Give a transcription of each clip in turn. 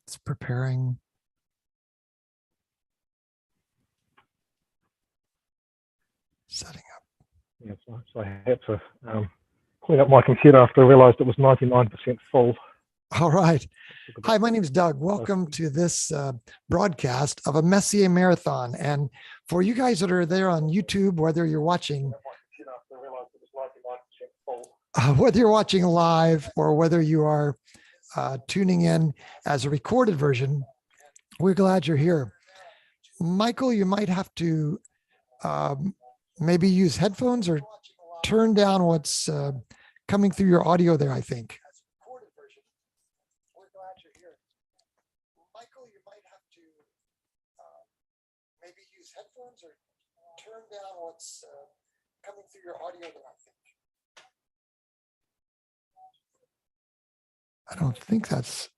It's preparing. Setting up. Yeah, so I had to clean up my computer after I realized it was 99% full. All right. Hi, my name is Doug. Welcome to this broadcast of a Messier Marathon. And for you guys that are there on YouTube, whether you're watching live or whether you are tuning in as a recorded version, we're glad you're here. Michael, you might have to maybe use headphones or turn down what's coming through your audio there, I think. Michael, you might have to maybe use headphones or turn down what's coming through your audio there, I think. I don't think that's...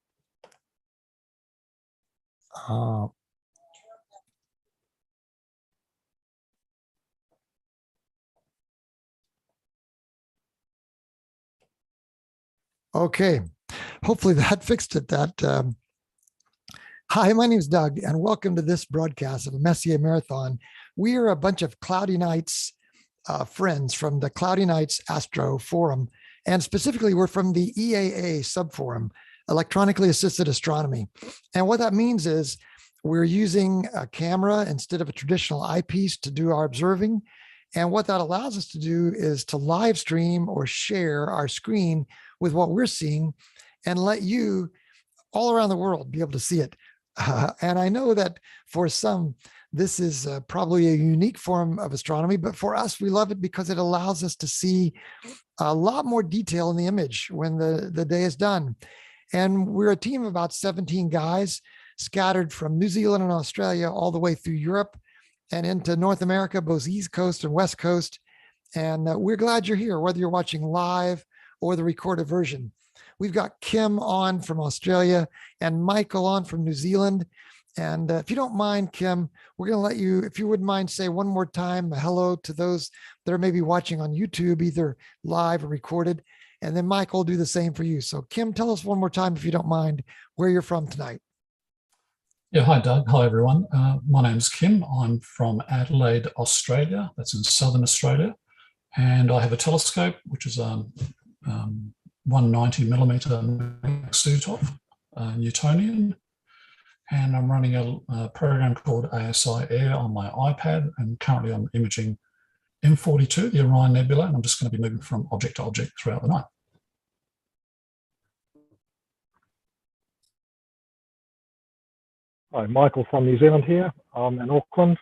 Okay, hopefully that fixed it. Hi, my name is Doug, and welcome to this broadcast of a Messier Marathon. We are a bunch of Cloudy Nights friends from the Cloudy Nights Astro Forum, and specifically we're from the EAA subforum, electronically-assisted astronomy. And what that means is we're using a camera instead of a traditional eyepiece to do our observing. And what that allows us to do is to live stream or share our screen with what we're seeing and let you all around the world be able to see it. And I know that for some, this is probably a unique form of astronomy, but for us, we love it because it allows us to see a lot more detail in the image when the day is done. And we're a team of about 17 guys scattered from New Zealand and Australia all the way through Europe and into North America, both East Coast and West Coast. And we're glad you're here, whether you're watching live or the recorded version. We've got Kim on from Australia and Michael on from New Zealand. And if you don't mind, Kim, we're going to let you, if you wouldn't mind, say one more time hello to those that are maybe watching on YouTube, either live or recorded. And then Michael will do the same for you. So Kim, tell us one more time, if you don't mind, where you're from tonight. Yeah, hi, Doug. Hi, everyone. My name's Kim. I'm from Adelaide, Australia. That's in Southern Australia. And I have a telescope, which is 190 millimeter Maxutov, Newtonian. And I'm running a program called ASI Air on my iPad. And currently I'm imaging M42, the Orion Nebula, and I'm just going to be moving from object to object throughout the night. Hi, Michael from New Zealand here. I'm in Auckland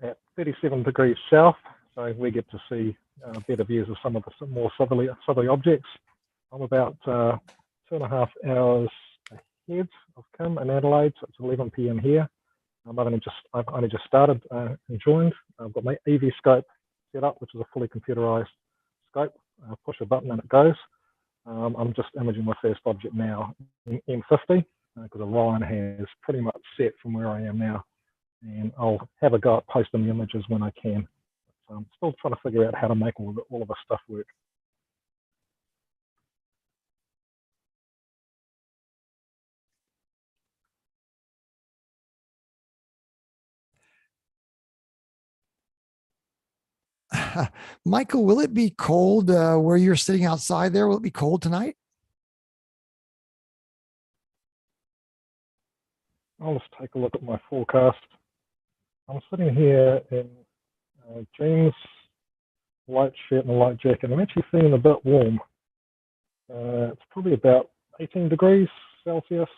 at 37 degrees south, so we get to see better views of some of the more southerly objects. I'm about 2.5 hours ahead of Kim in Adelaide, so it's 11 p.m. here. I've only just started and joined. I've got my EV scope set up, which is a fully computerized scope. Push a button and it goes. I'm just imaging my first object now, M50, because Orion has pretty much set from where I am now. And I'll have a go at posting the images when I can. So I'm still trying to figure out how to make all of the stuff work. Michael, will it be cold where you're sitting outside there? Will it be cold tonight? I'll just take a look at my forecast. I'm sitting here in jeans, light shirt and a light jacket. I'm actually feeling a bit warm. It's probably about 18 degrees Celsius,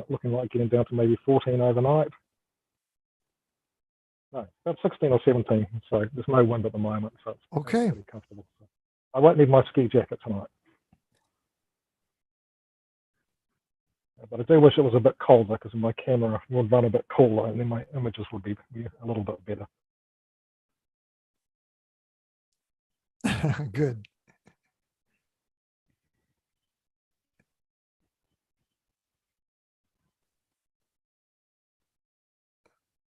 looking like getting down to maybe 14 overnight. No, about 16 or 17, so there's no wind at the moment, so it's okay. Pretty comfortable. So I won't need my ski jacket tonight. But I do wish it was a bit colder, because my camera would run a bit cooler and then my images would be a little bit better. Good.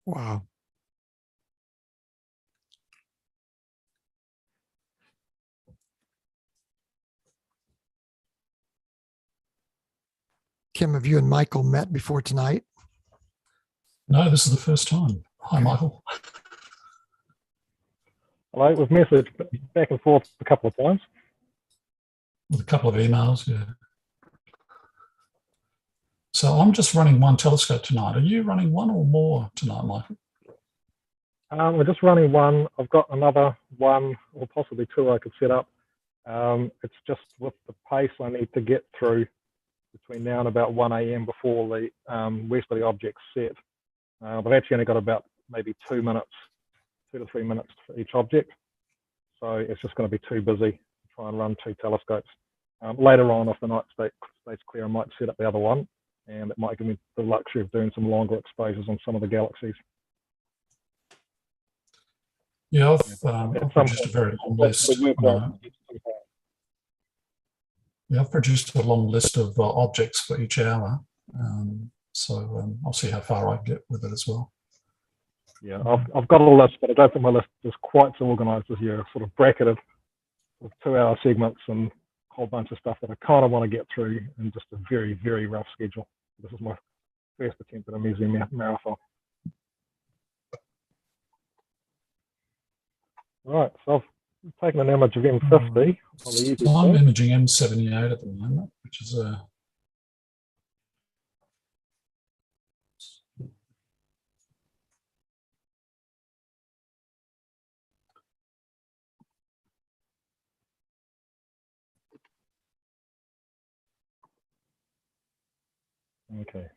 Wow. Kim, have you and Michael met before tonight? No, this is the first time. Hi, Michael. Hello, we've messaged back and forth a couple of times. With a couple of emails, yeah. So I'm just running one telescope tonight. Are you running one or more tonight, Michael? We're just running one. I've got another one or possibly two I could set up. It's just with the pace I need to get through between now and about 1 a.m. before the westerly object's set. I've actually only got about maybe 2 to 3 minutes for each object. So it's just going to be too busy to try and run two telescopes. Later on, if the night stays clear, I might set up the other one, and it might give me the luxury of doing some longer exposures on some of the galaxies. Yeah, I've produced a very long list. Yeah, I've produced a long list of objects for each hour. So I'll see how far I get with it as well. Yeah, I've got a list, but I don't think my list is quite so organized as you, sort of bracketed with 2-hour segments and a whole bunch of stuff that I kind of want to get through in just a very, very rough schedule. This is my first attempt at a Messier Marathon. All right, so I've taken an image of M50 on the So I'm imaging M78 at the moment, which is a Okay.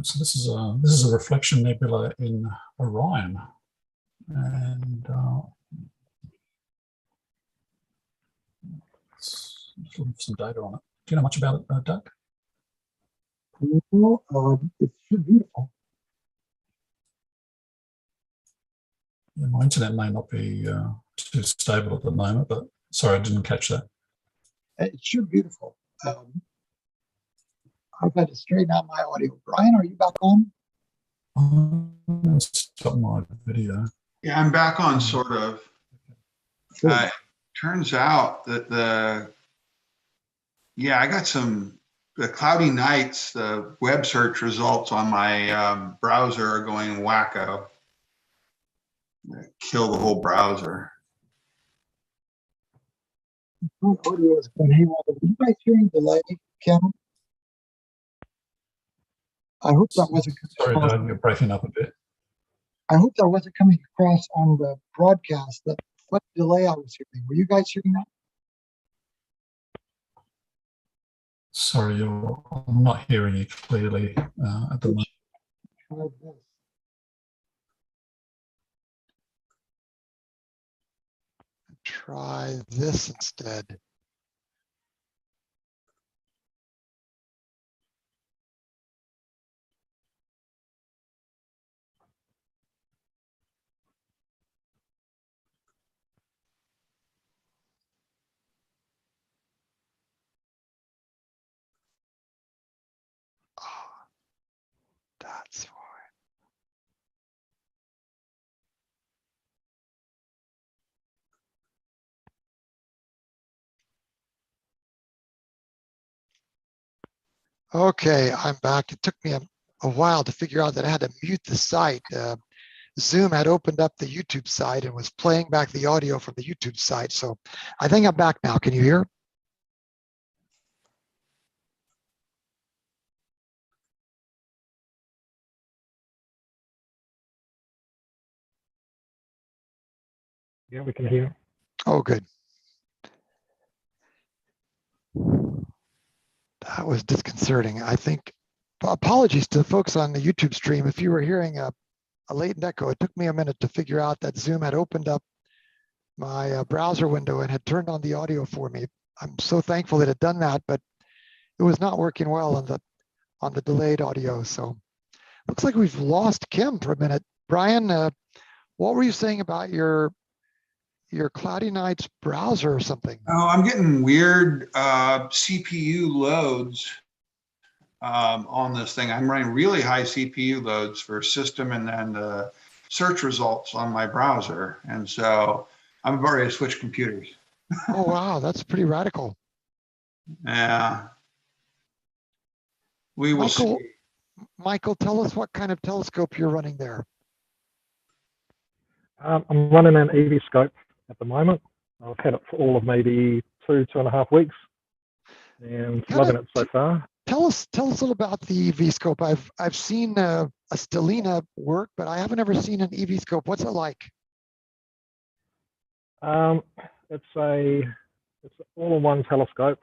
so this is a reflection nebula in Orion, and some data on it. Do you know much about it, Doug? It's beautiful. Yeah, my internet may not be too stable at the moment, but sorry, I didn't catch that. It's sure beautiful. I've had to straighten out my audio. Brian, are you back on? Stop my video. Yeah, I'm back on, sort of. Turns out that I got the cloudy nights, the web search results on my browser are going wacko. Kill the whole browser. My audio is going haywire. Are you guys hearing delay, Kim? I hope that wasn't. Sorry, Doug, you're breaking up a bit. I hope that wasn't coming across on the broadcast. What delay I was hearing. Were you guys hearing that? Sorry, I'm not hearing you clearly at the moment. Try this. Try this instead. That's why. Okay, I'm back. It took me a while to figure out that I had to mute the site. Zoom had opened up the YouTube site and was playing back the audio from the YouTube site. So I think I'm back now. Can you hear? Yeah, we can hear. Oh, good. That was disconcerting. I think, apologies to the folks on the YouTube stream. If you were hearing a latent echo, it took me a minute to figure out that Zoom had opened up my browser window and had turned on the audio for me. I'm so thankful that it had done that, but it was not working well on the delayed audio. So looks like we've lost Kim for a minute. Brian, what were you saying about your Cloudy Nights browser or something? Oh, I'm getting weird CPU loads. on this thing. I'm running really high CPU loads for system and then the search results on my browser. And so I'm about ready to switch computers. Oh, wow. That's pretty radical. Yeah. We will see. Michael, tell us what kind of telescope you're running there. I'm running an EV scope at the moment. I've had it for all of maybe 2.5 weeks, and loving it so far. Tell us a little about the EV scope. I've seen a Stellina work, but I haven't ever seen an EV scope. What's it like? It's an all-in-one telescope.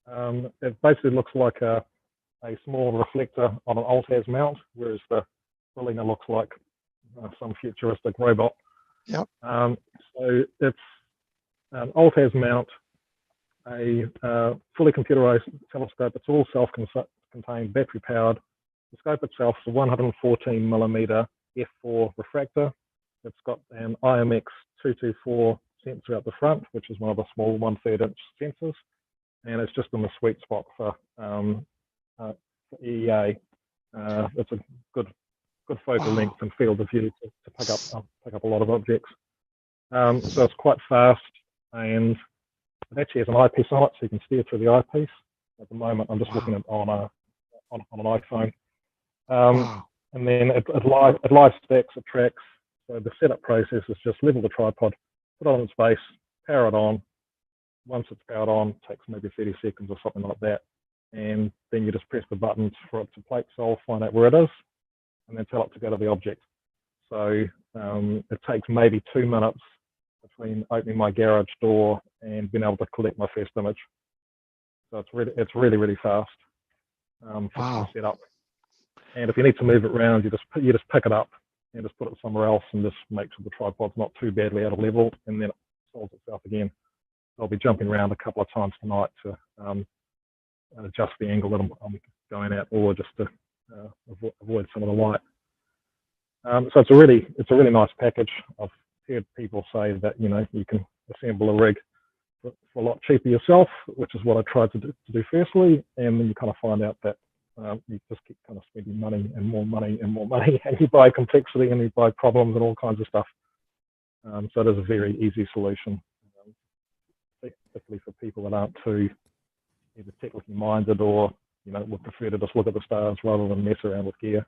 It basically looks like a small reflector on an Altair mount, whereas the Stellina looks like some futuristic robot. Yep. So it's an Altair mount, a fully computerized telescope. It's all self-contained, battery-powered. The scope itself is a 114 millimeter f4 refractor. It's got an IMX 224 sensor at the front, which is one of the small 1/3 inch sensors, and it's just in the sweet spot for EAA. It's a good focal length and field of view to pick up a lot of objects. So it's quite fast, and it actually has an eyepiece on it, so you can steer through the eyepiece. At the moment, I'm just looking at on an iPhone. And then it live stacks, it tracks. So the setup process is just level the tripod, put it on its base, power it on. Once it's powered on, it takes maybe 30 seconds or something like that. And then you just press the buttons for it to plate solve, find out where it is, and then tell it to go to the object. So it takes maybe 2 minutes between opening my garage door and being able to collect my first image. So it's really fast for setup. And if you need to move it around, you just pick it up and just put it somewhere else and just make sure the tripod's not too badly out of level, and then it solves itself again. So I'll be jumping around a couple of times tonight to adjust the angle that I'm going at, or just to avoid some of the light. So it's a really nice package. I've heard people say that you can assemble a rig for a lot cheaper yourself, which is what I tried to do firstly, and then you kind of find out that you just keep kind of spending money and more money and more money, and you buy complexity and you buy problems and all kinds of stuff. So it is a very easy solution, particularly for people that aren't too either technically minded or would prefer to just look at the stars rather than mess around with gear.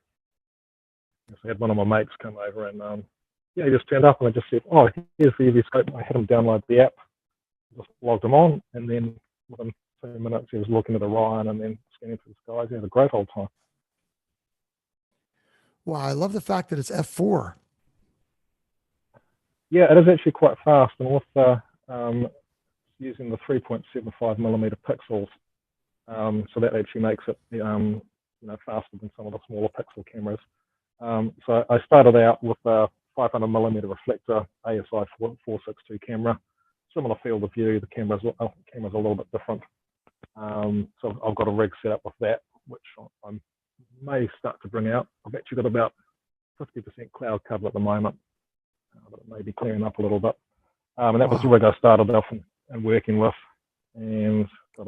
So I had one of my mates come over and he just turned up and I just said, "Oh, here's the EV scope." I had him download the app, just logged him on, and then within 2 minutes he was looking at Orion and then scanning through the skies. He had a great old time. Wow, I love the fact that it's f4. Yeah, it is actually quite fast, and with using the 3.75 millimeter pixels, so that actually makes it faster than some of the smaller pixel cameras. So I started out with a 500 millimeter reflector ASI 462 camera, similar field of view. The camera's a little bit different. So I've got a rig set up with that, which I may start to bring out. I've actually got about 50% cloud cover at the moment, but it may be clearing up a little bit. And that was the rig I started off and working with, and got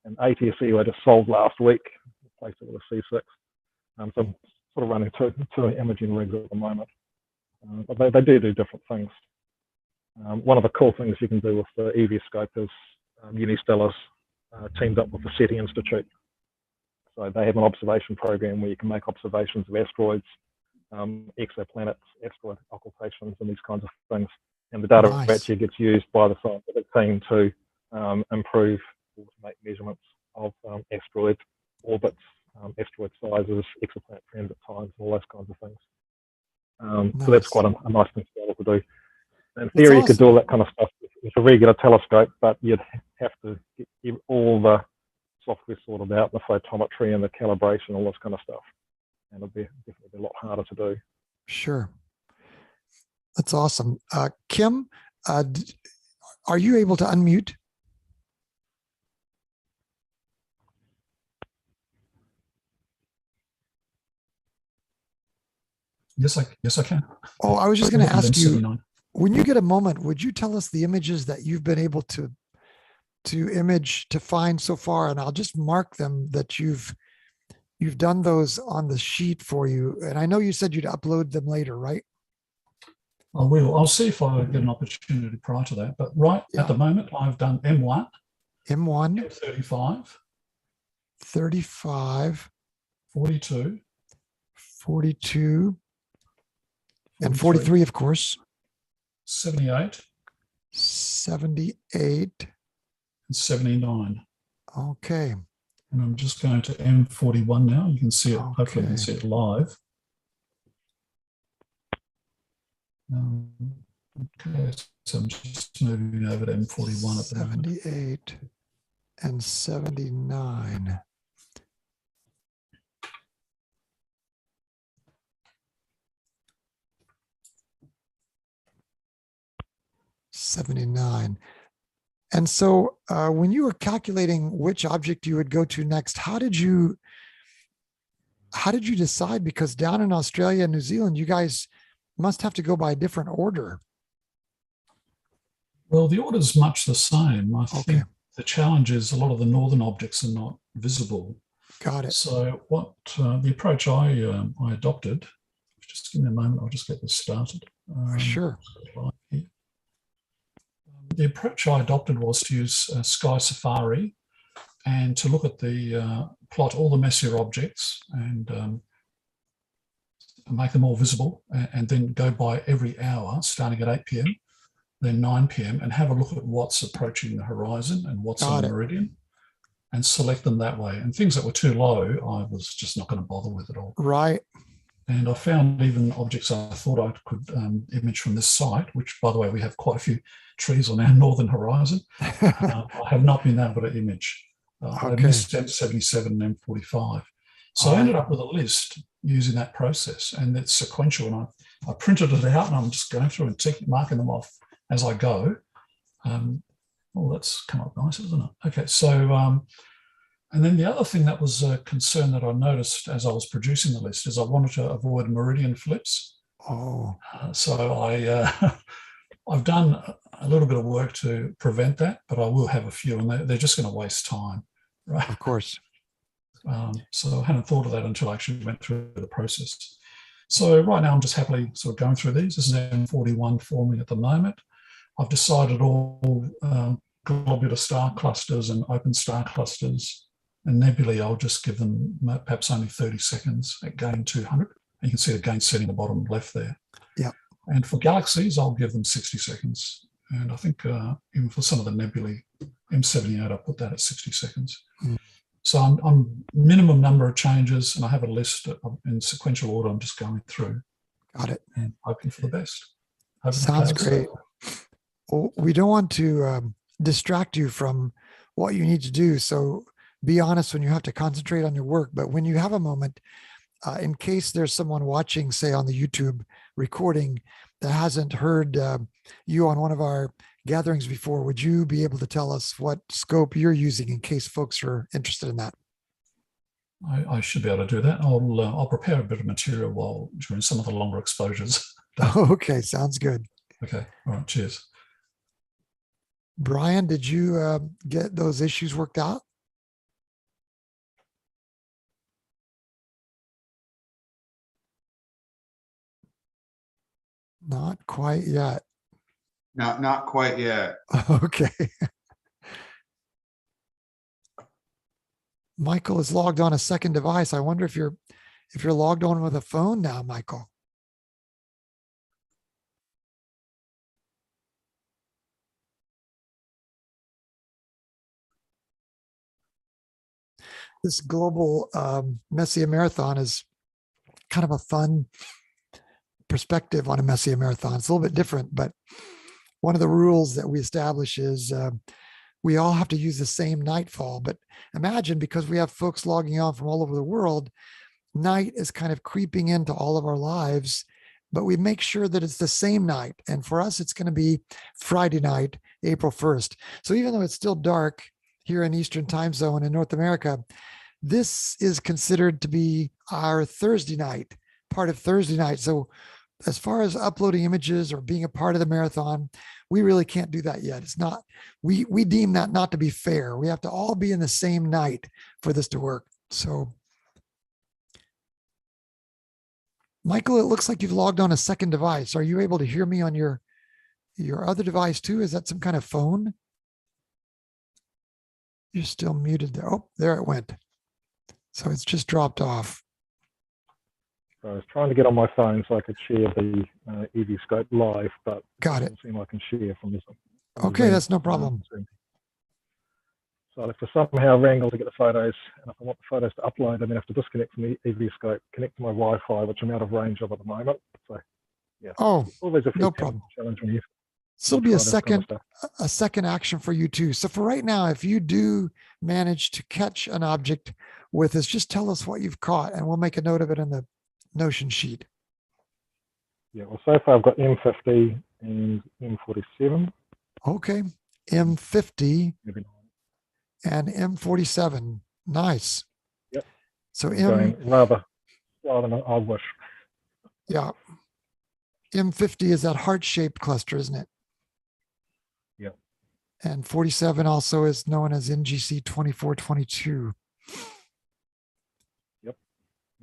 an ATSE I just sold last week, replaced it with a C6. So I'm sort of running two imaging rigs at the moment, but they do different things. One of the cool things you can do with the EV scope is Unistellar's teamed up with the SETI Institute. So they have an observation program where you can make observations of asteroids, exoplanets, asteroid occultations, and these kinds of things. And the data actually gets used by the scientific team to improve or to make measurements of asteroid orbits, asteroid sizes, exoplanet transit times, all those kinds of things. So that's quite a nice thing to be able to do. In theory, you could do all that kind of stuff with a regular telescope, but you'd have to get all the software sorted out, the photometry and the calibration, all this kind of stuff. And it'll definitely be a lot harder to do. Sure. That's awesome. Kim, are you able to unmute? Yes, I can. Oh, I was just going to ask you, when you get a moment, would you tell us the images that you've been able to find so far? And I'll just mark them that you've you've done those on the sheet for you. And I know you said you'd upload them later, right? I will. I'll see if I get an opportunity prior to that. But right at the moment, I've done M1, M1, M35, 35, 42, 42, and 43, 43, of course, 78, 78. and 79. Okay. And I'm just going to M41 now. You can see it. Hopefully you can see it live. Okay, so I'm just moving over to M41 at the moment. 78 and 79. '79. And so when you were calculating which object you would go to next, how did you decide? Because down in Australia and New Zealand, you guys must have to go by a different order. Well, the order is much the same. I think the challenge is a lot of the northern objects are not visible. Got it. So what the approach I adopted, just give me a moment, I'll just get this started. Sure. The approach I adopted was to use Sky Safari and to look at the plot all the Messier objects and make them all visible, and then go by every hour, starting at 8 p.m., then 9 p.m., and have a look at what's approaching the horizon and what's on the meridian, and select them that way. And things that were too low, I was just not going to bother with at all. Right. And I found even objects I thought I could image from this site, which, by the way, we have quite a few trees on our northern horizon. I have not been able to image. I missed M77 and M45. So I ended up with a list using that process, and it's sequential. And I printed it out, and I'm just going through and marking them off as I go. Well, that's come up nice, isn't it? Okay, so and then the other thing that was a concern that I noticed as I was producing the list is I wanted to avoid meridian flips. So I've done a little bit of work to prevent that, but I will have a few, and they're just going to waste time, right? Of course. So I hadn't thought of that until I actually went through the process. So right now I'm just happily sort of going through these. This is M41 forming at the moment. I've decided all globular star clusters and open star clusters and nebulae, I'll just give them perhaps only 30 seconds at gain 200. You can see the gain setting the bottom left there. Yeah. And for galaxies, I'll give them 60 seconds. And I think even for some of the nebulae, M78, I put that at 60 seconds. So I'm minimum number of changes, and I have a list in sequential order. I'm just going through. Got it. And hoping for the best. Sounds great. Well, we don't want to distract you from what you need to do. So be honest when you have to concentrate on your work. But when you have a moment, in case there's someone watching, say on the YouTube recording that hasn't heard you on one of our gatherings before, would you be able to tell us what scope you're using in case folks are interested in that? I should be able to do that. I'll prepare a bit of material during some of the longer exposures. Okay, sounds good. Okay, all right, cheers. Brian, did you get those issues worked out? Not quite yet. Not quite yet. Okay. Michael is logged on a second device. I wonder if you're logged on with a phone now, Michael. This global Messier Marathon is kind of a fun perspective on a Messier Marathon. It's a little bit different, but one of the rules that we establish is we all have to use the same nightfall. But imagine, because we have folks logging on from all over the world, night is kind of creeping into all of our lives, but we make sure that it's the same night. And for us, it's going to be Friday night, April 1st. So even though it's still dark here in Eastern time zone in North America, this is considered to be our Thursday night, part of Thursday night. So as far as uploading images or being a part of the marathon, we really can't do that yet. It's not, we deem that not to be fair. We have to all be in the same night for this to work. So Michael, it looks like you've logged on a second device. Are you able to hear me on your other device too? Is that some kind of phone? You're still muted there. Oh, there it went. So it's just dropped off. So I was trying to get on my phone so I could share the EVscope live, but Got it it. doesn't seem I can share from this. Okay, that's no problem. So I have to somehow wrangle to get the photos, and if I want the photos to upload, I'm going to have to disconnect from the EVscope, connect to my Wi-Fi, which I'm out of range of at the moment. So yeah, Oh, always a no problem. challenge when you So it'll be try this kind of stuff. a second action for you too. So for right now, if you do manage to catch an object with us, just tell us what you've caught and we'll make a note of it in the Notion sheet. Yeah, well, so far I've got M50 and M47. Okay. M50 Maybe and M47. Nice. Yep. So going rather than I wish. Yeah. M50 is that heart-shaped cluster, isn't it? Yeah. And 47 also is known as NGC 2422. Yep.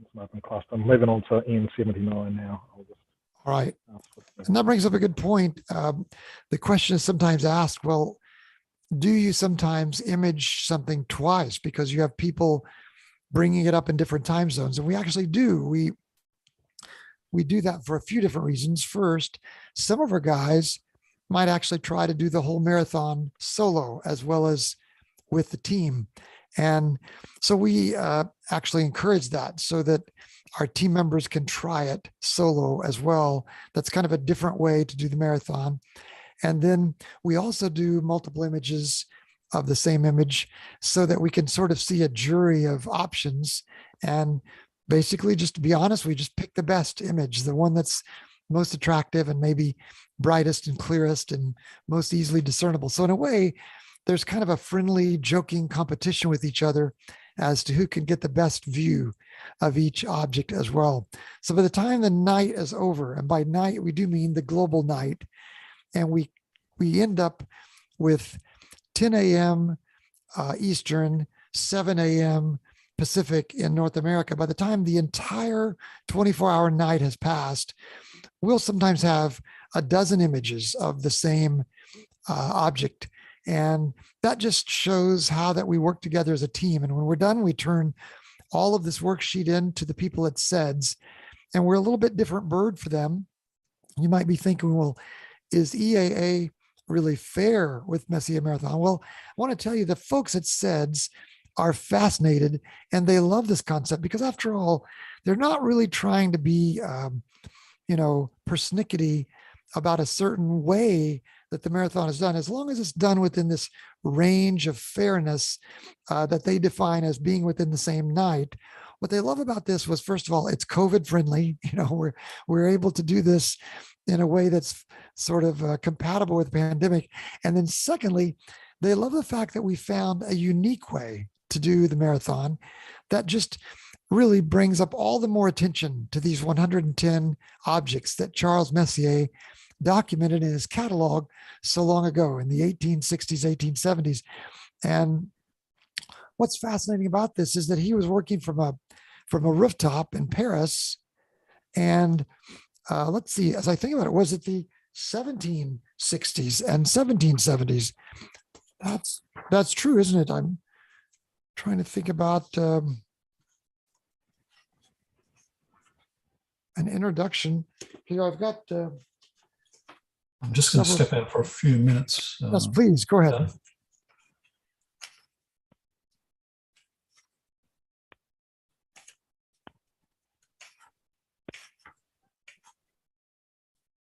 It's an open cluster. I'm moving on to M79 now. All right. And that brings up a good point. The question is sometimes asked, well, do you sometimes image something twice because you have people bringing it up in different time zones? And we actually do. We do that for a few different reasons. First, some of our guys might actually try to do the whole marathon solo as well as with the team. And so we actually encourage that so that our team members can try it solo as well. That's kind of a different way to do the marathon. And then we also do multiple images of the same image so that we can sort of see a jury of options. And basically, just to be honest, we just pick the best image, the one that's most attractive and maybe brightest and clearest and most easily discernible. So in a way, there's kind of a friendly, joking competition with each other as to who can get the best view of each object as well. So by the time the night is over, and by night, we do mean the global night, and we end up with 10 a.m. Eastern, 7 a.m. Pacific in North America. By the time the entire 24-hour night has passed, we'll sometimes have a dozen images of the same object. And that just shows how that we work together as a team. And when we're done, we turn all of this worksheet in to the people at SEDS, and we're a little bit different bird for them. You might be thinking, well, is EAA really fair with Messier Marathon? Well, I want to tell you the folks at SEDS are fascinated and they love this concept because after all, they're not really trying to be, persnickety about a certain way that the marathon is done, as long as it's done within this range of fairness that they define as being within the same night. What they love about this was, first of all, it's COVID friendly. We're able to do this in a way that's sort of compatible with the pandemic. And then secondly, they love the fact that we found a unique way to do the marathon that just really brings up all the more attention to these 110 objects that Charles Messier documented in his catalog so long ago in the 1860s, 1870s. And what's fascinating about this is that he was working from a rooftop in Paris. And let's see, as I think about it, was it the 1760s and 1770s? That's true, isn't it? I'm trying to think about an introduction here. I've got. I'm just going to step out for a few minutes. Yes, please go ahead.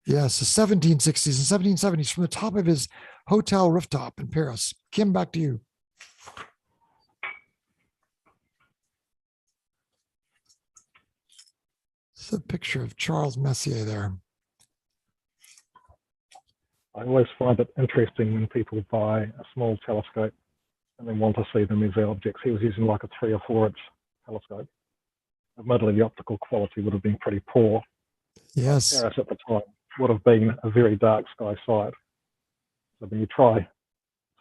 Yes, the 1760s and 1770s from the top of his hotel rooftop in Paris. Kim, back to you. It's a picture of Charles Messier there. I always find it interesting when people buy a small telescope and they want to see them as objects. He was using like a 3 or 4 inch telescope. Admittedly, the optical quality would have been pretty poor. Yes. Paris at the time would have been a very dark sky sight. So when you try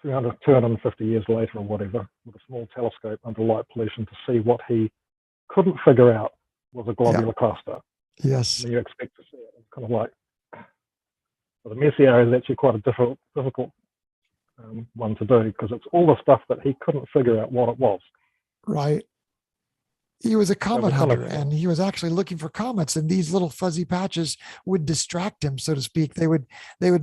250 years later or whatever, with a small telescope under light pollution to see what he couldn't figure out was a globular cluster. Yes. than you expect to see it. It's kind of like, so the Messier is actually quite a difficult one to do, because it's all the stuff that he couldn't figure out what it was. Right. He was a So comet we kind hunter, of, and he was actually looking for comets, and these little fuzzy patches would distract him, so to speak. They would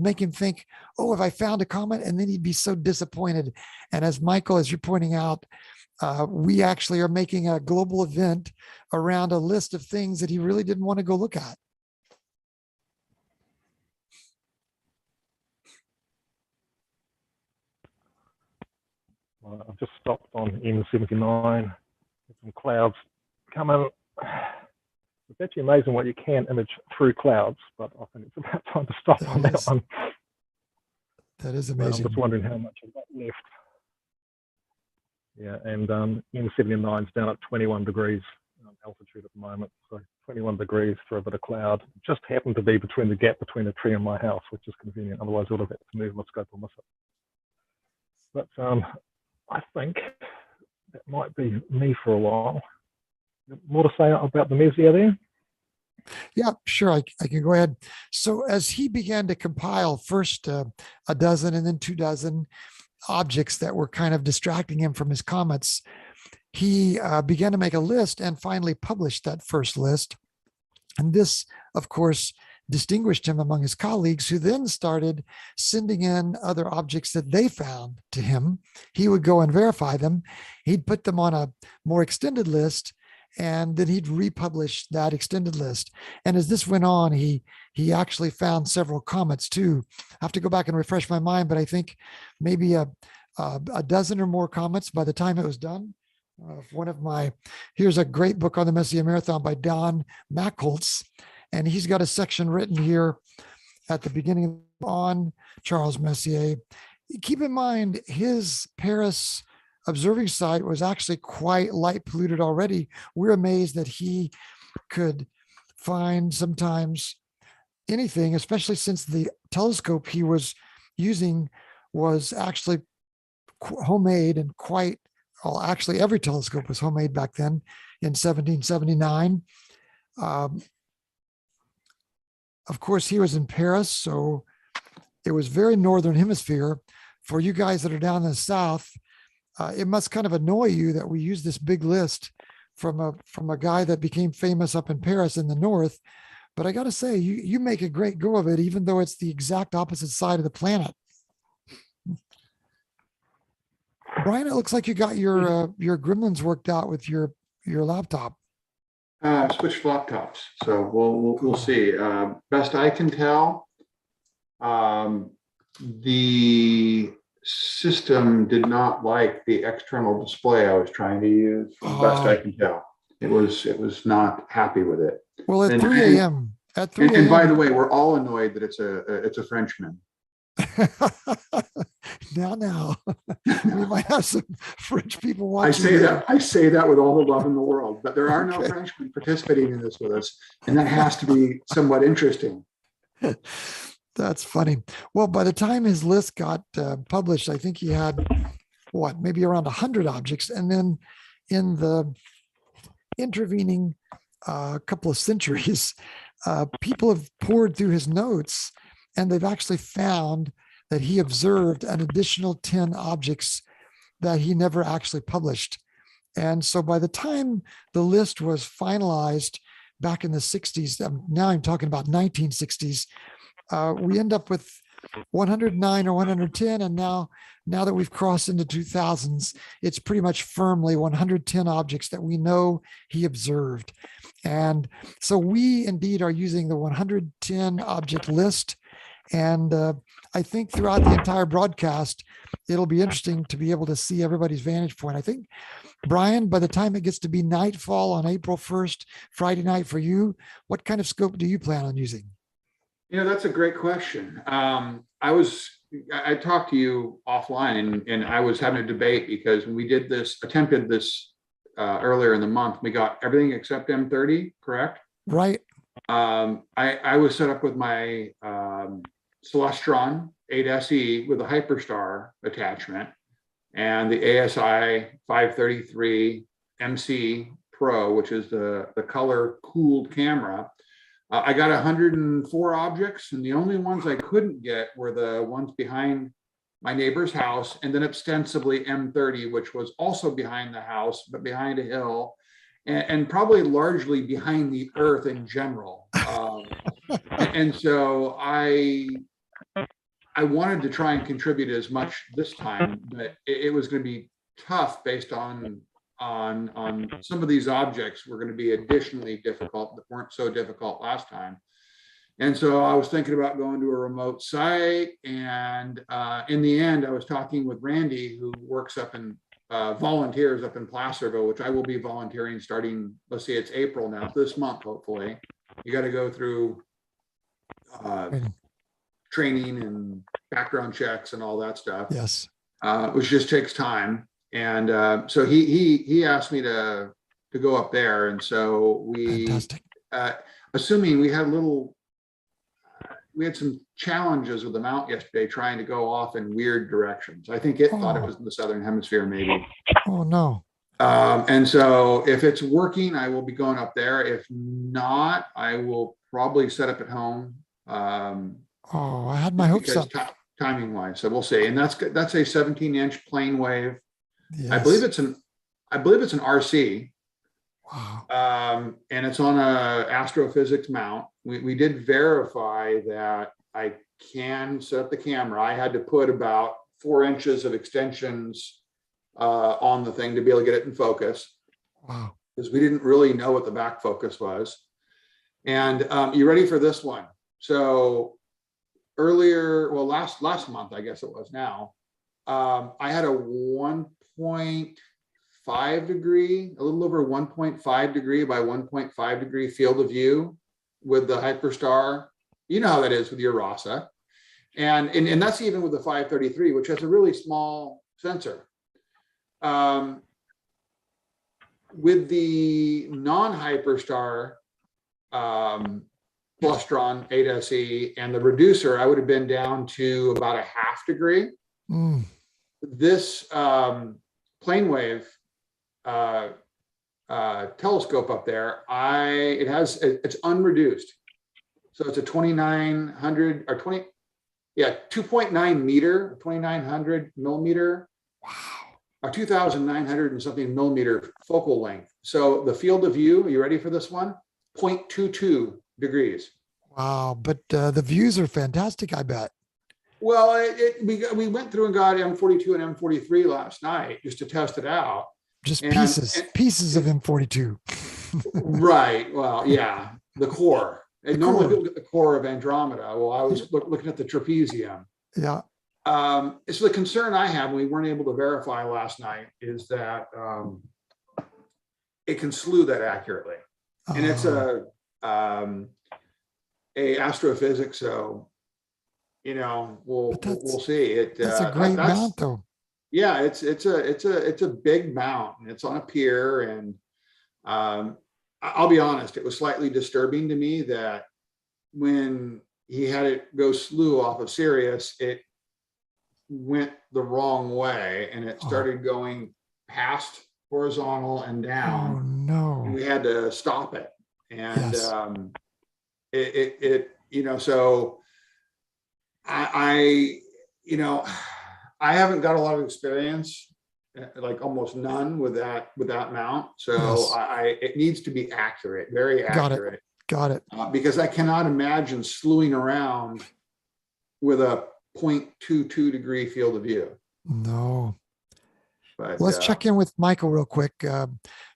make him think, oh, if I found a comet, and then he'd be so disappointed. And as Michael, as you're pointing out, we actually are making a global event around a list of things that he really didn't want to go look at. I've just stopped on M79. Some clouds coming. It's actually amazing what you can image through clouds, but I think it's about time to stop on that one. That is I'm amazing. just wondering how much I've got left. Yeah, and M79 is down at 21 degrees altitude at the moment. So 21 degrees for a bit of cloud. It just happened to be between the gap between a tree and my house, which is convenient. Otherwise, I would have had to move my scope or miss it. But I think that might be me for a while. More to say about the Messier there? Yeah, sure. I can go ahead. So as he began to compile first a dozen and then 2 dozen objects that were kind of distracting him from his comets, he began to make a list and finally published that first list. And this, of course, distinguished him among his colleagues, who then started sending in other objects that they found to him. He would go and verify them. He'd put them on a more extended list, and then he'd republish that extended list. And as this went on, he actually found several comets too. I have to go back and refresh my mind, but I think maybe a dozen or more comets by the time it was done. Here's a great book on the Messier Marathon by Don Mackholtz, and he's got a section written here at the beginning on Charles Messier. Keep in mind, his Paris observing site was actually quite light polluted already. We're amazed that he could find sometimes anything, especially since the telescope he was using was actually homemade and quite, well, actually every telescope was homemade back then in 1779. Of course, he was in Paris, so it was very northern hemisphere. For you guys that are down in the south, it must kind of annoy you that we use this big list from a guy that became famous up in Paris in the north. But I got to say, you make a great go of it, even though it's the exact opposite side of the planet. Brian, it looks like you got your gremlins worked out with your laptop. Switched laptops, so we'll see. Best I can tell, the system did not like the external display I was trying to use. Best I can tell, it was not happy with it. Well, at 3 a.m. And by the way, we're all annoyed that it's a Frenchman. Now, we might have some French people watching. I say that with all the love in the world, but there are no Frenchmen participating in this with us, and that has to be somewhat interesting. That's funny. Well, by the time his list got published, I think he had maybe around 100 objects, and then in the intervening couple of centuries, people have poured through his notes, and they've actually found that he observed an additional 10 objects that he never actually published. And so by the time the list was finalized back in the 60s, now I'm talking about 1960s, we end up with 109 or 110. And now that we've crossed into 2000s, it's pretty much firmly 110 objects that we know he observed. And so we indeed are using the 110 object list. And I think throughout the entire broadcast, it'll be interesting to be able to see everybody's vantage point. I think, Brian, by the time it gets to be nightfall on April 1st, Friday night for you, what kind of scope do you plan on using? That's a great question. I talked to you offline, and I was having a debate because when we attempted this earlier in the month, we got everything except M30, correct? Right. I was set up with my Celestron 8SE with a Hyperstar attachment and the ASI 533 MC Pro, which is the color cooled camera. I got 104 objects, and the only ones I couldn't get were the ones behind my neighbor's house, and then ostensibly M30, which was also behind the house, but behind a hill, and probably largely behind the earth in general. And so I wanted to try and contribute as much this time, but it was going to be tough based on some of these objects were going to be additionally difficult that weren't so difficult last time. And so I was thinking about going to a remote site. And in the end, I was talking with Randy, who works up in volunteers up in Placerville, which I will be volunteering starting, let's see, it's April now, this month, hopefully. You got to go through training and background checks and all that stuff. Yes. Which just takes time. And so he asked me to go up there. And so Fantastic. Assuming we had some challenges with the mount yesterday, trying to go off in weird directions. I think it thought it was in the Southern Hemisphere, maybe. Oh, no. And so if it's working, I will be going up there. If not, I will probably set up at home. I had my hopes up. Timing wise, so we'll see. And that's a 17-inch plane wave. Yes. I believe it's an RC. Wow. And it's on a astrophysics mount. We did verify that I can set up the camera. I had to put about 4 inches of extensions on the thing to be able to get it in focus. Wow. Because we didn't really know what the back focus was. And you ready for this one? So last month, I guess it was now, I had a 1.5 degree, a little over 1.5 degree by 1.5 degree field of view with the Hyperstar. You know how that is with your RASA. And that's even with the 533, which has a really small sensor. With the non-Hyperstar Plustron 8SE and the reducer, I would have been down to about a half degree. This plane wave telescope up there, it's unreduced. So it's a 2,900 or 2.9 meter, 2,900 millimeter. Wow. Or 2,900 and something millimeter focal length. So the field of view, are you ready for this one? 0.22 degrees. Wow. But the views are fantastic, I bet. Well, we went through and got M42 and M43 last night just to test it out. Just pieces of M42. Right. Well, yeah, the core. And normally people get the core of Andromeda. Well, I was looking at the trapezium. Yeah. So the concern I have, and we weren't able to verify last night, is that it can slew that accurately. And it's a astrophysics, so we'll see. That's a great mount, though. Yeah, it's a big mount, and it's on a pier. And I'll be honest, it was slightly disturbing to me that when he had it go slew off of Sirius, it went the wrong way, and it started going past horizontal and down. Oh no! And we had to stop it, and yes. So I haven't got a lot of experience, like almost none with that mount. So yes. It needs to be accurate, very accurate. Got it. Because I cannot imagine slewing around with a 0.22 degree field of view. No. But let's check in with Michael real quick.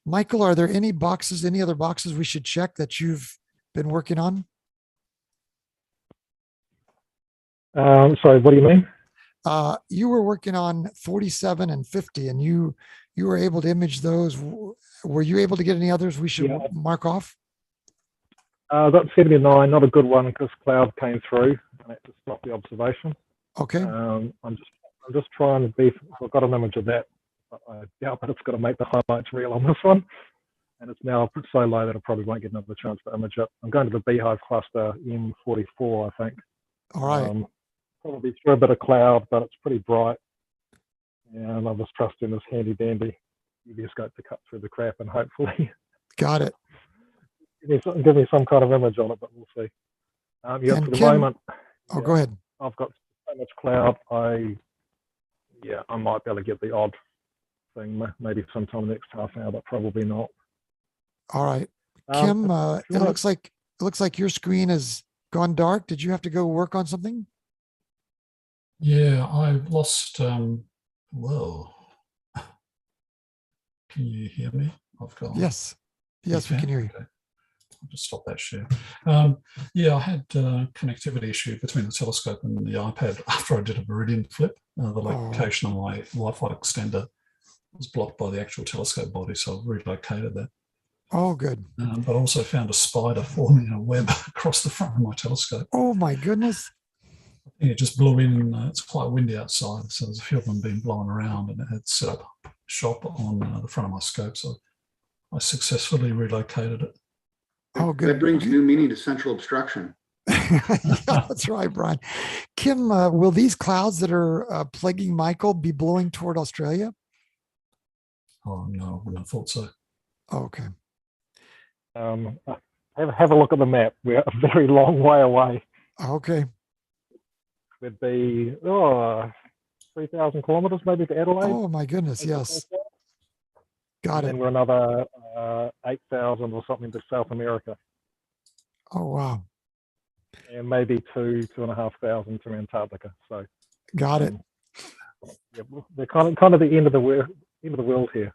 Michael, are there any other boxes we should check that you've been working on? Sorry, what do you mean? You were working on 47 and 50, and you were able to image those. Were you able to get any others we should mark off? That 79, not a good one because cloud came through and it just stopped the observation. Okay. I'm just trying to be. I've got an image of that. But I doubt that it's going to make the highlights real on this one. And it's now so low that I probably won't get another chance to image it. I'm going to the Beehive cluster M44, I think. All right. Probably through a bit of cloud, but it's pretty bright. And I'm just trusting this handy dandy UV scope to cut through the crap and hopefully got it. give me some kind of image on it, but we'll see. Yeah, And for the Kim- moment, Oh, go ahead. I've got so much cloud. I might be able to get the odd thing maybe sometime next half hour, but probably not. All right. Um, Kim, if you it wanna- looks like your screen has gone dark. Did you have to go work on something? Yeah, I lost. Whoa. Can you hear me? I've got. Yes. Yes, we can hear you. Okay. I'll just stop that share. Yeah, I had a connectivity issue between the telescope and the iPad after I did a meridian flip. The location of my Wi-Fi extender was blocked by the actual telescope body, so I've relocated that. Oh, good. But I also found a spider forming a web across the front of my telescope. Oh my goodness. I think it just blew in. It's quite windy outside, so there's a few of them being blown around, and it had set up shop on the front of my scope. So I successfully relocated it. Oh, good. That brings new meaning to central obstruction. Yeah, that's right, Brian. Kim, will these clouds that are plaguing Michael be blowing toward Australia? Oh no, I wouldn't have thought so. Oh, okay. Have a look at the map. We're a very long way away. Okay. We'd be 3,000 kilometers maybe to Adelaide. Oh my goodness. Yes. Got And it. then we're another 8,000 or something to South America, Oh, wow. and maybe 2,500 to Antarctica. So Got it. yeah, we're kind of the end of the world here.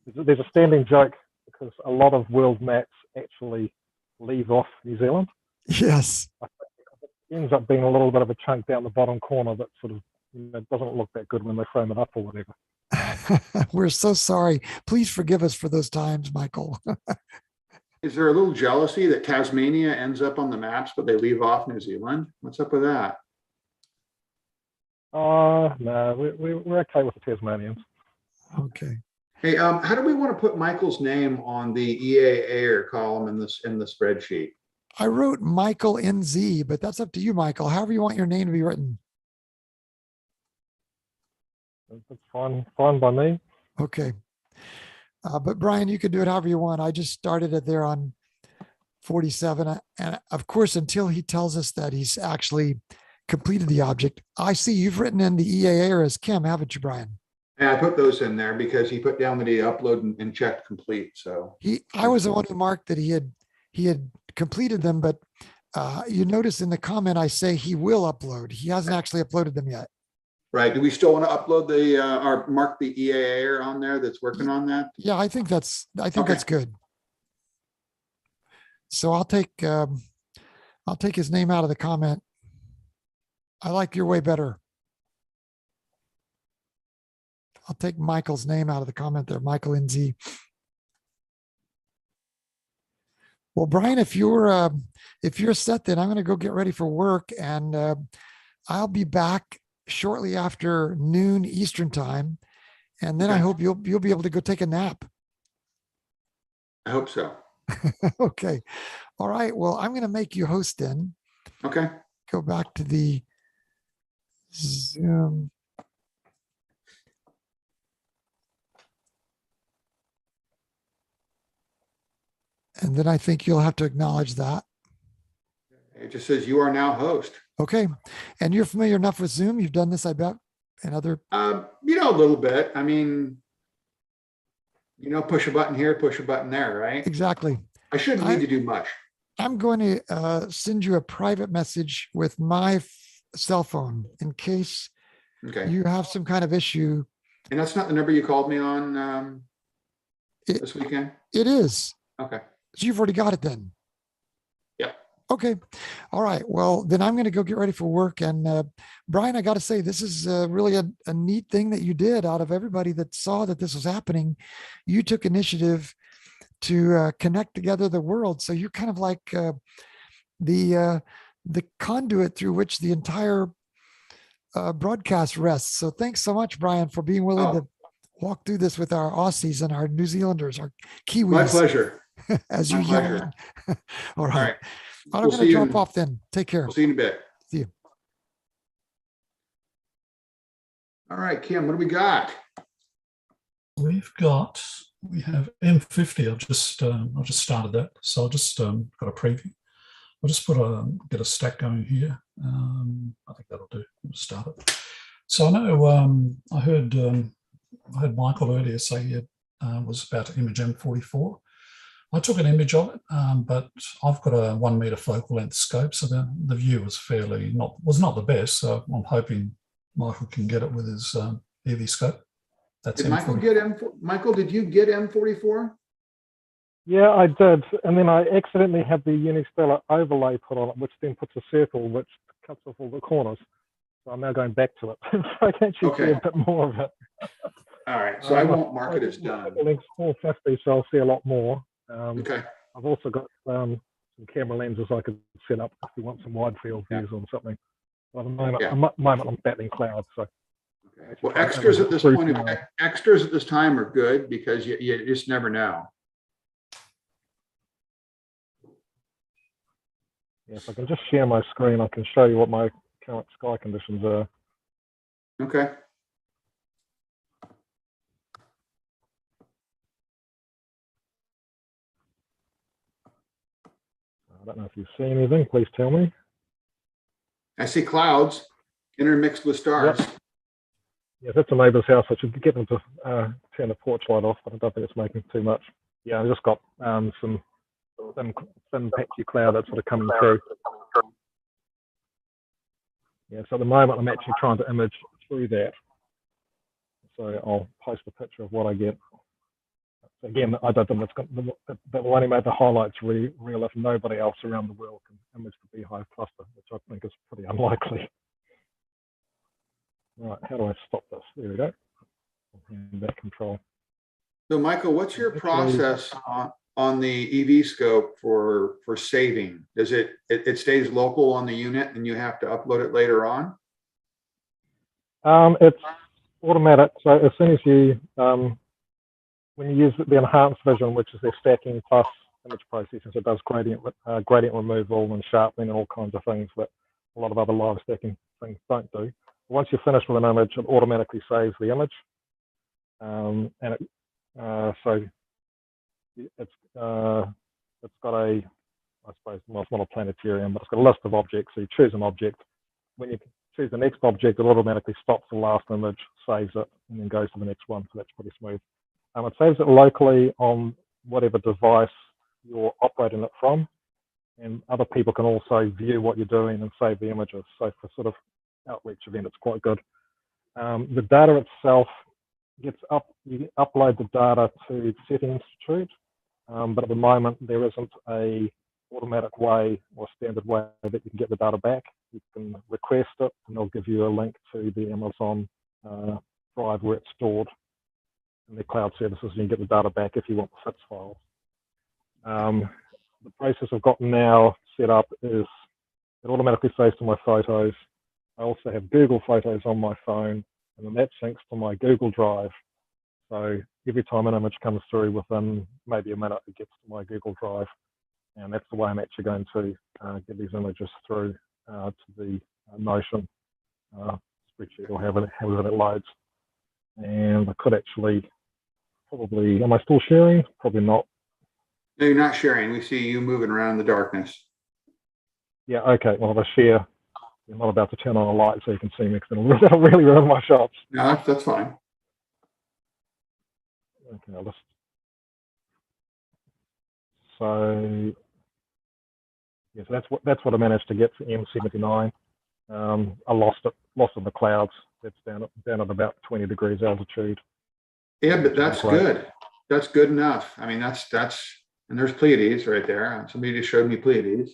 There's a standing joke because a lot of world maps actually leave off New Zealand. Yes. It ends up being a little bit of a chunk down the bottom corner that sort of doesn't look that good when they frame it up or whatever. We're so sorry. Please forgive us for those times, Michael. Is there a little jealousy that Tasmania ends up on the maps, but they leave off New Zealand? What's up with that? No, we're okay with the Tasmanians. Okay. Hey, how do we want to put Michael's name on the EAA column in the spreadsheet? I wrote Michael NZ, but that's up to you, Michael. However you want your name to be written. That's fine by me. Okay. But Brian, you can do it however you want. I just started it there on 47. And of course, until he tells us that he's actually completed the object, I see you've written in the EAA as Kim, haven't you, Brian? And I put those in there because he put down that he uploaded and checked complete. So I was the one who marked that he had completed them, but you notice in the comment I say he will upload. He hasn't actually uploaded them yet. right. Do we still want to upload or mark the EAA on there that's working on that? Yeah, I think that's Okay. that's good. So I'll take his name out of the comment. I like your way better. I'll take Michael's name out of the comment there, Michael NZ. Well, Brian, if you're set, then I'm going to go get ready for work, and I'll be back shortly after noon Eastern time, and then I Okay. hope you'll be able to go take a nap. I hope so. Okay. All right. Well, I'm going to make you host then. Okay. Go back to the Zoom. And then I think you'll have to acknowledge that. It just says you are now host. Okay. And you're familiar enough with Zoom. You've done this, I bet, and other. A little bit. I mean, push a button here, push a button there, right? Exactly. I shouldn't need to do much. I'm going to send you a private message with my cell phone in case Okay. you have some kind of issue. And that's not the number you called me on this weekend? It is. Okay. So you've already got it then. Yeah. Okay. All right. Well, then I'm going to go get ready for work. And Brian, I got to say, this is really a neat thing that you did. Out of everybody that saw that this was happening, you took initiative to connect together the world. So you're kind of like the conduit through which the entire broadcast rests. So thanks so much, Brian, for being willing to walk through this with our Aussies and our New Zealanders, our Kiwis. My pleasure. As you yell in. All right. All right. I'm We'll going to see drop off then. Take care. We'll see you in a bit. See you. All right, Kim, what do we got? We've got we have M50. I just started that, so I just got a preview. I'll just get a stack going here. I think that'll do. We'll start it. So I know I heard Michael earlier say it was about to image M44. I took an image of it, but I've got a 1 meter focal length scope, so the view was was not the best. So I'm hoping Michael can get it with his EV scope. That's Did Michael get Michael, did you get M44? Yeah, I did, and then I accidentally had the Unistellar overlay put on it, which then puts a circle which cuts off all the corners. So I'm now going back to it, so I can actually see a bit more of it. All right, so I won't mark it as done. Link's 450, so I'll see a lot more. Okay. I've also got some camera lenses I could set up if you want some wide field views on something. At the moment, I'm battling clouds. So. Okay. Well, extras at this point, extras at this time are good because you just never know. Yeah, if I can just share my screen, I can show you what my current sky conditions are. Okay. I don't know if you see anything. Please tell me. I see clouds intermixed with stars. Yep. Yeah, that's a neighbour's house. I should get them to turn the porch light off, but I don't think it's making too much. Yeah, I've just got some thin patchy cloud that's sort of coming through. Yeah, so at the moment I'm actually trying to image through that. So I'll post a picture of what I get. Again, I don't think that will only make the highlights real if nobody else around the world can image the beehive cluster, which I think is pretty unlikely. Right, how do I stop this? There we go. I'll hand back control. So Michael, what's your process on the EV scope for saving? Does it stays local on the unit and you have to upload it later on? It's automatic. So as soon as you when you use the enhanced vision, which is their stacking plus image processing, so it does gradient removal and sharpening and all kinds of things that a lot of other live stacking things don't do. Once you're finished with an image, it automatically saves the image, and so it's got a, I suppose, well, it's not a planetarium, but it's got a list of objects. So you choose an object. When you choose the next object, it automatically stops the last image, saves it, and then goes to the next one. So that's pretty smooth. It saves it locally on whatever device you're operating it from, and other people can also view what you're doing and save the images. So for sort of outreach event, it's quite good. The data itself you upload the data to Setting Institute, but at the moment there isn't a automatic way or standard way that you can get the data back. You can request it and they'll give you a link to the Amazon drive where it's stored in their cloud services, and you get the data back if you want the FITS files. The process I've got now set up is it automatically saves to my photos. I also have Google Photos on my phone, and then that syncs to my Google Drive. So every time an image comes through within maybe a minute, it gets to my Google Drive. And that's the way I'm actually going to get these images through to the Notion spreadsheet or however it loads. And I could actually probably, am I still sharing? Probably not. No, you're not sharing. We see you moving around in the darkness. Yeah, okay. Well, if I share, I'm not about to turn on a light so you can see me because it'll really ruin my shots. No, that's fine. Okay, I'll just. So, yeah, so that's what I managed to get for M79. I lost in the clouds. That's down at about 20 degrees altitude. Yeah, but that's good. That's good enough. I mean, that's and there's Pleiades right there. Somebody just showed me Pleiades.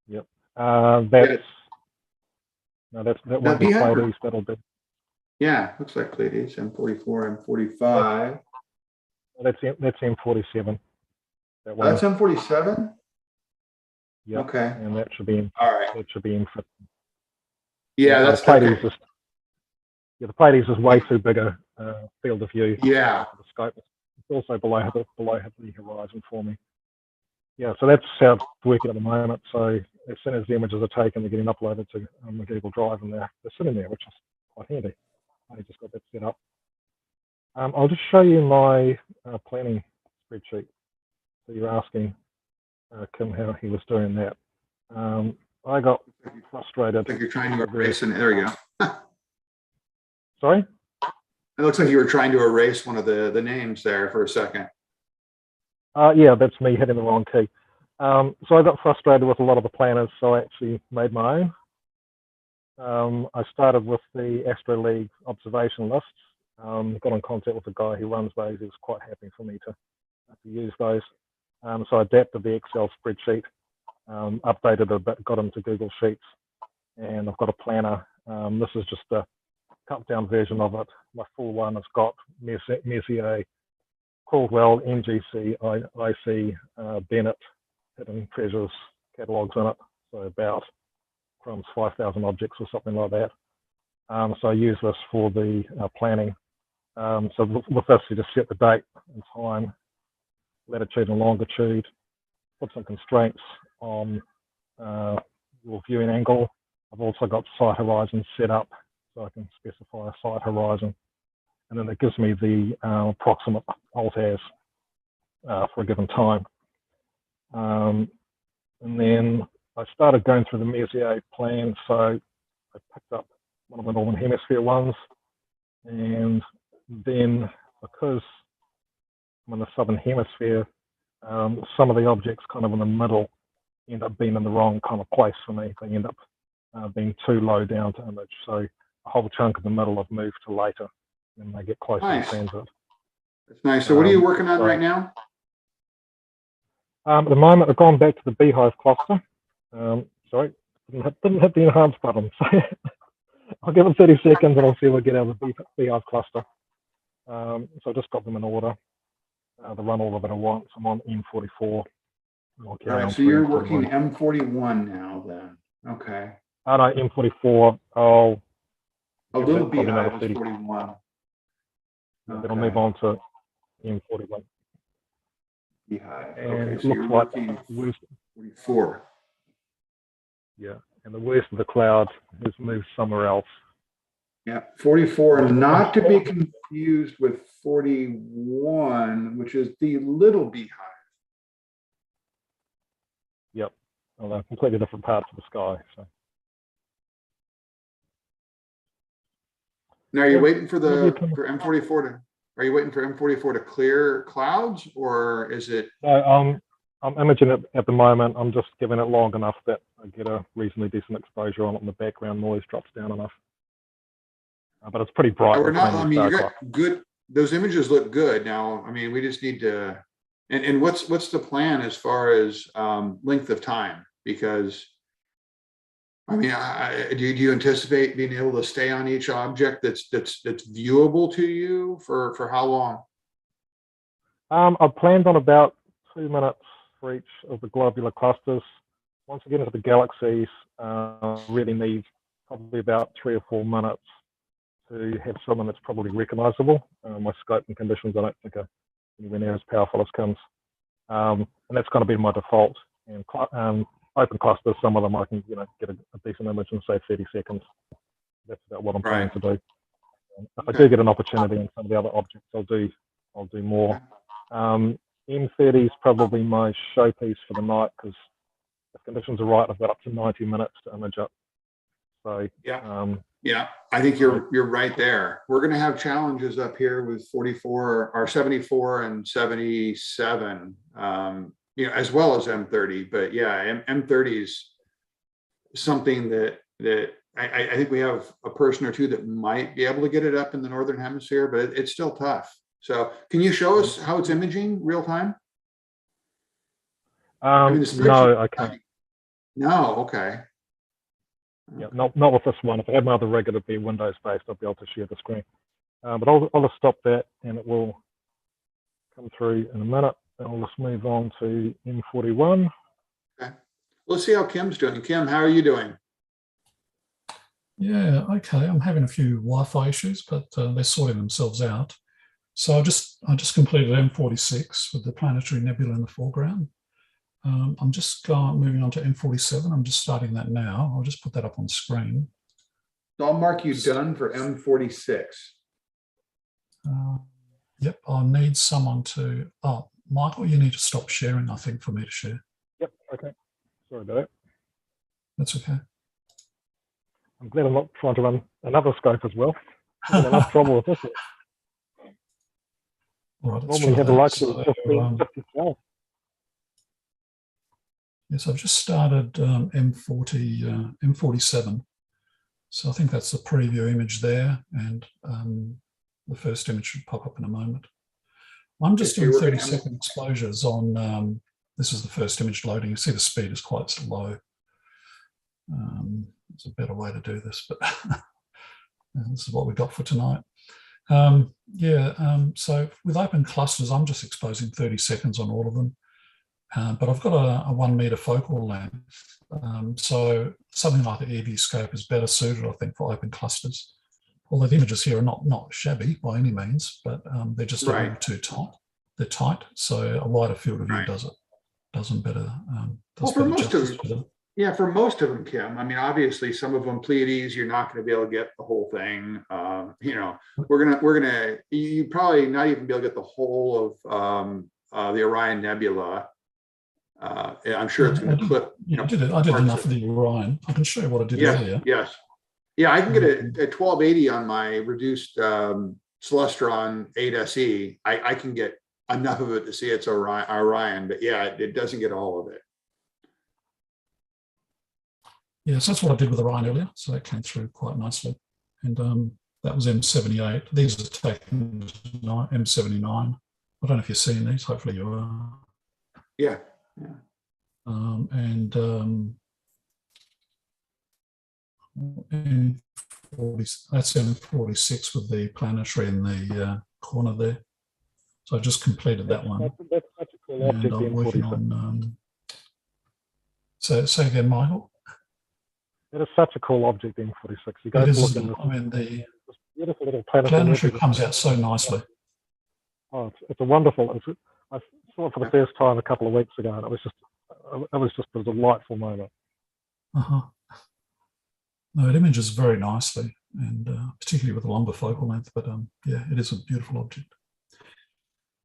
Yep. That won't be Pleiades. That'll be. Yeah, looks like Pleiades. M44, M45. That's M47. That's M47. Yeah. Okay. And that should be in. All right. That should be in. Yeah, that's Pleiades. okay. The Pleiades is way too big a field of view. Yeah. For the scope. It's also below the horizon for me. Yeah, so that's how it's working at the moment. So as soon as the images are taken, they're getting uploaded to the Google Drive, and they're sitting there, which is quite handy. I just got that set up. I'll just show you my planning spreadsheet. So you're asking Kim how he was doing that. I got frustrated. I think you're trying to erase an, there you go. Sorry? It looks like you were trying to erase one of the names there for a second. Yeah, that's me hitting the wrong key. So I got frustrated with a lot of the planners, so I actually made my own. I started with the Astro League observation lists. Got in contact with the guy who runs those. He was quite happy for me to use those. So I adapted the Excel spreadsheet, updated it a bit, got into Google Sheets, and I've got a planner. This is just a cut down version of it. My full one has got Messier, Caldwell, NGC, IC, Bennett, Hidden Treasures catalogs in it. So about 5,000 objects or something like that. So I use this for the planning. So with this, you just set the date and time, latitude and longitude, put some constraints on your viewing angle. I've also got sight horizon set up, so I can specify a sight horizon. And then it gives me the approximate Alt-as for a given time. And then I started going through the Messier plan, so I picked up one of the Northern Hemisphere ones, and then because I'm in the Southern Hemisphere, some of the objects kind of in the middle end up being in the wrong kind of place for me. They end up being too low down to image, so a whole chunk of the middle I've moved to later when they get closer to transit. That's nice. So what are you working on right now? At the moment, I've gone back to the Beehive cluster. Sorry, didn't hit the enhance button. So I'll give it 30 seconds and I'll see what I get out of the Beehive cluster. So I just got them in order. The run order that I want. So I'm on M44. All right, so you're working M41 now then. Okay. Oh no, M44. I'll a little Beehive is 41. Okay. Then I'll move on to M41. Beehive. And okay, it so looks you're like working worst, 44. yeah, and the worst of the cloud has moved somewhere else. Yeah, 44, not to be confused with 41, which is the little Beehive. Yep, well, completely different parts of the sky. So. Now, are you waiting for M44 to? Are you waiting for M44 to clear clouds, or is it? No, I'm imaging it at the moment. I'm just giving it long enough that I get a reasonably decent exposure on it, and the background noise drops down enough. But it's pretty bright. We're not. I mean, you got good. Those images look good. Now, I mean, we just need to. And what's the plan as far as length of time? Because I mean, do you anticipate being able to stay on each object that's viewable to you for how long? I've planned on about 2 minutes for each of the globular clusters. Once we get into the galaxies, really need probably about 3 or 4 minutes to have something that's probably recognizable. My scope and conditions, I don't think are anywhere near as powerful as Kim's. And that's going to be my default. And open clusters, some of them I can get a decent image in say 30 seconds. That's about what I'm planning to do. If I do get an opportunity in some of the other objects, I'll do more. M30 is probably my showpiece for the night because if conditions are right, I've got up to 90 minutes to image up. So yeah, I think you're right there. We're going to have challenges up here with 44 or 74 and 77. As well as M30, but yeah, M30 is something that I think we have a person or two that might be able to get it up in the Northern Hemisphere, but it's still tough. So can you show us how it's imaging real time? No, I can't. No, okay. Yeah, not with this one. If I had my other rig, it'd be Windows based. I'll be able to share the screen. But I'll just stop that and it will come through in a minute. I'll just move on to M41. Okay. Let's see how Kim's doing. Kim, how are you doing? Yeah, okay. I'm having a few Wi-Fi issues, but they're sorting themselves out. So I just completed M46 with the planetary nebula in the foreground. I'm just moving on to M47. I'm just starting that now. I'll just put that up on screen. So I'll mark you done for M46. Yep, I'll need someone to, oh, Michael, you need to stop sharing, I think, for me to share. Yep. Okay. Sorry about that. That's okay. I'm glad I'm not trying to run another scope as well. I've got enough trouble with this. All right, let's Normally try have the that. likes of So, just yourself. yes, I've just started M47. So I think that's the preview image there, and the first image should pop up in a moment. I'm just doing 30-second exposures on, this is the first image loading. You see the speed is quite low. There's a better way to do this, but this is what we got for tonight. So with open clusters, I'm just exposing 30 seconds on all of them, but I've got a 1 meter focal length. So something like the EV scope is better suited, I think, for open clusters. Although the images here are not shabby by any means, but they're just a little too tight. They're tight, so a wider field of view does them better. Well, for most of them, yeah, for most of them, Kim. I mean, obviously, some of them Pleiades, you're not going to be able to get the whole thing. You know, you probably not even be able to get the whole of the Orion Nebula. I'm sure it's going to clip. You know, I did enough of the Orion. I can show you what I did earlier. Yes. Yeah, I can get a 1280 on my reduced Celestron 8SE. I can get enough of it to see it's Orion, but yeah, it doesn't get all of it. Yeah, so that's what I did with Orion earlier. So that came through quite nicely. And that was M78. These are taken M79. I don't know if you're seeing these. Hopefully you are. Yeah. That's M46 with the planetary in the corner there. So I just completed that one. That's such a cool object. And I'm working on. Say again, Michael. That is such a cool object, M46. You go look in the beautiful little planetary comes out so nicely. Oh, it's a wonderful. I saw it for the first time a couple of weeks ago, and it was just a delightful moment. No, it images very nicely, and particularly with a longer focal length. But yeah, it is a beautiful object.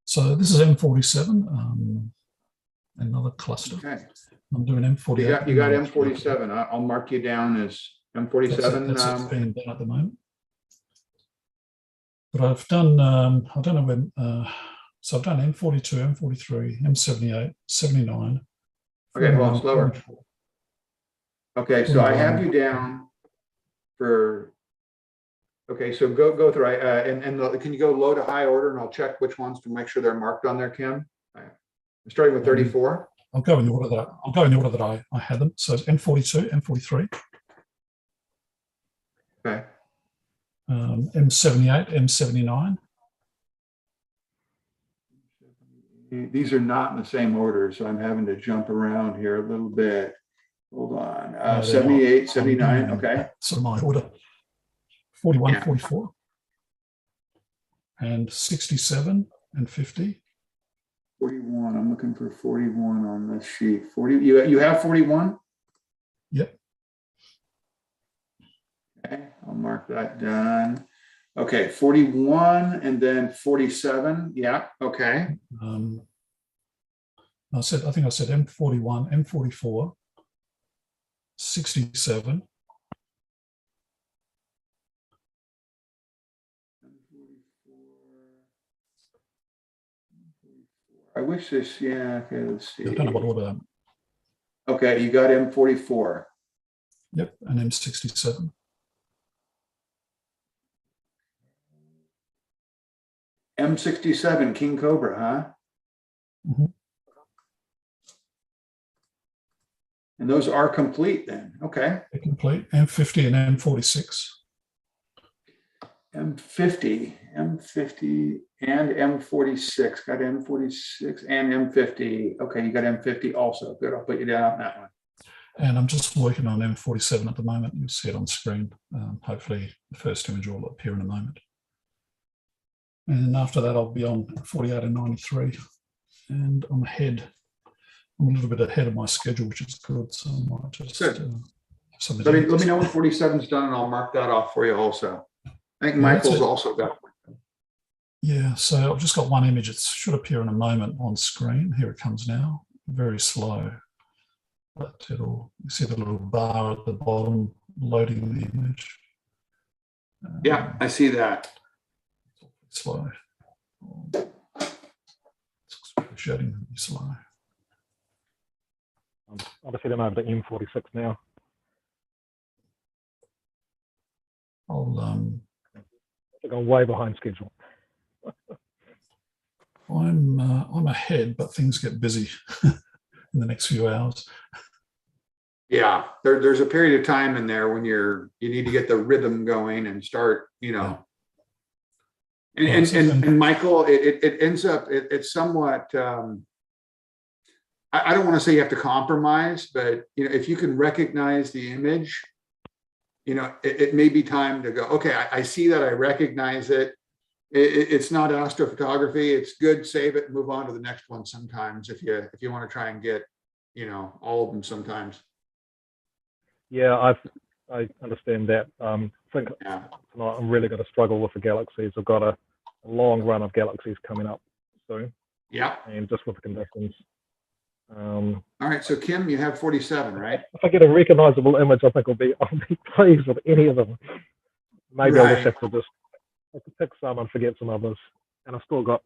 So this is M47, another cluster. Okay. I'm doing M48. You got M47. I'll mark you down as M47. That's being done at the moment. But I've done, I don't know when, so I've done M42, M43, M78, 79. Okay, hold on, slower. Okay, so I have you down for, okay, so go through, and can you go low to high order, and I'll check which ones to make sure they're marked on there, Kim? I'm starting with 34. I'll go in the order that I had them. So it's M42, M43. Okay. M78, M79. These are not in the same order, so I'm having to jump around here a little bit. Hold on. 78, 79. Okay. So my order. 41, 44. And 67 and 50. 41. I'm looking for 41 on this sheet. 40. You have 41? Yep. Okay, I'll mark that done. Okay, 41 and then 47. Yeah. Okay. I think I said M41, M44, 67. I wish this, yeah, okay, let's see. I don't know what order. Okay, you got M44. Yep, and M67. M67, King Cobra, huh? Mm-hmm. And those are complete then, okay. They're complete, M50 and M46. M50 and M46, got M46 and M50. Okay, you got M50 also. Good, I'll put you down on that one. And I'm just working on M47 at the moment. You'll see it on screen. Hopefully the first image will appear in a moment. And after that, I'll be on 48 and 93. And I'm ahead. I'm a little bit ahead of my schedule, which is good. So I might just let me know when 47 is done, and I'll mark that off for you also. I think Michael's also got Yeah, so I've just got one image. It should appear in a moment on screen. Here it comes now. Very slow. But you see the little bar at the bottom loading the image. Yeah, I see that. Slow. It's shading really slow. Obviously, them over to M46 now. They're going way behind schedule. I'm ahead, but things get busy in the next few hours. Yeah, there's a period of time in there when you need to get the rhythm going and start, Yeah. And Michael, it ends up it's somewhat. I don't want to say you have to compromise, but if you can recognize the image, it may be time to go. Okay, I see that. I recognize it. It's not astrophotography. It's good. Save it and move on to the next one. Sometimes, if you want to try and get, all of them. Sometimes. Yeah, I understand that. I think tonight I'm really going to struggle with the galaxies. I've got a long run of galaxies coming up soon. Yeah. And just with the conditions. All right. So Kim, you have 47, right? If I get a recognizable image, I think I'll be pleased with any of them. Maybe I'll just have to pick some and forget some others. And I've still got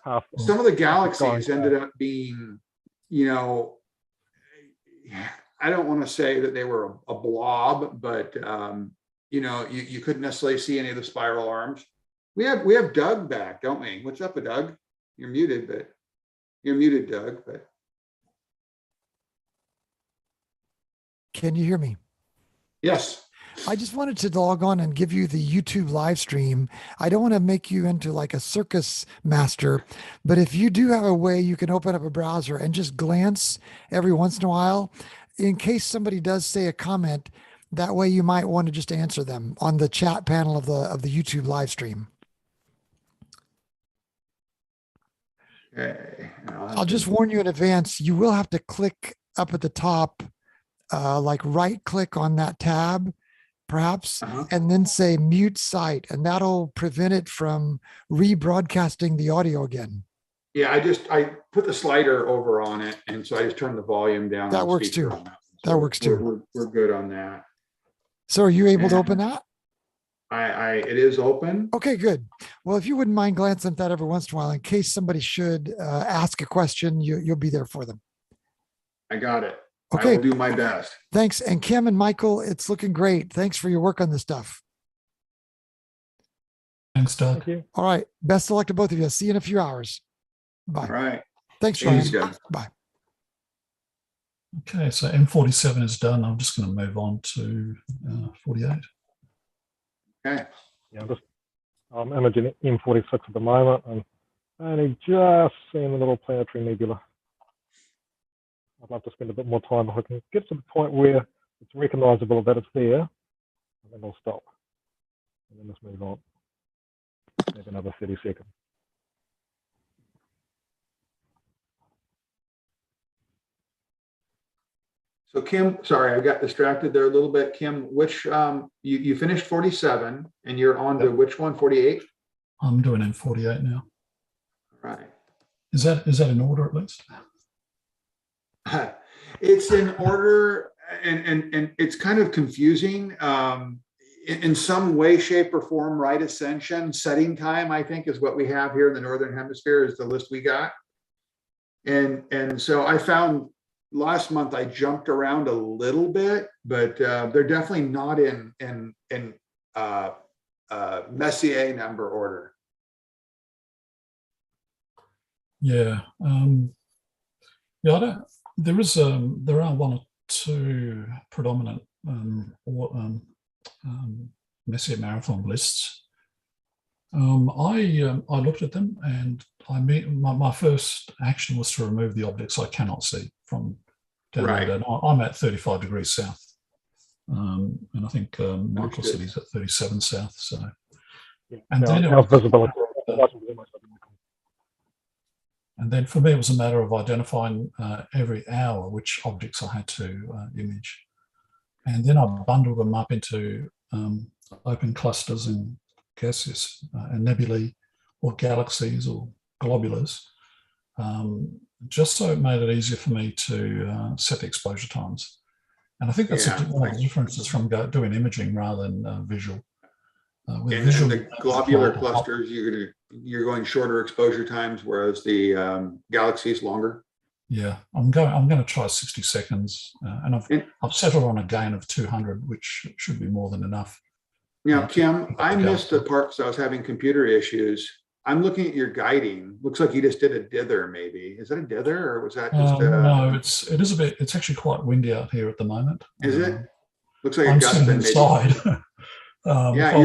half. Some of the galaxies ended up being, I don't want to say that they were a blob, but you couldn't necessarily see any of the spiral arms. We have Doug back, don't we? What's up with Doug? You're muted, Doug. But can you hear me? Yes. I just wanted to log on and give you the YouTube live stream. I don't want to make you into like a circus master, but if you do have a way you can open up a browser and just glance every once in a while, in case somebody does say a comment, that way you might want to just answer them on the chat panel of the YouTube live stream. Okay. I'll just warn you in advance, you will have to click up at the top, like right click on that tab, perhaps, and then say mute site, and that'll prevent it from rebroadcasting the audio again. Yeah, I put the slider over on it, and so I just turned the volume down. That works too. That works too. We're good on that. So are you able to open that? It is open. Okay, good. Well, if you wouldn't mind glancing at that every once in a while, in case somebody should ask a question, you'll be there for them. I got it. Okay. I will do my best. Thanks. And Kim and Michael, it's looking great. Thanks for your work on this stuff. Thanks, Doug. Thank you. All right. Best of luck to both of you. See you in a few hours. Bye. All right. Thanks, Thanks, Ryan. guys. Bye. Okay, so M47 is done. I'm just going to move on to 48. Okay. Yeah, I'm imaging M46 at the moment, and only just seeing a little planetary nebula. I'd love to spend a bit more time if I can get to the point where it's recognizable that it's there, and then I'll stop. And then just move on. Maybe another 30 seconds. So Kim, sorry, I got distracted there a little bit. Kim, which you finished 47 and you're on to which one? 48? I'm doing M48 now. All right. Is that in order at least? It's in order, and it's kind of confusing. In some way, shape, or form, right ascension, setting time, I think, is what we have here in the Northern Hemisphere, is the list we got. And so I found last month I jumped around a little bit, but they're definitely not in Messier number order. Yeah. There are one or two predominant Messier Marathon lists. I looked at them, and my first action was to remove the objects I cannot see from down there. And I'm at 35 degrees south, and I think Michael said he's at 37 south. So, and then our visibility. And then for me, it was a matter of identifying every hour which objects I had to image. And then I bundled them up into open clusters and gaseous and nebulae or galaxies or globulars, just so it made it easier for me to set the exposure times. And I think that's one of the differences from doing imaging rather than visual. And the globular clusters, you're going shorter exposure times, whereas the galaxies longer. Yeah, I'm going to try 60 seconds, and I've settled on a gain of 200, which should be more than enough. Now, Kim, I missed the part because I was having computer issues. I'm looking at your guiding. Looks like you just did a dither, maybe. Is that a dither, or was that just no, it is a bit. It's actually quite windy out here at the moment. Is it? Looks like a I'm gust sitting maybe. inside. Yeah,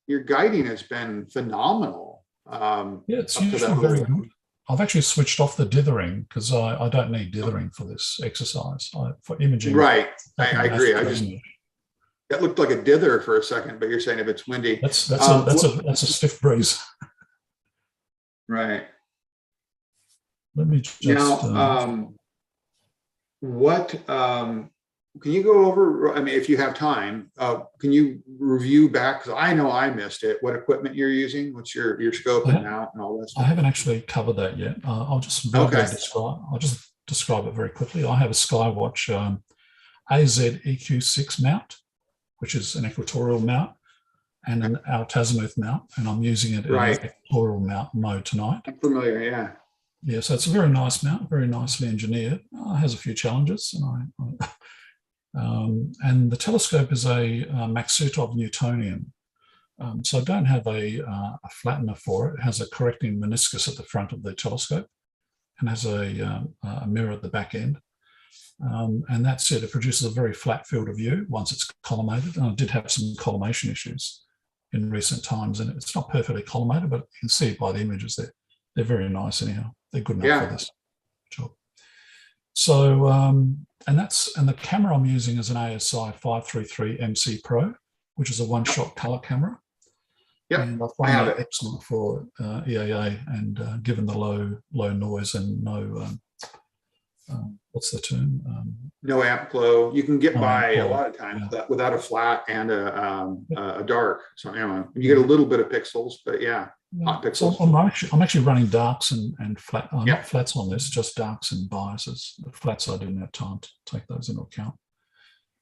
your guiding has been phenomenal. Yeah, it's usually very good. I've actually switched off the dithering because I don't need dithering for this exercise. For imaging. Right, I agree. That looked like a dither for a second, but you're saying if it's windy, that's a stiff breeze. Right. Let me just now. Can you go over? I mean, if you have time, can you review back? Because I know I missed it. What equipment you're using? What's your scope and mount and all that stuff? I haven't actually covered that yet. I'll just describe it very quickly. I have a Skywatch AZ EQ6 mount, which is an equatorial mount, and an altazimuth mount, and I'm using it in equatorial mount mode tonight. I'm familiar, yeah. Yeah, so it's a very nice mount, very nicely engineered. It has a few challenges, and the telescope is a Maksutov Newtonian. So I don't have a flattener for it. It has a correcting meniscus at the front of the telescope and has a mirror at the back end. And that's it. It produces a very flat field of view once it's collimated. And I did have some collimation issues in recent times, and it's not perfectly collimated, but you can see it by the images. They're very nice anyhow. They're good enough for this job. So, and the camera I'm using is an ASI 533 MC Pro, which is a one-shot color camera. Yeah, and I find it excellent for EAA, and given the low noise and no what's the term? No amp glow. You can get by a lot of times without a flat and a dark. So anyway, you get a little bit of pixels, but hot pixels. So I'm actually running darks and flat. Not flats on this, just darks and biases. The flats I didn't have time to take those into account.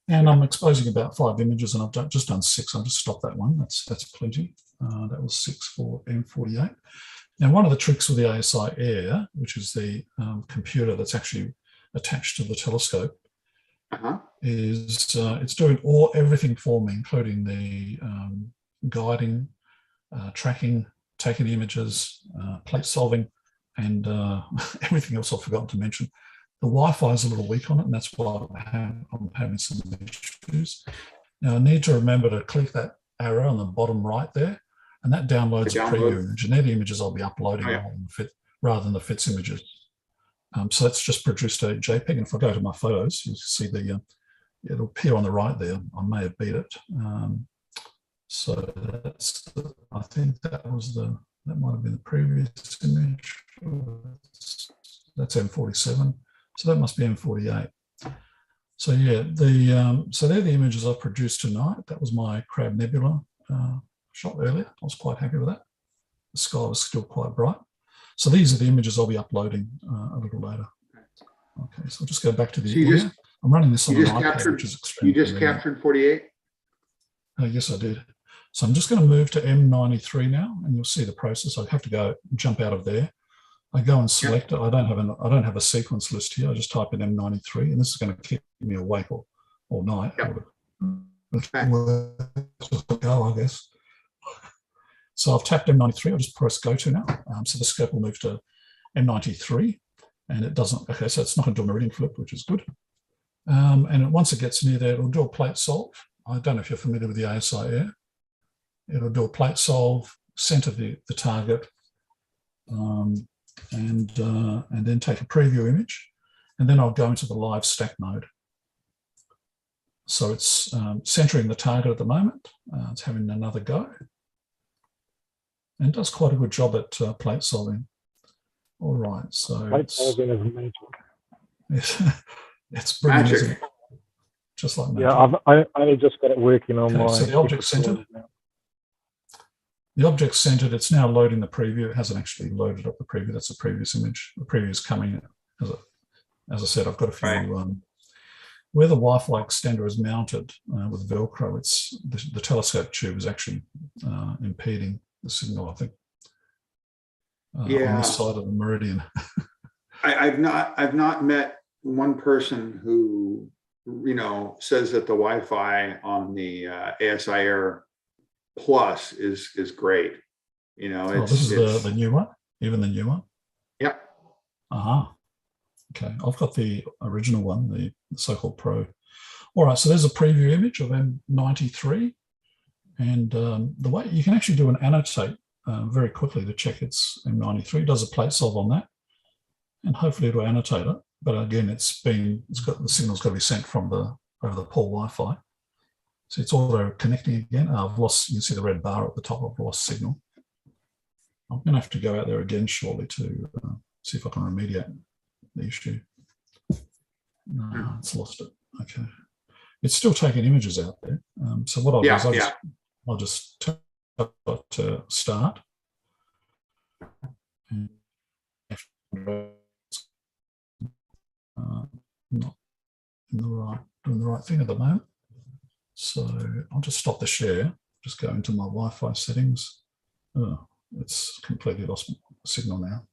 And I'm exposing about 5 images, and I've just done 6. I'll just stop that one. That's plenty. That was 6 for M48. Now, one of the tricks with the ASI Air, which is the computer that's actually attached to the telescope, is it's doing everything for me, including the guiding, tracking, taking images, plate solving, and everything else I've forgotten to mention. The Wi-Fi is a little weak on it, and that's why I'm having some issues. Now, I need to remember to click that arrow on the bottom right there, and that downloads a preview image, and they're the images I'll be uploading rather than the FITS images. So that's just produced a JPEG, and if I go to my photos, you see it'll appear on the right there. I may have beat it. So I think that might have been the previous image. That's M47. So that must be M48. So yeah, so they're the images I've produced tonight. That was my Crab Nebula shot earlier. I was quite happy with that. The sky was still quite bright. So these are the images I'll be uploading a little later. Okay, so I'll just go back to the I'm running this on an iPad, which is extremely You just captured 48? Yes, I did. So I'm just going to move to M93 now, and you'll see the process. I have to jump out of there. I go and select it. I don't have a sequence list here. I just type in M93, and this is going to keep me awake all night. Go, I guess. So I've tapped M93. I'll just press go to now. So the scope will move to M93, and it doesn't. Okay, so it's not going to do a meridian flip, which is good. And once it gets near there, it'll do a plate solve. I don't know if you're familiar with the ASI Air. It'll do a plate solve, center the target, and then take a preview image, and then I'll go into the live stack mode. So it's centering the target at the moment. It's having another go, and it does quite a good job at plate solving. All right, so plate solving is magic. It's brilliant, isn't it? Just like magic. Yeah, I only just got it working on my. So the object center. the object's centered. It's now loading the preview. It hasn't actually loaded up the preview. That's a previous image. The preview is coming. As I said, I've got a few. Right. Where the Wi-Fi extender is mounted with Velcro, it's the telescope tube is actually impeding the signal, I think, on this side of the meridian. I've not met one person who, says that the Wi-Fi on the ASI Air Plus is great. This is the new one, even the new one. Yeah. Okay, I've got the original one, the so-called Pro. All right, so there's a preview image of M93, and the way you can actually do an annotate very quickly to check it's M93. It does a plate solve on that, and hopefully it'll annotate it. But again, the signal's got to be sent from over the poor Wi-Fi. So it's auto connecting again. I've lost. You can see the red bar at the top. I've lost signal. I'm going to have to go out there again shortly to see if I can remediate the issue. No, it's lost it. Okay, it's still taking images out there. So what I'll do is I'll just tap to start. And not doing the right thing at the moment. So I'll just stop the share. Just go into my Wi-Fi settings. Oh, it's completely lost signal now.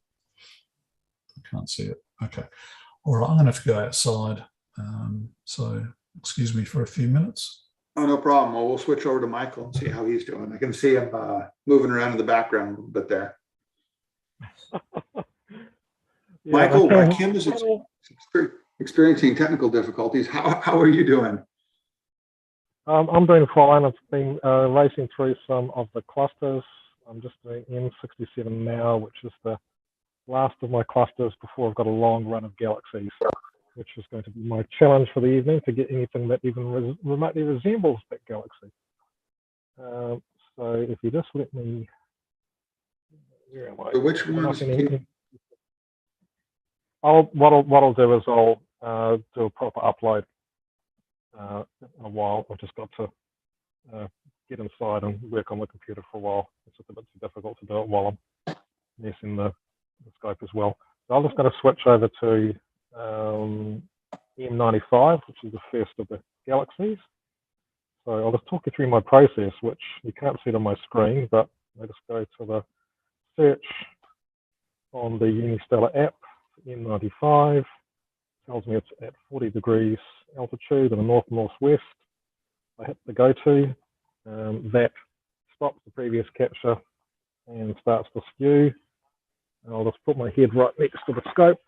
I can't see it. Okay. All right, I'm going to have to go outside. So excuse me for a few minutes. Oh, no problem. Well, we'll switch over to Michael and see how he's doing. I can see him moving around in the background a little bit there. Michael, Kim is experiencing technical difficulties. How are you doing? I'm doing fine. I've been racing through some of the clusters. I'm just doing M67 now, which is the last of my clusters before I've got a long run of galaxies, which is going to be my challenge for the evening, to get anything that even remotely resembles that galaxy. So if you just let me, where am I? So which ones? What I'll do is I'll do a proper upload in a while. I've just got to get inside and work on the computer for a while. It's just a bit too difficult to do it while I'm messing the scope as well. So I'm just going to switch over to M95, which is the first of the galaxies. So I'll just talk you through my process, which you can't see it on my screen, but I just go to the search on the Unistellar app, M95, tells me it's at 40 degrees altitude in the north-northwest. I hit the go to, that stops the previous capture and starts the skew. And I'll just put my head right next to the scope.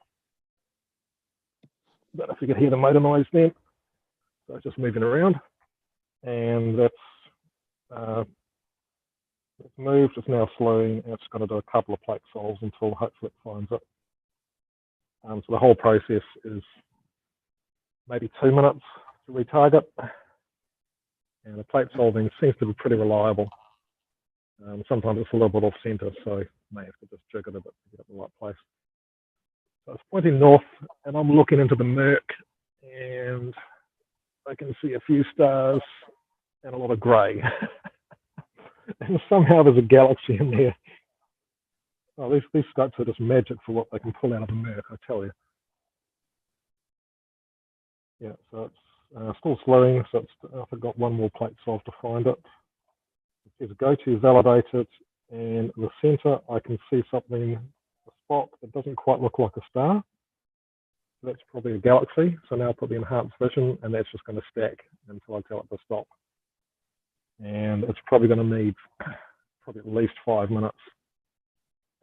I don't know if you can hear the motor noise then. So it's just moving around. And that's it's moved, it's now slowing, and it's going to do a couple of plate solves until hopefully it finds it. So the whole process is maybe 2 minutes to retarget. And the plate solving seems to be pretty reliable. Sometimes it's a little bit off center, so I may have to just jig it a bit to get it in the right place. So it's pointing north, and I'm looking into the murk, and I can see a few stars and a lot of grey. And somehow there's a galaxy in there. Oh, these scopes are just magic for what they can pull out of the murk, I tell you. Yeah, so it's still slowing, so I've got one more plate solve to find it. It says go to validated, and in the center I can see something, a spot that doesn't quite look like a star. So that's probably a galaxy. So now I put the enhanced vision, and that's just going to stack until I tell it to stop. And it's probably going to need at least 5 minutes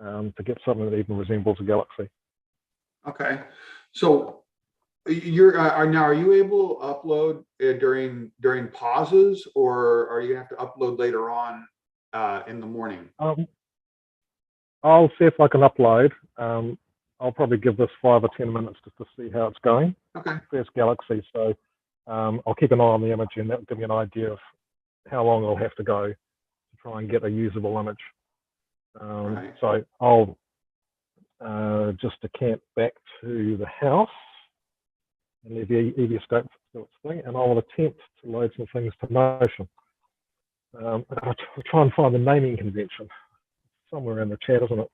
to get something that even resembles a galaxy. Okay, so are you able to upload during pauses, or are you gonna have to upload later on in the morning? I'll see if I can upload. I'll probably give this 5 or 10 minutes just to see how it's going. Okay. First galaxy, so I'll keep an eye on the image, and that'll give me an idea of how long I'll have to go to try and get a usable image. Right. So I'll just decamp back to the house and leave the EV scope to do its thing, and I'll attempt to load some things to motion. I'll try and find the naming convention somewhere in the chat, isn't it?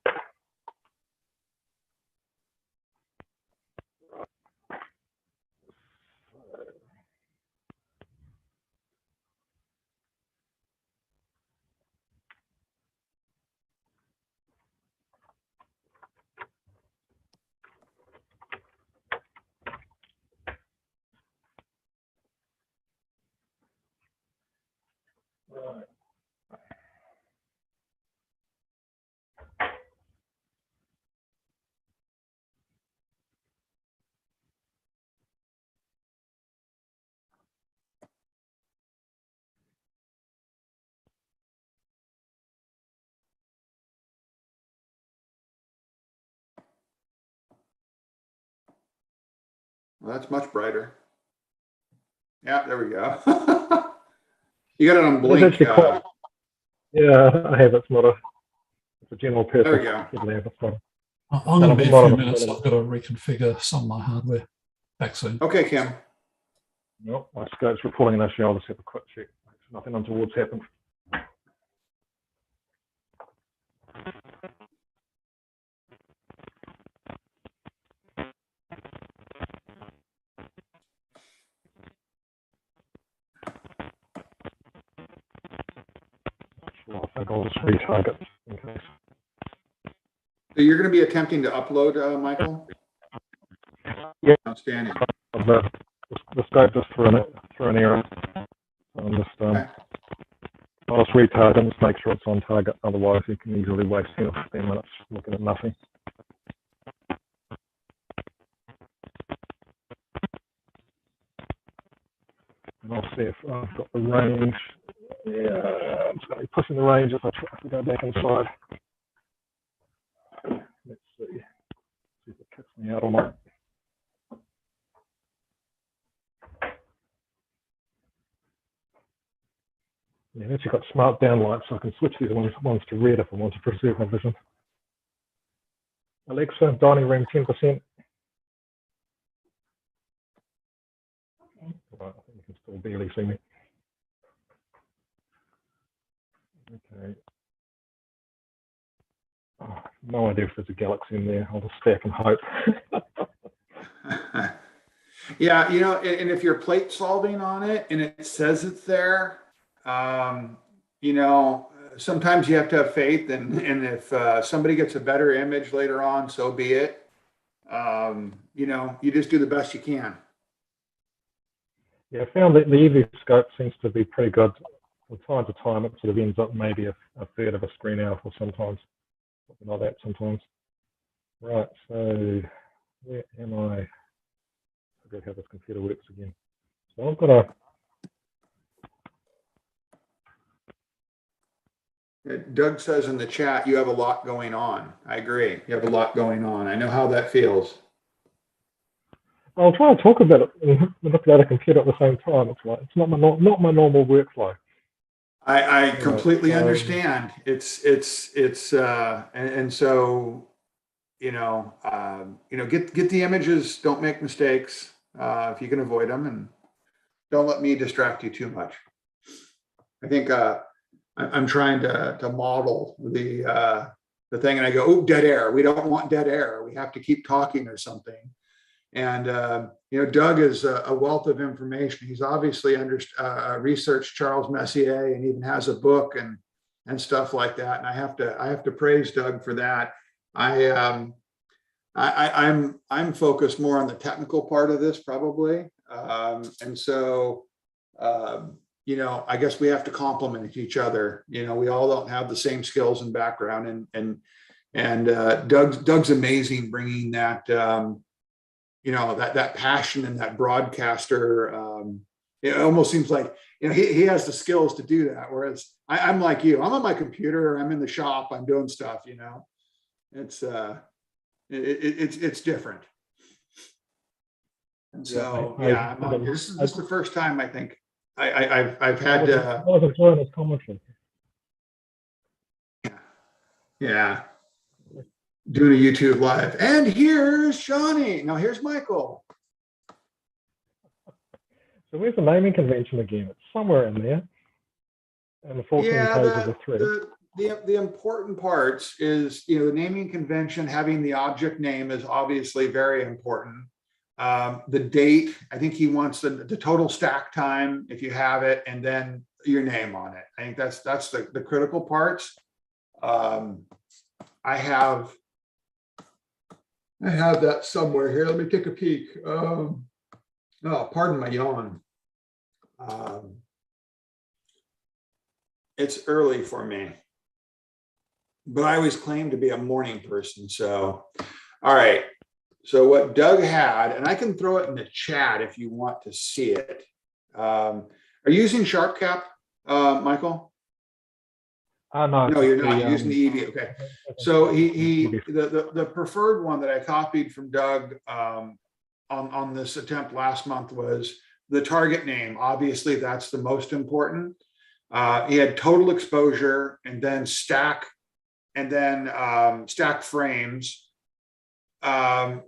Right. Well, that's much brighter. Yeah, there we go. You got it on blink. Yeah, I have. It's not a. It's a general purpose. There we go. Headlamp. It's not. I'm going to be a few minutes. I've got to reconfigure some of my hardware. Back soon. Okay, Kim. Nope, my scope's reporting an issue. I'll just have a quick check. Nothing untoward's happened. Well, I think I'll just retarget in case. So you're going to be attempting to upload, Michael? Yeah. Outstanding. The scope just threw an error. So I'm just Okay. I'll just retarget and just make sure it's on target. Otherwise, you can easily waste 10 or 15 minutes looking at nothing. And I'll see if I've got the range. Yeah, I'm just going to be pushing the range if I try to go back inside. Let's see if it kicks me out or not. Yeah, I've actually got smart downlights, so I can switch these ones to red if I want to preserve my vision. Alexa, dining room 10%. Right, I think you can still barely see me. Okay. Oh, no idea if there's a galaxy in there. I'll just stack and hope. Yeah, you know, and if you're plate solving on it and it says it's there, you know, sometimes you have to have faith, and if somebody gets a better image later on, so be it. You know, you just do the best you can. Yeah, I found that the EV scope seems to be pretty good. From time to time, it sort of ends up maybe a third of a screen out, or sometimes something like that. Sometimes. Right. So where am I? I forget how this computer works again. So I've got a. Doug says in the chat, you have a lot going on. I agree. You have a lot going on. I know how that feels. I'll try to talk about it and look at a computer at the same time. It's like it's not my normal workflow. I completely understand. It's and so you know get the images. Don't make mistakes if you can avoid them, and don't let me distract you too much. I think I'm trying to model the thing, and I go, oh, dead air. We don't want dead air. We have to keep talking or something. And you know, Doug is a wealth of information. He's obviously researched Charles Messier and even has a book and stuff like that. And I have to praise Doug for that. I'm focused more on the technical part of this probably, and so you know, I guess we have to complement each other. You know, we all don't have the same skills and background, and Doug's amazing bringing that. You know, that passion and that broadcaster, it almost seems like, you know, he has the skills to do that. Whereas I'm like you, I'm on my computer, I'm in the shop, I'm doing stuff, you know, it's different. And so, yeah, this is the first time I think I've had, I was enjoying this commentary. Yeah. Doing a YouTube live. And here's Shawnee. Now here's Michael. So where's the naming convention again? It's somewhere in there. And the 14 Yeah, pages of the thread. the important parts is, the naming convention, having the object name is obviously very important. The date, I think he wants the total stack time if you have it, and then your name on it. I think that's the critical parts. I have that somewhere here. Let me take a peek. Oh, pardon my yawn. It's early for me, but I always claim to be a morning person. So, all right. So what Doug had, and I can throw it in the chat if you want to see it. Are you using SharpCap, Michael? No, No, you're not. You're using the EV. Okay. So the preferred one that I copied from Doug on this attempt last month was the target name. Obviously, that's the most important. He had total exposure and then stack frames,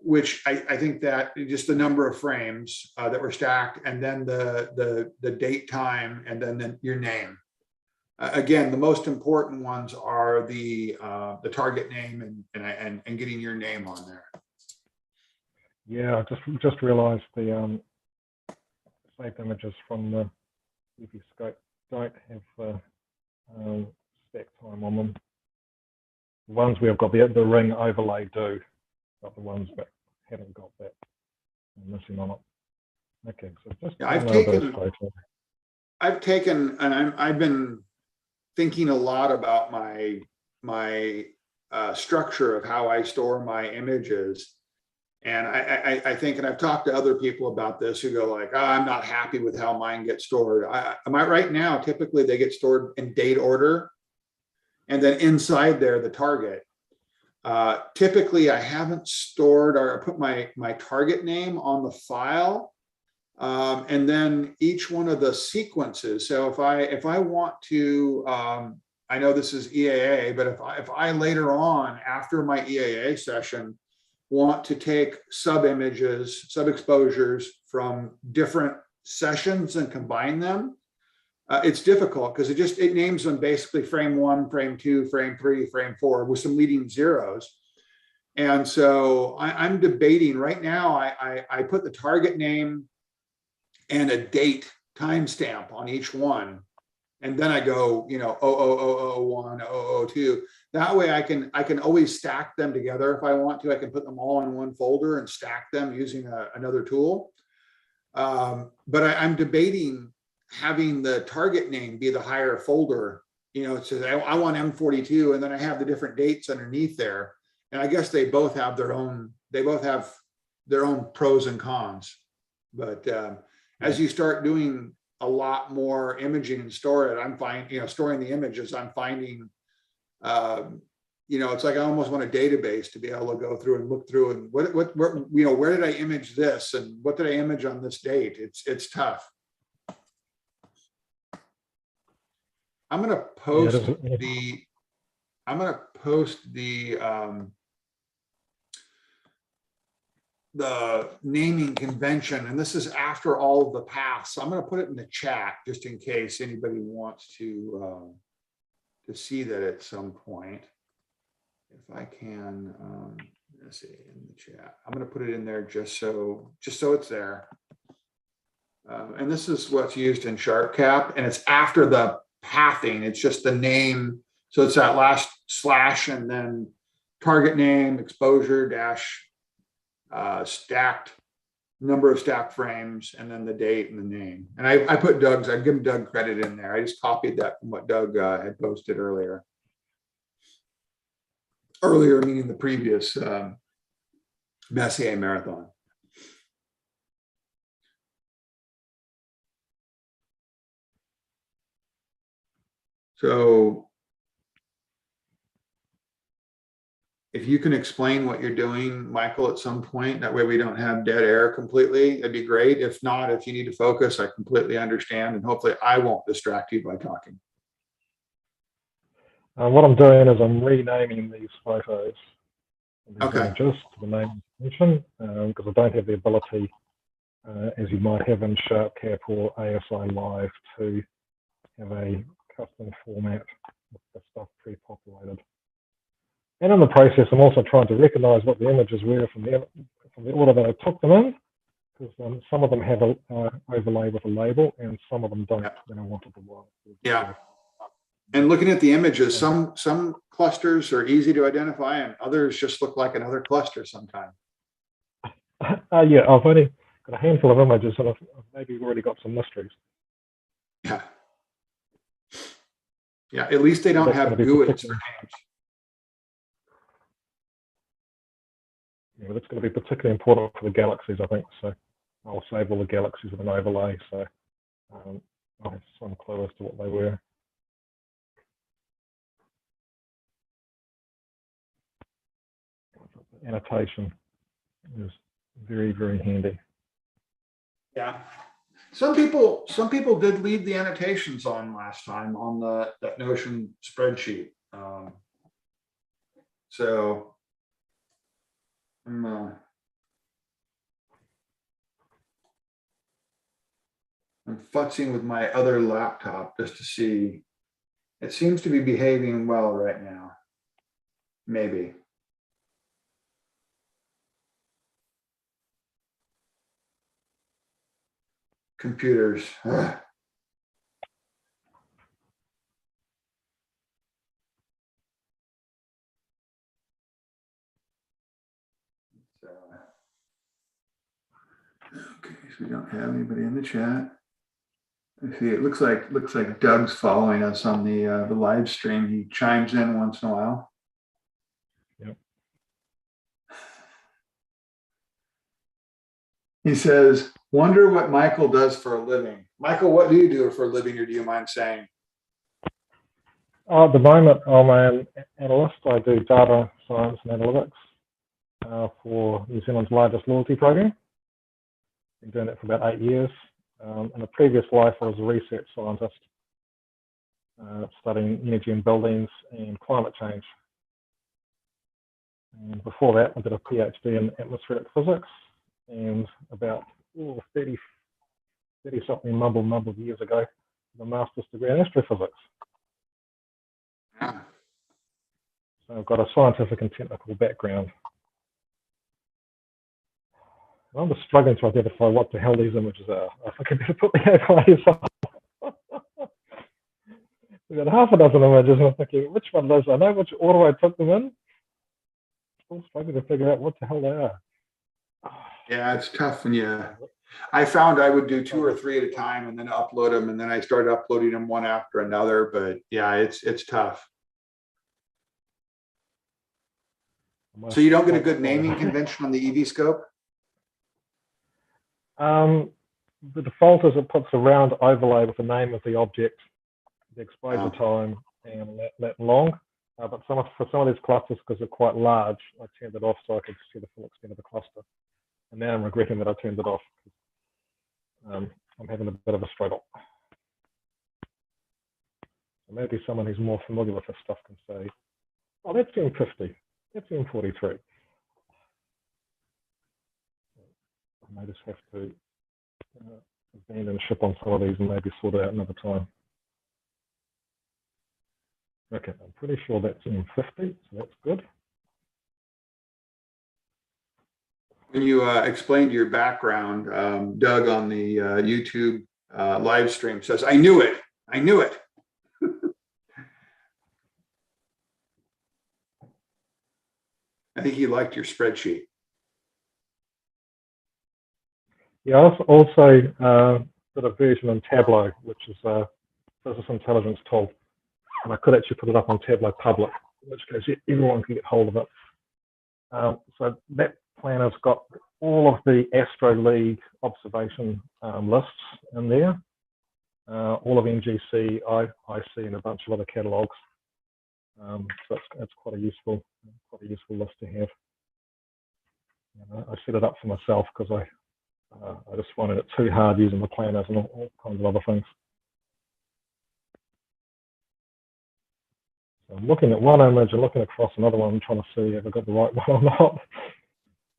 which I think that just the number of frames that were stacked, and then the date, time, and then your name. Again, the most important ones are the target name and getting your name on there. Yeah, I just realized the saved images from the UV scope don't have stack time on them. The ones where I've got the ring overlay do, but the ones that haven't got that are missing on it. Okay, so just I've taken, and I've been thinking a lot about my structure of how I store my images. And I think, and I've talked to other people about this who go like, I'm not happy with how mine gets stored. Am I right now? Typically they get stored in date order, and then inside there, the target. Typically I haven't stored or put my target name on the file. And then each one of the sequences. So if I want to, I know this is EAA, but if I later on after my EAA session want to take sub-images, sub-exposures from different sessions and combine them, it's difficult because it names them basically frame 1, frame 2, frame 3, frame 4 with some leading zeros. And so I'm debating right now. I put the target name and a date timestamp on each one. And then I go, 00001, 002. That way I can always stack them together if I want to. I can put them all in one folder and stack them using another tool. But I'm debating having the target name be the higher folder. It says I want M42, and then I have the different dates underneath there. And I guess they both have their own pros and cons. But as you start doing a lot more imaging and store it, I'm finding, storing the images, I'm finding, it's like I almost want a database to be able to go through and look through and where did I image this and what did I image on this date? It's tough. I'm going to post the naming convention, and this is after all of the paths. So I'm going to put it in the chat just in case anybody wants to see that at some point. If I can, let's see in the chat. I'm going to put it in there just so it's there. And this is what's used in SharpCap, and it's after the pathing. It's just the name. So it's that last slash and then target name, exposure dash stacked number of stacked frames, and then the date and the name. And I put Doug's, I give Doug credit in there. I just copied that from what Doug had posted earlier. Earlier meaning the previous Messier Marathon. So if you can explain what you're doing, Michael, at some point, that way we don't have dead air completely, it'd be great. If not, if you need to focus, I completely understand, and hopefully I won't distract you by talking. What I'm doing is I'm renaming these photos and these Okay. images to the name mentioned, because I don't have the ability, as you might have in SharpCap or ASI Live, to have a custom format with the stuff pre-populated. And in the process, I'm also trying to recognize what the images were from the order that I took them in, because some of them have a overlay with a label, and some of them don't. Then I wanted the one. Yeah. And looking at the images, some clusters are easy to identify, and others just look like another cluster sometimes. Yeah, I've only got a handful of images, and I've maybe already got some mysteries. Yeah. Yeah, at least they don't have GUIDs for names. Yeah, that's going to be particularly important for the galaxies, I think. So I'll save all the galaxies with an overlay, so I'll have some clue as to what they were. Annotation is very, very handy. Yeah. Some people did leave the annotations on last time on that Notion spreadsheet. So I'm futzing with my other laptop just to see. It seems to be behaving well right now. Maybe. Computers. Ugh. Okay, so we don't have anybody in the chat. I see. It looks like Doug's following us on the live stream. He chimes in once in a while. Yep. He says, "Wonder what Michael does for a living." Michael, what do you do for a living, or do you mind saying? At the moment, I'm an analyst. I do data science and analytics for New Zealand's largest loyalty program. Been doing it for about 8 years. In a previous life, I was a research scientist, studying energy in buildings and climate change. And before that, I did a PhD in atmospheric physics, and about 30-something number of years ago, a master's degree in astrophysics. Yeah. So I've got a scientific and technical background. I'm just struggling to identify what the hell these images are. I think I better put the overlays on. We've got half a dozen images, and I'm thinking, which one of those? I know which order I took them in. Still struggling to figure out what the hell they are. Yeah, it's tough. And yeah, I found I would do 2 or 3 at a time and then upload them. And then I started uploading them one after another. But yeah, it's tough. So you don't get a good naming convention on the EV scope? The default is it puts a round overlay with the name of the object, the exposure time, and that long. But for some of these clusters, because they're quite large, I turned it off so I could see the full extent of the cluster. And now I'm regretting that I turned it off. I'm having a bit of a struggle. So maybe someone who's more familiar with this stuff can say, "Oh, that's M50, that's M43." I may just have to abandon ship on some of these and maybe sort it out another time. Okay, I'm pretty sure that's M50, so that's good. When you explained your background, Doug on the YouTube live stream says, "I knew it. I knew it." I think he liked your spreadsheet. Yeah, I also did a version in Tableau, which is a business intelligence tool. And I could actually put it up on Tableau Public, in which case everyone can get hold of it. So that plan has got all of the Astro League observation lists in there, all of NGC, IC, and a bunch of other catalogs. So it's quite a useful list to have. And I set it up for myself because I just wanted it too hard using the planners and all kinds of other things. So I'm looking at one image and looking across another one, trying to see if I got the right one or not.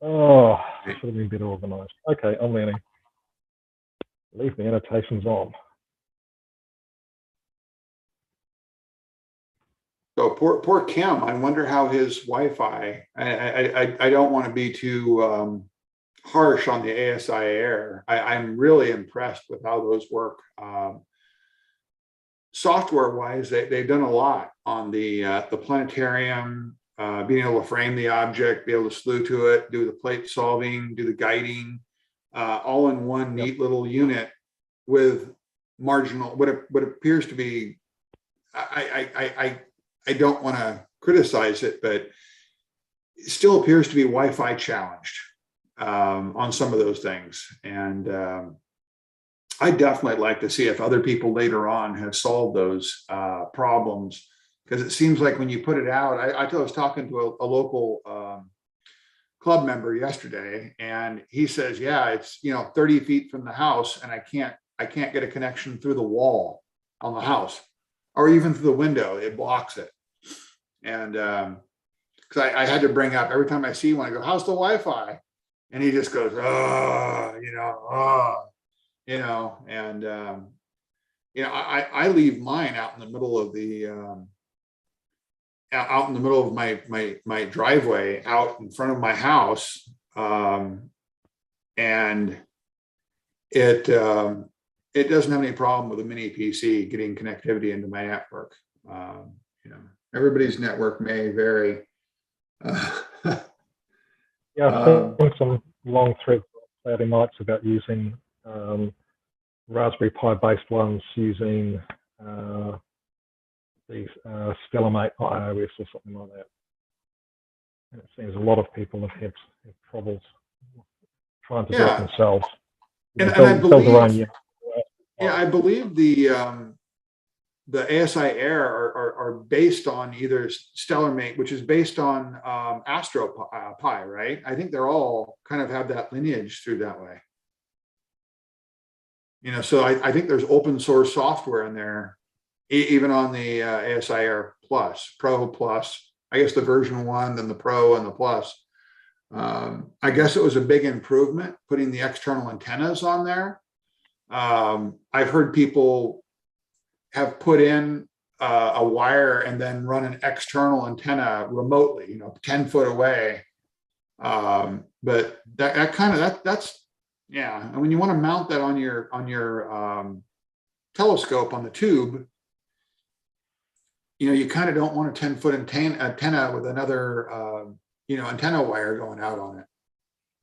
Oh, I should have been better organized. Okay, I'm learning. Leave the annotations on. So poor Kim. I wonder how his Wi-Fi. I don't want to be too harsh on the ASI Air. I'm really impressed with how those work. Software-wise, they've done a lot on the planetarium, being able to frame the object, be able to slew to it, do the plate solving, do the guiding, all in one neat little unit with marginal what appears to be. I don't want to criticize it, but it still appears to be Wi-Fi challenged on some of those things. And I definitely like to see if other people later on have solved those problems, because it seems like when you put it out, I was talking to a local club member yesterday, and he says, yeah, it's 30 feet from the house, and I can't get a connection through the wall on the house, or even through the window. It blocks it. And because I had to bring up every time I see one, I go, how's the Wi-Fi? And he just goes, and I leave mine out in the middle of my driveway, out in front of my house, and it doesn't have any problem with a mini PC getting connectivity into my network. Everybody's network may vary. Yeah, I've seen some long threads on Cloudy Nights about using Raspberry Pi based ones using these Stellamate iOS or something like that. And it seems a lot of people have had troubles trying to do it themselves. And I believe the ASI Air are based on either Stellarmate, which is based on AstroPi, right? I think they're all kind of have that lineage through that way. So I think there's open source software in there, even on the ASI Air Plus, Pro Plus. I guess the version 1, then the Pro and the Plus. I guess it was a big improvement putting the external antennas on there. I've heard people have put in a wire and then run an external antenna remotely, 10 foot away. But that's and when you want to mount that on your telescope on the tube, you kind of don't want a 10-foot antenna with another antenna wire going out on it.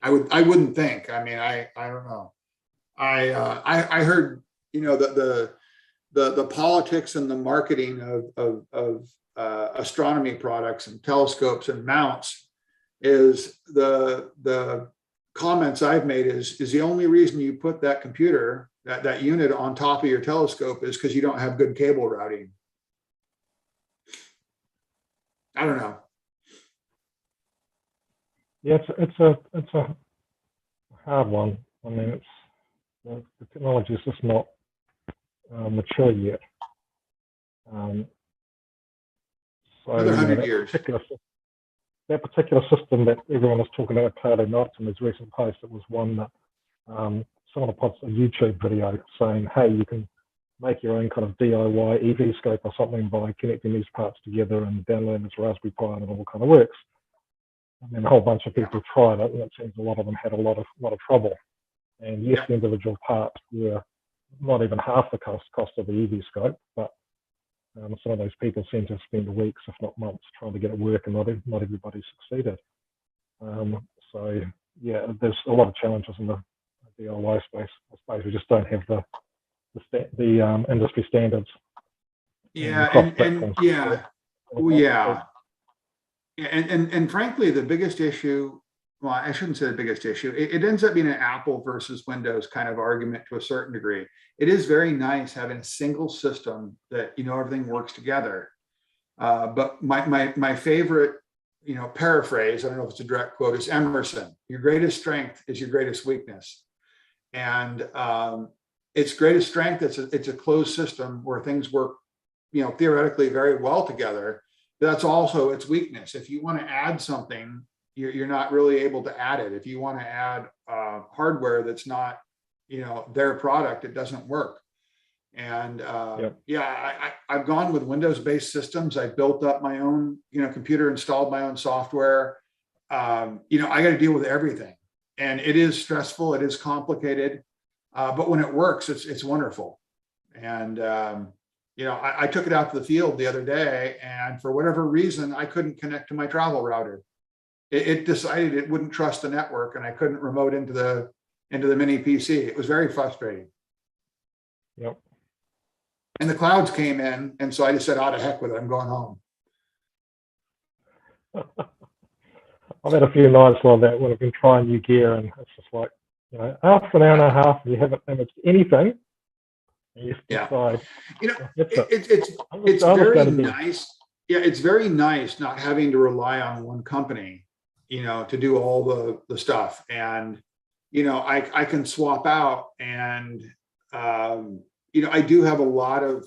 I wouldn't think. I mean, I don't know. I heard the politics and the marketing of astronomy products and telescopes and mounts is the comments I've made is the only reason you put that computer, that unit on top of your telescope is because you don't have good cable routing. I don't know. Yeah, it's a hard one. I mean, the technology is just not mature yet. Another 100 years. That particular system that everyone was talking about, Cloudy Nights, in his recent post, it was one that someone posts a YouTube video saying, hey, you can make your own kind of DIY EV scope or something by connecting these parts together and downloading this Raspberry Pi, and it all kind of works. And then a whole bunch of people tried it, and it seems a lot of them had a lot of trouble. And yes, the individual parts were not even half the cost of the EV scope, but some of those people seem to spend weeks, if not months, trying to get it work, and not everybody succeeded. So yeah, there's a lot of challenges in the DIY space. I suppose we just don't have the industry standards. And frankly, the biggest issue, well, I shouldn't say the biggest issue, it ends up being an Apple versus Windows kind of argument to a certain degree. It is very nice having a single system that, everything works together. But my favorite, paraphrase, I don't know if it's a direct quote, is Emerson: your greatest strength is your greatest weakness. And its greatest strength, it's a closed system where things work, theoretically very well together. That's also its weakness. If you want to add something, you're not really able to add it. If you want to add hardware that's not, their product, it doesn't work. And Yep. yeah, I've gone with Windows-based systems. I built up my own, computer, installed my own software. I got to deal with everything, and it is stressful. It is complicated, but when it works, it's wonderful. And I took it out to the field the other day, and for whatever reason, I couldn't connect to my travel router. It decided it wouldn't trust the network, and I couldn't remote into the mini PC. It was very frustrating. Yep. And the clouds came in, and so I just said, "Oh, to heck with it, I'm going home." I've had a few nights like that when I've been trying new gear, and it's just like, after an hour and a half, you haven't imaged anything. And you decide, it's very nice. Yeah, it's very nice not having to rely on one company, to do all the stuff. And, I can swap out, and, I do have a lot of,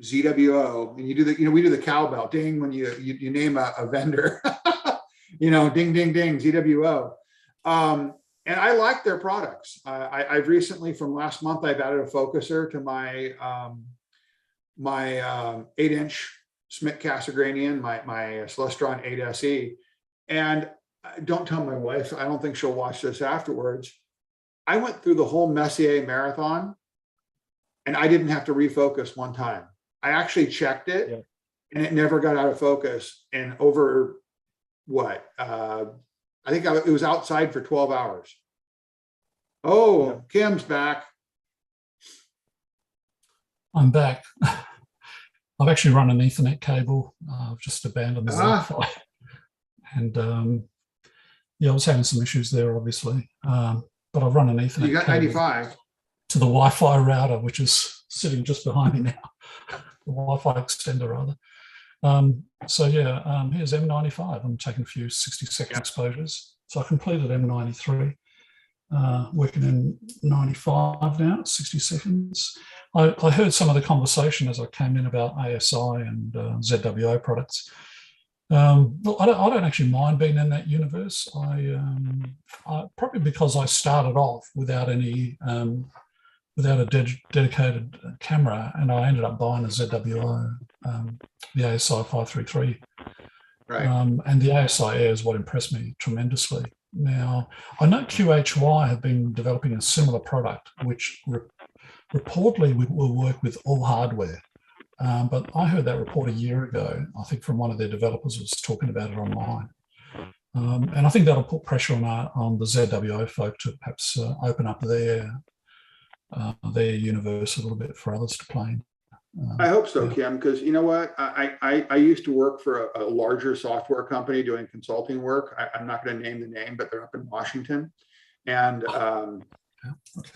ZWO, and you do the, we do the cowbell ding when you name a vendor, ding, ding, ding, ZWO. And I like their products. I've recently, from last month, I've added a focuser to my 8-inch Schmidt Cassegrainian, my Celestron 8 SE. And don't tell my wife, I don't think she'll watch this afterwards. I went through the whole Messier Marathon, and I didn't have to refocus one time. I actually checked it, yeah. And it never got out of focus. And over what? I think it was outside for 12 hours. Oh, yeah. Kim's back. I'm back. I've actually run an Ethernet cable. I've just abandoned the Wi-Fi. And I was having some issues there, obviously. But I've run an Ethernet you got cable 95 to the Wi-Fi router, which is sitting just behind me now. The Wi-Fi extender, rather. Here's M95. I'm taking a few 60-second exposures. So I completed M93, working in 95 now, 60 seconds. I heard some of the conversation as I came in about ASI and ZWO products. Look, I don't actually mind being in that universe. I probably because I started off without without a dedicated camera, and I ended up buying a ZWO, the ASI 533. Right. And the ASI Air is what impressed me tremendously. Now, I know QHY have been developing a similar product, which reportedly will work with all hardware. But I heard that report a year ago, I think from one of their developers was talking about it online. And I think that'll put pressure on the ZWO folk to perhaps open up their universe a little bit for others to play in. I hope so, Kim, because you know what? I used to work for a larger software company doing consulting work. I'm not going to name the name, but they're up in Washington. And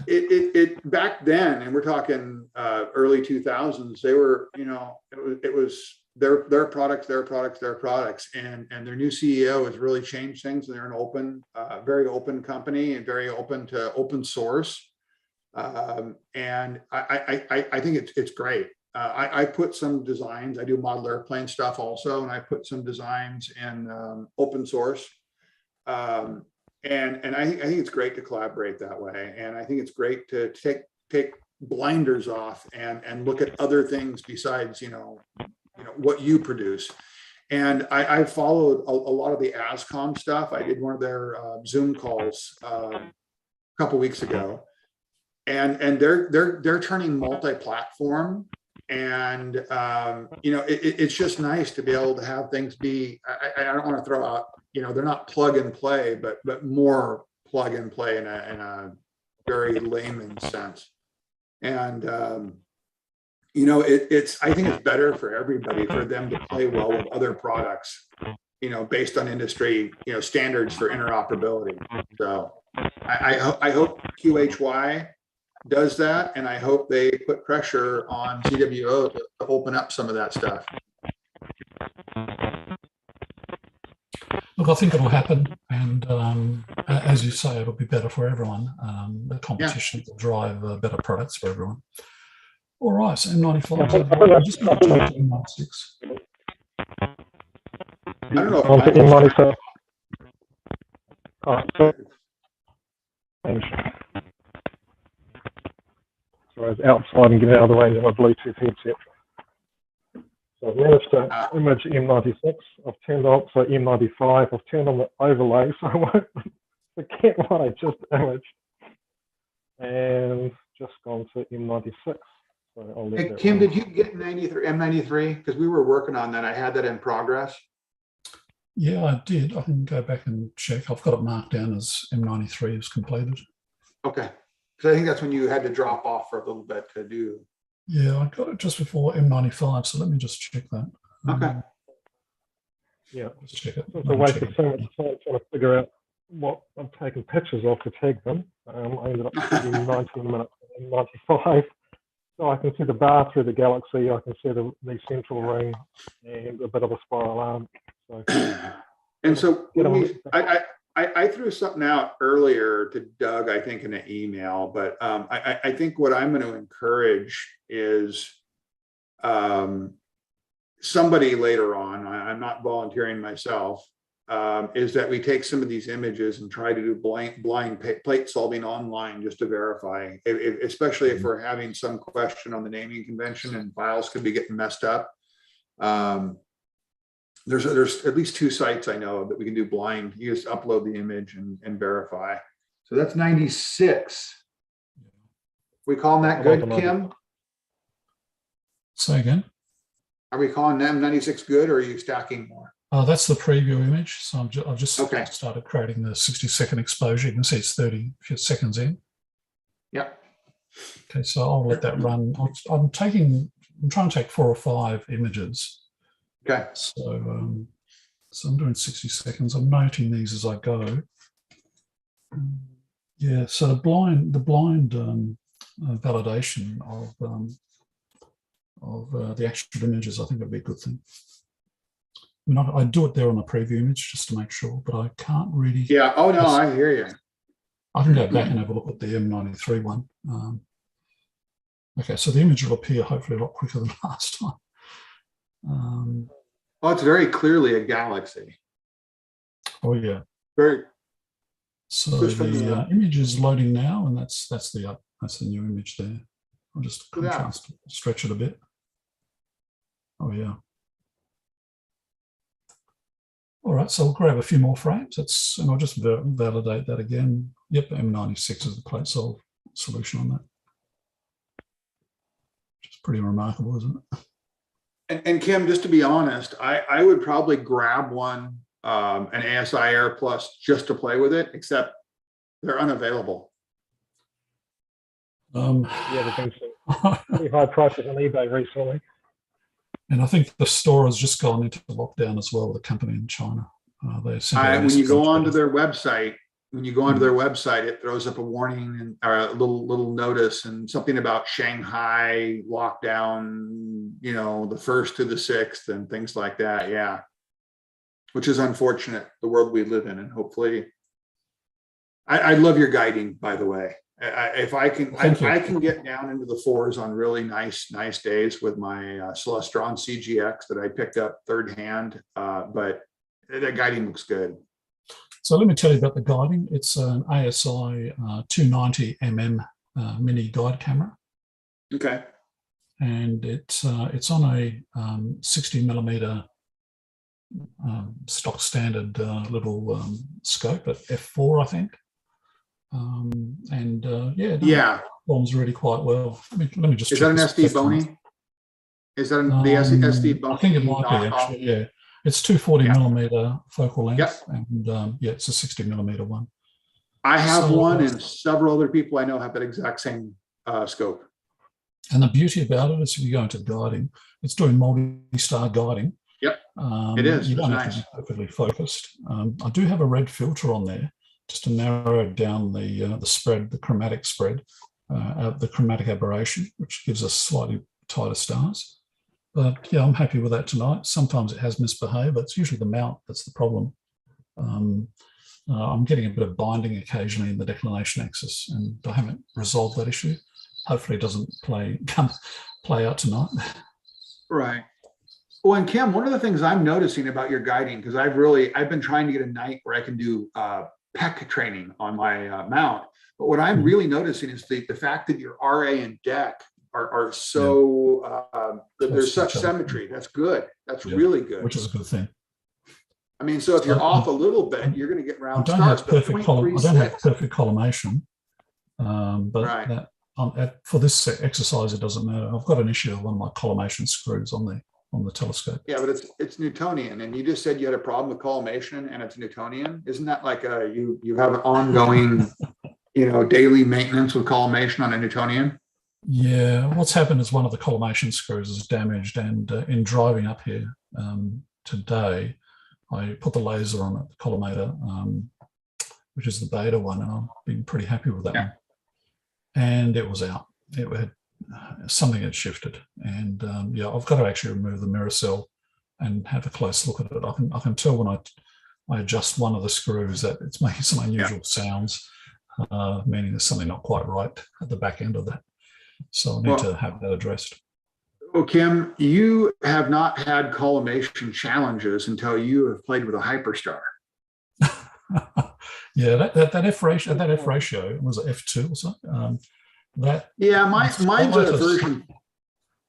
it back then, and we're talking early 2000s, they were, it was their products, and their new CEO has really changed things. And they're an open, very open company and very open to open source. And I think it's great. I put some designs, I do model airplane stuff also, and I put some designs in open source. And I think it's great to collaborate that way. And I think it's great to take blinders off and look at other things besides, what you produce. And I followed a lot of the ASCOM stuff. I did one of their Zoom calls a couple weeks ago. And they're turning multi-platform, and it's just nice to be able to have things be. I don't want to throw out, they're not plug and play, but more plug and play in a very layman sense. And I think it's better for everybody for them to play well with other products, based on industry standards for interoperability. So I hope QHY does that, and I hope they put pressure on ZWO to open up some of that stuff. Look, I think it'll happen, and as you say, it'll be better for everyone. The competition will drive better products for everyone. All right, so M95. I'm just going to jump to M96. I don't know if M96. So I was outside and getting out of the range of my Bluetooth headset. So I've managed to image M96. I've turned on, so M95, I've turned on the overlay so I won't forget what I just imaged. And just gone to M96. So I'll let Hey, that Kim, run. did you get M93? Because we were working on that. I had that in progress. Yeah, I did. I can go back and check. I've got it marked down as M93 is completed. Okay. So I think that's when you had to drop off for a little bit to do. Yeah, I got it just before M95, so let me just check that. Okay. Yeah, Let's check it. it's a waste of so much time trying to figure out what I'm taking pictures of to tag them. I ended up taking 19 minutes and 95. So I can see the bar through the galaxy, I can see the central ring and a bit of a spiral arm. So, And so when I threw something out earlier to Doug, I think in an email, but I think what I'm going to encourage is somebody later on, I'm not volunteering myself, is that we take some of these images and try to do blind plate solving online just to verify, especially if we're having some question on the naming convention and files could be getting messed up. There's at least 2 sites I know of that we can do blind. You just upload the image and verify. So that's 96. We calling that good, Kim? Say again. Are we calling them 96 good, or are you stacking more? That's the preview image. So I've just Okay. started creating the 60-second exposure. You can see it's 30 seconds in. Yep. Okay, so I'll let that run. I'm trying to take 4 or 5 images. Okay. So I'm doing 60 seconds. I'm noting these as I go. Yeah. So the blind validation of the actual images, I think would be a good thing. I mean, I do it there on the preview image just to make sure, but I can't really. Yeah. Oh no, I hear you. I can go back and have a look at the M93 one. Okay, so the image will appear hopefully a lot quicker than last time. Oh, it's very clearly a galaxy. Oh yeah. Very. So the image is loading now, and that's the new image there. I'll just contrast, stretch it a bit. Oh yeah. All right, so I'll grab a few more frames. And I'll just validate that again. Yep, M96 is the plate solve solution on that. Which is pretty remarkable, isn't it? And Kim, just to be honest, I would probably grab one, an ASI Air Plus, just to play with it, except they're unavailable. Yeah, there's been some pretty high prices on eBay recently. And I think the store has just gone into lockdown as well, the company in China. When you go onto their website, it throws up a warning and or a little notice and something about Shanghai lockdown, the 1st to the 6th and things like that. Yeah. Which is unfortunate, the world we live in. And hopefully, I love your guiding, by the way. If I can get down into the 4s on really nice days with my Celestron CGX that I picked up third hand, but that guiding looks good. So let me tell you about the guiding. It's an ASI 290 mm mini guide camera. Okay. And it's on a 60 millimeter stock standard little scope at f4, I think. It performs really quite well. Let me just. Is that an SD Boney? Is that the SD Boney? I think it might be actually. Yeah, it's 240 millimeter focal length, and it's a 60 millimeter one. I have one, and several other people I know have that exact same scope. And the beauty about it is, if you go into guiding, it's doing multi-star guiding. Yep, it is. You don't have to be perfectly focused. I do have a red filter on there, just to narrow down the spread, the chromatic spread, the chromatic aberration, which gives us slightly tighter stars. But yeah, I'm happy with that tonight. Sometimes it has misbehaved, but it's usually the mount that's the problem. I'm getting a bit of binding occasionally in the declination axis, and I haven't resolved that issue. Hopefully it doesn't play out tonight. Right. Well, and Kim, one of the things I'm noticing about your guiding, because I've been trying to get a night where I can do PEC training on my mount. But what I'm really noticing is the fact that your RA and deck are so that there's such symmetry. That's good. That's really good. Which is a good thing. I mean, so if you're off a little bit, you're going to get round I stars. I don't have perfect collimation, but for this exercise, it doesn't matter. I've got an issue with one of my collimation screws on the telescope. Yeah, but it's Newtonian, and you just said you had a problem with collimation, and it's Newtonian. Isn't that like you have an ongoing, daily maintenance with collimation on a Newtonian? Yeah, what's happened is one of the collimation screws is damaged, and in driving up here today, I put the laser on it, the collimator, which is the beta one, and I've been pretty happy with that one. And it was out. It had something had shifted, and I've got to actually remove the mirror cell and have a close look at it. I can tell when I adjust one of the screws that it's making some unusual sounds, meaning there's something not quite right at the back end of that. So I need to have that addressed. Well, Kim, you have not had collimation challenges until you have played with a hyperstar. Yeah, that F ratio was it F2 or something. Mine's a version.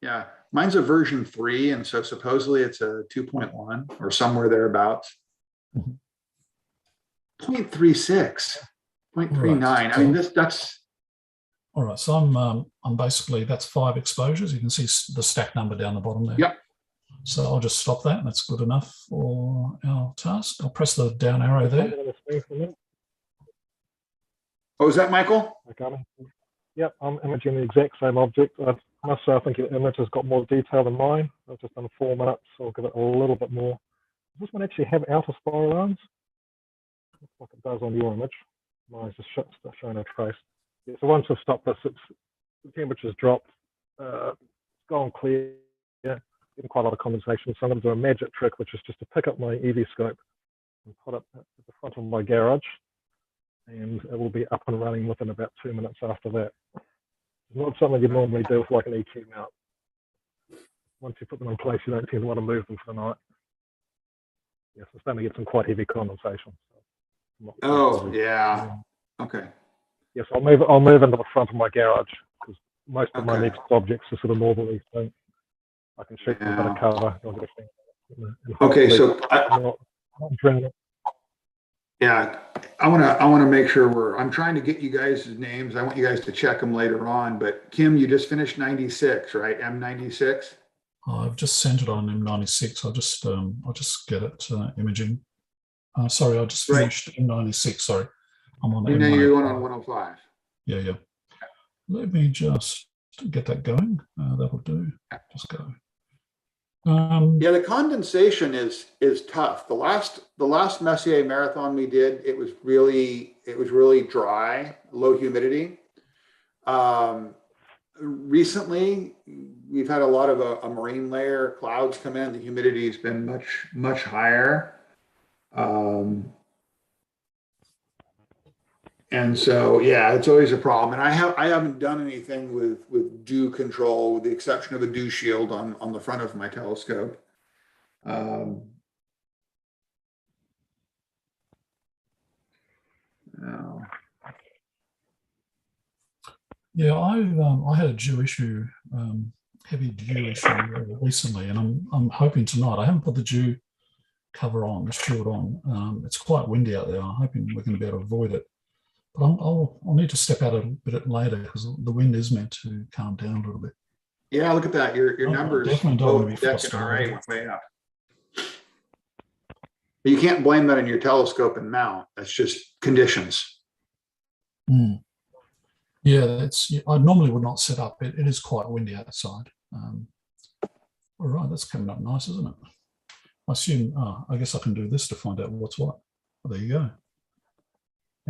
Yeah, mine's a version 3, and so supposedly it's a 2.1 or somewhere thereabouts. 0.36, 0.39. Right. I mean, that's. All right, so I'm basically, that's 5 exposures. You can see the stack number down the bottom there. Yep. So I'll just stop that. That's good enough for our task. I'll press the down arrow there. Oh, is that Michael? Okay. Yep, I'm imaging the exact same object. I must say, I think your image has got more detail than mine. I've just done 4 minutes, so I'll give it a little bit more. Does this one actually have outer spiral arms? Looks like it does on your image. Mine's just showing a trace. Yeah, so once I've stopped this, the temperature's dropped. It's gone clear. Yeah, getting quite a lot of condensation. So I'm going to do a magic trick, which is just to pick up my EV scope and put it at the front of my garage, and it will be up and running within about 2 minutes after that. It's not something you normally do with like an EQ mount. Once you put them in place, you don't tend to want to move them for the night. Yes, it's starting to get some quite heavy condensation. So yeah. Okay. Yes, I'll move into the front of my garage because most of my next objects are sort of northerly, so I can shoot them a bit of cover. I'll get a thing. Okay, so I'm not drowning it. Yeah, I want to make sure I'm trying to get you guys' names. I want you guys to check them later on. But Kim, you just finished 96, right? M96. I've just sent it on M96. I'll just get it imaging. Sorry, I just finished M96. Sorry, I'm on. And now you're going on 105. Yeah. Let me just get that going. That'll do. Just go. The condensation is tough. The last Messier Marathon we did, it was really dry, low humidity. Recently, we've had a lot of a marine layer clouds come in. The humidity has been much higher. And so, it's always a problem. And I haven't done anything with dew control, with the exception of a dew shield on the front of my telescope. Yeah, I had a dew issue, heavy dew issue recently, and I'm hoping tonight. I haven't put the dew cover on, the shield on. It's quite windy out there. I'm hoping we're going to be able to avoid it. But I'll need to step out a bit later because the wind is meant to calm down a little bit. Yeah, look at that. Your numbers definitely don't want to be deck and RA went way up. But you can't blame that on your telescope and mount. That's just conditions. Yeah, I normally would not set up. It is quite windy outside. All right, that's coming up nice, isn't it? I assume, I guess I can do this to find out what's what. Well, there you go.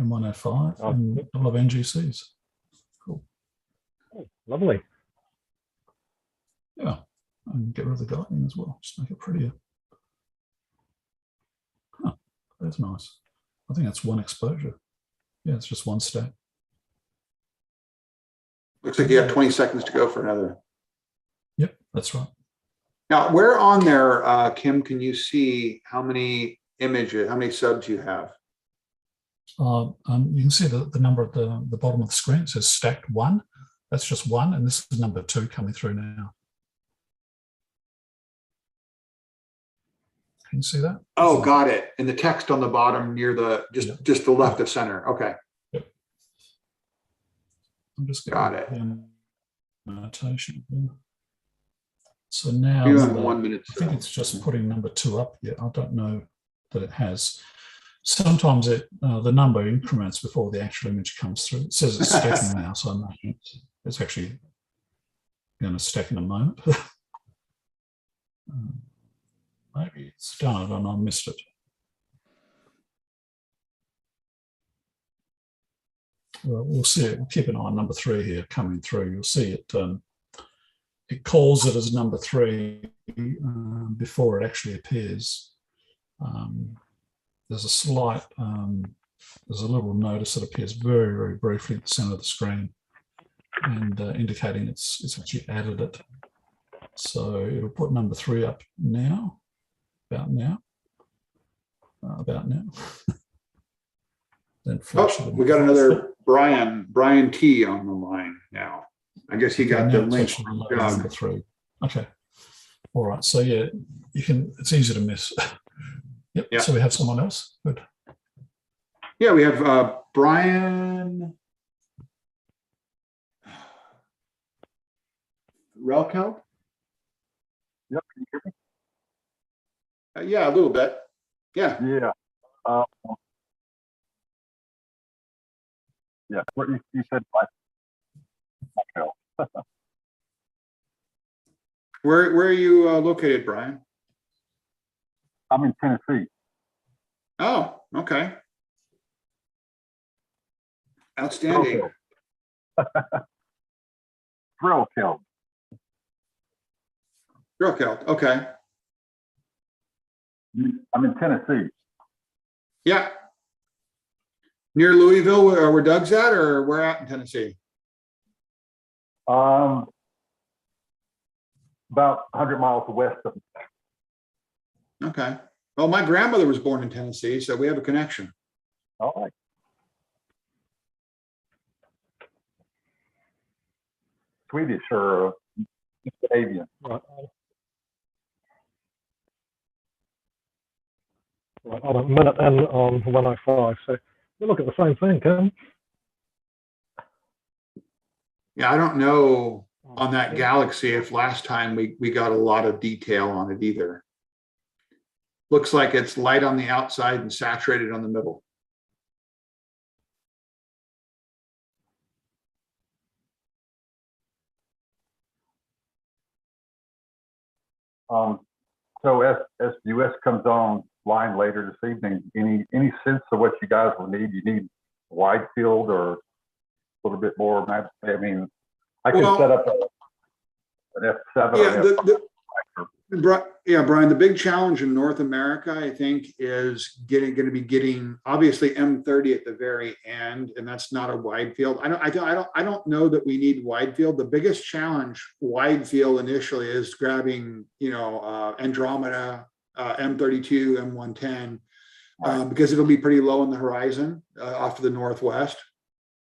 M105 and a couple of NGCs. Cool. Oh, lovely. Yeah, and get rid of the guiding as well. Just make it prettier. Huh, that's nice. I think that's one exposure. Yeah, it's just one stack. Looks like you have 20 seconds to go for another. Yep, that's right. Now, where on there, Kim, can you see how many images, how many subs you have? You can see the number at the bottom of the screen. It says stacked 1. That's just 1, and this is number 2 coming through now. Can you see that? Oh, got it. And the text on the bottom near the just the left of center. Okay. Yep. I'm just got it. Notation. So now you're on 1 minute. I think it's just putting number 2 up. Yeah, I don't know that it has. Sometimes the number increments before the actual image comes through. It says it's stacking now, so I'm not, it's actually going to stack in a moment. Maybe it's done it and I missed it. Well, we'll see it. We'll keep an eye on number 3 here coming through. You'll see it. It calls it as number 3 before it actually appears. There's a slight, there's a little notice that appears very, very briefly at the center of the screen and indicating it's actually added it. So it'll put number 3 up now, about now. Then we got another Brian T on the line now. I guess he got the link. Number 3. Okay. All right. So yeah, it's easy to miss. Yep. Yeah. So we have someone else. Good. Yeah, we have Brian Relkel. Yep. Can you hear me? Yeah, a little bit. Yeah. Yeah. Yeah. What you said. Where are you located, Brian? I'm in Tennessee. Oh, okay. Outstanding. Relkel. Okay. I'm in Tennessee. Yeah. Near Louisville, where Doug's at, or where at in Tennessee? About 100 miles west of. Okay. Well, my grandmother was born in Tennessee, so we have a connection. All right. Swedish or Scandinavian? Right. Right, on a minute and on 105. So we look at the same thing, Kim. Yeah, I don't know on that galaxy if last time we got a lot of detail on it either. Looks like it's light on the outside and saturated on the middle. So as the US comes online later this evening, any sense of what you guys will need? You need wide field or a little bit more? I mean, I can set up an F7. Yeah, Brian, the big challenge in North America, I think, is going to be getting obviously M30 at the very end, and that's not a wide field. I don't know that we need wide field. The biggest challenge wide field initially is grabbing, Andromeda, M32, M110, because it'll be pretty low on the horizon off to the northwest.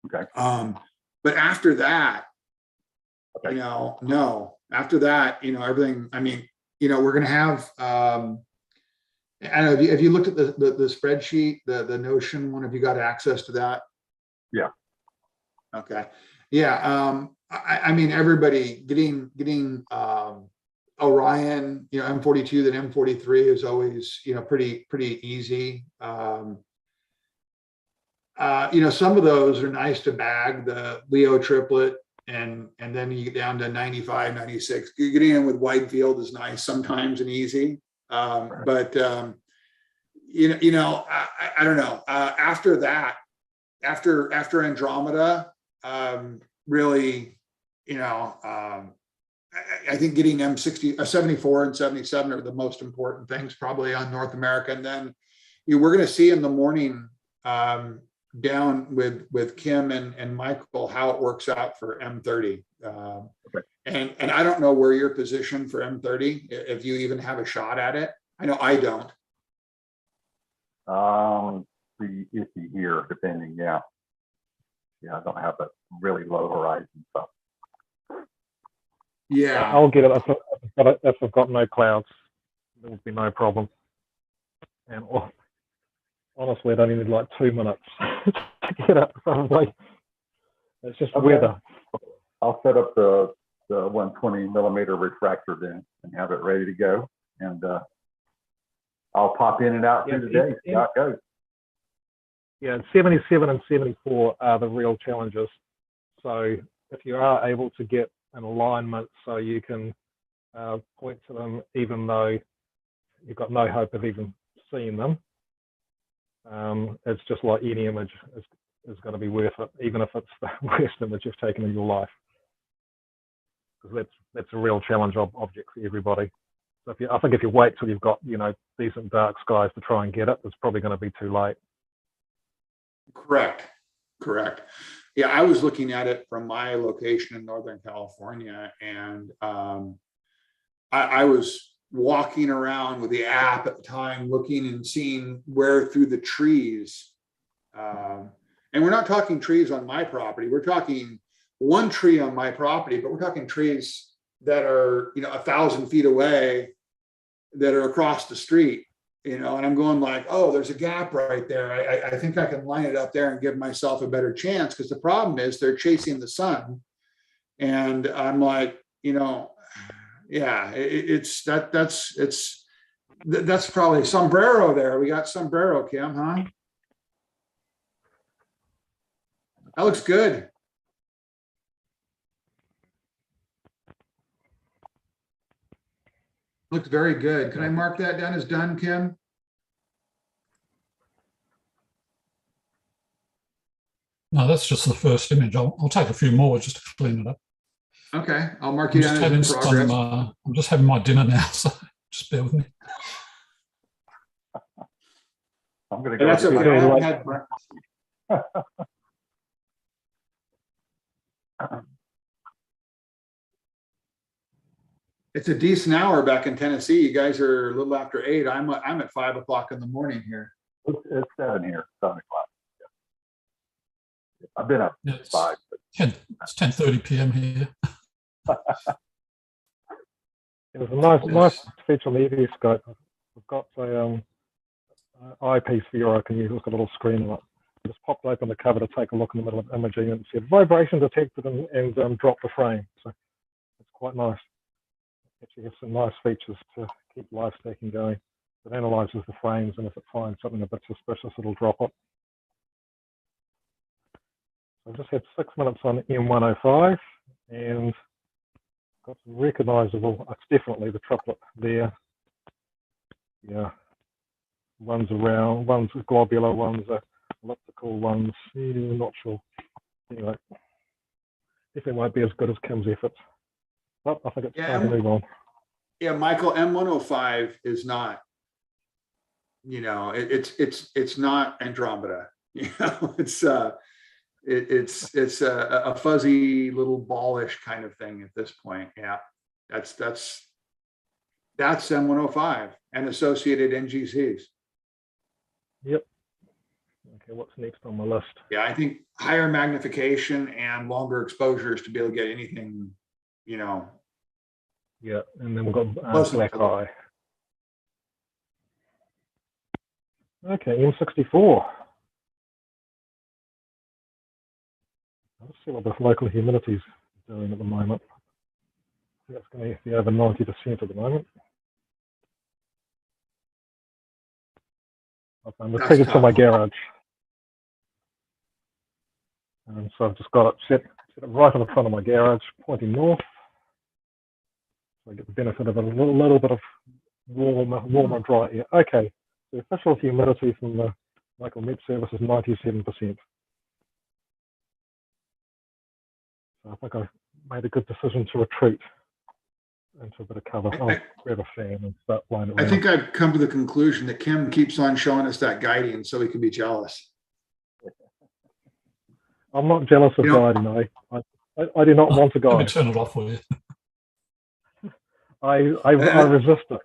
Okay. But after that, okay. No. After that, everything. I mean. We're going to have, I don't know, if you looked at the spreadsheet, the Notion one, have you got access to that? Yeah. Okay. Yeah. I mean, everybody getting Orion, M42, then M43 is always, pretty easy. Some of those are nice to bag, the Leo triplet. And then you get down to 95, 96. Getting in with wide field is nice sometimes and easy. But I don't know. After that, after Andromeda, really, I think getting M60, 74 and 77 are the most important things probably on North America. And then we're going to see in the morning down with Kim and Michael how it works out for M30. Okay. And I don't know where you're positioned for M30, if you even have a shot at it. I know I don't. the issue here, depending. Yeah, I don't have a really low horizon stuff. Yeah. I'll get it if I've got no clouds. There will be no problem. And honestly, I don't need like 2 minutes to get up. Probably. It's just weather. I'll set up the 120 millimeter refractor then and have it ready to go. And I'll pop in and out through the day. See how it goes. Yeah, 77 and 74 are the real challenges. So if you are able to get an alignment so you can point to them, even though you've got no hope of even seeing them, it's just like any image is going to be worth it, even if it's the worst image you've taken in your life. Because that's a real challenge object for everybody. So I think if you wait till you've got decent dark skies to try and get it, it's probably going to be too late. Correct. Yeah, I was looking at it from my location in Northern California, and I was walking around with the app at the time, looking and seeing where through the trees. And we're not talking trees on my property. We're talking one tree on my property, but we're talking trees that are 1,000 feet away, that are across the street. And I'm going like, oh, there's a gap right there. I think I can line it up there and give myself a better chance, because the problem is they're chasing the sun. And I'm like, yeah, that's probably sombrero there. We got sombrero, Kim, huh? That looks good. Looks very good. Can I mark that down as done, Kim? No, that's just the first image. I'll take a few more just to clean it up. Okay, I'll mark you down as in progress. I'm just having my dinner now, so just bear with me. I'm going to go. That's okay. I haven't had breakfast. It's a decent hour back in Tennessee. You guys are a little after 8. I'm at 5 o'clock in the morning here. It's 7 here, 7 o'clock. Yeah. I've been up since 5. It's 10:30 p.m. here. It was a nice feature on the EV scope. I've got a eyepiece here I can use. It's got a little screen on it. I just popped open the cover to take a look in the middle of imaging, and it said vibration detected and dropped the frame. So it's quite nice. Actually has some nice features to keep live stacking going. It analyzes the frames, and if it finds something a bit suspicious, it'll drop it. So I've just had 6 minutes on M105, and got some recognizable, it's definitely the triplet there. Yeah. One's around, one's globular, one's elliptical, one's, not sure. Anyway, definitely won't be as good as Kim's efforts. But I think it's time to move on. Yeah, Michael, M105 is not, it's not Andromeda. It's a fuzzy little ballish kind of thing at this point. Yeah, that's M105 and associated NGCs. Yep. Okay, what's next on my list? Yeah, I think higher magnification and longer exposures to be able to get anything, Yeah, and then we've got black eye. Okay, M64. Let's see what the local humidity is doing at the moment. I think it's going to be over 90% at the moment. I'm retreated to my garage. And so I've just got it set right on the front of my garage, pointing north. So I get the benefit of a little bit of warmer, dry air. Okay, the official humidity from the local Met Service is 97%. So I think I made a good decision to retreat into a bit of cover. I'll grab a fan and start blowing it around. I think I've come to the conclusion that Kim keeps on showing us that guiding so we can be jealous. I'm not jealous of guiding. I do not want to guide. Let me turn it off for you. I resist it.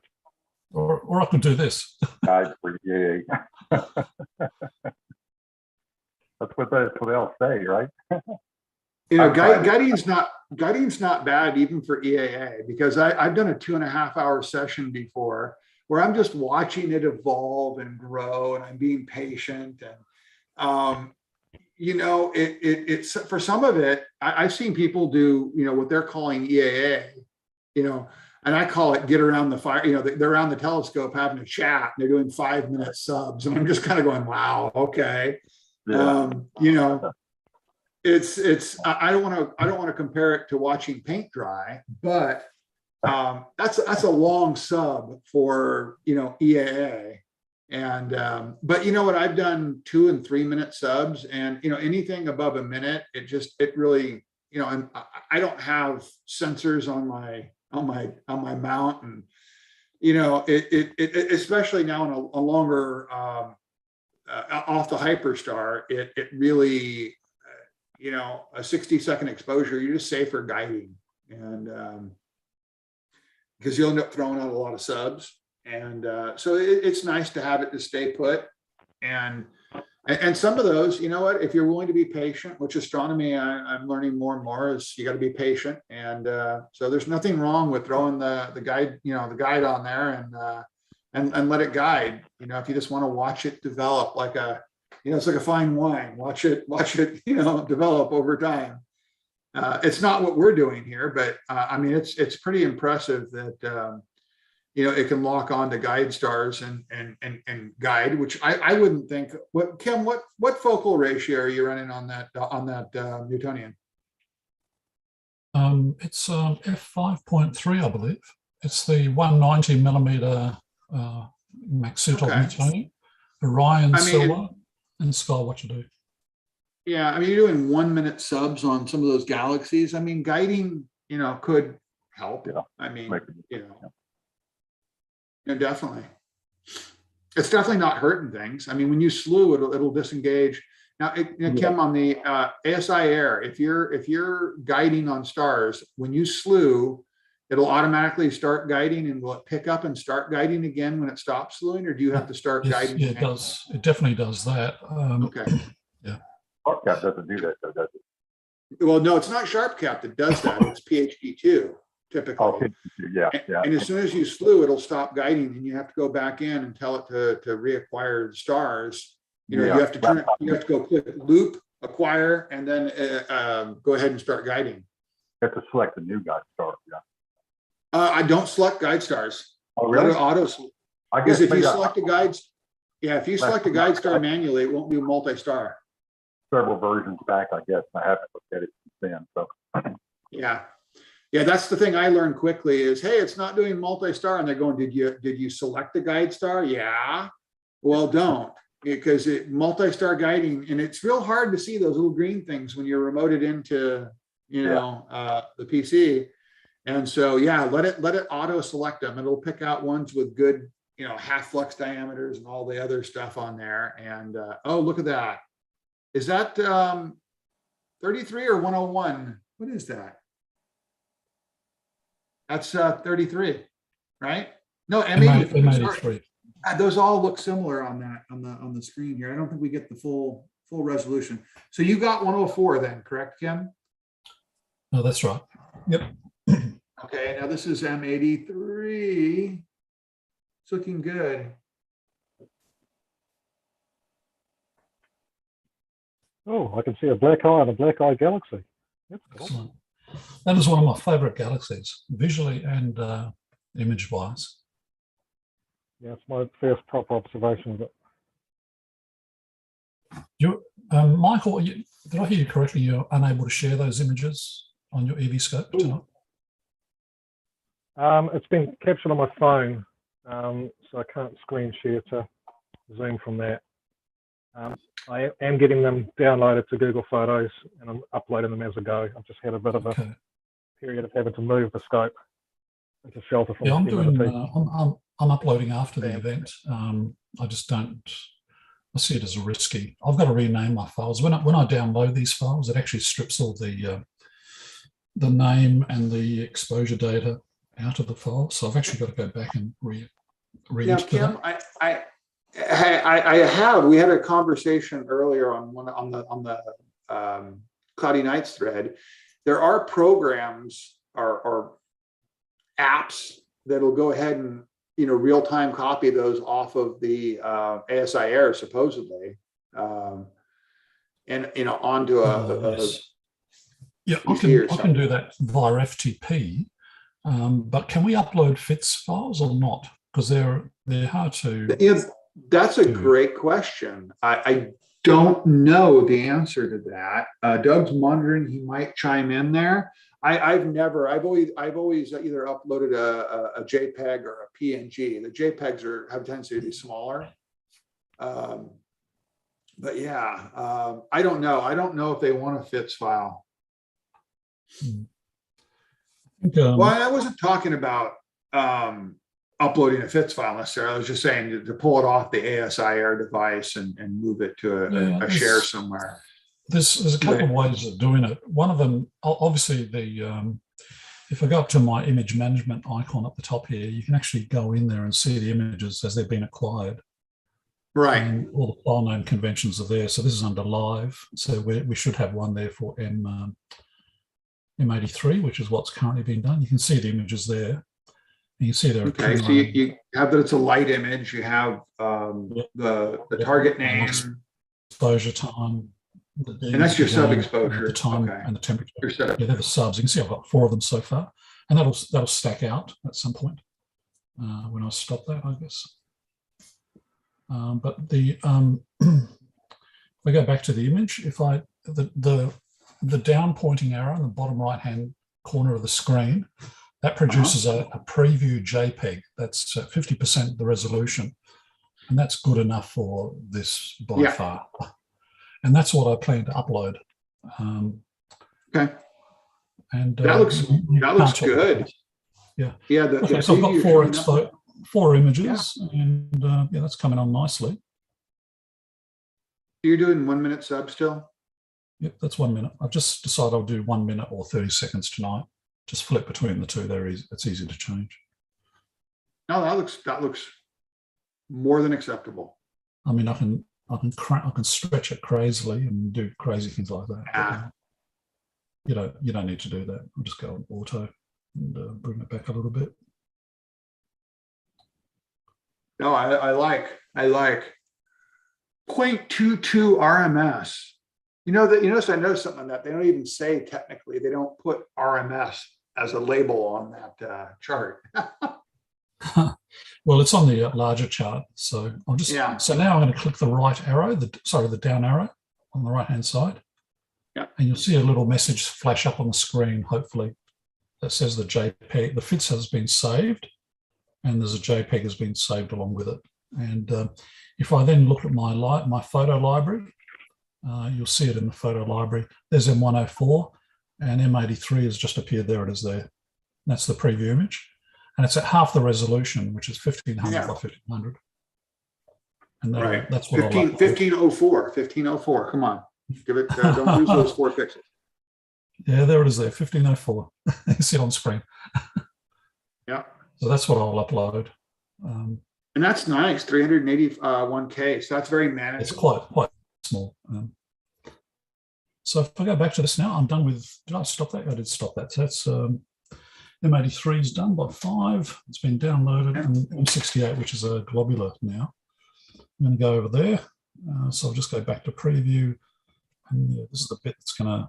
Or I could do this. Guide for you. That's what they'll say, right? You know, I've tried it. guiding's not bad even for EAA, because I've done a 2.5 hour session before where I'm just watching it evolve and grow, and I'm being patient. And you know, it's for some of it, I've seen people do, you know, what they're calling EAA, you know, and I call it get around the fire. You know, they're around the telescope having a chat, and they're doing 5-minute subs, and I'm just kind of going, wow, okay. Yeah. You know, I don't want to compare it to watching paint dry, but that's a long sub for, you know, EAA. And but you know what, I've done 2 and 3 minute subs, and you know, anything above a minute, it really, you know, and I don't have sensors on my mount, and you know, it especially now in a longer off the hyperstar, it really, you know, a 60-second exposure, you're just safer guiding, and because you'll end up throwing out a lot of subs. And so it's nice to have it to stay put. And some of those, you know what, if you're willing to be patient, which astronomy I'm learning more and more, is you got to be patient. And so there's nothing wrong with throwing the guide, you know, the guide on there, and let it guide. You know, if you just want to watch it develop like a, you know, it's like a fine wine, watch it, you know, develop over time. It's not what we're doing here, but I mean, it's pretty impressive that, you know, it can lock on to guide stars and guide, which I wouldn't think. What, Kim, what focal ratio are you running on that Newtonian? It's f5.3, I believe. It's the 190 millimeter max Sutov Newtonian, Orion, Silver, and Skywatcher do. Yeah, I mean, you're doing 1 minute subs on some of those galaxies. I mean, guiding, you know, could help. Yeah. I mean, you know. Yeah. Yeah, definitely. It's definitely not hurting things. I mean, when you slew, it'll disengage. Now, Kim, on the ASI Air, if you're guiding on stars, when you slew, it'll automatically start guiding, and will it pick up and start guiding again when it stops slewing, or do you have to start guiding? Yeah, it does. It definitely does that. Okay. Yeah. SharpCap doesn't do that, though, does it? Well, no, it's not SharpCap that does that. It's PhD2 typically. Oh, yeah. And as soon as you slew, it'll stop guiding, and you have to go back in and tell it to reacquire the stars. You know, you have to turn it, you have to go click loop, acquire, and then go ahead and start guiding. You have to select a new guide star. Yeah. I don't select guide stars. Oh, really? Auto. I guess Because if you select a guide, if you select a guide star manually, it won't do multi-star. Several versions back, I guess. I haven't looked at it since then. So. Yeah, that's the thing I learned quickly is, hey, it's not doing multi-star, and they're going, did you select a guide star? Yeah. Well, don't, because multi-star guiding, and it's real hard to see those little green things when you're remoted into, you know, the PC. And so, yeah, let it auto select them. It'll pick out ones with good, you know, half flux diameters and all the other stuff on there. And oh, look at that. Is that 33 or 101? What is that? That's 33, right? No, M83. Those all look similar on that on the screen here. I don't think we get the full resolution. So you got 104 then, correct, Kim? No, that's right. Yep. Okay, now this is M83. It's looking good. Oh, I can see a black eye and a black eye galaxy. That's cool. Excellent. That is one of my favorite galaxies, visually and image-wise. Yeah, it's my first proper observation of it. You, Michael, did I hear you correctly? You're unable to share those images on your EV scope tonight? It's been captured on my phone, so I can't screen share to zoom from that. I am getting them downloaded to Google Photos, and I'm uploading them as I go. I've just had a bit of a period of having to move the scope into shelter from. Yeah, I'm doing. I'm uploading after the event. I just don't. I see it as risky. I've got to rename my files. When I download these files, it actually strips all the name and the exposure data out of the file. So I've actually got to go back and Now, Kim, I have. We had a conversation earlier on Cloudy Nights thread. There are programs or apps that'll go ahead and real time copy those off of the ASI Air supposedly, and onto a Yes. Yeah, PC I can do that via FTP, but can we upload FITS files or not? Because they're hard to. Yeah, that's a great question. I don't know the answer to that. Doug's monitoring; he might chime in there. I've always either uploaded a JPEG or a PNG. The JPEGs have a tendency to be smaller. But yeah, I don't know. I don't know if they want a FITS file. Well, I wasn't talking about uploading a FITS file necessarily. I was just saying to pull it off the ASI Air device and move it to a share somewhere. There's a couple of ways of doing it. One of them, obviously, if I go up to my image management icon at the top here, you can actually go in there and see the images as they've been acquired. Right. And all the file name conventions are there. So this is under live. So we should have one there for M83, which is what's currently being done. You can see the images there. And you see there. Okay, so you have that it's a light image. You have the target name, exposure time, and that's your sub exposure. The time and the temperature. Yeah, they're the subs. You can see I've got 4 of them so far, and that'll stack out at some point when I stop that, I guess. But if we go back to the image, if the down pointing arrow in the bottom right hand corner of the screen, that produces a preview JPEG. That's 50% the resolution, and that's good enough for this by far. And that's what I plan to upload. Okay. And that looks good. Yeah. Yeah. Okay, so I've got 4 images, and that's coming on nicely. You're doing 1 minute sub still? Yep, that's 1 minute. I've just decided I'll do 1 minute or 30 seconds tonight. Just flip between the two. It's easy to change. No, that looks more than acceptable. I mean, I can stretch it crazily and do crazy things like that. You don't need to do that. I'll just go on auto and bring it back a little bit. No, I like 0.22 RMS. I noticed something on that. They don't even say technically, they don't put RMS as a label on that chart. Well, it's on the larger chart. So I'll just, so now I'm going to click the right arrow, the down arrow on the right hand side. Yeah. And you'll see a little message flash up on the screen, hopefully, that says the JPEG, the FITS has been saved, and there's a JPEG has been saved along with it. And if I then look at my photo library, you'll see it in the photo library. There's M104 and M83 has just appeared there. It is there. That's the preview image. And it's at half the resolution, which is 1500 by 1500. And that's what 1504. Come on. Give it, don't lose those 4 pixels. Yeah, there it is there, 1504. You see it on screen. Yeah. So that's what I'll upload. And that's nice, 381K. So that's very manageable. It's quite small. So if I go back to this now, I'm done with, did I stop that? I did stop that. So that's M83 is done by 5. It's been downloaded, and M68, which is a globular now. I'm going to go over there. So I'll just go back to preview. And this is the bit that's going to,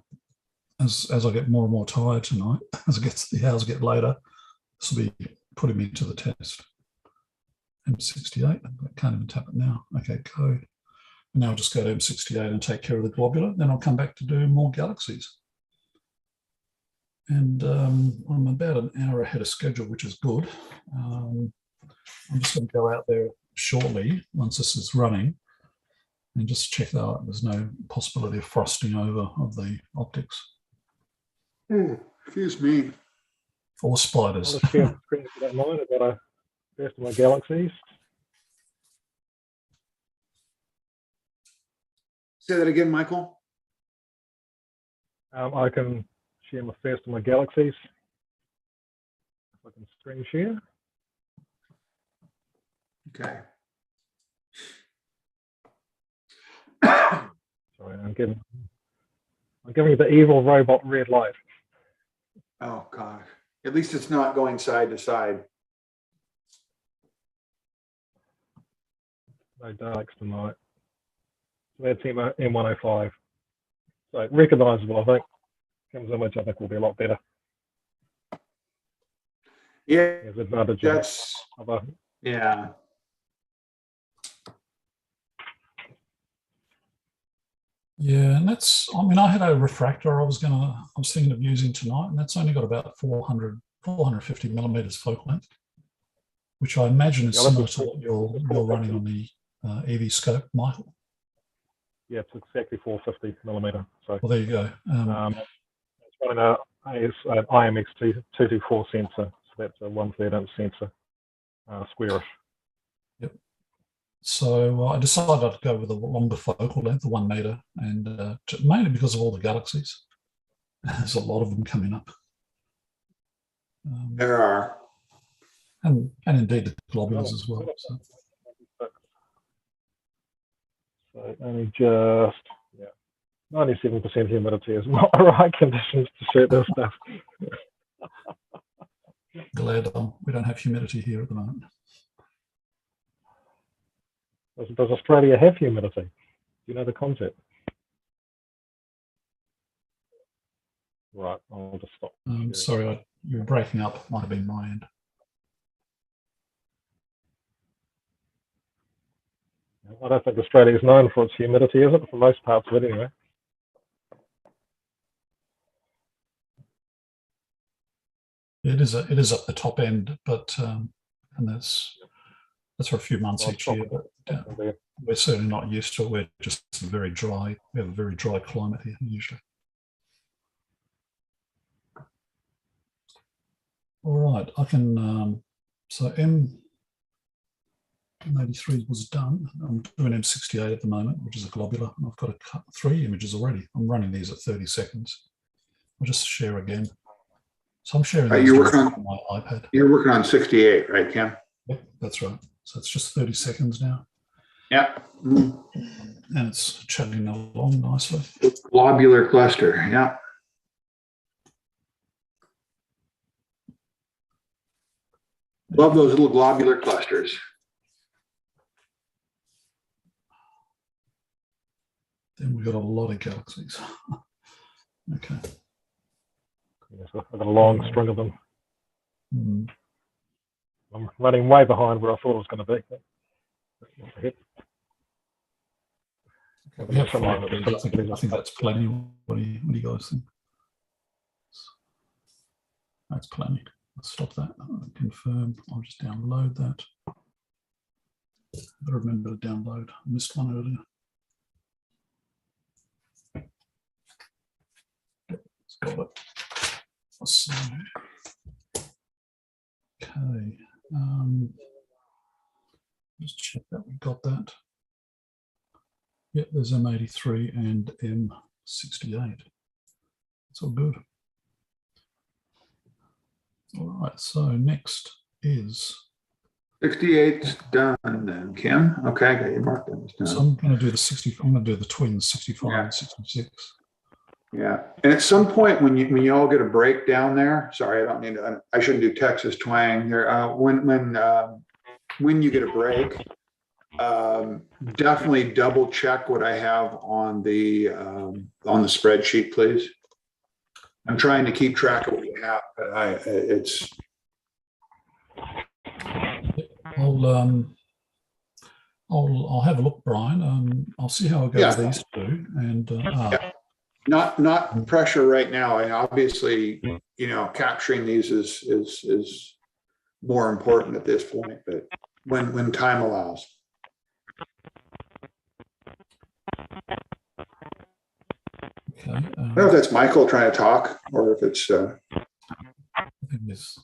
as I get more and more tired tonight, as the hours get later, this will be putting me to the test. M68, I can't even tap it now. Okay, code. And now I'll just go to M68 and take care of the globular. Then I'll come back to do more galaxies. And I'm about an hour ahead of schedule, which is good. I'm just going to go out there shortly once this is running and just check out there's no possibility of frosting over of the optics. Excuse me. Or spiders. I'll just share the screen if you don't mind. I've got a first of my galaxies. Say that again, Michael. I can share my first of my galaxies. If I can screen share. Okay. Sorry, I'm giving you the evil robot red light. Oh gosh. At least it's not going side to side. No darks tonight. So that's M105. So recognisable, I think. Kim's image, I think, will be a lot better. Yeah, There's advantage that's, of a yeah. Yeah, and that's, I mean, I had a refractor I was thinking of using tonight, and that's only got about 450 millimeters focal length, which I imagine is similar to what you're running on the EV scope, Michael. Yeah, it's exactly 450 millimeter. So Well, there you go. it's running an IMX224 sensor, so that's a 1/3 inch sensor, squarish. Yep. So I decided I'd go with a longer focal length, 1 meter, and mainly because of all the galaxies. There's a lot of them coming up. There are. And indeed the globules as well. So only just 97% humidity is not the right conditions to shoot this stuff. Glad we don't have humidity here at the moment. Does Australia have humidity? Do you know the concept? Right, I'll just stop. Sorry, you were breaking up. Might have been my end. I don't think Australia is known for its humidity, is it? For most parts of it, anyway. It is at the top end, but and that's for a few months each year. But we're certainly not used to it. We're just very dry. We have a very dry climate here usually. All right, I can. So M83 was done. I'm doing M68 at the moment, which is a globular, and I've got 3 images already. I'm running these at 30 seconds. I'll just share again. So I'm sharing these on my iPad. You're working on 68, right, Kim? Yep, that's right. So it's just 30 seconds now. Yep. And it's chugging along nicely. Globular cluster, yeah. Love those little globular clusters. Then we've got a lot of galaxies. Okay. Yes, I've got a long string of them. Mm. I'm running way behind where I thought it was going to be. We have 5 of these. I think that's plenty. What do you guys think? That's plenty. Let's stop that. Confirm. I'll just download that. Better remember to download. I missed one earlier. It's got it. So, okay. Just check that we got that. Yep, there's M83 and M68. It's all good. All right, so next is 68's done then, Kim. Okay, I got you marked down. So I'm going to do the 60. I'm going to do the twins, 65 Yeah. and 66. Yeah, and at some point when you all get a break down there, sorry, I don't need to. I shouldn't do Texas twang here. When you get a break, definitely double check what I have on the spreadsheet, please. I'm trying to keep track of what you have, but I'll have a look, Brian. I'll see how I go with these two, and not pressure right now. And obviously, capturing these is more important at this point, but when time allows. Okay. I don't know if that's Michael trying to talk or if it's. I think this.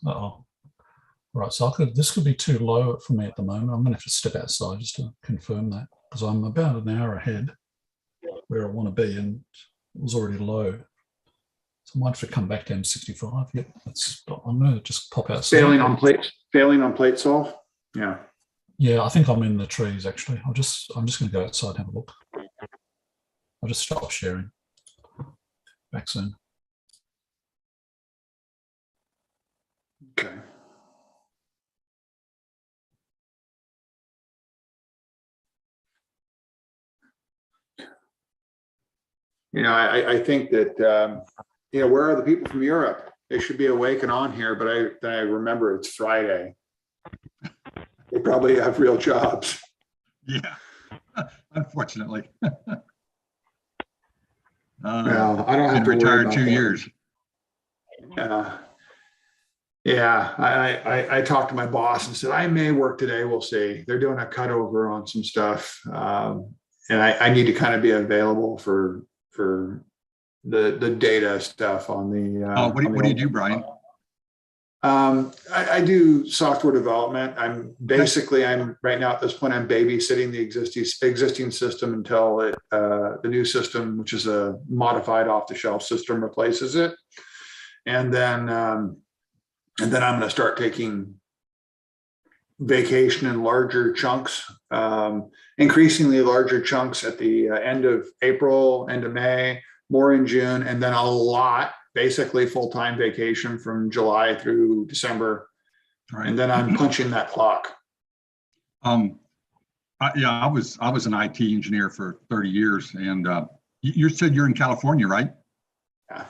Right. So this could be too low for me at the moment. I'm going to have to step outside just to confirm that, because I'm about an hour ahead where I want to be, and it was already low. So I might have to come back down to 65. Yep. I'm going to just pop outside. Failing on plate solve. Yeah. Yeah, I think I'm in the trees actually. I'm just going to go outside and have a look. I'll just stop sharing. Back soon. Okay. I think that, where are the people from Europe? They should be awake and on here, but I remember it's Friday. They probably have real jobs. Yeah, unfortunately. Well, I don't have to been worry retired about 2 that. years. Yeah, I talked to my boss and said, I may work today. We'll see. They're doing a cutover on some stuff. And I need to kind of be available for the data stuff on the. What do you do, Brian? I do software development. I'm right now at this point, I'm babysitting the existing system until the new system, which is a modified off-the-shelf system, replaces it. And then I'm going to start taking vacation in larger chunks, increasingly larger chunks at the end of April, end of May, more in June, and then a lot, basically full-time vacation from July through December. Right. And then I'm punching that clock. I was an IT engineer for 30 years, and you said you're in California, right? Yeah.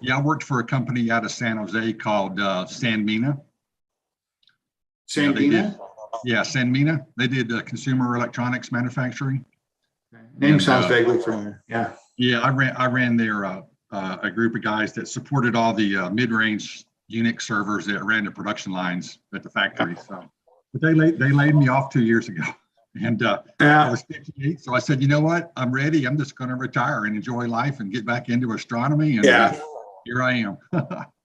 Yeah, I worked for a company out of San Jose called Sanmina. Sanmina? Yeah, Sanmina. They did consumer electronics manufacturing. Name sounds vaguely familiar. Yeah. Yeah, I ran their a group of guys that supported all the mid-range Unix servers that ran the production lines at the factory. So, but they laid me off 2 years ago, and I was 58. So I said, you know what? I'm ready. I'm just going to retire and enjoy life and get back into astronomy. And here I am.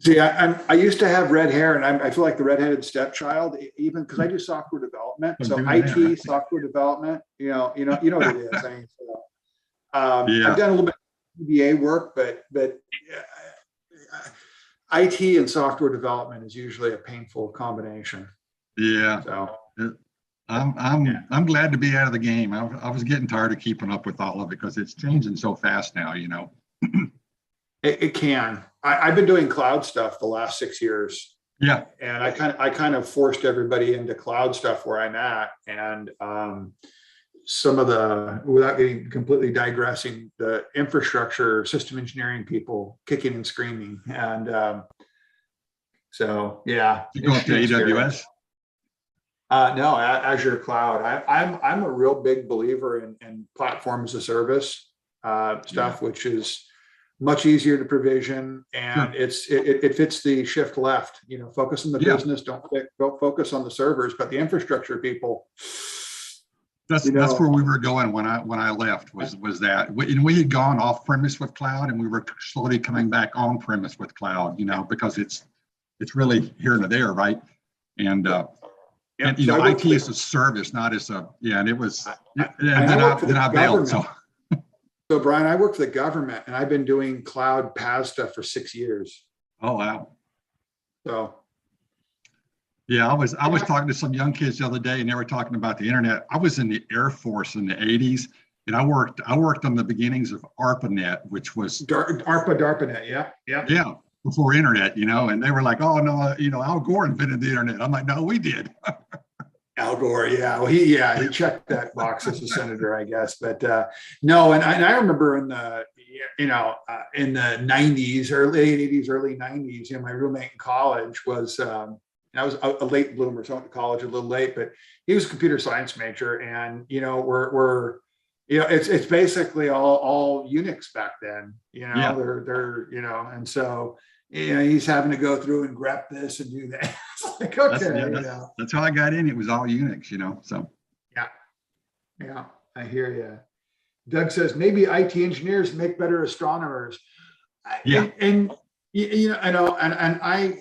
See, I used to have red hair, and I feel like the redheaded stepchild, even because I do software development. So IT, software development, you know what it is. I mean, I've done a little bit of EBA work, but IT and software development is usually a painful combination. Yeah. So I'm glad to be out of the game. I was getting tired of keeping up with all of it because it's changing so fast now, It can. I've been doing cloud stuff the last 6 years. Yeah. And I kind of forced everybody into cloud stuff where I'm at. And some of without getting completely digressing, the infrastructure system engineering people kicking and screaming. And so, yeah. You go up to AWS? No, Azure Cloud. I'm a real big believer in platform as a service stuff, which is much easier to provision, and it fits the shift left. Focus on the business, don't focus on the servers, but the infrastructure people. That's where we were going when I left was that we had gone off premise with cloud, and we were slowly coming back on premise with cloud. Because it's really here and there, right? And and IT is a service, not as a and it was. Then I bailed. So Brian, I work for the government, and I've been doing cloud PaaS stuff for 6 years. Oh wow! So, yeah, I was talking to some young kids the other day, and they were talking about the internet. I was in the Air Force in the '80s, and I worked on the beginnings of ARPANET, which was DARPANET. Yeah. Before internet, and they were like, "Oh no, Al Gore invented the internet." I'm like, "No, we did." Al Gore, yeah. Well, he checked that box as a senator, I guess. But no, and I remember in the in the 90s, early 80s, early 90s, my roommate in college was I was a late bloomer, so I went to college a little late, but he was a computer science major, and we're it's basically all Unix back then. They're and so. He's having to go through and grep this and do that. It's like, okay, that's how I got in. It was all Unix, so. Yeah, I hear you. Doug says maybe IT engineers make better astronomers. Yeah, and I know, and I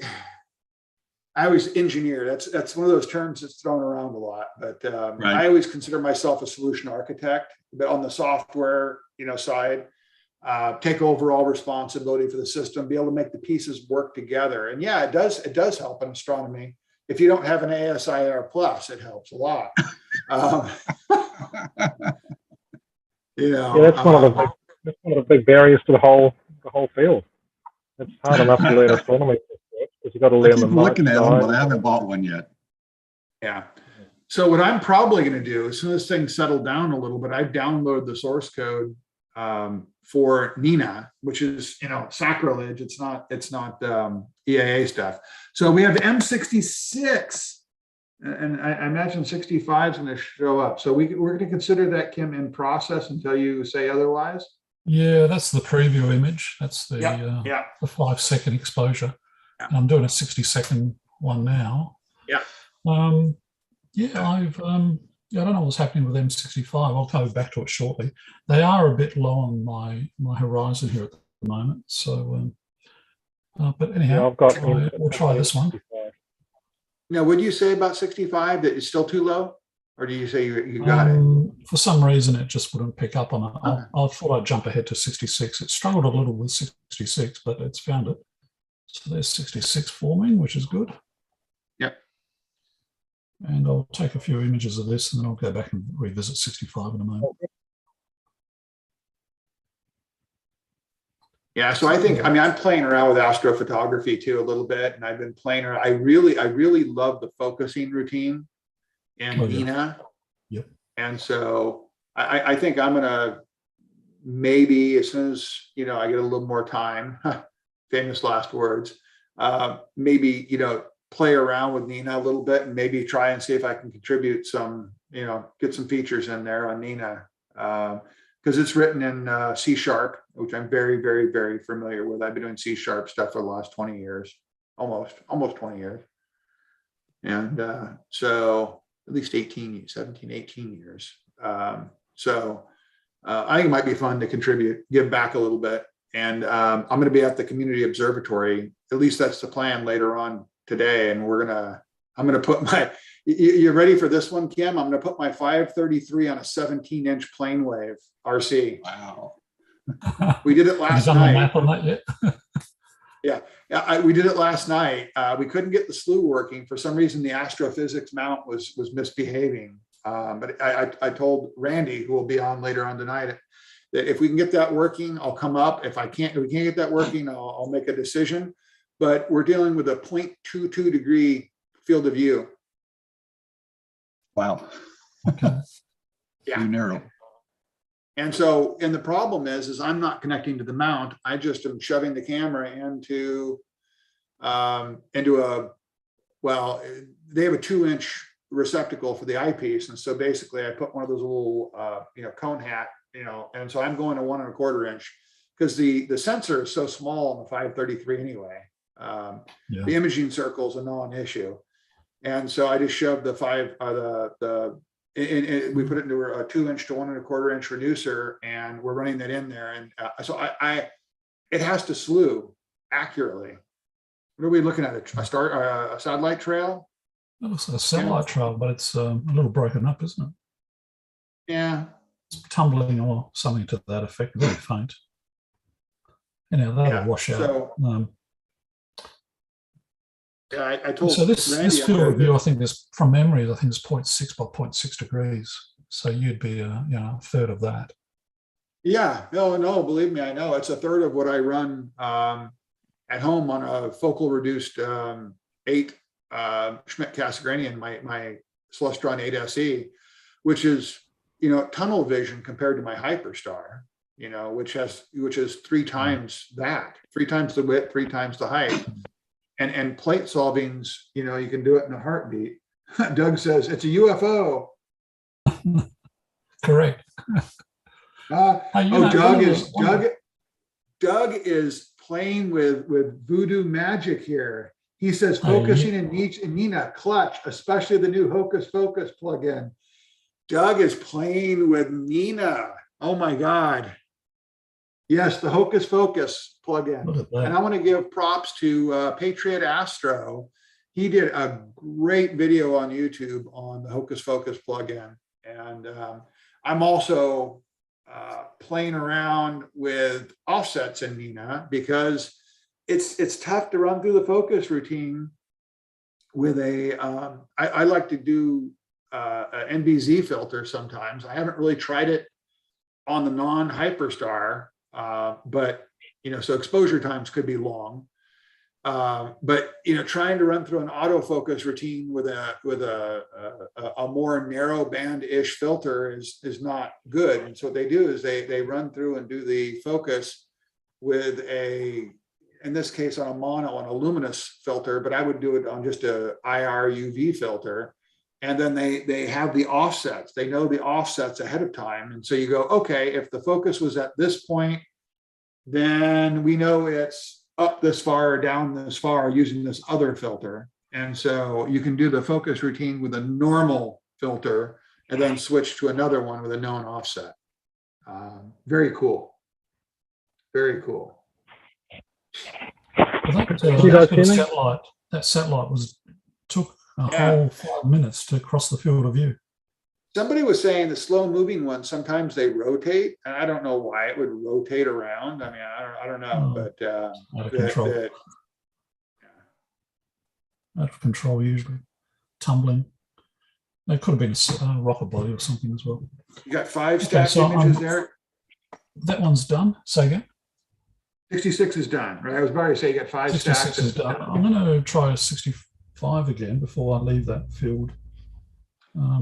always engineer. That's one of those terms that's thrown around a lot. But right. I always consider myself a solution architect, but on the software side. Take overall responsibility for the system, be able to make the pieces work together. And yeah, it does help in astronomy. If you don't have an ASIR plus, it helps a lot. Yeah, that's one of the that's one of the big barriers to the whole field. It's hard enough to learn astronomy because you've got to I learn the keep night looking at them, but I sky. haven't bought one yet. Yeah. So what I'm probably going to do, as soon as things settle down a little bit, I download the source code for Nina, which is, sacrilege. It's not EAA stuff. So we have M66, and I imagine 65 is going to show up. So we're going to consider that, Kim, in process until you say otherwise. Yeah, that's the preview image. That's the the 5-second exposure. Yeah. I'm doing a 60-second one now. Yeah. I don't know what's happening with M65. I'll go back to it shortly. They are a bit low on my horizon here at the moment. So, but anyhow, we'll try this one. Now, would you say about 65 that it's still too low? Or do you say you got it? For some reason, it just wouldn't pick up on it. I thought I'd jump ahead to 66. It struggled a little with 66, but it's found it. So there's 66 forming, which is good. Yep. And I'll take a few images of this and then I'll go back and revisit 65 in a moment. Yeah, so I'm playing around with astrophotography too a little bit, and I've been playing around. I really love the focusing routine in Nina. Yep. And so I think I'm gonna, maybe as soon as I get a little more time, famous last words, maybe play around with Nina a little bit and maybe try and see if I can contribute some, get some features in there on Nina. Because it's written in C#, which I'm very, very, very familiar with. I've been doing C# stuff for the last 20 years, almost 20 years. And so at least 17, 18 years. So I think it might be fun to contribute, give back a little bit. And I'm going to be at the community observatory. At least that's the plan later on today. And I'm going to put my, you ready for this one, Kim? I'm going to put my 533 on a 17-inch plane wave RC. Wow. We did it last night. Done the map on that yet? Yeah, we did it last night. We couldn't get the slew working. For some reason, the astrophysics mount was misbehaving. But I told Randy, who will be on later on tonight, that if we can get that working, I'll come up. If we can't get that working, I'll make a decision. But we're dealing with a 0.22 degree field of view. Wow. Okay. Yeah. Too narrow. And so, and the problem is I'm not connecting to the mount. I just am shoving the camera into a, well, they have a 2-inch receptacle for the eyepiece. And so basically I put one of those little, cone hat, and so I'm going to 1 1/4 inch because the sensor is so small on the 533 anyway. The imaging circle is a non-issue. And so I just shoved the we put it into a 2-inch to 1 1/4 inch reducer, and we're running that in there. And so it has to slew accurately. What are we looking at? A satellite trail? It looks like a satellite trail, but it's a little broken up, isn't it? Yeah. It's tumbling or something to that effect, very faint. That'll wash out. So, I told so this field of view, I think this from memory, I think it's 0.6 by 0.6 degrees. So you'd be a third of that. Yeah, no, believe me, I know. It's a third of what I run at home on a focal reduced 8 Schmidt-Cassegrainian, my Celestron 8 SE, which is tunnel vision compared to my Hyperstar, which is 3 times that, 3 times the width, 3 times the height. And plate solvings, you can do it in a heartbeat. Doug says it's a UFO. Correct. Doug is playing with voodoo magic here. He says focusing in Nina clutch, especially the new Hocus Pocus plugin. Doug is playing with Nina. Oh my God. Yes, the Hocus Pocus plugin. And I want to give props to Patriot Astro. He did a great video on YouTube on the Hocus Pocus plugin. And I'm also playing around with offsets in Nina because it's tough to run through the focus routine with I like to do an NBZ filter sometimes. I haven't really tried it on the non-Hyperstar. But, so exposure times could be long. But trying to run through an autofocus routine with a more narrow band-ish filter is not good. And so what they do is they run through and do the focus with in this case on a luminous filter, but I would do it on just a IR UV filter. And then they have the offsets. They know the offsets ahead of time. And so you go, okay, if the focus was at this point, then we know it's up this far or down this far using this other filter. And so you can do the focus routine with a normal filter and then switch to another one with a known offset. Very cool. Very cool. Well, that satellite took a whole 5 minutes to cross the field of view. Somebody was saying the slow moving ones, sometimes they rotate, and I don't know why it would rotate around. I mean, I don't know, but out of control. Out of control, usually tumbling. It could have been a rocket body or something as well. You got 5 stacked images there. That one's done. Say again. 66 is done, right? I was about to say you got 5 stacks. 66 is done. I'm going to try 65 again before I leave that field.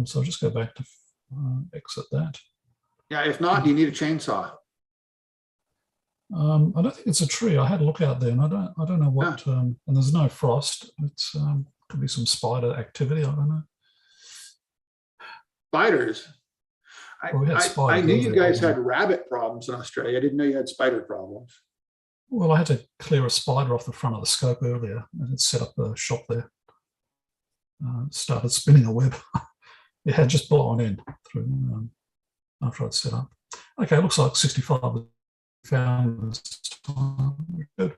So I'll just go back to exit that. Yeah, if not, do you need a chainsaw? I don't think it's a tree. I had a look out there, and I don't know what. And there's no frost. It's could be some spider activity. I don't know. Spiders. I knew you guys had rabbit problems in Australia. I didn't know you had spider problems. Well, I had to clear a spider off the front of the scope earlier, and it set up a shop there. Started spinning a web. It had just blown in through after I'd set up. Okay, it looks like 65 was found this time. Good.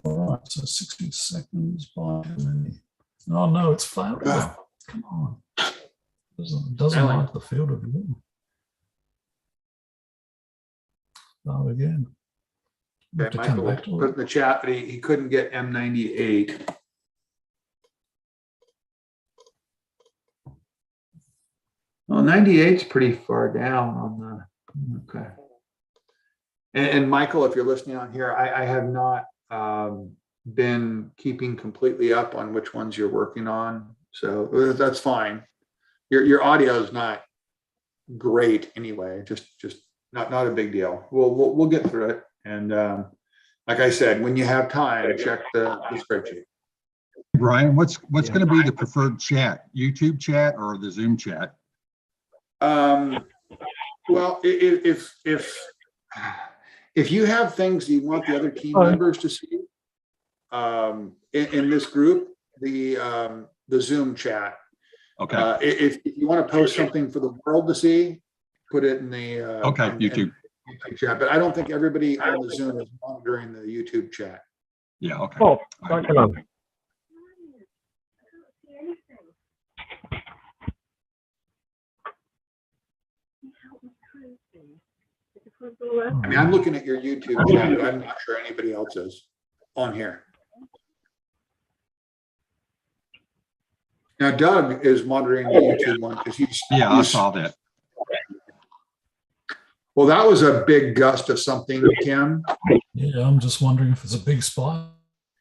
All right, so 60 seconds by many. Oh no, it's failed. Oh, come on. Doesn't like the field of view. Start again. Okay, Michael put in the chat that he couldn't get M98. Well, 98 is pretty far down on the, okay. And Michael, if you're listening on here, I have not been keeping completely up on which ones you're working on. So that's fine. Your audio is not great anyway, just not a big deal. We'll get through it. And like I said, when you have time, check the spreadsheet. Brian, what's going to be the preferred chat? YouTube chat or the Zoom chat? Well, if you have things you want the other team members to see in this group, the Zoom chat. Okay. If you want to post something for the world to see, put it in the YouTube chat. But I don't think everybody on the Zoom is monitoring the YouTube chat. Yeah. Okay. Oh, come on. I mean, I'm looking at your YouTube chat, but I'm not sure anybody else is on here. Now, Doug is monitoring the YouTube one because I saw that. Well, that was a big gust of something, Kim. Yeah, I'm just wondering if it's a big spot.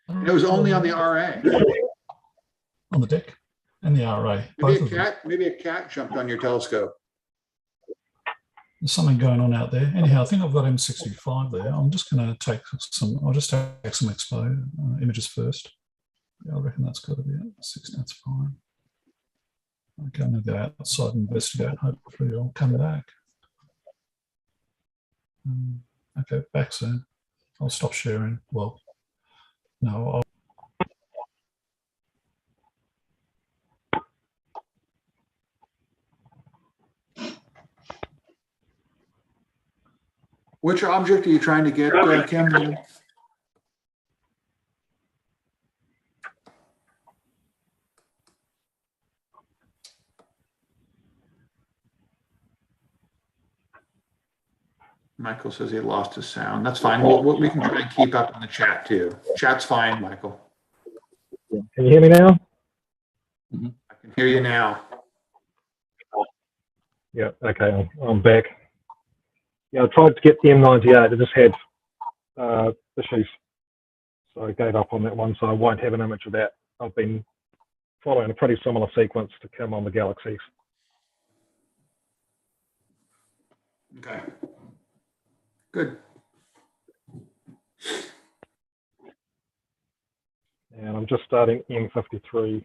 It was only on the RA. On the deck and the RA. Maybe a cat jumped on your telescope. There's something going on out there. Anyhow, I think I've got M65 there. I'm just going to take I'll just take some expo images first. Yeah, I reckon that's got to be it. That's fine. Okay, I'm going to go outside and investigate. Hopefully I'll come back. Okay, back soon. I'll stop sharing. Well, no, Which object are you trying to get, Kim? Michael says he lost his sound. That's fine. We can try and keep up in the chat too. Chat's fine, Michael. Can you hear me now? I can hear you now. Yeah. Okay. I'm back. Yeah, I tried to get the M98. It just had issues, so I gave up on that one. So I won't have an image of that. I've been following a pretty similar sequence to come on the galaxies. Okay. Good. And I'm just starting M53.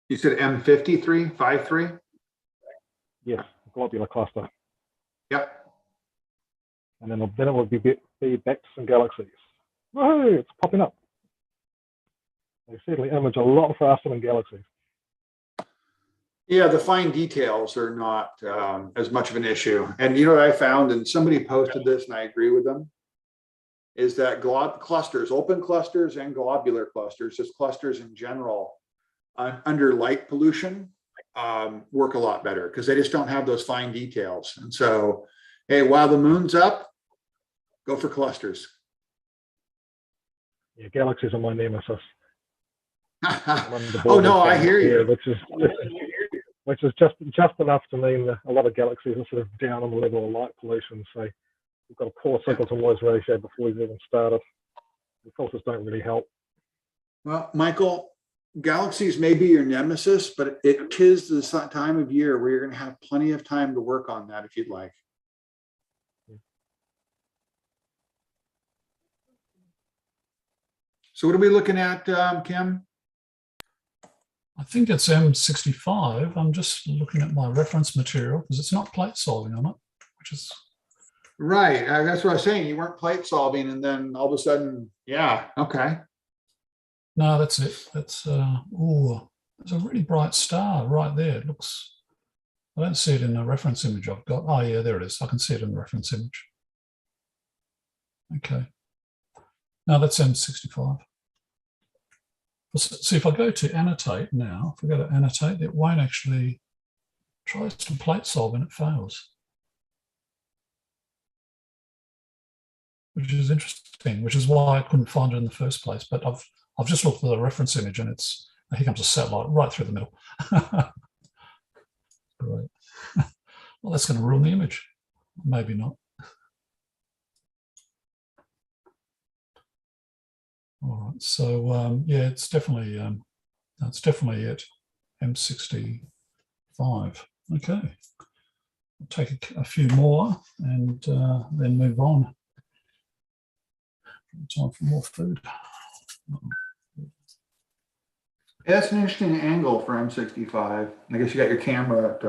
You said M53, 53? Yes, globular cluster. Yep. And then it would be back to some galaxies. Woohoo, it's popping up. They certainly image a lot faster than galaxies. Yeah, the fine details are not as much of an issue. And you know what I found, and somebody posted this and I agree with them, is that clusters, open clusters and globular clusters, just clusters in general, under light pollution, work a lot better because they just don't have those fine details. And so, hey, while the moon's up, go for clusters. Yeah, galaxies are my nemesis. Oh no, I hear you. Which is just enough to mean that a lot of galaxies are sort of down on the level of light pollution. So we've got a poor signal to noise ratio before we've even started. The filters don't really help. Well, Michael, galaxies may be your nemesis, but it is the time of year where you're going to have plenty of time to work on that if you'd like. So what are we looking at, Kim? I think it's M65. I'm just looking at my reference material because it's not plate solving on it, which is right. That's what I was saying. You weren't plate solving, and then all of a sudden, yeah, okay. No, that's it. That's oh, there's a really bright star right there. It looks. I don't see it in the reference image I've got. Oh yeah, there it is. I can see it in the reference image. Okay. Now that's M65. See, if I go to annotate now, if I go to annotate, it won't actually try to plate solve and it fails, which is interesting, which is why I couldn't find it in the first place. But I've just looked at the reference image and it's, here comes a satellite right through the middle. Great. Well, that's going to ruin the image. Maybe not. All right, so yeah, it's definitely it. M65. Okay, I'll take a few more and then move on. Time for more food. That's an interesting angle for M65. I guess you got your camera at,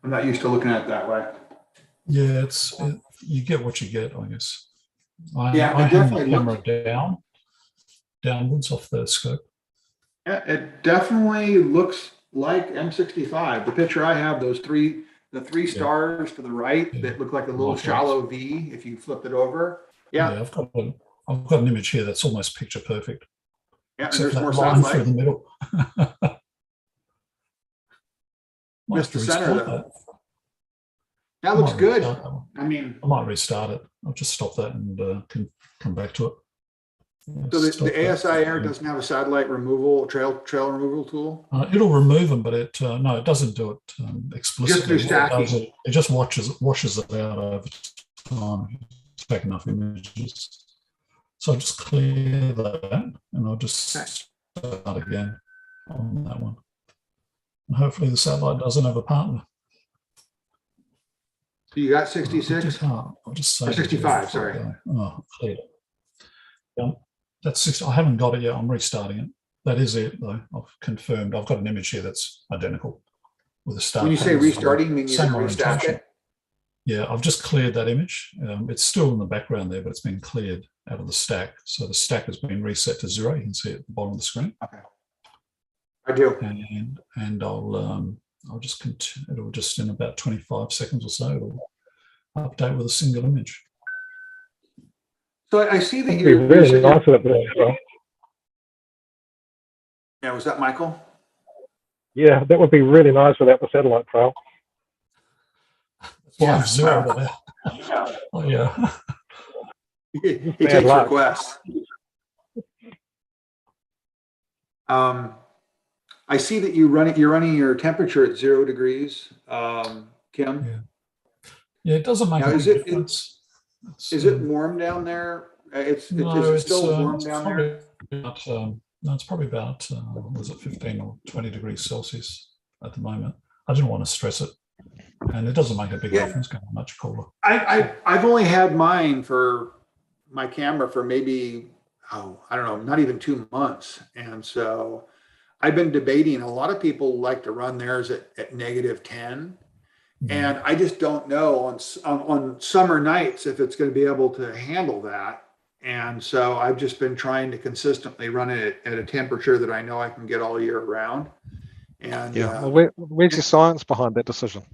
I'm not used to looking at it that way. Yeah, you get what you get, I guess. I it definitely hang the camera downwards off the scope. Yeah, it definitely looks like M65. The picture I have, the three stars to the right that look like a little shallow V if you flip it over. Yeah, I've got an image here that's almost picture perfect. Yeah, and there's more line satellite through the middle. Missed the center though. That looks good. I mean, I might restart it. I'll just stop that and can come back to it. So the ASI Air doesn't have a satellite removal, trail removal tool? It'll remove them, but no, it doesn't do it explicitly. Just through stacking. It just washes it out over time. Take enough images. So I'll just clear that and I'll just start again on that one. And hopefully the satellite doesn't have a partner. So you got 66? I'll just say 65, sorry. Oh, cleared it. Yeah, that's 60. I haven't got it yet. I'm restarting it. That is it, though. I've confirmed. I've got an image here that's identical with a start. When you say restarting, mean you restack it? Yeah, I've just cleared that image. It's still in the background there, but it's been cleared out of the stack. So the stack has been reset to 0. You can see it at the bottom of the screen. Okay. I do. And I'll just continue. It'll just in about 25 seconds or so, it'll update with a single image. So I see that you're really nice at this, well. Yeah, was that Michael? Yeah, that would be really nice without the satellite trail. Yeah, 0 there. Oh yeah. He takes requests. I see that you're running your temperature at 0 degrees, Kim. Yeah. Yeah, it doesn't make Now, a big difference. Is it warm down there? Is No, it still warm it's down probably there? about, no, it's probably about, was it 15 or 20 degrees Celsius at the moment. I didn't want to stress it. And it doesn't make a big Yeah. difference going much cooler. I've only had mine for my camera for maybe, I don't know, not even 2 months. And so I've been debating. A lot of people like to run theirs at -10. And I just don't know on summer nights if it's going to be able to handle that. And so I've just been trying to consistently run it at a temperature that I know I can get all year round. And Yeah. Well, where's your science behind that decision?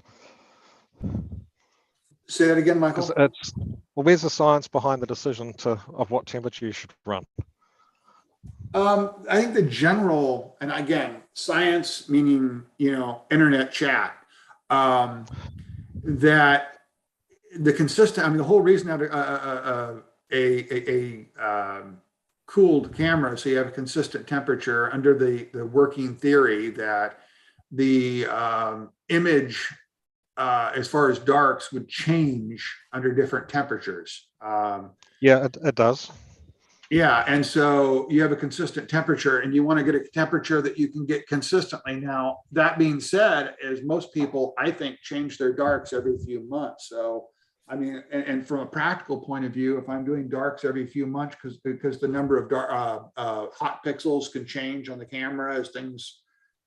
say that again, Michael. Where's the science behind the decision of what temperature you should run? I think the general, and again, science meaning, internet chat, that the consistent, I mean, the whole reason that a cooled camera, so you have a consistent temperature under the working theory that the image, as far as darks, would change under different temperatures. Yeah, it does. Yeah, and so you have a consistent temperature and you want to get a temperature that you can get consistently. Now, that being said, as most people, I think, change their darks every few months. So, I mean, and from a practical point of view, if I'm doing darks every few months, because the number of hot pixels can change on the camera as things,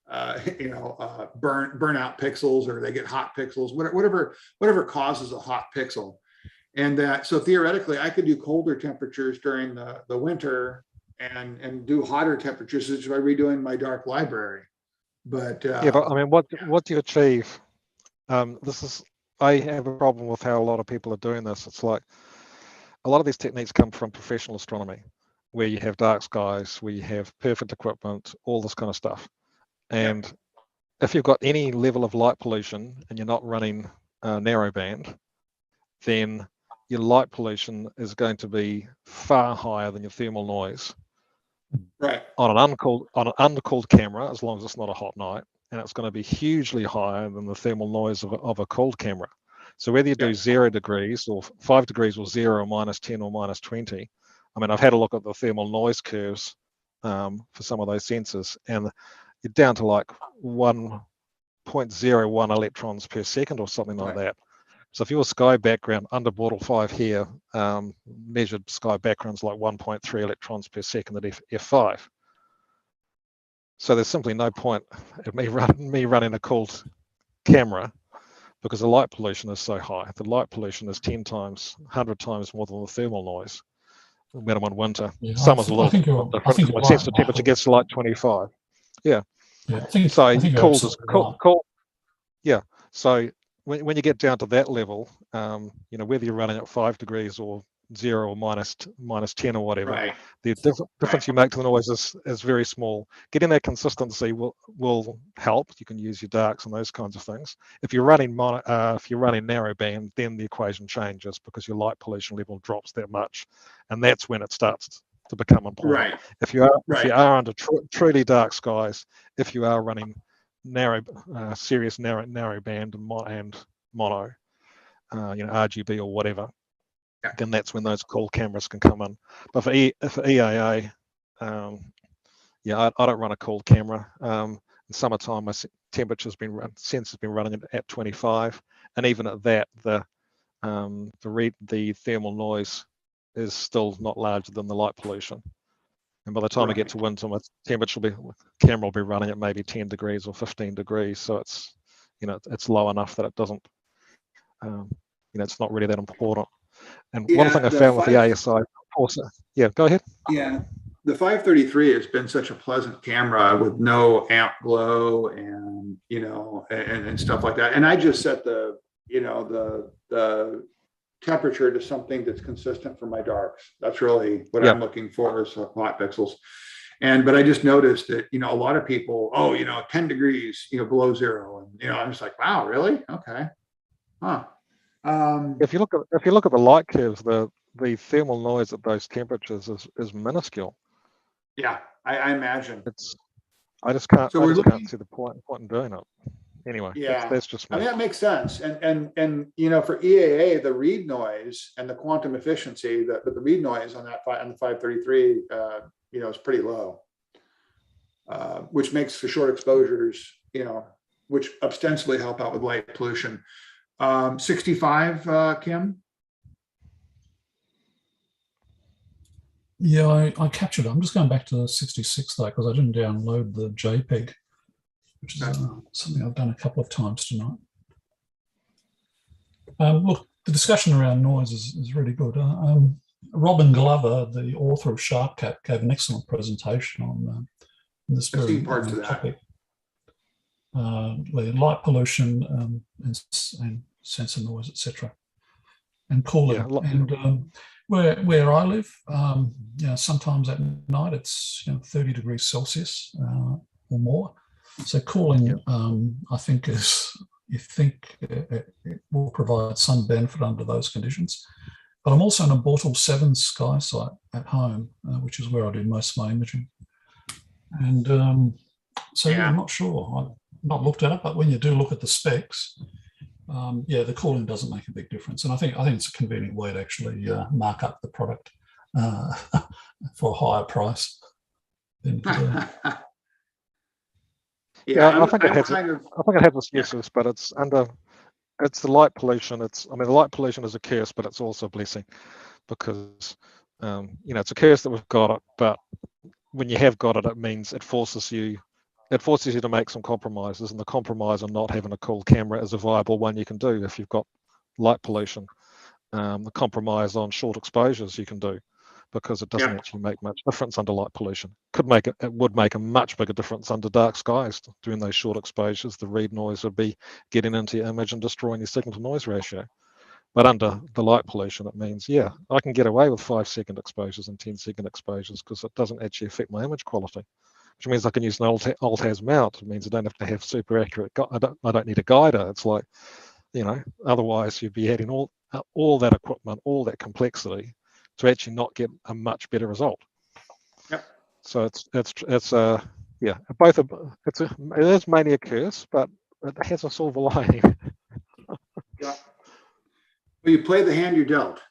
burn out pixels, or they get hot pixels, whatever causes a hot pixel. And so theoretically, I could do colder temperatures during the winter and do hotter temperatures just by redoing my dark library. But yeah, but I mean, what do you achieve? I have a problem with how a lot of people are doing this. It's like a lot of these techniques come from professional astronomy, where you have dark skies, where you have perfect equipment, all this kind of stuff. And if you've got any level of light pollution and you're not running narrowband, then your light pollution is going to be far higher than your thermal noise. Right. On an uncooled camera, as long as it's not a hot night, and it's going to be hugely higher than the thermal noise of a cold camera. So whether you do 0 degrees or 5 degrees or 0 or -10 or -20, I mean, I've had a look at the thermal noise curves for some of those sensors, and you're down to like 1.01 electrons per second or something like that. So if your sky background under Bortle 5 here, measured sky background's like 1.3 electrons per second at f5. So there's simply no point of me running a cooled camera, because the light pollution is so high. The light pollution is 10 times, 100 times more than the thermal noise when I'm in winter. Yeah, Summer's a little different. My sensor temperature gets to like 25. Yeah. Yeah, I think cold is cold. Yeah. So when you get down to that level, whether you're running at 5 degrees or 0 or -10 or whatever, the difference you make to the noise is very small. Getting that consistency will help. You can use your darks and those kinds of things. If you're running narrowband, then the equation changes, because your light pollution level drops that much, and that's when it starts to become important. Right. If you are under truly dark skies, if you are running serious narrowband and mono, RGB or whatever, then that's when those cool cameras can come in. But for EAA, I don't run a cooled camera. In summertime, my sensor's been running at 25, and even at that, the thermal noise is still not larger than the light pollution. And by the time I get to winter, my camera will be running at maybe 10 degrees or 15 degrees. So it's, it's low enough that it doesn't, it's not really that important. And one thing I found with the ASI also, go ahead. Yeah, the 533 has been such a pleasant camera with no amp glow and, and stuff like that. And I just set the temperature to something that's consistent for my darks. That's really what I'm looking for, is hot pixels. But I just noticed that, a lot of people, 10 degrees, below 0. And, I'm just like, wow, really? Okay. Huh. If you look at the light curves, the thermal noise at those temperatures is minuscule. Yeah, I imagine. I just can't. So I we're just looking. can't see the point in doing it. Anyway, Yeah, that's just I me. mean, that makes sense. And you know, for EAA, the read noise and the quantum efficiency, but the read noise on that on the 533, you know, is pretty low, which makes for short exposures, you know, which ostensibly help out with light pollution. 65, Kim. Yeah, I captured it. I'm just going back to 66 though, because I didn't download the JPEG, which is something I've done a couple of times tonight. Look, the discussion around noise is really good. Robin Glover, the author of Sharpcat, gave an excellent presentation on this very topic. Light pollution and sensor noise, etc., and cooling. Yeah, and where I live, you know, sometimes at night it's 30 degrees Celsius or more. So cooling, I think it will provide some benefit under those conditions. But I'm also on a Bortle 7 sky site at home, which is where I do most of my imaging. And so yeah, I'm not sure. I've not looked at it, but when you do look at the specs, yeah, the cooling doesn't make a big difference. And I think it's a convenient way to actually mark up the product for a higher price than today. I think it has its uses, but it's the light pollution. I mean, the light pollution is a curse, but it's also a blessing, because it's a curse that we've got it, but when you have got it, it means it forces you to make some compromises, and the compromise on not having a cool camera is a viable one you can do if you've got light pollution. The compromise on short exposures you can do, because it doesn't actually make much difference under light pollution. It would make a much bigger difference under dark skies during those short exposures. The read noise would be getting into your image and destroying your signal to noise ratio. But under the light pollution, it means, I can get away with 5-second exposures and 10-second exposures because it doesn't actually affect my image quality, which means I can use an alt-has mount. It means I don't have to have super accurate, I don't need a guider. It's like, otherwise you'd be adding all that equipment, all that complexity to actually not get a much better result. Yep. So it is mainly a curse, but it has a silver lining. Yeah. Well, you play the hand you're dealt.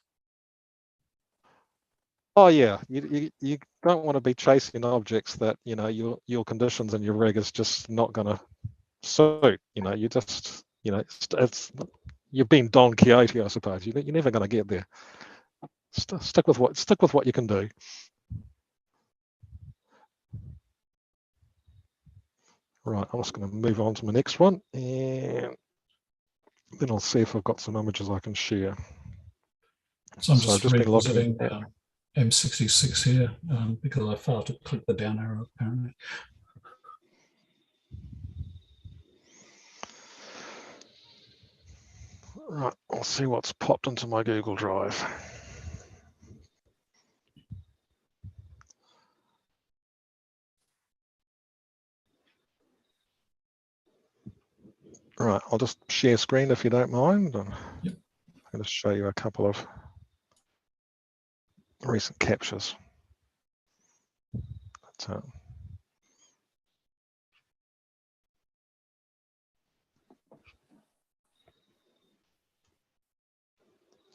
Oh yeah, you don't want to be chasing objects that your conditions and your rig is just not going to suit. You just you've been Don Quixote, I suppose. You're never going to get there. Stick with what you can do. Right, I'm just going to move on to my next one, and then I'll see if I've got some images I can share. So I'm just revisiting M66 here because I failed to click the down arrow apparently. Right, I'll see what's popped into my Google Drive. Right, I'll just share screen if you don't mind. Yep. I'm going to show you a couple of recent captures.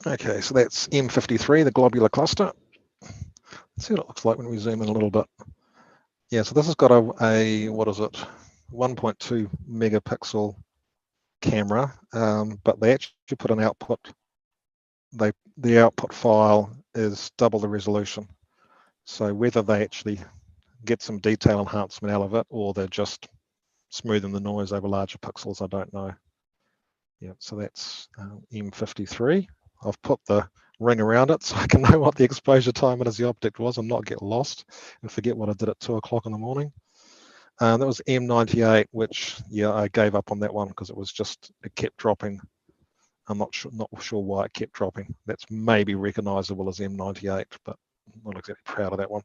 Okay, so that's M53, the globular cluster. Let's see what it looks like when we zoom in a little bit. Yeah, so this has got a what is it, 1.2 megapixel camera, but they actually put an output. The output file is double the resolution. So whether they actually get some detail enhancement out of it, or they're just smoothing the noise over larger pixels, I don't know. Yeah, so that's M53. I've put the ring around it so I can know what the exposure time as the object was and not get lost and forget what I did at 2 o'clock in the morning. That was M98, which I gave up on that one because it kept dropping. I'm not sure why it kept dropping. That's maybe recognizable as M98, but I'm not exactly proud of that one.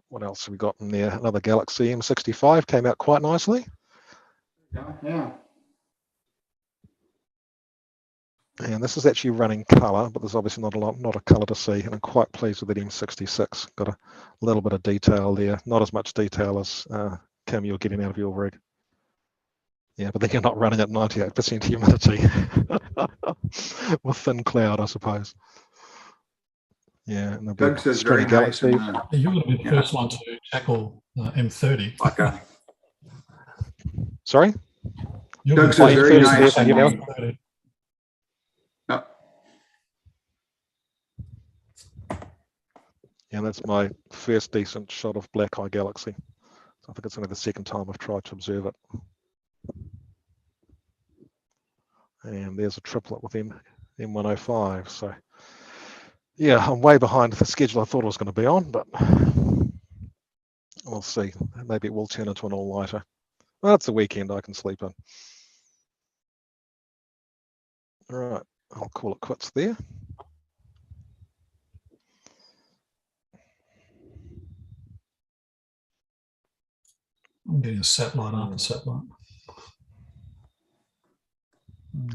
What else have we got in there? Another Galaxy M65 came out quite nicely. Yeah. And this is actually running color, but there's obviously not a color to see, and I'm quite pleased with the M66. Got a little bit of detail there, not as much detail as Kim you're getting out of your rig. Yeah, but then you're not running at 98% humidity with thin cloud, I suppose. Yeah, and Doug says very nice. You're going to be the first one to tackle M30. Okay. Sorry? Doug says very nice. No. Yeah, that's my first decent shot of Black Eye Galaxy. So I think it's only the second time I've tried to observe it. And there's a triplet with M105. So yeah, I'm way behind the schedule I thought I was going to be on, but we'll see. Maybe it will turn into an all-nighter. Well, it's a weekend, I can sleep in. All right, I'll call it quits there. I'm getting a satellite after satellite.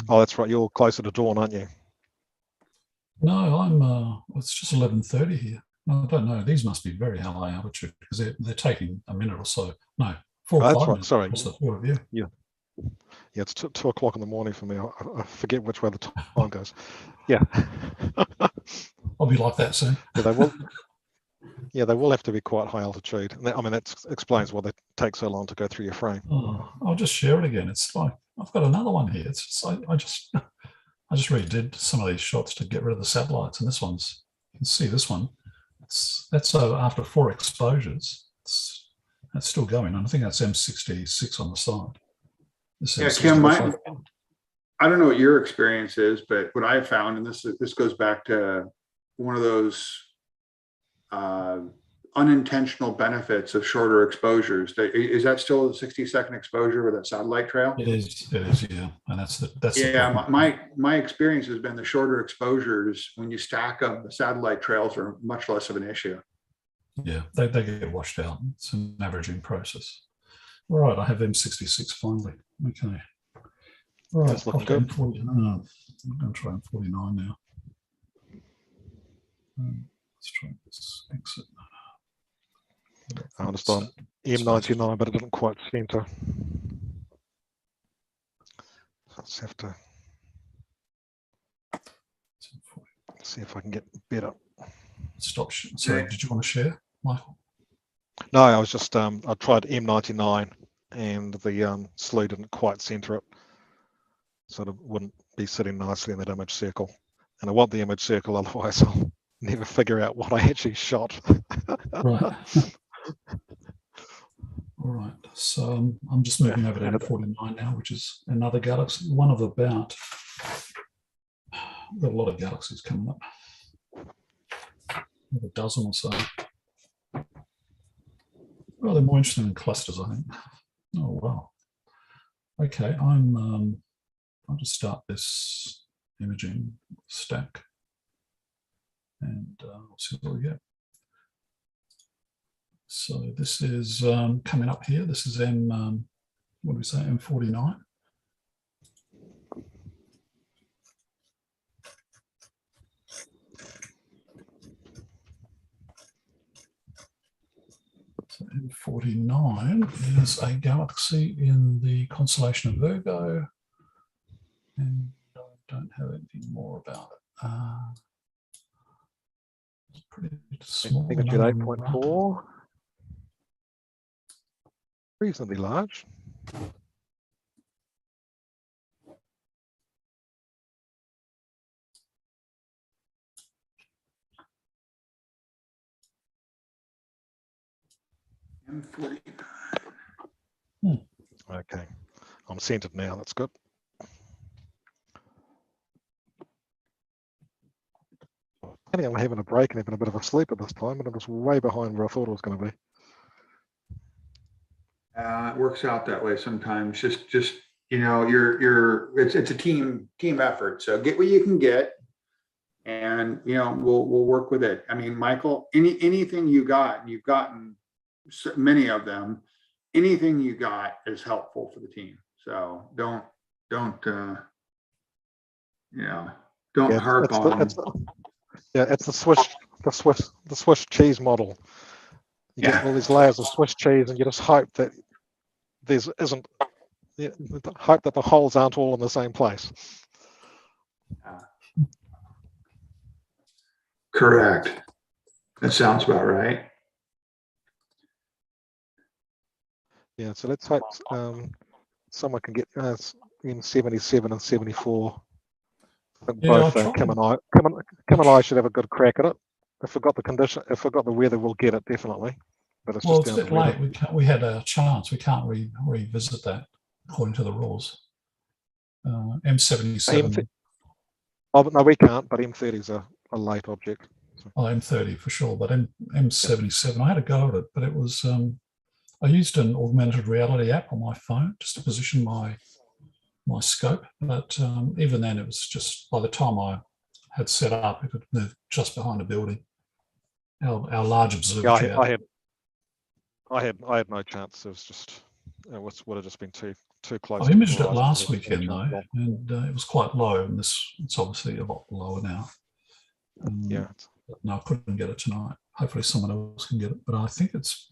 Oh, that's right. You're closer to dawn, aren't you? No, I'm. It's just 11:30 here. No, I don't know. These must be very high altitude because they're taking a minute or so. No, 4 or 5 that's right. minutes. Sorry. What's the thought of you? Yeah. Yeah, it's 2 o'clock in the morning for me. I forget which way the time goes. Yeah. I'll be like that soon. Yeah, they will. Yeah, they will have to be quite high altitude. I mean, that explains why they take so long to go through your frame. Oh, I'll just share it again. It's like I've got another one here. It's just, I just redid some of these shots to get rid of the satellites, and this one's. You can see this one. That's after 4 exposures. That's still going, and I think that's M66 on the side. Yeah, Kim, I don't know what your experience is, but what I found, and this goes back to one of those unintentional benefits of shorter exposures. Is that still a 60-second exposure with that satellite trail? It is, yeah, and that's yeah. My experience has been the shorter exposures, when you stack them, the satellite trails are much less of an issue. Yeah, they get washed out. It's an averaging process. All right, I have M66 finally. Okay. All right, that's looking good. M49. I'm going to try M49 now. Let's try this exit. I understand M99, but it didn't quite center. Let's have to see if I can get better. Stop. Sorry, did you want to share, Michael? No, I was just I tried M99 and the slew didn't quite center it, so it wouldn't be sitting nicely in that image circle. And I want the image circle, otherwise I'll never figure out what I actually shot. Right. All right. So I'm just moving over to M49 now, which is another galaxy. One of about. We've got a lot of galaxies coming up. A dozen or so. Well, they're more interesting in clusters, I think. Oh wow. Okay, I'll just start this imaging stack, and we'll see what we get. So this is coming up here. This is what do we say, M49. So M49 is a galaxy in the constellation of Virgo, and I don't have anything more about it. It's pretty small. Magnitude 8.4. Reasonably large. Okay, I'm centered now. That's good. I'm having a break and having a bit of a sleep at this time, but I was way behind where I thought I was going to be. It works out that way sometimes. Just you know, it's a team effort. So get what you can get, and you know, we'll work with it. I mean, Michael, anything you got, and you've gotten many of them. Anything you got is helpful for the team. So don't Yeah. Don't Yeah, harp on. It's the Swiss cheese model. You get all these layers of Swiss cheese, and you just hope that hope that the holes aren't all in the same place. Correct. That sounds about right. Yeah, so let's hope someone can get in 77 and 74. I think both Kim and I should have a good crack at it. If we've got the condition, if we've got the weather, we'll get it definitely. But it's Well, just it's a down bit to late. weather. We had a chance. We can't revisit that according to the rules. M77. Oh, but no, we can't. But M30 is a late object. So. Oh, M30 for sure. But M77, I had a go at it, but it was. I used an augmented reality app on my phone just to position my scope. But even then, it was just by the time I had set up, it had moved just behind a building. Our large observatory. Yeah, I had no chance. It was just would have just been too close. I imaged it last weekend though, and it was quite low, and it's obviously a lot lower now. Yeah. But no, I couldn't get it tonight. Hopefully someone else can get it. But I think it's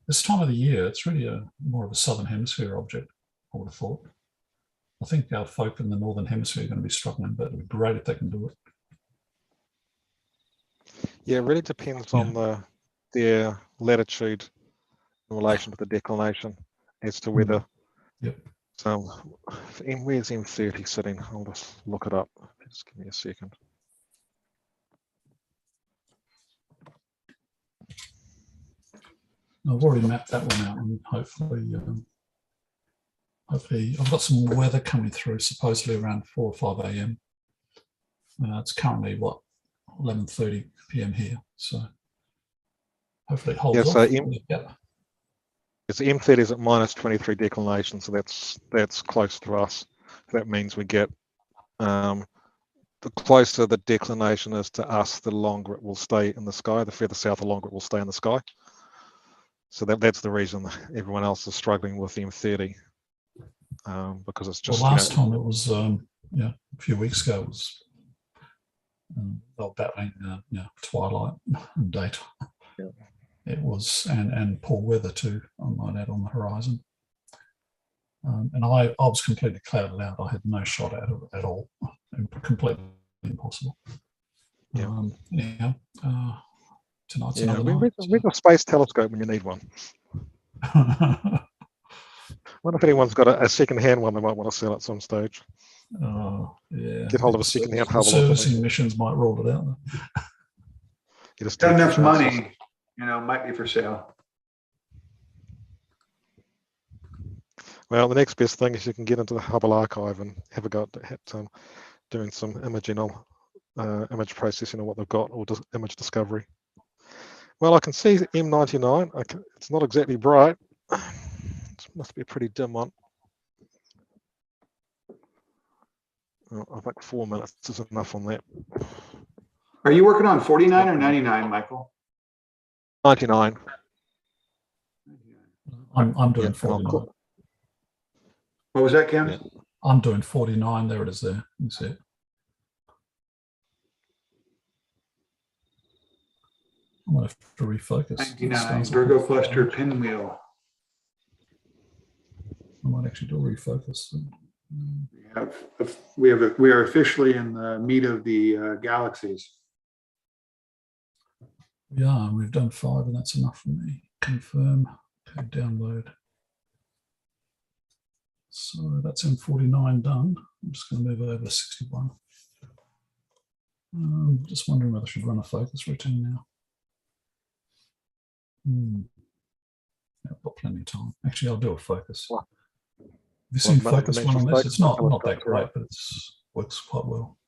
this time of the year, it's really more of a southern hemisphere object, I would have thought. I think our folk in the northern hemisphere are going to be struggling, but it'd be great if they can do it. Yeah, it really depends on their latitude in relation to the declination as to whether. Yep. So, where's M30 sitting? I'll just look it up. Just give me a second. I've already mapped that one out, and hopefully I've got some weather coming through, supposedly around 4 or 5 a.m. It's currently 11:30 p.m. here, so hopefully it holds off. It's M30 is at minus 23 declination, so that's close to us. That means we get the closer the declination is to us, the longer it will stay in the sky. The further south, the longer it will stay in the sky. So that's the reason everyone else is struggling with M30 because it's just. Well, last time it was a few weeks ago. It was they were battling twilight and daytime. Yeah. It was and poor weather too, I might add, on the horizon. And I was completely clouded out. I had no shot at it at all. Completely impossible. Yeah. Tonight's another night. Where's a space telescope when you need one? I wonder if anyone's got a second-hand one they might want to sell at some stage. Yeah. Get hold of a second-hand Hubble. Servicing missions might roll it out. You just got enough money, might be for sale. Well, the next best thing is you can get into the Hubble archive and have a go at doing some imaging or image processing or what they've got, or just image discovery. Well, I can see M99. It's not exactly bright. It must be a pretty dim one. I think 4 minutes is enough on that. Are you working on 49 or 99, Michael? 99. I'm doing 49. What was that, Kim? Yeah. I'm doing 49. There it is there. You see it. I might have to refocus. 99, Virgo cluster pinwheel. I might actually do a refocus. We are officially in the meat of the galaxies. Yeah, we've done 5, and that's enough for me. Confirm. Okay, download. So that's M49 done. I'm just going to move over to 61. Just wondering whether I should run a focus routine now. I've got plenty of time. Actually, I'll do a focus. Have you seen focus one on this? It's not that great, but it works quite well.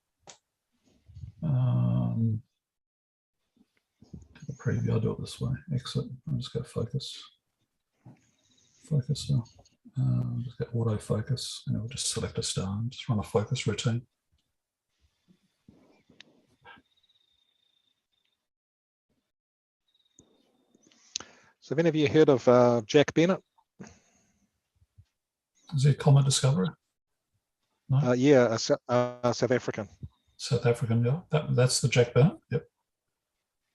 The preview, I'll do it this way. Exit. I'll just go focus. Focuser. Just get autofocus, and it'll just select a star and just run a focus routine. So, have any of you heard of Jack Bennett? Is he a comet discoverer? No? Yeah, South African. South African guy. That's the Jack Bennett. Yep.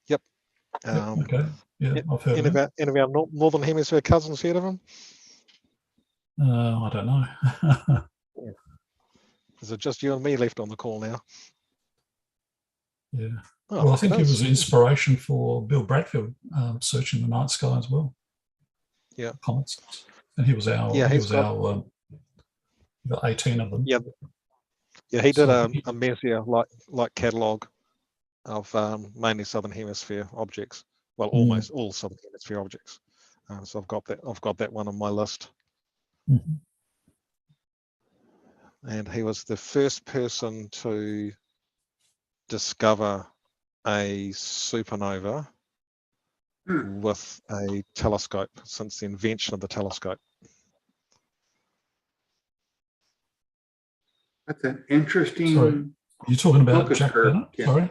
Yep. Okay. Yeah, I've heard of him. Any of our Northern Hemisphere cousins heard of him? I don't know. Is it just you and me left on the call now? Yeah. Oh, Well, I think he was the inspiration for Bill Bradfield searching the night sky as well. Yeah. Comets. And he was our, Yeah, he got 18 of them. Yeah. Yeah, he did So a Messier like catalogue of mainly Southern Hemisphere objects. Well, almost all Southern Hemisphere objects. So I've got that one on my list. Mm-hmm. And he was the first person to discover a supernova with a telescope since the invention of the telescope. That's an interesting. Sorry, you're talking about focus Jack curve. Bennett? Yeah. Sorry.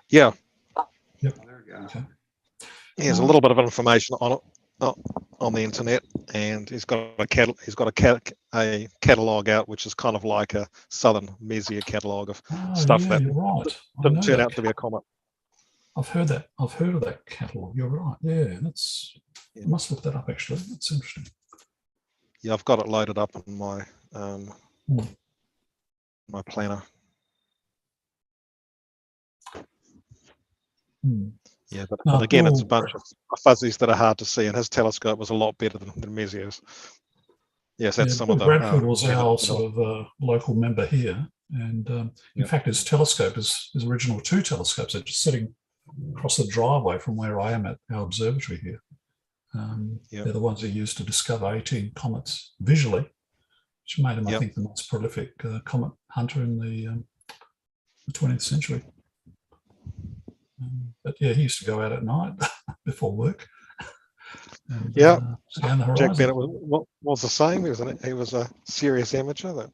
Yeah. Yep. There we go. Okay. There's a little bit of information on it on the internet, and he's got a catalog out, which is kind of like a Southern Messier catalog of stuff that you're right. didn't turn out to be a comet. I've heard that. I've heard of that catalog. You're right. Yeah, I must look that up actually. That's interesting. Yeah, I've got it loaded up in my my planner. Yeah, but again, it's a bunch of fuzzies that are hard to see, and his telescope was a lot better than Messier's. Yes, that's some of the. Bradford was our sort of local member here, and in fact, his telescope is his original 2 telescopes. They're just sitting across the driveway from where I am at our observatory here. They're the ones he used to discover 18 comets visually, which made him, I think, the most prolific comet hunter in the 20th century. But yeah, he used to go out at night before work. And, scan the horizon. Jack Bennett was the same. He was a serious amateur that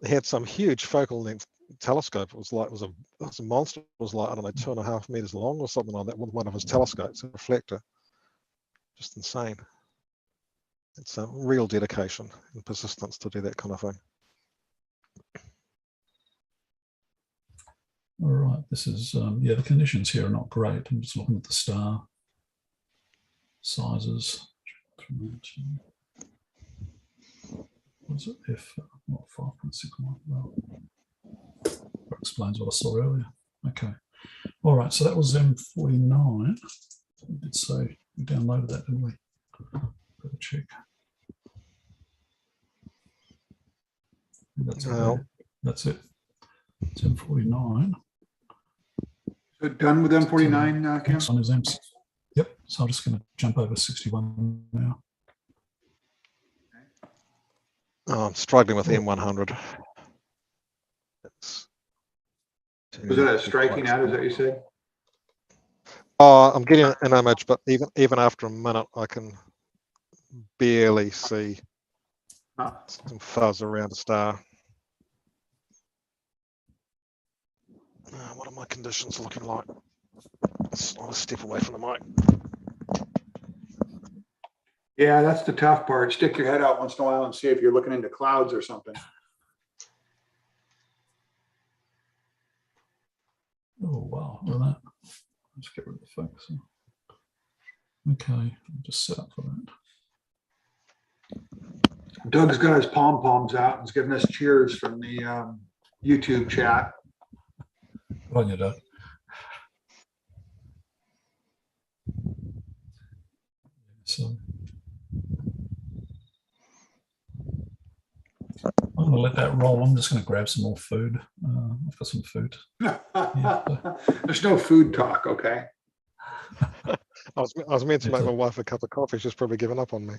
had some huge focal length telescope. It was a monster. It was like, I don't know, 2.5 meters long or something like that with one of his telescopes, a reflector. Just insane. It's a real dedication and persistence to do that kind of thing. All right, this is, the conditions here are not great. I'm just looking at the star sizes. What is it? F, 5.61. Well, that explains what I saw earlier. Okay. All right, so that was M49. We did say we downloaded that, didn't we? Better check. That's it. That's it. It's M49. So done with M49, Cam? Next one is M. Yep. So I'm just going to jump over 61 now. Oh, I'm struggling with M100. Was that a striking out? Is that what you said? I'm getting an image, but even after a minute, I can barely see some fuzz around a star. What are my conditions looking like? I'll just step away from the mic. Yeah, that's the tough part. Stick your head out once in a while and see if you're looking into clouds or something. Oh, wow. Look at that. Let's get rid of the focus. Okay, I'll just set up for that. Doug's got his pom-poms out and is giving us cheers from the YouTube chat. Good on you, Doug. So I'm going to let that roll. I'm just going to grab some more food. I've got some food. There's no food talk, okay? I was meant to make my wife a cup of coffee. She's probably given up on me.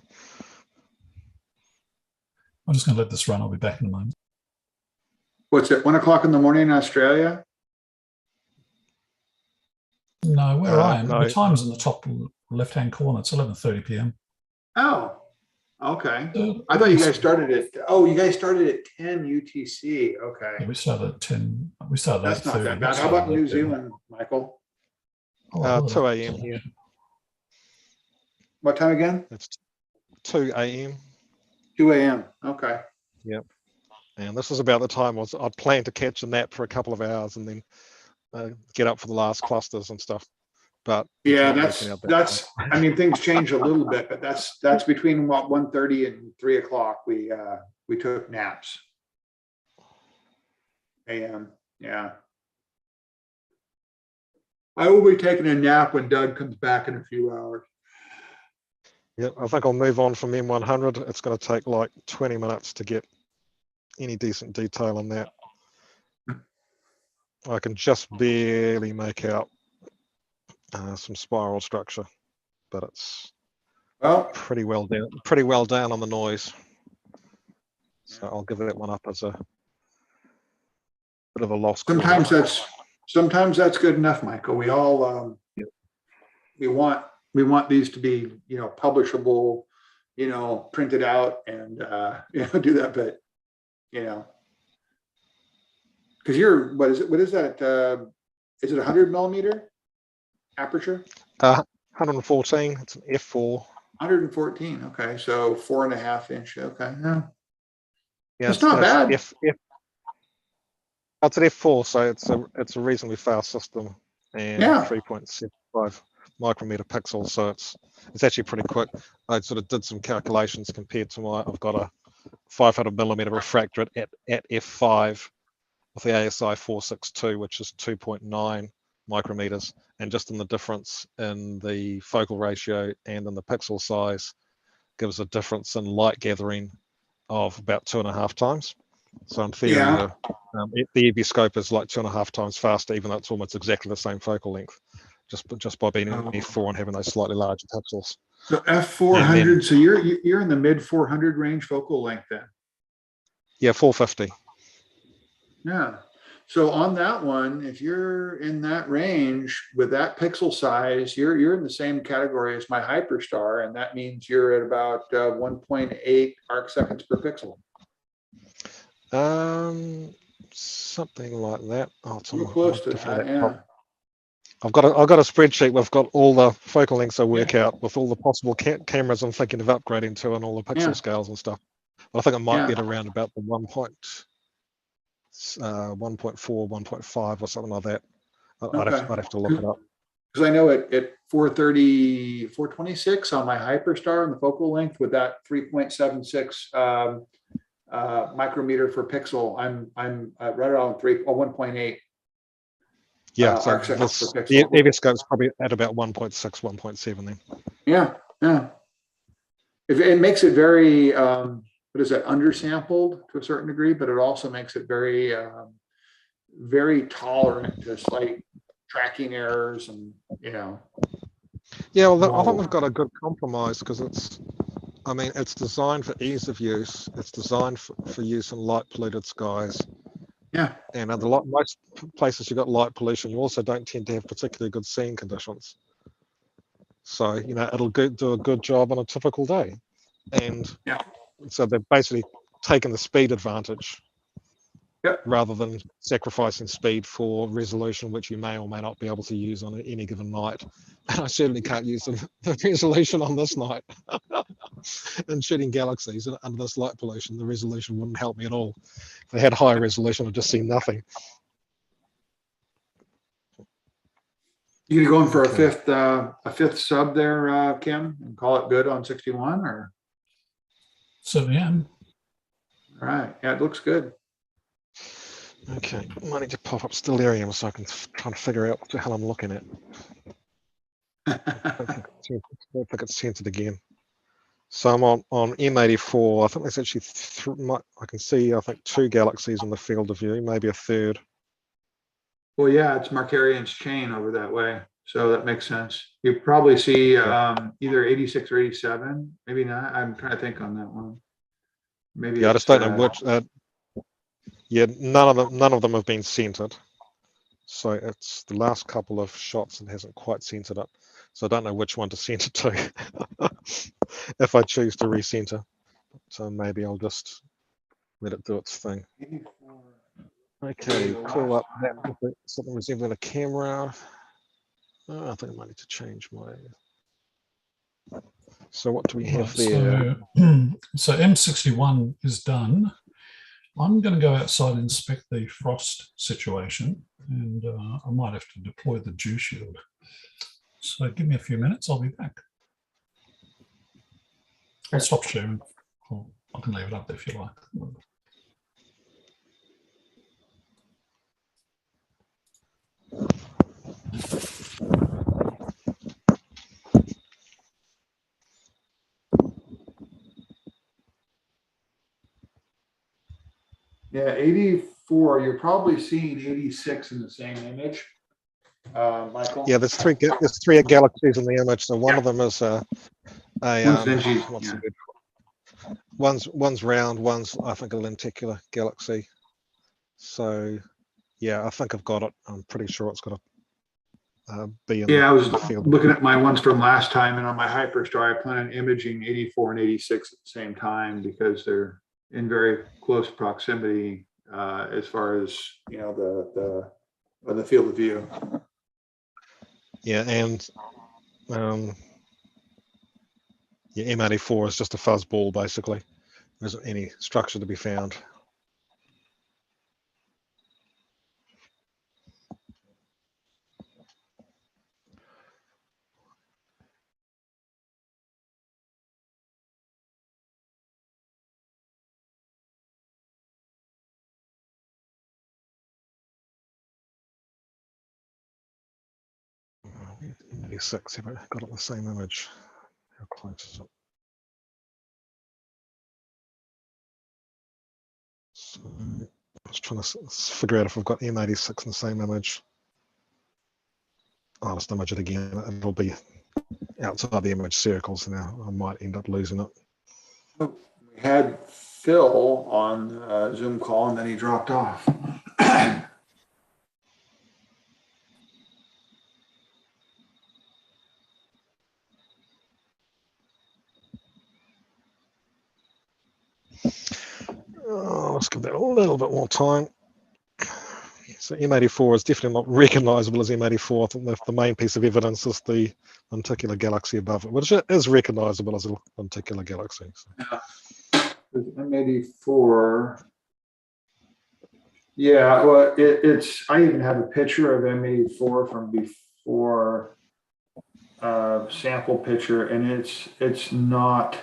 I'm just going to let this run. I'll be back in a moment. What's it, 1 o'clock in the morning in Australia? No, where I am, no. the time's in the top left-hand corner. It's 11:30 p.m. Oh, okay. I thought you guys started at, you guys started at 10 UTC. Okay. Yeah, we started at 10. We started at 8:30. That's not that bad. How about New Zealand, Michael? 2 a.m. here. What time again? It's 2 a.m. 2 a.m. Okay. Yep. And this was about the time I'd planned to catch a nap for a couple of hours and then get up for the last clusters and stuff. But yeah, that's. I mean, things change a little bit, but that's between what 1:30 and 3 o'clock. We took naps. A.M. Yeah. I will be taking a nap when Doug comes back in a few hours. Yeah, I think I'll move on from M100. It's going to take like 20 minutes to get any decent detail on that. I can just barely make out some spiral structure, but it's pretty well down on the noise. So I'll give that one up as a bit of a lost cause. Sometimes that's good enough, Michael. We all we want these to be, publishable, printed out and do that, but because what is that? Is it 100 millimeter aperture? 114. It's an f4. 114. Okay, so 4.5 inch. Okay, yeah, it's not bad. It's an f4, so it's a reasonably fast system, and 3.75 micrometer pixels. So it's actually pretty quick. I sort of did some calculations compared to I've got a 500 millimeter refractor at f5 with the ASI 462, which is 2.9 micrometers, and just in the difference in the focal ratio and in the pixel size gives a difference in light gathering of about 2.5 times. So in theory, the EV scope is like 2.5 times faster, even though it's almost exactly the same focal length, just by being an f4 and having those slightly larger pixels. So f400. So you're in the mid 400 range focal length then. Yeah, 450. Yeah. So on that one, if you're in that range with that pixel size, you're in the same category as my Hyperstar, and that means you're at about 1.8 arc seconds per pixel. Something like that. Too close to that, yeah. I've got a spreadsheet. We've got all the focal lengths I work out with all the possible cameras I'm thinking of upgrading to and all the pixel scales and stuff. But I think it might be at around about the 1.4, 1.5 or something like that. I'd have to look it up. Because I know at 430, 426 on my Hyperstar and the focal length with that 3.76 micrometer per pixel, I'm right around 1.8. Yeah, so the EV scope's probably at about 1.6, 1.7 then. Yeah. It makes it very, undersampled to a certain degree, but it also makes it very, very tolerant to slight tracking errors and, Yeah, well, I think we've got a good compromise because it's designed for ease of use. It's designed for use in light polluted skies. Yeah. And most places you've got light pollution, you also don't tend to have particularly good seeing conditions. So, it'll do a good job on a typical day. And so they've basically taken the speed advantage rather than sacrificing speed for resolution, which you may or may not be able to use on any given night. And I certainly can't use the resolution on this night. And shooting galaxies under this light pollution, the resolution wouldn't help me at all. If they had high resolution, I'd just see nothing. You gonna go in for a fifth sub there, Kim, and call it good on 61, or? Certainly am. All right. Yeah, it looks good. Okay, I need to pop up Stellarium so I can try and figure out what the hell I'm looking at. I don't think it's centered again. So I'm on M84. I think there's actually I can see, I think, 2 galaxies in the field of view, maybe a third. Well, yeah, it's Markarian's chain over that way, so that makes sense. You probably see either 86 or 87, maybe not. I'm trying to think on that one. Maybe. I just don't know which. None of them have been centered. So it's the last couple of shots and hasn't quite centered it. So I don't know which one to center to if I choose to recenter. So maybe I'll just let it do its thing. Okay, call up that something resembling a camera. I think I might need to change my. So what do we have there? So M61 is done. I'm going to go outside and inspect the frost situation, and I might have to deploy the dew shield. So give me a few minutes, I'll be back. I'll stop sharing. I can leave it up if you like. Yeah, 84, you're probably seeing 86 in the same image, Michael. Yeah, there's three galaxies in the image. So one of them is a One's dingy, what's yeah. the word? One's round, one's I think a lenticular galaxy. So yeah, I think I've got it. I'm pretty sure it's got to be in Yeah, I was the field. looking at my ones from last time, and on my Hyperstar, I plan on imaging 84 and 86 at the same time because they're in very close proximity as far as the field of view. Yeah, and yeah, M84 is just a fuzz ball basically. There isn't any structure to be found. M86, have I got it the same image? How close is it? So I was trying to figure out if I've got M86 in the same image. I'll just image it again. It'll be outside the image circles now. I might end up losing it. We had Phil on a Zoom call, and then he dropped off. Oh, let's give that a little bit more time. So M84 is definitely not recognizable as M84. I think the main piece of evidence is the lenticular galaxy above it, which is recognizable as a lenticular galaxy. So. Yeah. M84. Yeah, well, it's. I even have a picture of M84 from before sample picture, and it's not.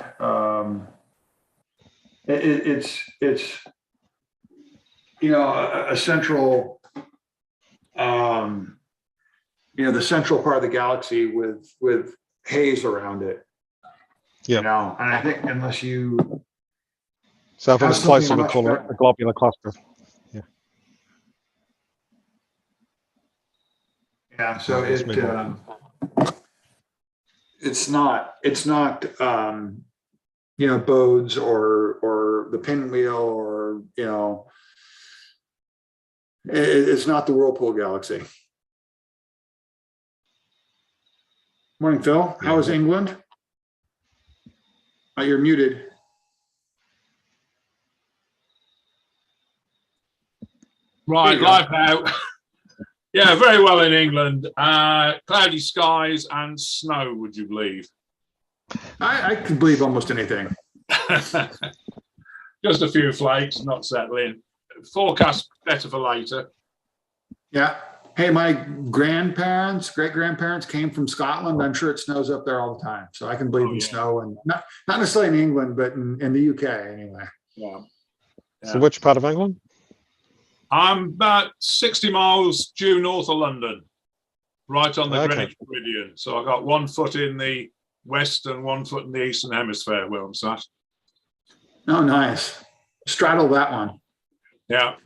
It's a central. The central part of the galaxy with haze around it. Yeah. And I think unless you. So if it was closer, we'd call it a globular cluster. Yeah. Yeah. So it's not Bodes or the pinwheel or it's not the Whirlpool galaxy. Morning, Phil. How is England? You're muted. Right, live now. Yeah, very well in England. Cloudy skies and snow, would you believe? I can believe almost anything. Just a few flakes, not settling. Forecast better for later. Yeah. Hey, my great-grandparents came from Scotland. I'm sure it snows up there all the time. So I can believe in snow, and not necessarily in England, but in the UK anyway. Yeah. So which part of England? I'm about 60 miles due north of London, right on the Greenwich Meridian. So I got 1 foot in the west and 1 foot in the eastern hemisphere where I'm sat. Oh, nice. Straddle that one. Yeah.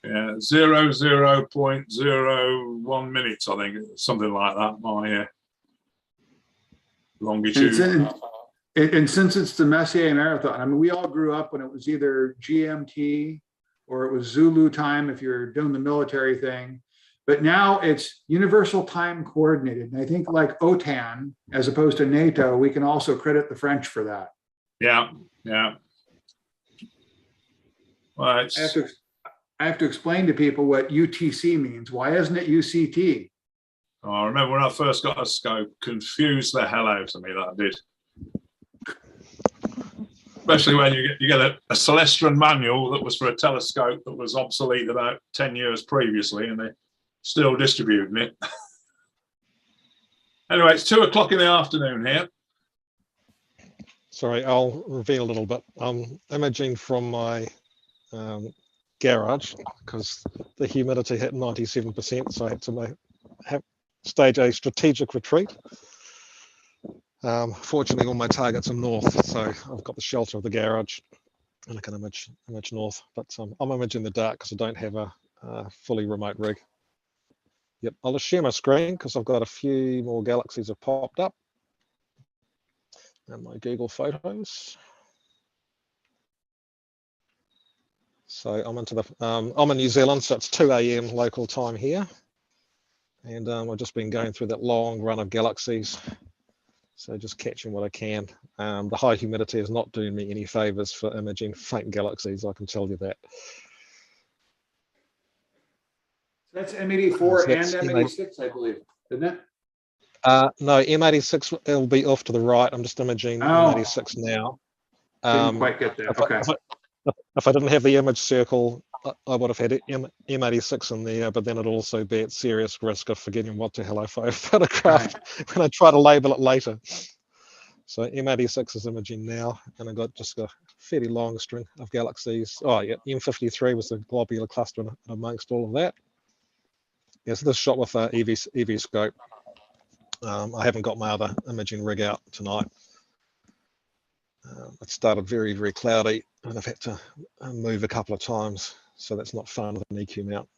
Yeah, 0.01 minutes, I think, something like that. My longitude. And since it's the Messier Marathon, I mean, we all grew up when it was either GMT or it was Zulu time if you're doing the military thing. But now it's universal time coordinated. And I think like OTAN, as opposed to NATO, we can also credit the French for that. Yeah, yeah. Well, I have to explain to people what UTC means. Why isn't it UCT? Oh, I remember when I first got a scope, confused the hell out of me, that did. Especially when you get a Celestron manual that was for a telescope that was obsolete about 10 years previously, and they're still distributing it. Anyway, it's 2 o'clock in the afternoon here. Sorry, I'll reveal a little bit. I'm imaging from my garage because the humidity hit 97%, so I had to stage a strategic retreat. Fortunately, all my targets are north, so I've got the shelter of the garage and I can image north. But I'm imaging the dark because I don't have a fully remote rig. Yep, I'll just share my screen because I've got a few more galaxies have popped up. And my Google Photos. So I'm into the, I'm in New Zealand, so it's 2 a.m. local time here. And I've just been going through that long run of galaxies. So just catching what I can. The high humidity is not doing me any favors for imaging faint galaxies, I can tell you that. That's M84 and M86, I believe, isn't it? No, M86 it'll be off to the right. I'm just imaging M86 now. Didn't quite get that. Okay. If I didn't have the image circle, I would have had M86 in there, but then it'd also be at serious risk of forgetting what the hell I photographed when I try to label it later. So M86 is imaging now, and I got just a fairly long string of galaxies. Oh yeah, M53 was the globular cluster amongst all of that. Yeah, so this shot with EV scope. I haven't got my other imaging rig out tonight. It started very, very cloudy and I've had to move a couple of times. So that's not fun with an EQ mount.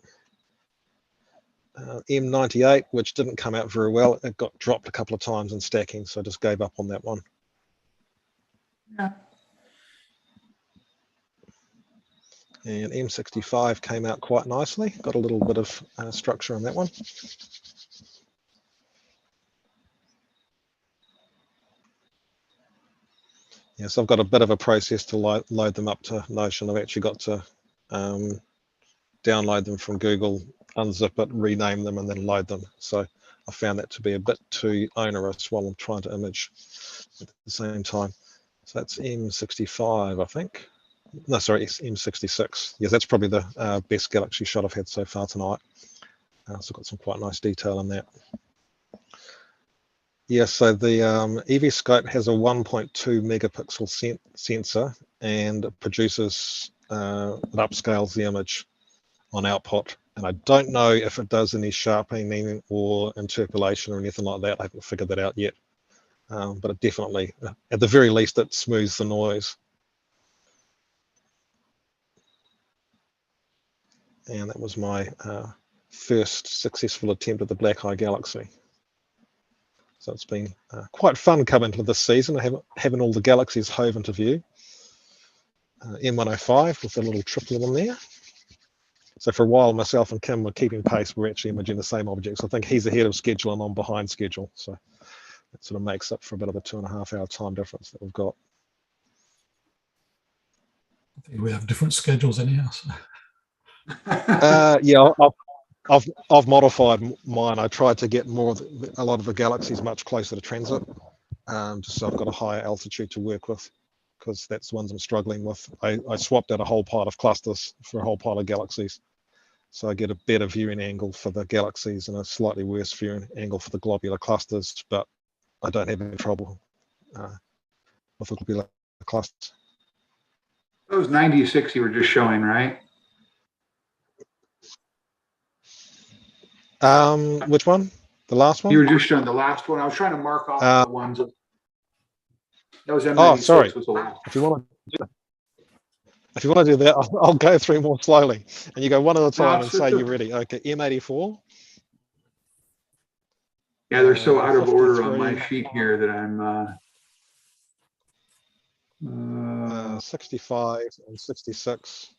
M98, which didn't come out very well. It got dropped a couple of times in stacking. So I just gave up on that one. Yeah. And M65 came out quite nicely. Got a little bit of structure on that one. Yes, I've got a bit of a process to load them up to Notion. I've actually got to download them from Google, unzip it, rename them, and then load them. So I found that to be a bit too onerous while I'm trying to image at the same time. So that's M65, I think. No, sorry, it's M66. Yes, that's probably the best galaxy shot I've had so far tonight. So I've got some quite nice detail in that. Yeah, so the EV scope has a 1.2 megapixel sensor, and it produces, it upscales the image on output. And I don't know if it does any sharpening or interpolation or anything like that. I haven't figured that out yet. But it definitely, at the very least, it smooths the noise. And that was my first successful attempt at the Black Eye Galaxy. So it's been quite fun coming to this season, having all the galaxies hove into view. M105 with a little triplet in there. So for a while, myself and Kim were keeping pace. We're actually imaging the same objects. I think he's ahead of schedule and I'm behind schedule. So that sort of makes up for a bit of a 2.5 hour time difference that we've got. I think we have different schedules anyhow. So. Yeah, I've modified mine. I tried to get a lot of the galaxies much closer to transit, just so I've got a higher altitude to work with, because that's the ones I'm struggling with. I swapped out a whole pile of clusters for a whole pile of galaxies, so I get a better viewing angle for the galaxies and a slightly worse viewing angle for the globular clusters, but I don't have any trouble with the globular clusters. Those 96 you were just showing, right? Which one? The last one? You were just showing the last one. I was trying to mark off the ones. That was M96. Oh, sorry. Was the last. If you want to do that, I'll go through more slowly. And you go one at a time and say you're ready. Okay, M84. Yeah, they're so out of order on my sheet here that I'm 65 and 66.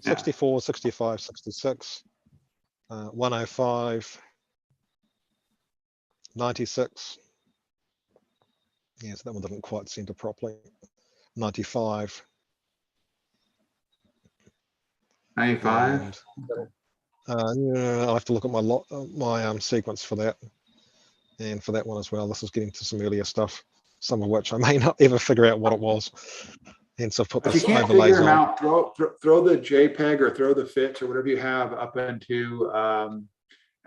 64, 65, 66. 105, 96. Yes, that one didn't quite center properly. 95. 95. I'll have to look at my sequence for that, and for that one as well. This is getting to some earlier stuff, some of which I may not ever figure out what it was. Hence, I've put If you this can't figure overlays them on. out, throw the JPEG or throw the FITs or whatever you have up into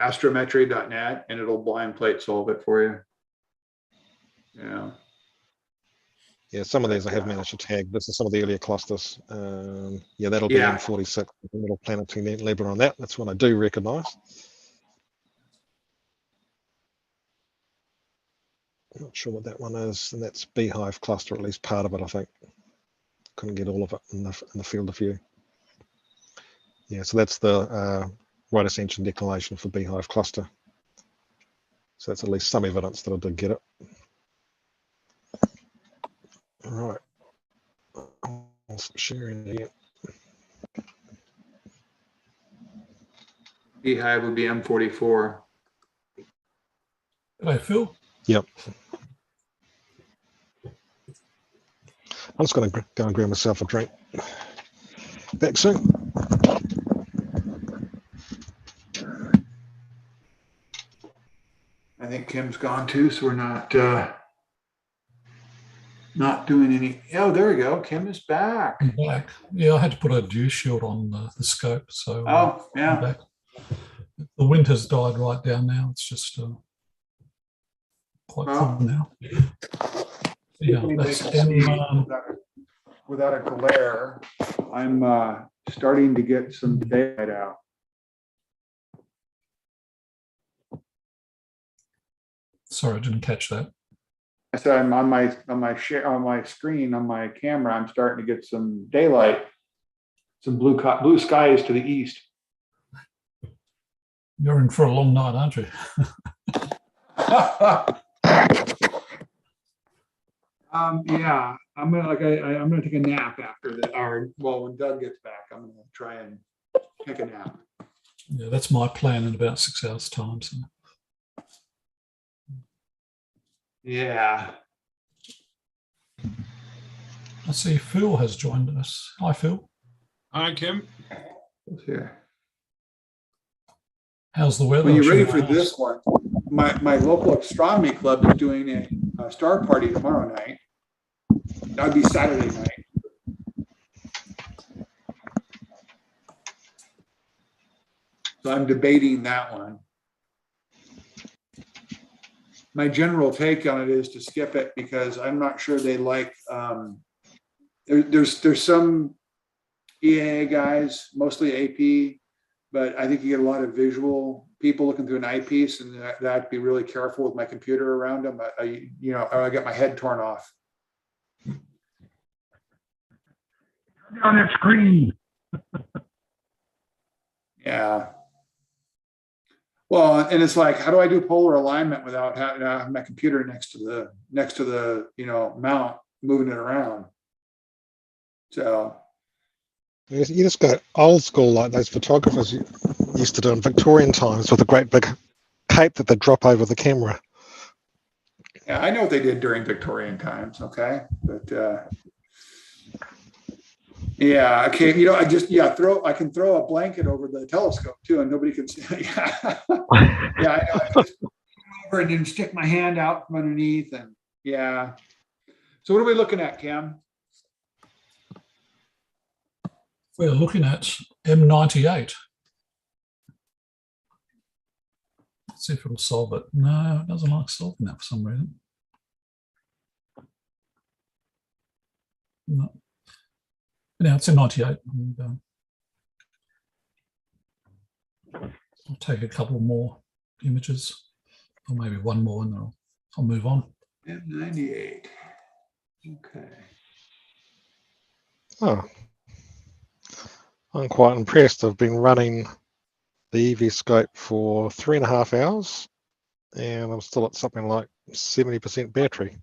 astrometry.net, and it'll blind plate solve it for you. Yeah. Yeah, some of these I have managed to tag. This is some of the earlier clusters. Yeah, that'll be M46, the little planetary nebula on that. That's one I do recognise. Not sure what that one is, and that's Beehive cluster, at least part of it, I think. Couldn't get all of it in the field of view. Yeah, so that's the right ascension declination for Beehive cluster. So that's at least some evidence that I did get it. All right. I'll stop sharing again. Beehive would be M44. Hello, Phil. Yep. I'm just going to go and grab myself a drink. Back soon. I think Kim's gone too, so we're not doing any. Oh, there we go. Kim is back. I'm back. Yeah, I had to put a dew shield on the scope. So Oh, I'm yeah. back. The wind has died right down now. It's just quite cool now. Yeah, that's without a glare. I'm starting to get some daylight out. Sorry, I didn't catch that. I said I'm on my screen on my camera. I'm starting to get some daylight, some blue skies to the east. You're in for a long night, aren't you? Yeah, I'm gonna take a nap after when Doug gets back. I'm gonna try and take a nap. Yeah, that's my plan in about 6 hours' time. So. Yeah. I see Phil has joined us. Hi, Phil. Hi, Kim. Here. How's the weather? When you're ready for this one, my local astronomy club is doing a star party tomorrow night. That would be Saturday night. So I'm debating that one. My general take on it is to skip it because I'm not sure they like. There's some EAA guys, mostly AP, but I think you get a lot of visual people looking through an eyepiece, and that I'd be really careful with my computer around them. I get my head torn off. On that screen. Yeah. Well, and it's like, how do I do polar alignment without having my computer next to the mount, moving it around? So You just go old school like those photographers used to do in Victorian times with a great big cape that they drop over the camera. yeah, I know what they did during Victorian times. Okay, but yeah, okay, I can throw a blanket over the telescope too, and nobody can see. Yeah, yeah, I know. I just put it over and then stick my hand out from underneath, and yeah. So what are we looking at, Cam? We're looking at M98. Let's see if it'll solve it. No, it doesn't like solving that for some reason. No. Now it's M98. And, I'll take a couple more images, or maybe one more, and then I'll move on. M98. Okay. Oh, I'm quite impressed. I've been running the EV scope for 3.5 hours, and I'm still at something like 70% battery.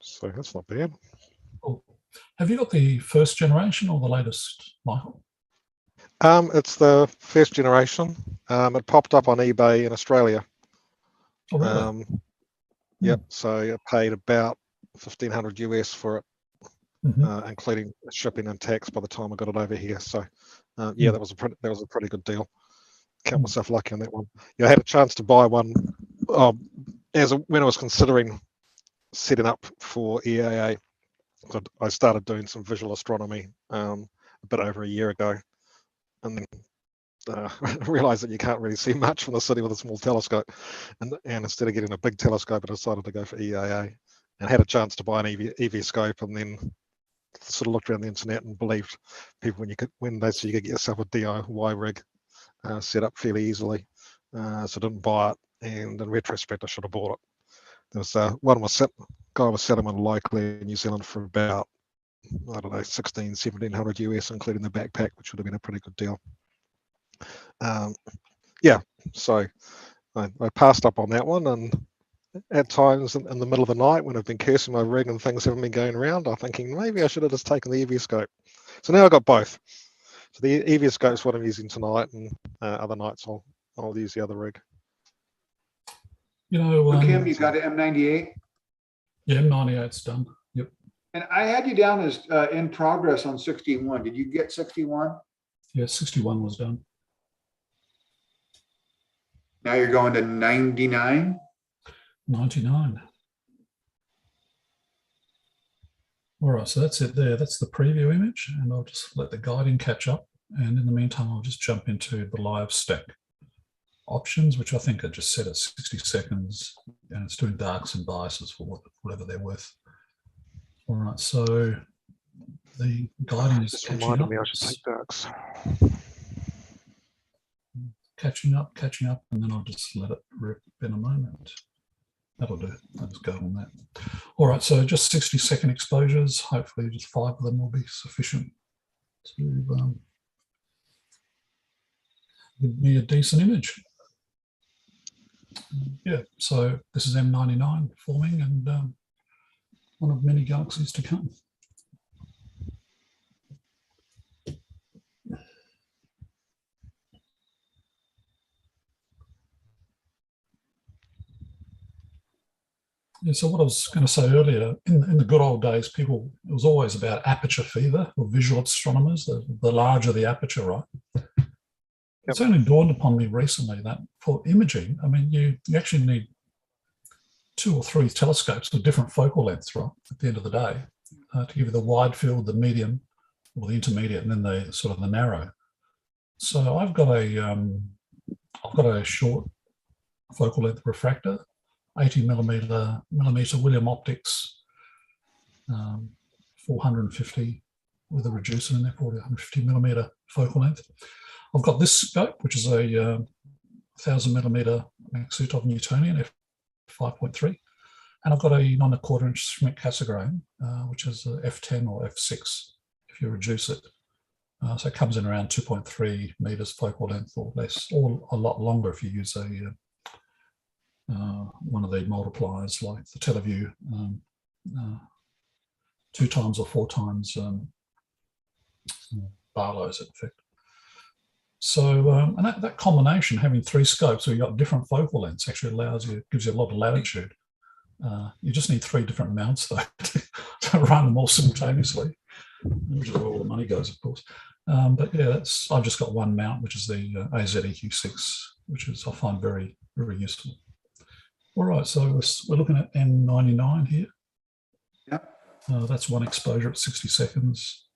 So that's not bad. Cool. Have you got the first generation or the latest, Michael? It's the first generation. It popped up on eBay in Australia. Oh, really? Yep. So I paid about $1,500 US for it, including shipping and tax by the time I got it over here. So yeah, that was a pretty good deal. Count myself lucky on that one. Yeah, I had a chance to buy one when I was considering setting up for EAA. I started doing some visual astronomy a bit over a year ago, and then realized that you can't really see much from the city with a small telescope, and instead of getting a big telescope, I decided to go for EAA, and had a chance to buy an EV scope, and then sort of looked around the internet and believed people when they said you could get yourself a DIY rig set up fairly easily, so I didn't buy it, and in retrospect I should have bought it. There was guy was selling one locally in New Zealand for about, I don't know, 1700 US, including the backpack, which would have been a pretty good deal. Yeah, so I passed up on that one, and at times in the middle of the night when I've been cursing my rig and things haven't been going around, I'm thinking maybe I should have just taken the EV scope. So now I've got both. So the EV scope is what I'm using tonight, and other nights I'll use the other rig. You know, so Kim, you got an M98? Yeah, M98's done. Yep. And I had you down as in progress on 61. Did you get 61? Yeah, 61 was done. Now you're going to 99? 99. All right, so that's it there. That's the preview image, and I'll just let the guiding catch up. And in the meantime, I'll just jump into the live stack options, which I think are just set at 60 seconds, and it's doing darks and biases for whatever they're worth. All right, so the guiding is Just catching reminded up. me I should take darks. Catching up, and then I'll just let it rip in a moment. That'll do. I'll just go on that. All right, so just 60-second exposures. Hopefully just 5 of them will be sufficient to give me a decent image. Yeah, so this is M99 forming, and one of many galaxies to come. Yeah, so what I was going to say earlier, in the good old days, it was always about aperture fever, or visual astronomers, the larger the aperture, right? Yep. It's only dawned upon me recently that for imaging, I mean, you actually need 2 or 3 telescopes with different focal lengths, right, at the end of the day, to give you the wide field, the medium, or the intermediate, and then the sort of the narrow. So I've got a short focal length refractor, 80 millimeter William Optics, 450 with a reducer in there, 450 millimeter focal length. I've got this scope, which is a 1000 millimeter Sutov Newtonian f5.3, and I've got a 9¼ inch Schmidt Cassegrain, which is a f10 or f6 if you reduce it. So it comes in around 2.3 meters focal length or less, or a lot longer if you use one of the multipliers like the Teleview 2 times or 4 times Barlow's in effect. So, and that combination, having 3 scopes where you've got different focal lengths, actually gives you a lot of latitude. You just need 3 different mounts though to run them all simultaneously, which is where all the money goes, of course. But yeah, I've just got one mount, which is the AZEQ6, which I find very, very useful. All right, so we're looking at M99 here. Yep. That's one exposure at 60 seconds.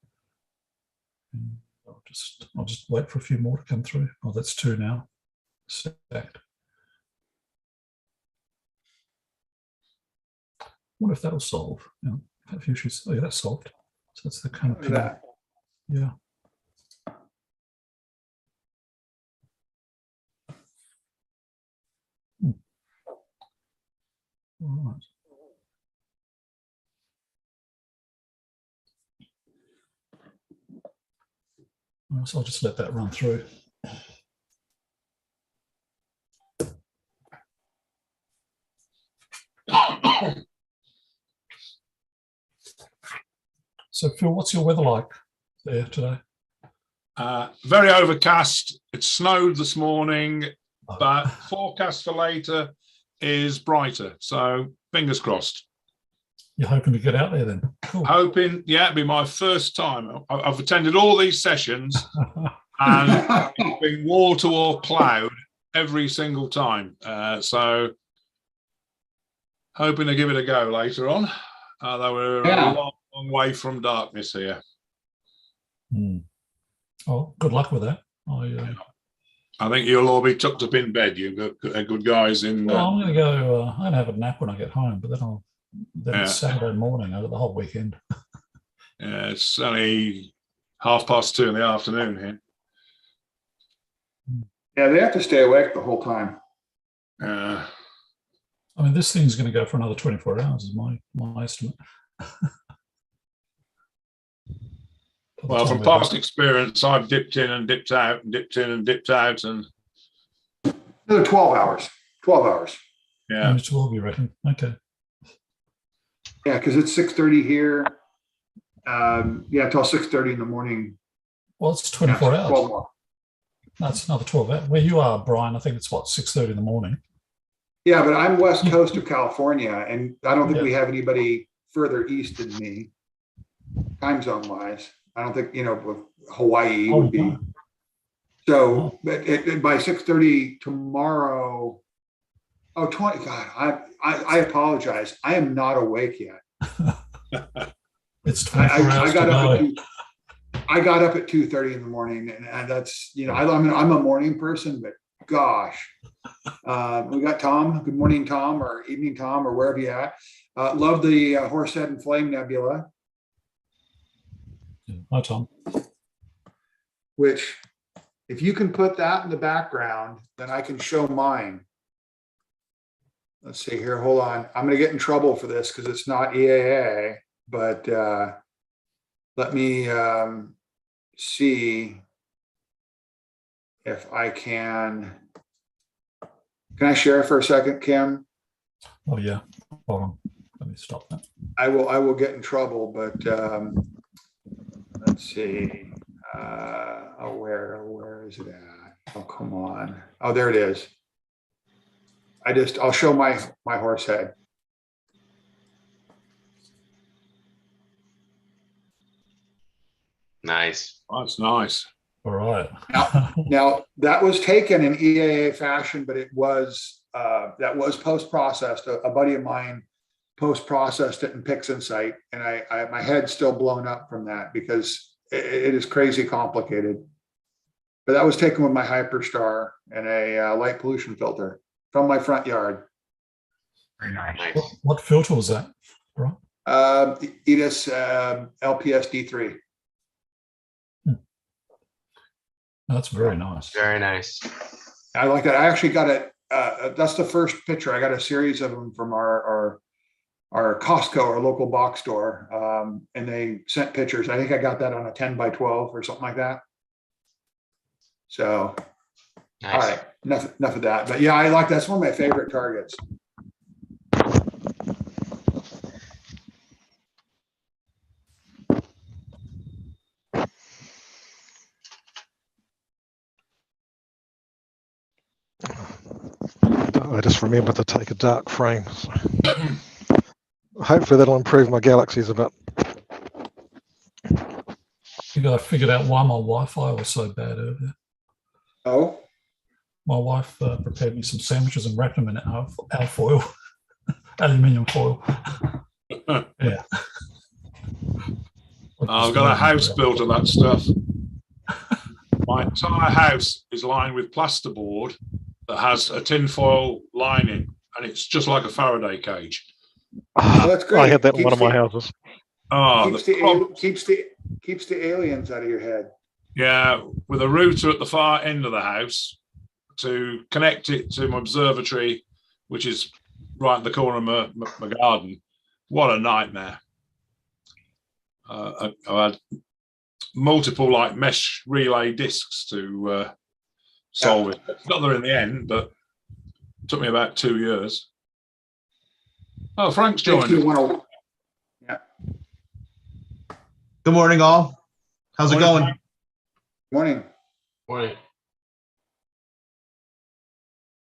And I'll just wait for a few more to come through. Oh, that's 2 now, stacked. I wonder if that'll solve. You know, a few issues. Oh yeah, that's solved. So that's the kind of pin. Yeah. All right. So I'll just let that run through. So Phil, what's your weather like there today? Very overcast. It snowed this morning, but forecast for later is brighter. So fingers crossed. You're hoping to get out there then? Cool. Hoping, yeah, it'll be my first time. I've attended all these sessions and it's been wall-to-wall cloud every single time. So hoping to give it a go later on. Although we're a long way from darkness here. Oh, good luck with that. I think you'll all be tucked up in bed. You've got good guys in. Well, I'm going to go. I'm going to have a nap when I get home, but then it's Saturday morning. I got the whole weekend. Yeah, it's only 2:30 in the afternoon here. Yeah, they have to stay awake the whole time. I mean, this thing's going to go for another 24 hours, is my estimate. Well, from past experience, I've dipped in and dipped out, and dipped in and dipped out, and another 12 hours. 12 hours. Yeah, which will be reckon. Okay. Yeah, because it's 6:30 here. Yeah, till 6:30 in the morning. Well, it's 24 hours. 12 more. That's another 12 hours. Where you are, Brian, I think it's what, 6:30 in the morning. Yeah, but I'm west coast of California, and I don't think we have anybody further east than me, time zone wise. I don't think, with Hawaii would be. So but by 6:30 tomorrow, 20, God, I apologize. I am not awake yet. It's 24 hours to go. I got up at 2:30 in the morning, and that's, I'm a morning person, but gosh, we got Tom. Good morning, Tom, or evening, Tom, or wherever you at. Love the Horsehead and Flame Nebula. Hi, Tom. Which, if you can put that in the background, then I can show mine. Let's see here. Hold on. I'm going to get in trouble for this because it's not EAA, but let me see if I can. Can I share for a second, Kim? Oh, yeah. Hold on. Let me stop that. I will get in trouble, but let's see. Where is it at? Oh, come on. Oh, there it is. I'll show my horse head. Nice. That's nice. All right. Now that was taken in EAA fashion, but it was that was post-processed. A buddy of mine post-processed it in PixInsight, and my head's still blown up from that because it is crazy complicated. But that was taken with my Hyperstar and a light pollution filter from my front yard. Very nice. What filter was that? Right. EDIS LPS D3. That's very nice. Very nice. I like that. I actually got it. That's the first picture. I got a series of them from our Costco, our local box store, and they sent pictures. I think I got that on a 10 by 12 or something like that. So, nice. All right, enough of that. But yeah, I like that's one of my favorite targets. I just remember to take a dark frame. So hopefully that'll improve my galaxies a bit. I think I figured out why my Wi-Fi was so bad earlier. Oh? My wife prepared me some sandwiches and wrapped them in alfoil, aluminium foil. Yeah. I've got a house built of that stuff. My entire house is lined with plasterboard that has a tinfoil lining, and it's just like a Faraday cage. Oh, that's great. I had that in one of my houses. Oh, keeps the aliens out of your head. Yeah, with a router at the far end of the house to connect it to my observatory, which is right in the corner of my garden. What a nightmare. I had multiple mesh relay discs to solve it. Got there in the end, but it took me about 2 years. Oh, Frank's joined. Yeah. Good morning, all. How's it going? Morning. Morning.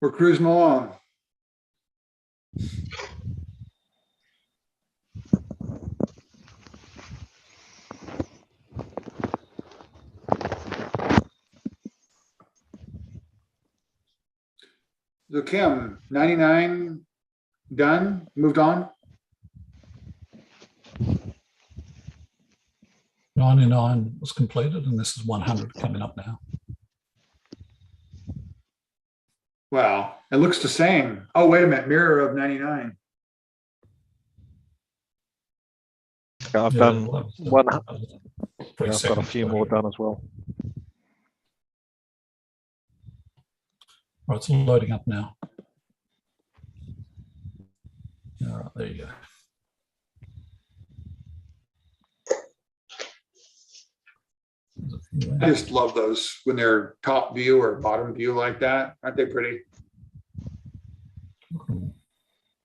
We're cruising along. So Kim, 99 done, moved on? 99 was completed, and this is 100 coming up now. Wow, it looks the same. Oh, wait a minute, mirror of 99. I've Yeah, done well, one. that Yeah, was I've 3 got a seconds few later. more done as well. Right, it's loading up now. All right, there you go. I just love those when they're top view or bottom view like that. Aren't they pretty?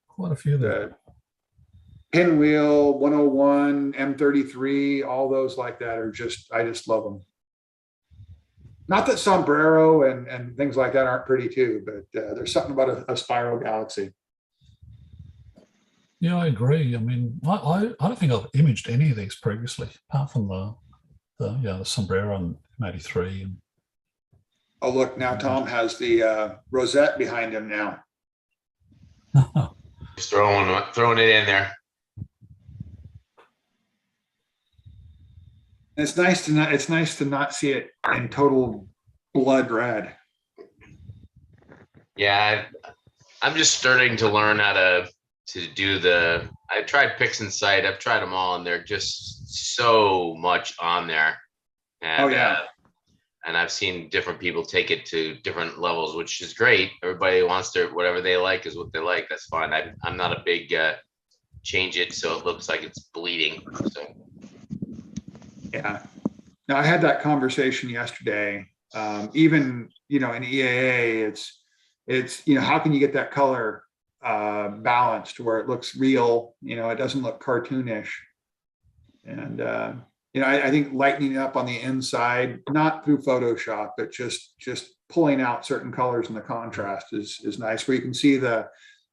Quite a few there. The Pinwheel, 101, M33, all those like that are just, I just love them. Not that sombrero and things like that aren't pretty too, but there's something about a spiral galaxy. Yeah, I agree. I mean, I don't think I've imaged any of these previously, apart from the sombrero and M83. And Oh, look, now Tom has the rosette behind him now. Just throwing it in there. It's nice to not see it in total blood red. Yeah, I'm just starting to learn how to do the. I tried PixInsight. I've tried them all, and they're just so much on there. And, Oh yeah. And I've seen different people take it to different levels, which is great. Everybody wants whatever they like is what they like. That's fine. I'm not a big change it so it looks like it's bleeding. So. Yeah. Now I had that conversation yesterday. Even, in EAA, it's, how can you get that color balanced to where it looks real, it doesn't look cartoonish. And, I think lightening up on the inside, not through Photoshop, but just pulling out certain colors in the contrast is nice, where you can see the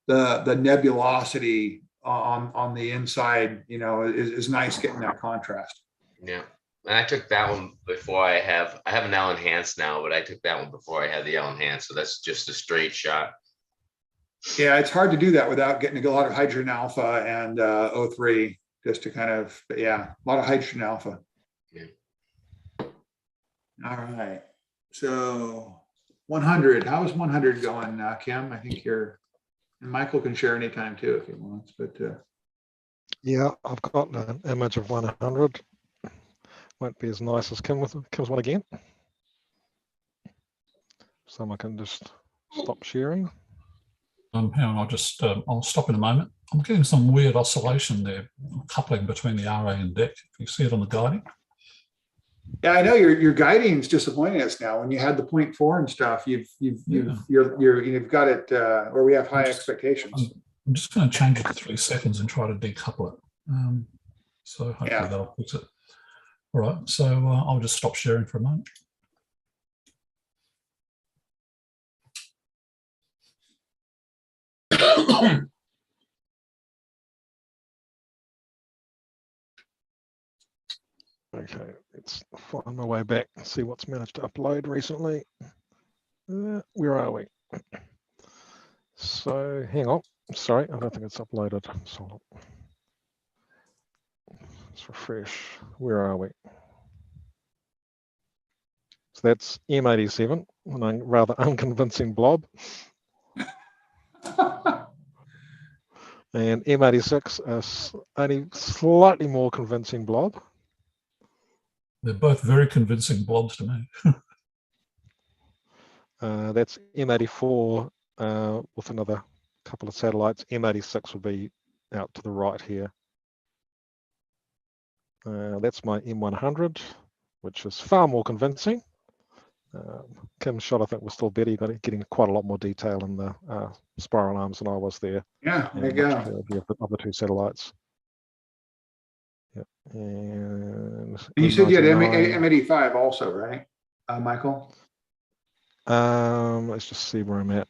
nebulosity on the inside, is nice getting that contrast. Yeah. And I took that one before I have an L enhanced now, but I took that one before I had the L enhanced. So that's just a straight shot. Yeah, it's hard to do that without getting a lot of hydrogen alpha and O3, just to kind of, a lot of hydrogen alpha. Yeah. All right. So 100, how is 100 going, Kim? I think and Michael can share anytime too if he wants, but. Yeah, I've got an image of 100. Won't be as nice as Kim's one again. So I can just stop sharing. Hang on, I'll stop in a moment. I'm getting some weird oscillation there, coupling between the RA and DEC. You see it on the guiding? Yeah, I know your guiding is disappointing us now. When you had the 0.4 and stuff, you've got it where we have high expectations. I'm just going to change it to 3 seconds and try to decouple it. So hopefully that'll fix it. All right, so I'll just stop sharing for a moment. Okay, let's find my way back and see what's managed to upload recently. Where are we? So hang on. Sorry, I don't think it's uploaded. So let's refresh. Where are we? So that's M87, a rather unconvincing blob. And M86 is only slightly more convincing blob. They're both very convincing blobs to me. That's M84 with another couple of satellites. M86 will be out to the right here. That's my M100, which is far more convincing. Kim's shot, I think, was still better. You're getting quite a lot more detail in the spiral arms than I was there. Yeah, there you go. Of the 2 satellites. Yep. And you said you had M85 also, right, Michael? Let's just see where I'm at.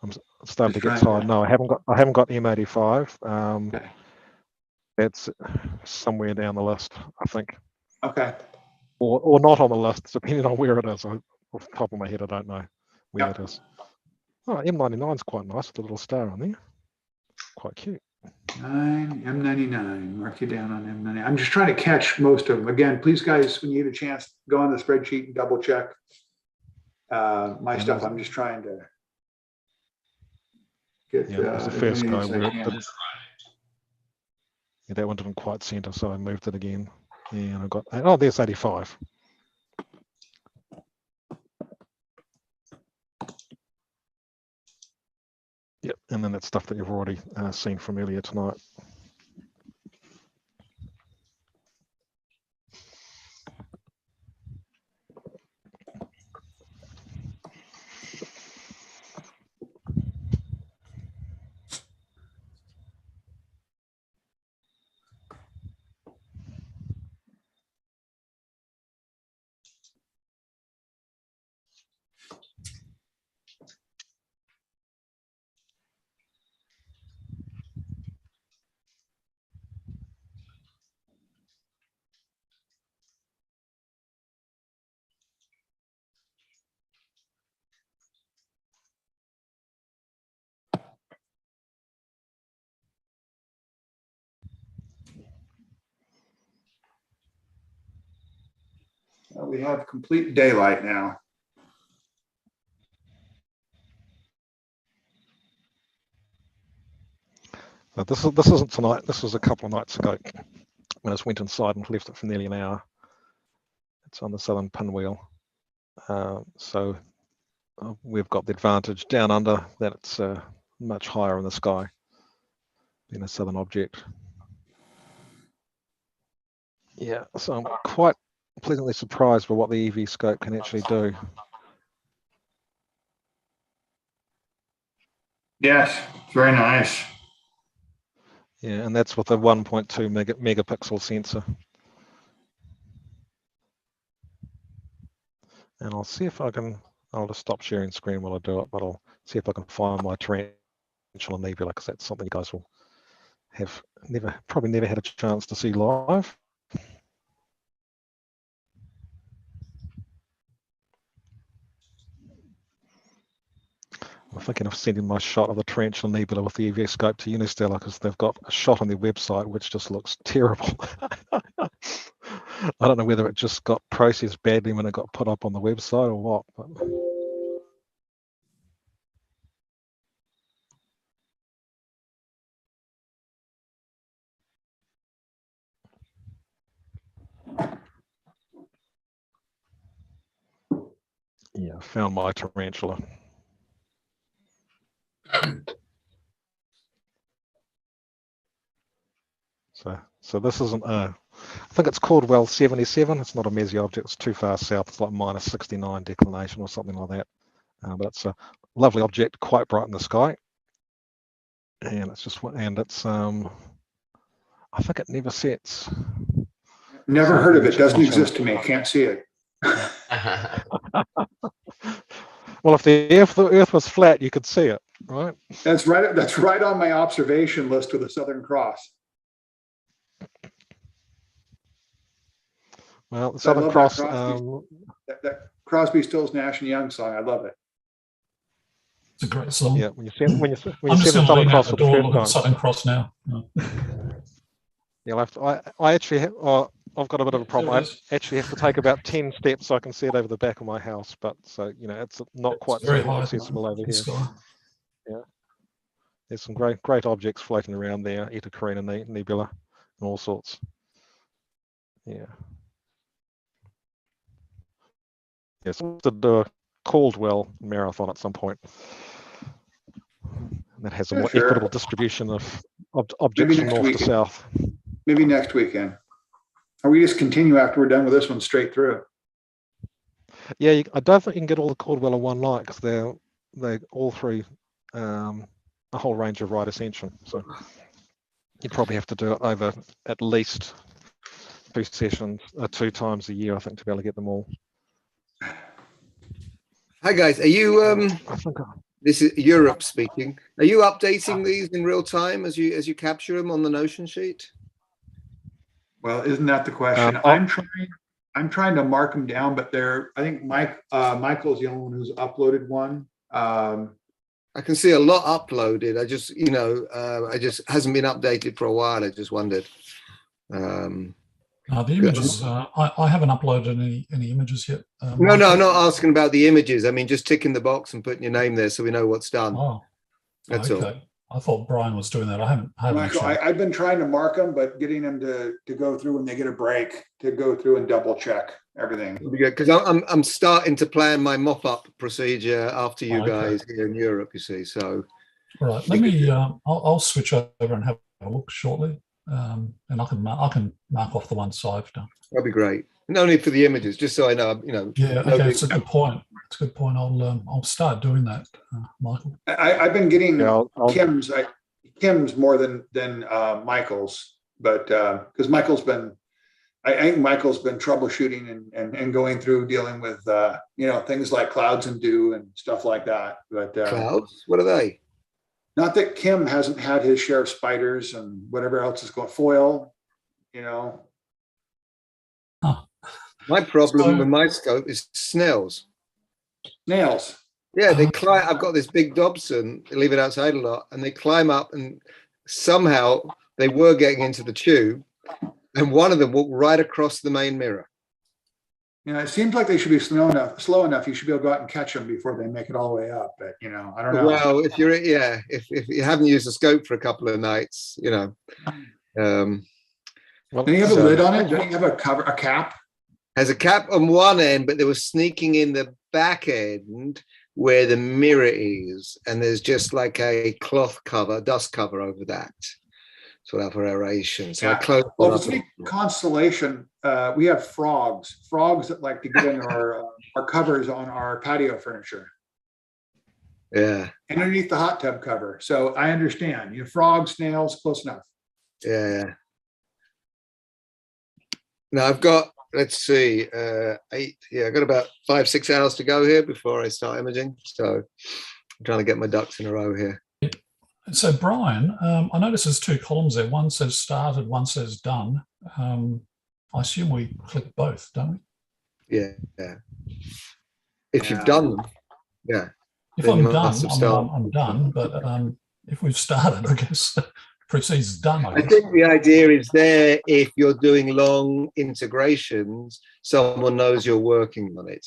I'm starting to get tired. No, I haven't got M85. Okay. That's somewhere down the list, I think. Okay. Or not on the list, depending on where it is. Off the top of my head, I don't know where it is. Oh, M99 is quite nice with a little star on there. Quite cute. M99, mark you down on M99. I'm just trying to catch most of them. Again, please guys, when you get a chance, go on the spreadsheet and double check my stuff. I'm just trying to get Yeah, that was the as first many guy as I where can. that one didn't quite center, so I moved it again. And I got, oh, there's 85. Yep, and then that stuff that you've already seen from earlier tonight. We have complete daylight now. But this isn't tonight. This was a couple of nights ago when I just went inside and left it for nearly an hour. It's on the southern pinwheel. So we've got the advantage down under that it's much higher in the sky than a southern object. Yeah, so I'm quite pleasantly surprised by what the EV scope can actually do. Yes, very nice. Yeah, and that's with a 1.2 megapixel sensor. And I'll see if I can, I'll just stop sharing screen while I do it, but I'll see if I can find my tarantula nebula, because that's something you guys will have probably never had a chance to see live. I'm thinking of sending my shot of the Tarantula Nebula with the EV scope to Unistellar, because they've got a shot on their website which just looks terrible. I don't know whether it just got processed badly when it got put up on the website or what. But... yeah, I found my tarantula. So this isn't I think it's called Well 77. It's not a Messier object. It's too far south. It's like minus 69 declination or something like that. But it's a lovely object, quite bright in the sky. And it's just, and it's I think it never sets. Never heard of it. Doesn't exist to me. Can't see it. Well, if the Earth was flat, you could see it, right? That's right. That's right on my observation list with the Southern Cross. Well, the Southern Cross. That Crosby, Stills, Nash and Young song. I love it. It's a great song. Yeah, when you see the Southern Cross for the first time. Southern Cross now. Yeah, I actually have, I've got a bit of a problem. I actually have to take about 10 steps so I can see it over the back of my house. But so it's not quite so accessible over here. Yeah, there's some great objects floating around there, Eta Carina Nebula, and all sorts. Yeah. Yes, to do a Caldwell marathon at some point. That has a more equitable distribution of objects from north to south. Maybe next weekend. Or we just continue after we're done with this one straight through. Yeah, I don't think you can get all the Caldwell in one night, because they're all three a whole range of right ascension. So you probably have to do it over at least 2 sessions, 2 times a year, I think, to be able to get them all. Hi guys, are you this is Europe speaking. Are you updating these in real time as you capture them on the Notion sheet? Well, isn't that the question? I'm trying to mark them down, but I think Michael's the only one who's uploaded one. I I can see a lot uploaded. I just, I just hasn't been updated for a while. I just wondered. The images, I haven't uploaded any images yet. No, I'm not asking about the images. I mean, just ticking the box and putting your name there so we know what's done. Oh, that's okay. all. I thought Brian was doing that. I haven't Michael, I've been trying to mark them, but getting them to go through when they get a break to go through and double check everything. Because I'm starting to plan my mop-up procedure after you guys here in Europe, you see. So, right, let me. I'll switch over and have a look shortly, and I can mark off the ones I've done. That'd be great. No need for the images, just so I know. Yeah, okay, it's a good point. It's a good point. I'll start doing that, Michael. I've been getting Kim's more than Michael's, but because Michael's been, I think Michael's been troubleshooting and going through dealing with things like clouds and dew and stuff like that. But clouds, what are they? Not that Kim hasn't had his share of spiders and whatever else is going foil, Huh. My problem with my scope is snails. Snails. Yeah, they climb. I've got this big Dobson, I leave it outside a lot, and they climb up, and somehow they were getting into the tube, and one of them walked right across the main mirror. It seems like they should be slow enough. You should be able to go out and catch them before they make it all the way up. But I don't know. Well, if you haven't used the scope for a couple of nights, Well, do you have a lid on it? Don't you have a cap? Has a cap on one end, but they were sneaking in the back end where the mirror is, and there's just like a cloth cover, dust cover over that, sort of for aeration. So I closed. Well, if it's any constellation, we have frogs that like to get in our covers on our patio furniture. Yeah. Underneath the hot tub cover. So I understand. Frogs, snails, close enough. Yeah. Now I've got, let's see, 8. Yeah, I've got about 5-6 hours to go here before I start imaging. So I'm trying to get my ducks in a row here. So Brian, I notice there's 2 columns there. One says started, one says done. I assume we click both, don't we? Yeah. If you've done them, yeah. If I'm done, I'm done. But if we've started, I guess precedes done. I think the idea is there, if you're doing long integrations, someone knows you're working on it.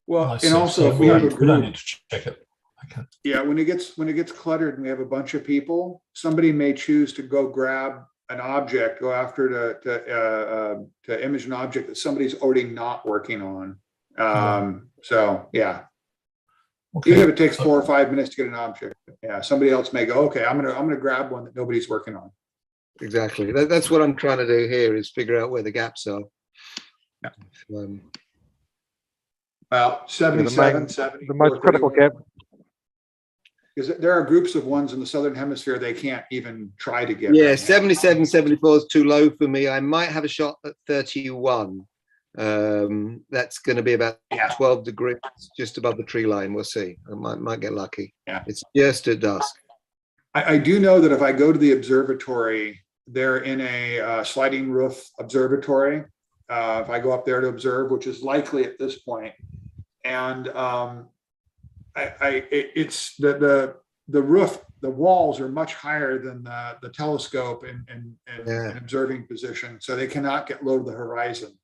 Well, and also if we have a group, we don't need to check it. Okay. Yeah, when it gets cluttered and we have a bunch of people, somebody may choose to go grab an object, go after to image an object that somebody's already not working on. So yeah. Okay. Even if it takes 4 or 5 minutes to get an object, somebody else may go, okay, I'm gonna grab one that nobody's working on. Exactly. That's what I'm trying to do here, is figure out where the gaps are. Yeah. Well, 77, 70. The most critical gap. Because there are groups of ones in the Southern Hemisphere they can't even try to get. Yeah, 77, 74 is too low for me. I might have a shot at 31. That's going to be about 12 degrees just above the tree line. We'll see. I might get lucky. Yeah, it's just at dusk. I do know that if I go to the observatory, they're in a sliding roof observatory. If I go up there to observe, which is likely at this point, and it's the roof, the walls are much higher than the telescope and observing position, so they cannot get low to the horizon.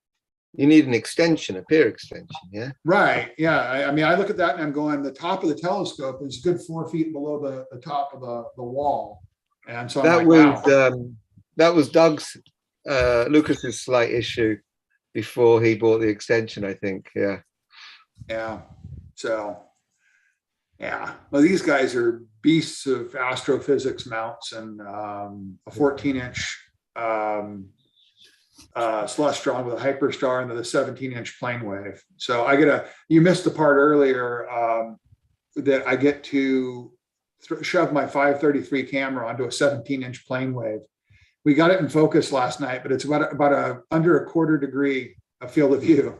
You need an extension, a peer extension, yeah? Right, yeah. I mean, I look at that and I'm going, the top of the telescope is good 4 feet below the top of the wall. And so that was Doug's, Lucas's slight issue before he bought the extension, I think, yeah. Yeah, so, yeah. Well, these guys are beasts of astrophysics mounts and a 14-inch Celestron with a hyperstar and then the 17-inch plane wave. So you missed the part earlier that I get to shove my 533 camera onto a 17-inch plane wave. We got it in focus last night, but it's about under a quarter degree of field of view.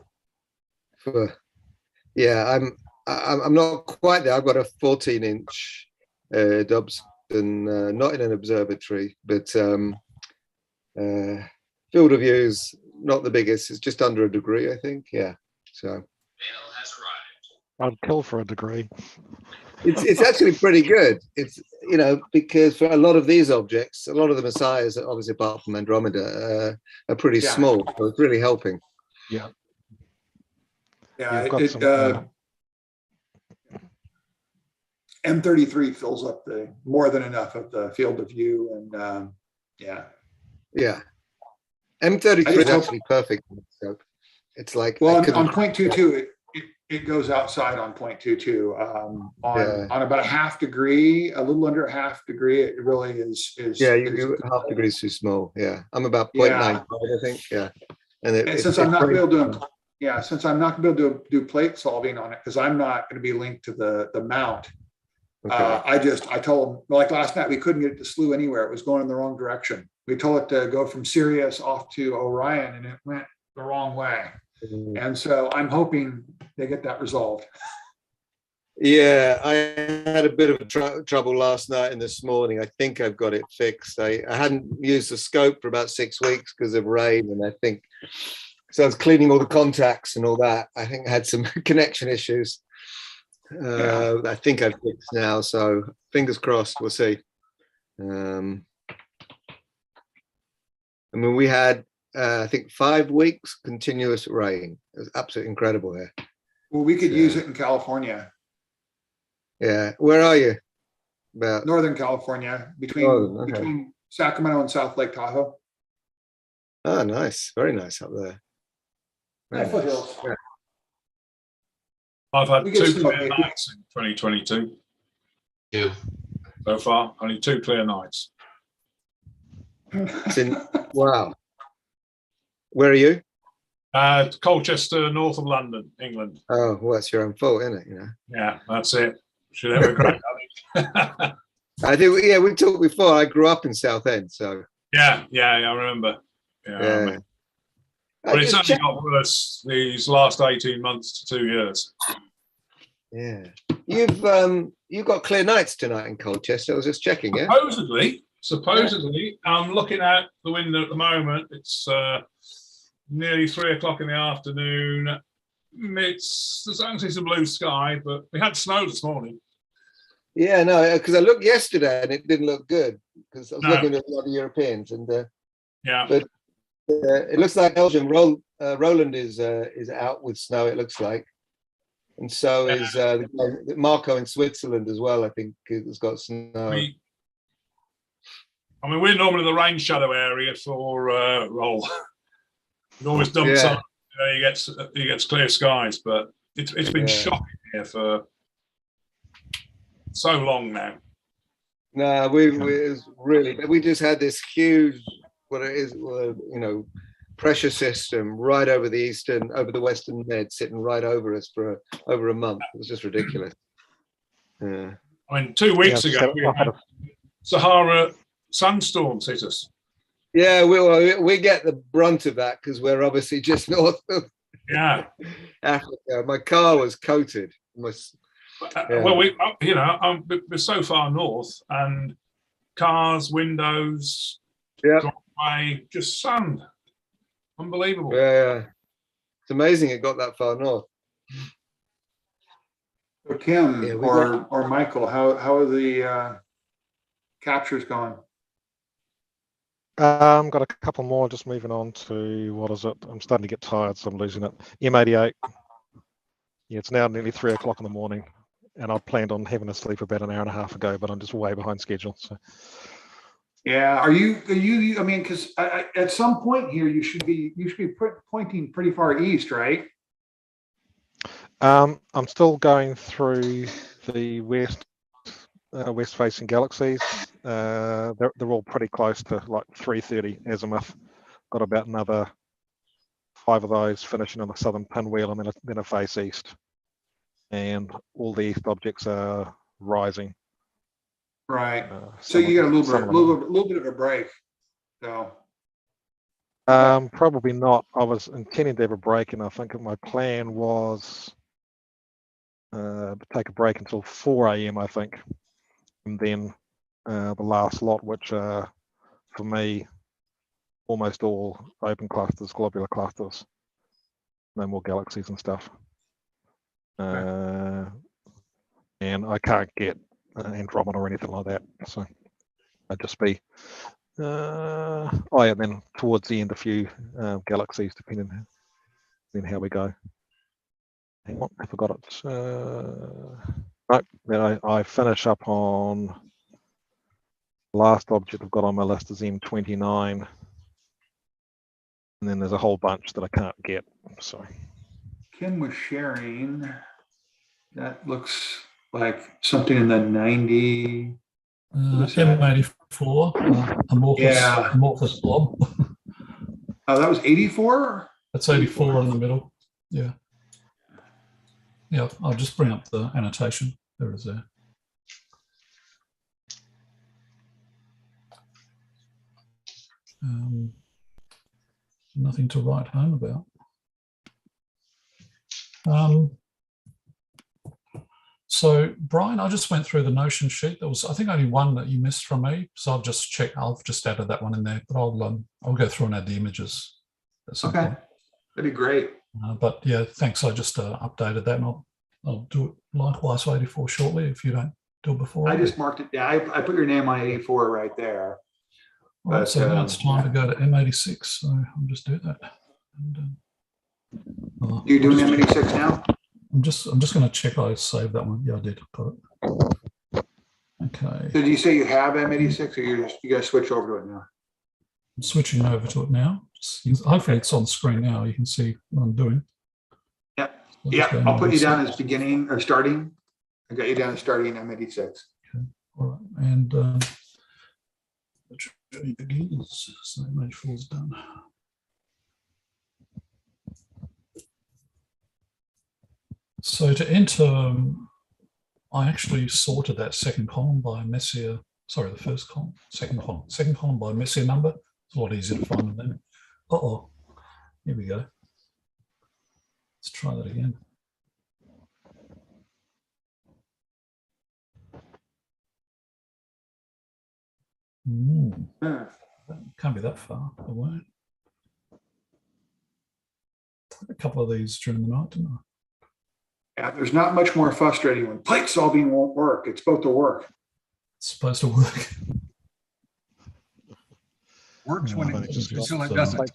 Yeah, I'm not quite there. I've got a 14-inch Dobson, not in an observatory, but field of view is not the biggest. It's just under a degree, I think. Yeah. So. I'd kill for a degree. It's actually pretty good. It's, you know, because for a lot of these objects, a lot of the Messiahs, obviously apart from Andromeda, are pretty small. So it's really helping. Yeah. Yeah. M33 fills up the more than enough of the field of view, and yeah. Yeah. M33 is actually perfect. It's like, well, on 0.22, it goes outside on 0.22. On about a half degree, a little under a half degree, it really is. Yeah, you half degree is too small. Yeah, I'm about 0.95, I think. Yeah, and since I'm not going to be able to, since I'm not going to be able to do plate solving on it because I'm not going to be linked to the mount. Okay. I told them, like last night, we couldn't get it to slew anywhere. It was going in the wrong direction. We told it to go from Sirius off to Orion, and it went the wrong way. And so I'm hoping they get that resolved. Yeah, I had a bit of trouble last night and this morning. I think I've got it fixed. I hadn't used the scope for about 6 weeks because of rain, and I think so. I was cleaning all the contacts and all that. I think I had some connection issues. I think I've fixed now, so fingers crossed. We'll see. I mean, we had I think 5 weeks continuous rain. It was absolutely incredible here. Well, we could use it in California. Yeah, where are you? About Northern California, between Sacramento and South Lake Tahoe. Oh, nice, very nice up there. Foothills. Yeah. I've had 2 clear nights in 2022. 2 so far, only 2 clear nights. Wow. Where are you? Colchester, north of London, England. Oh, well, that's your own fault, isn't it? You know. Yeah, that's it. Should have a great night. I think, yeah, we talked before. I grew up in Southend, so. Yeah, I remember. Yeah. But it's only got worse these last 18 months to 2 years. Yeah. You've got clear nights tonight in Colchester. I was just checking, yeah? Supposedly, I'm looking out the window at the moment. It's nearly 3 o'clock in the afternoon. There's actually some blue sky, but we had snow this morning. Yeah, no, because I looked yesterday and it didn't look good because I was looking at the other Europeans, and but it looks like Belgium. Roland is out with snow. It looks like, and so is Marco in Switzerland as well. I think has got snow. We're normally the rain shadow area for Roll. It always dumps on. He gets clear skies, but it's been shocking here for so long now. No, we just had this huge, pressure system right over the Western Med, sitting right over us for over a month. It was just ridiculous. Yeah. 2 weeks ago, we had Sahara sandstorms hit us. Yeah, we get the brunt of that because we're obviously just north of Africa. My car was coated. Well, we're so far north, and cars, windows, driveway, just sand. Unbelievable. Yeah, it's amazing it got that far north. So Kim or Michael, how are the captures going? Got a couple more, just moving on to, what is it? I'm starting to get tired, so I'm losing it. M88. Yeah, it's now nearly 3 o'clock in the morning, and I planned on having a sleep about an hour and a half ago, but I'm just way behind schedule. So. Yeah, are you? I mean, because at some point here, you should be pointing pretty far east, right? I'm still going through the west-facing galaxies. They're all pretty close to like 330 azimuth. Got about another 5 of those finishing on the southern pinwheel, and then a face east. And all the east objects are rising. Right. So you got a little bit of a break. So. Probably not. I was intending to have a break, and I think my plan was take a break until 4 a.m. I think, and then the last lot, which for me, almost all open clusters, globular clusters, no more galaxies and stuff. and I can't get Andromeda or anything like that. So I'd just be, oh yeah, and then towards the end, a few galaxies, depending on how we go. Hang on, I forgot it. Nope, then I finish up on last object I've got on my list is M29. And then there's a whole bunch that I can't get. So Kim was sharing. That looks like something in the 90. M84, amorphous blob. Oh, that was 84? That's 84 in the middle. Yeah. Yeah, I'll just bring up the annotation. There it is there. Nothing to write home about. So Brian, I just went through the Notion sheet. There was, I think, only one that you missed from me. So I've just checked. I've just added that one in there. But I'll go through and add the images at some point. That'd be great. But yeah, thanks. I just updated that, and I'll do it likewise for 84 shortly if you don't do it before. I just marked it down. I put your name on 84 right there. All right, so now it's time to go to M86. So I'll just do that. And, you're doing M86 now? I'm just going to check I saved that one. Yeah, I did. Got it. Okay. So do you say you have M86, or you got to switch over to it now? I'm switching over to it now. Hopefully it's on screen now. You can see what I'm doing. Yeah. Yeah. I'll put you down as beginning or starting. I got you down as starting M86. Okay. All right. And the journey begins. So image 4 is done. So to enter, I actually sorted that second column by Messier. Sorry, the first column, second column. Second column by Messier number. It's a lot easier to find than that. Uh-oh. Here we go. Let's try that again. Can't be that far away. A couple of these during the night, didn't I? Yeah, there's not much more frustrating when plate solving won't work. It's supposed to work. It's supposed to work. Works when it just until it doesn't.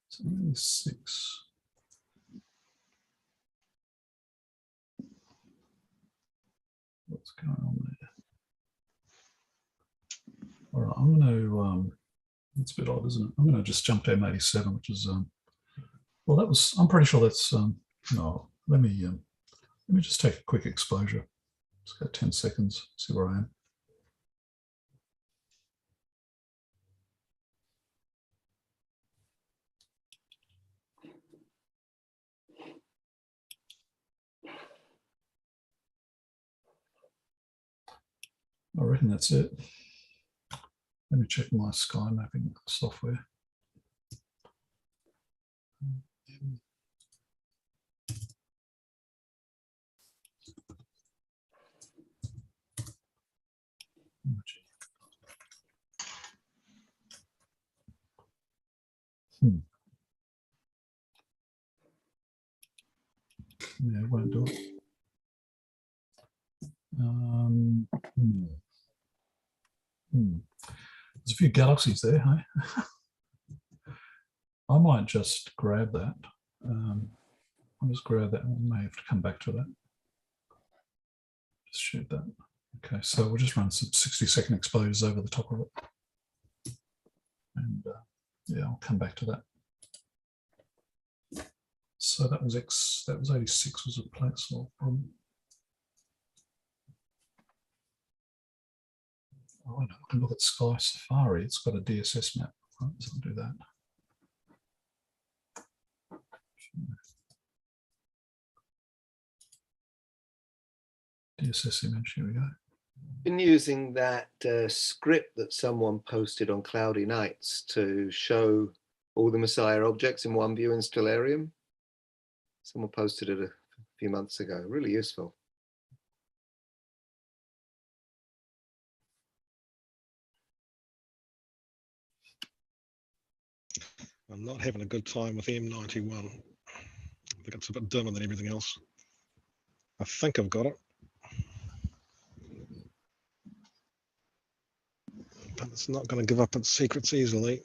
76. What's going on there? All right, I'm going to. It's a bit odd, isn't it? I'm going to just jump to M87, which is. Well, that was. I'm pretty sure that's. No, let me just take a quick exposure. Just go 10 seconds. See where I am. I reckon that's it. Let me check my sky mapping software. Yeah, it won't do it. There's a few galaxies there, hey? I might just grab that. I'll just grab that. We may have to come back to that. Just shoot that. Okay, so we'll just run some 60-second exposures over the top of it. And yeah, I'll come back to that. So that was 86 was a plate solve problem. Oh, I can look at Sky Safari. It's got a DSS map. Right, so I'll do that. DSS image, here we go. Been using that script that someone posted on Cloudy Nights to show all the Messier objects in one view in Stellarium. Someone posted it a few months ago. Really useful. I'm not having a good time with M91. I think it's a bit dimmer than everything else. I think I've got it. But it's not going to give up its secrets easily.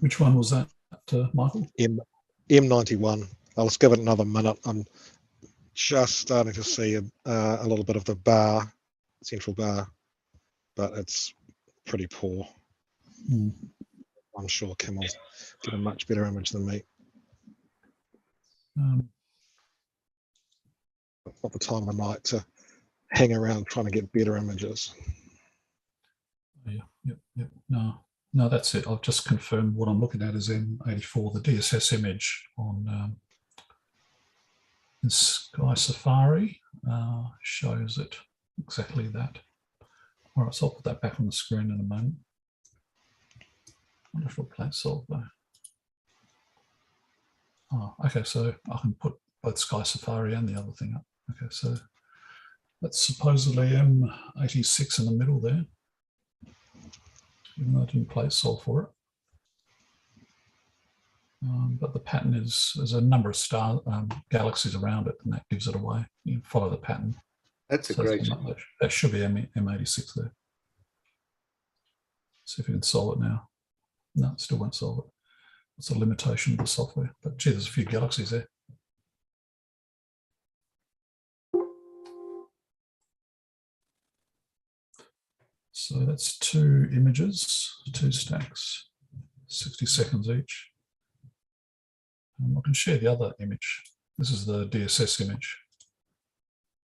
Which one was that, Michael? M91. I'll just give it another minute. I'm just starting to see a little bit of the bar, central bar, but it's pretty poor. I'm sure Kim will get a much better image than me. Not the time of the night to hang around trying to get better images. Yep. No, that's it. I've just confirmed what I'm looking at is M84, the DSS image on in Sky Safari shows it exactly that. All right, so I'll put that back on the screen in a moment. Wonderful place solve though. Oh, okay, so I can put both Sky Safari and the other thing up. Okay, so that's supposedly M86 in the middle there, even though I didn't place solve for it. But the pattern is there's a number of galaxies around it, and that gives it away. You can follow the pattern. That's a great. That should be M86 there. See if we can solve it now. No, it still won't solve it. It's a limitation of the software. But gee, there's a few galaxies there. So that's 2 images, 2 stacks, 60 seconds each. I can share the other image. This is the DSS image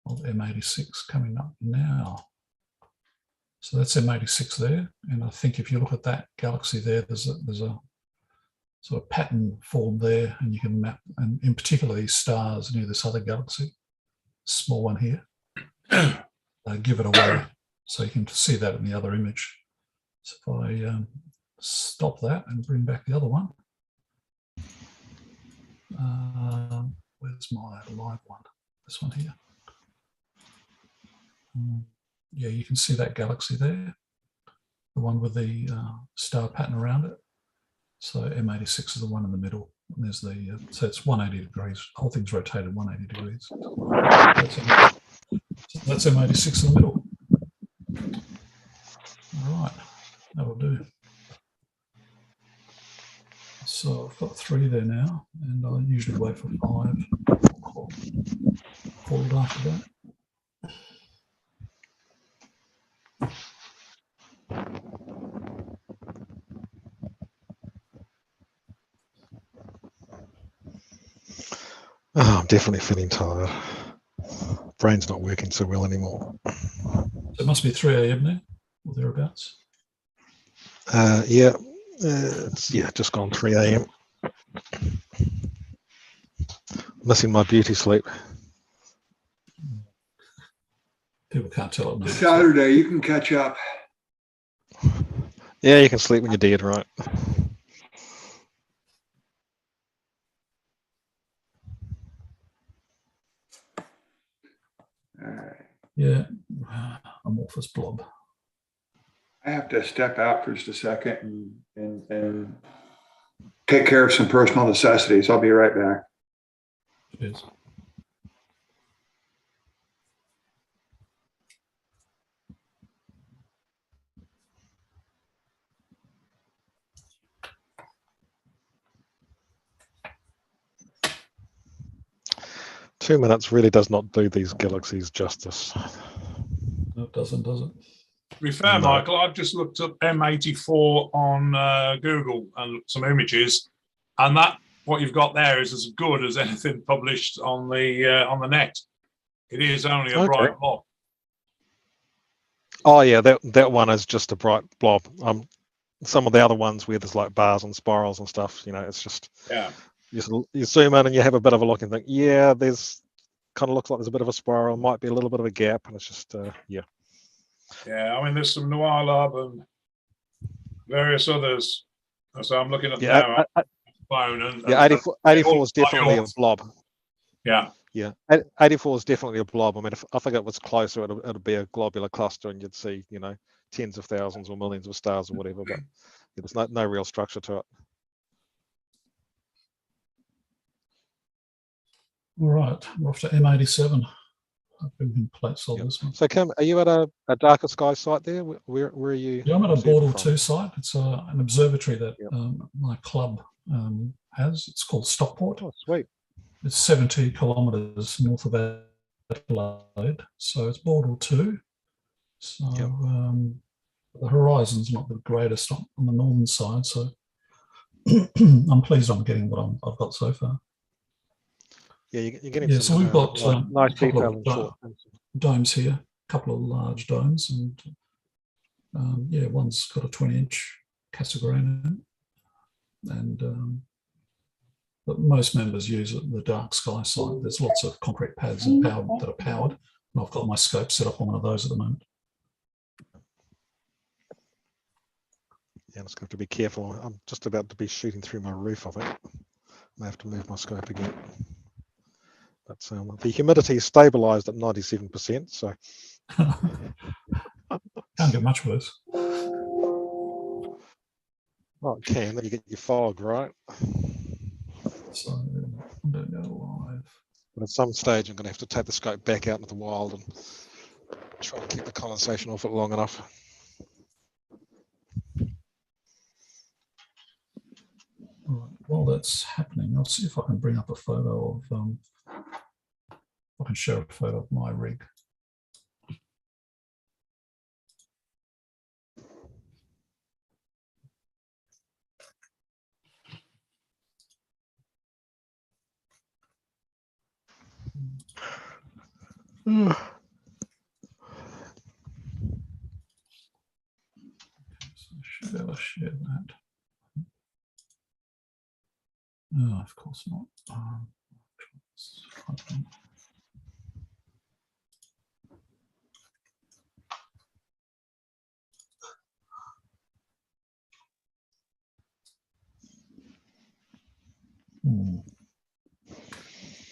of M86 coming up now. So that's M86 there, and I think if you look at that galaxy there, there's a sort of pattern formed there, and you can map, and in particular these stars near this other galaxy, small one here, give it away, so you can see that in the other image. So if I stop that and bring back the other one. Where's my live one? This one here. Yeah, you can see that galaxy there, the one with the star pattern around it. So M86 is the one in the middle. And there's the so it's 180 degrees. The whole thing's rotated 180 degrees. That's M86 in the middle. All right, that'll do. So I've got 3 there now, and I usually wait for 5. Call it after that. Oh, I'm definitely feeling tired. Brain's not working so well anymore. So it must be 3 a.m. now, or thereabouts. Yeah, it's just gone 3 a.m. Missing my beauty sleep. People can't tell it. It's Saturday, you can catch up. Yeah, you can sleep when you're dead, right? All right. Yeah, amorphous blob. I have to step out for just a second and take care of some personal necessities. I'll be right back. It is. Two minutes really does not do these galaxies justice. No, it doesn't, does it? To be fair, No. Michael, I've just looked up M84 on Google and looked some images, and that what you've got there is as good as anything published on the net. It is only a bright blob. Oh yeah, that one is just a bright blob. Some of the other ones where there's like bars and spirals and stuff, it's just you zoom in and you have a bit of a look and think, yeah, there's kind of looks like there's a bit of a spiral, might be a little bit of a gap, and it's just yeah. Yeah, I mean, there's some Noir Lab and various others. So I'm looking at now phone and 84 is definitely a blob. Yeah. Yeah, 84 is definitely a blob. I mean, if I think it was closer, it'll be a globular cluster, and you'd see, tens of thousands or millions of stars or whatever. But there's no real structure to it. All right, we're off to M87. I've been plate solve this one. So Kim, are you at a darker sky site there? Where are you? Yeah, I'm at a observing Bordal 2 site. It's an observatory that my club has. It's called Stockport. Oh, sweet. It's 70 kilometres north of Adelaide. So it's Bordal 2. So the horizon's not the greatest on the northern side. So I'm pleased I'm getting what I've got so far. Yeah, you're getting so some we've got nice a couple detail in short. domes here, a couple of large domes, and one's got a 20-inch Cassegrain, and but most members use the dark sky site. There's lots of concrete pads that are powered, and I've got my scope set up on one of those at the moment. Yeah, I'm just going to have to be careful. I'm just about to be shooting through my roof of it. I have to move my scope again. But the humidity is stabilised at 97%. So can't get much worse. Oh, it can. Then you get your fog, right? So I don't know live. But at some stage, I'm going to have to take the scope back out into the wild and try to keep the condensation off it long enough. Right, while that's happening, I'll see if I can bring up a photo of. I can share a photo of my rig. So I should be able to share that. No, of course not.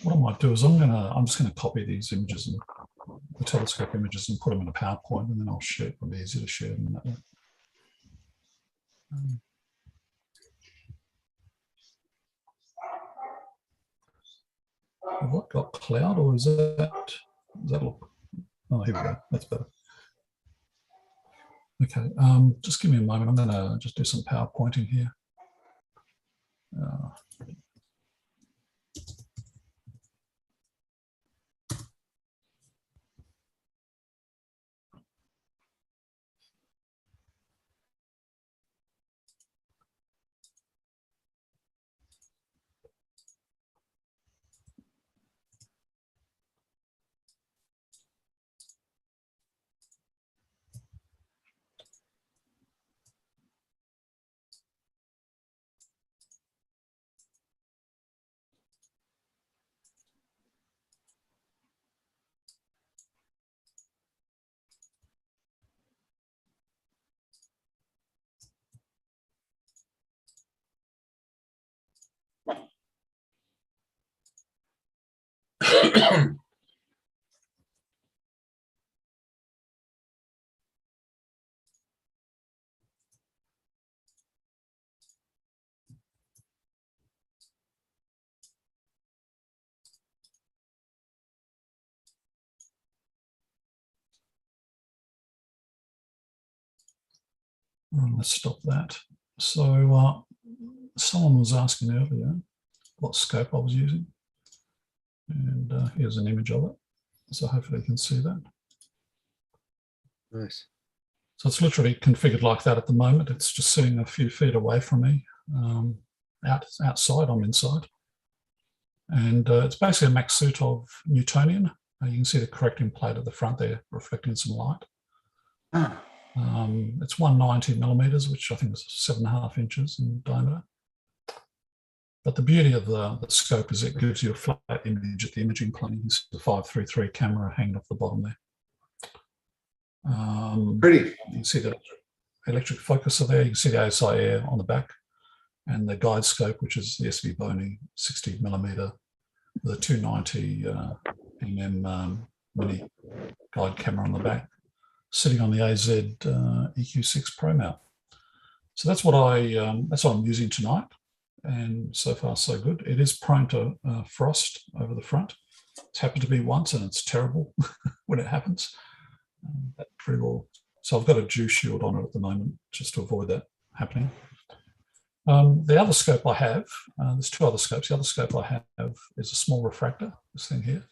What I might do is I'm just gonna copy these images and the telescope images and put them in a PowerPoint, and then I'll share. It'll be easier to share them that way. Have I got cloud, or does that look? Oh, here we go. That's better. Okay, just give me a moment. I'm gonna just do some PowerPointing here. Let's stop that. So someone was asking earlier what scope I was using, and here's an image of it. So hopefully you can see that. Nice. So it's literally configured like that at the moment. It's just sitting a few feet away from me. Outside, I'm inside. And it's basically a max suit of Newtonian. You can see the correcting plate at the front there reflecting some light. It's 190 millimeters, which I think is 7.5 inches in diameter. But the beauty of the scope is it gives you a flat image at the imaging plane. You see the 533 camera hanging off the bottom there. Pretty. You can see the electric focuser there. You can see the ASI air on the back, and the guide scope, which is the SV Boney 60 millimeter with a 290 mm mini guide camera on the back, sitting on the AZ EQ6 Pro mount. So that's what I'm using tonight. and so far so good. It is prone to frost over the front. It's happened to me once, and it's terrible when it happens. That pretty well. So I've got a dew shield on it at the moment just to avoid that happening. The other scope I have, there's two other scopes. The other scope I have is a small refractor, this thing here.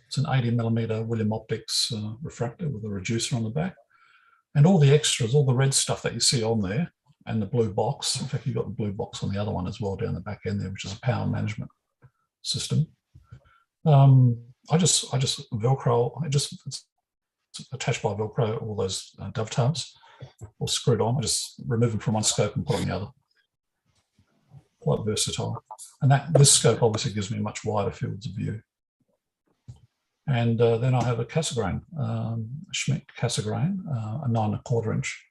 It's an 80mm William Optics refractor with a reducer on the back. And all the extras, all the red stuff that you see on there, and the blue box. In fact, you've got the blue box on the other one as well down the back end there, which is a power management system. I just Velcro, it's attached by Velcro, all those dovetails, or screwed on. I just remove them from one scope and put on the other. Quite versatile. And this scope obviously gives me much wider fields of view. And then I have a Cassegrain, Schmidt Cassegrain, a 9¼ inch,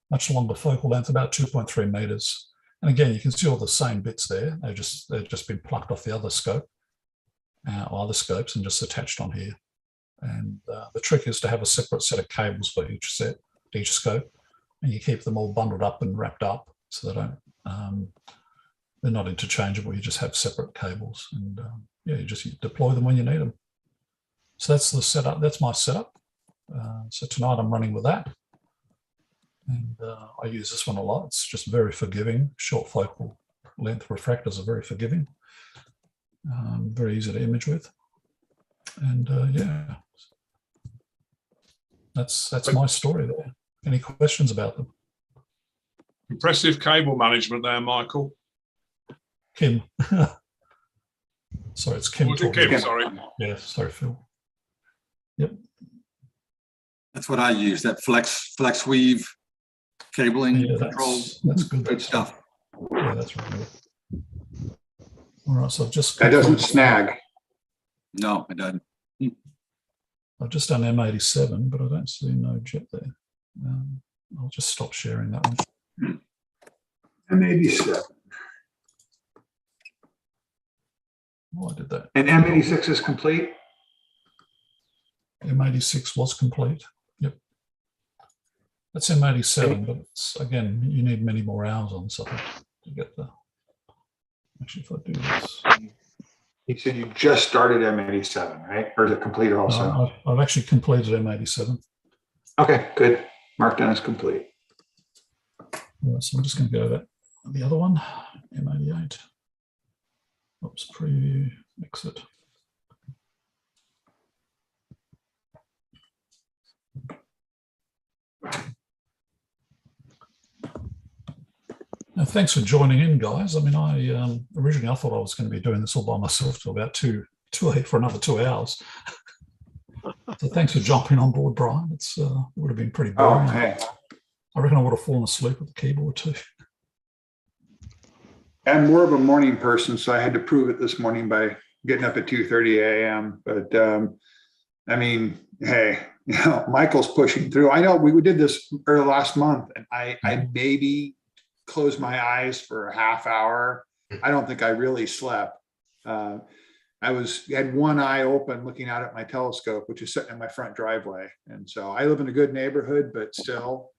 much longer focal length, about 2.3 meters. And again, you can see all the same bits there. They've just been plucked off the other scope, or other scopes, and just attached on here. And the trick is to have a separate set of cables for each scope, and you keep them all bundled up and wrapped up so they don't. They're not interchangeable. You just have separate cables, and yeah, you just deploy them when you need them. So that's the setup. That's my setup. So tonight I'm running with that, and I use this one a lot. It's just very forgiving. Short focal length refractors are very forgiving, very easy to image with, and yeah, that's my story there. Any questions about them? Impressive cable management there, Michael. Kim. Sorry, it's Kim. Kim, sorry. Yeah, sorry, Phil. Yep. That's what I use, that flex weave cabling control. That's good. Good stuff. Yeah, that's really good. All right, so I've just... That doesn't snag. No, it doesn't. I've just done M87, but I don't see no jet there. I'll just stop sharing that one. M87. Oh, I did that. And M86 is complete? M86 was complete. Yep. That's M87, but it's, again, you need many more hours on something to get the... Actually, if I do this... You said you just started M87, right? Or is it completed also? I've actually completed M87. Okay, good. Mark down as complete. Right, so I'm just going to go to the other one, M88. Oops, preview, exit. Now, thanks for joining in, guys. I mean, originally I thought I was going to be doing this all by myself till about for another 2 hours. So thanks for jumping on board, Brian. It would have been pretty boring. Oh, hey. I reckon I would have fallen asleep with the keyboard too. I'm more of a morning person, so I had to prove it this morning by getting up at 2:30 a.m. But I mean, hey, Michael's pushing through. I know we did this early last month, and I maybe closed my eyes for a half hour. I don't think I really slept. I had one eye open looking out at my telescope, which is sitting in my front driveway. And so I live in a good neighborhood, but still,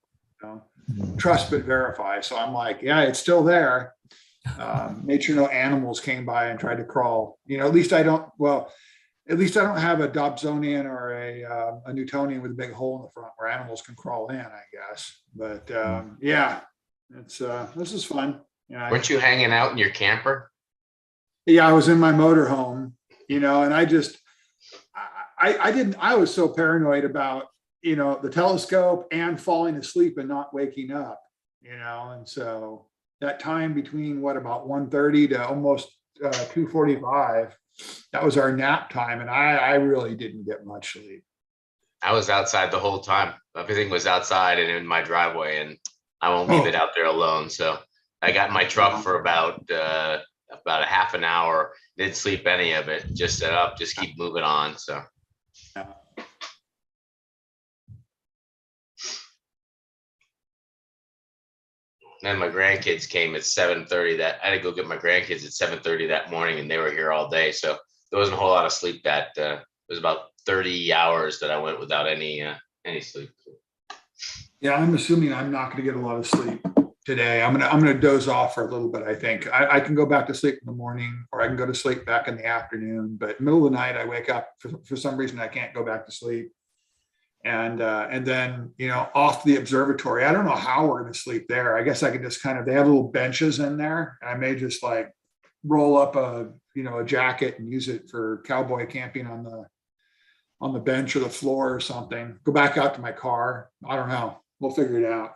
trust but verify. So I'm like, yeah, it's still there. Made sure no animals came by and tried to crawl. At least I don't have a Dobsonian or a Newtonian with a big hole in the front where animals can crawl in, I guess. But yeah, this is fun. Weren't you hanging out in your camper? Yeah, I was in my motorhome, and I was so paranoid about, the telescope and falling asleep and not waking up, and so that time between about 1:30 to almost 2:45, that was our nap time. And I really didn't get much sleep. I was outside the whole time. Everything was outside and in my driveway, and I won't leave it out there alone. So I got in my truck for about a half an hour, didn't sleep any of it, just set up, just keep moving on. So. Then my grandkids came at 7:30 I had to go get my grandkids at 7:30 that morning, and they were here all day. So there wasn't a whole lot of sleep it was about 30 hours that I went without any sleep. Yeah, I'm assuming I'm not going to get a lot of sleep. today. I'm gonna doze off for a little bit. I think I can go back to sleep in the morning, or I can go to sleep back in the afternoon. But middle of the night, I wake up for some reason I can't go back to sleep, and then off the observatory. I don't know how we're gonna sleep there. I guess I can just they have little benches in there, and I may just like roll up a jacket and use it for cowboy camping on the bench or the floor or something. Go back out to my car. I don't know. We'll figure it out.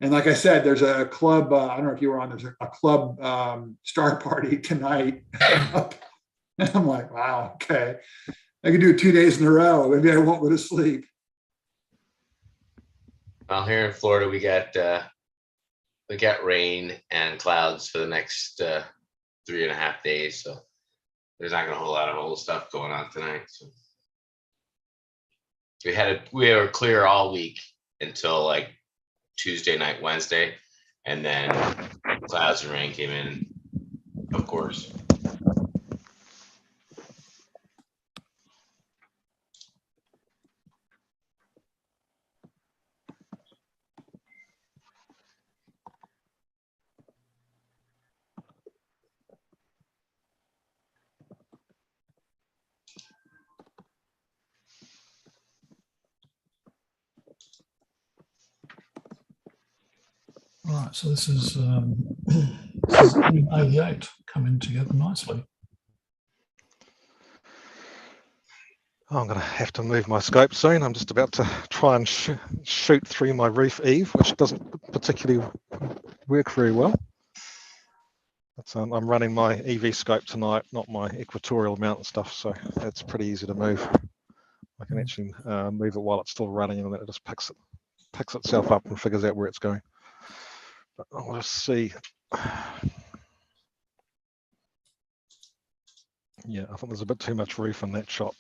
And like I said, there's a club. I don't know if you were on. There's a club star party tonight. And I'm like, wow, okay. I can do it 2 days in a row. Maybe I won't go to sleep. Well, here in Florida, we got rain and clouds for the next 3.5 days. So there's not going to be a whole lot of old stuff going on tonight. So we were clear all week until like Tuesday night, Wednesday, and then clouds and rain came in, of course. Right, so this is 88 coming together nicely. I'm going to have to move my scope soon. I'm just about to try and shoot through my roof eave, which doesn't particularly work very well. I'm running my EV scope tonight, not my equatorial mount and stuff, so it's pretty easy to move. I can actually move it while it's still running, and then it just picks itself up and figures out where it's going. But I'll just see. Yeah, I think there's a bit too much roof in that shot.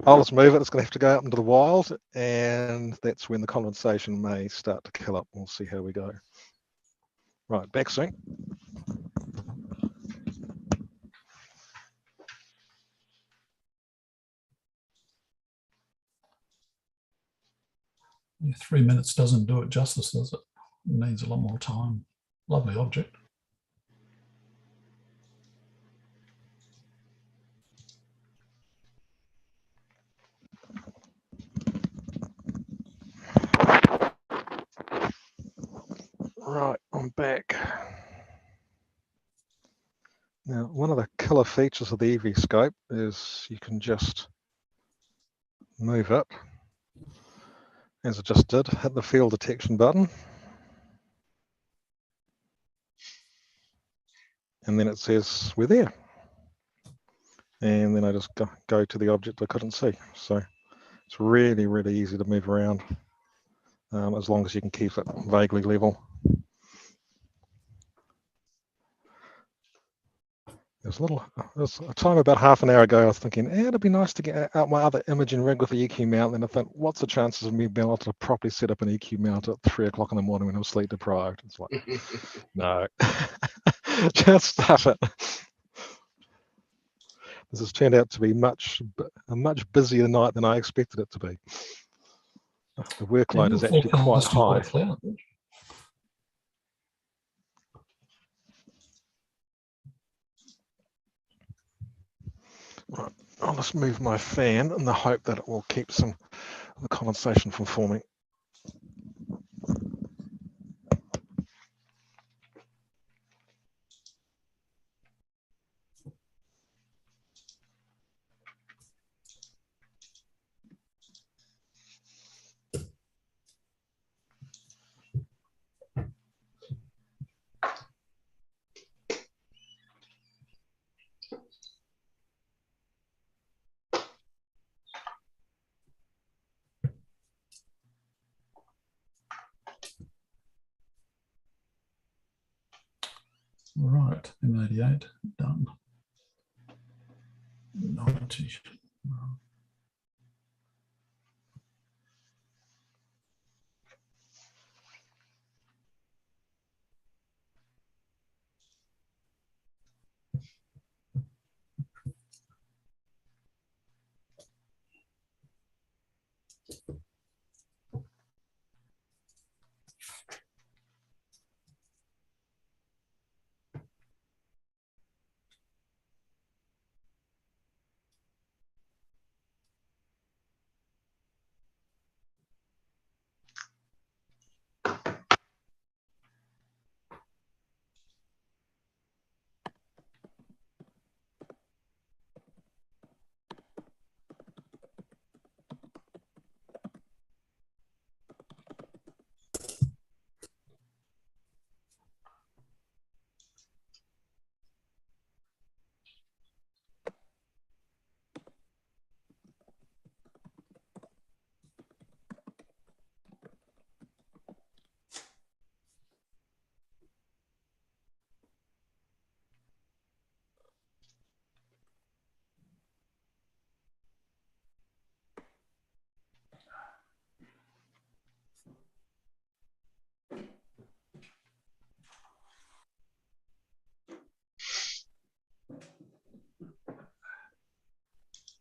I'll just move it. It's going to have to go out into the wild, and that's when the condensation may start to kill up. We'll see how we go. Right, back soon. Yeah, 3 minutes doesn't do it justice, does it? It needs a lot more time. Lovely object. Right, I'm back. Now, one of the killer features of the EV scope is you can just move it, as I just did, hit the field detection button, and then it says we're there. And then I just go to the object I couldn't see. So it's really, really easy to move around as long as you can keep it vaguely level. There's a time about half an hour ago, I was thinking, it'd be nice to get out my other imaging rig with the EQ mount. And I thought, what's the chances of me being able to properly set up an EQ mount at 3 o'clock in the morning when I'm sleep deprived? It's like, no, just stuff it. This has turned out to be a much busier night than I expected it to be. The workload is actually quite high. Right, I'll just move my fan in the hope that it will keep some of the condensation from forming. Right, M88 done. 90.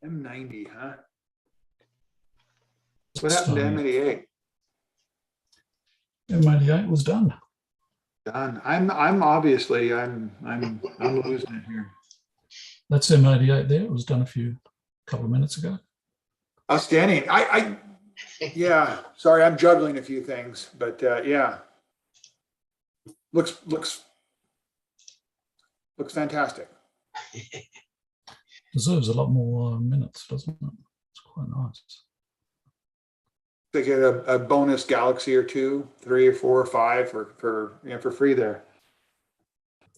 M90, huh? What happened to M88? M88 was done. Done. I'm obviously I'm losing it here. That's M88 there. It was done couple of minutes ago. Outstanding. Yeah. Sorry, I'm juggling a few things, but yeah, looks fantastic. Deserves a lot more minutes, doesn't it? It's quite nice. They get a bonus galaxy or 2, 3 or 4 or 5 for free there.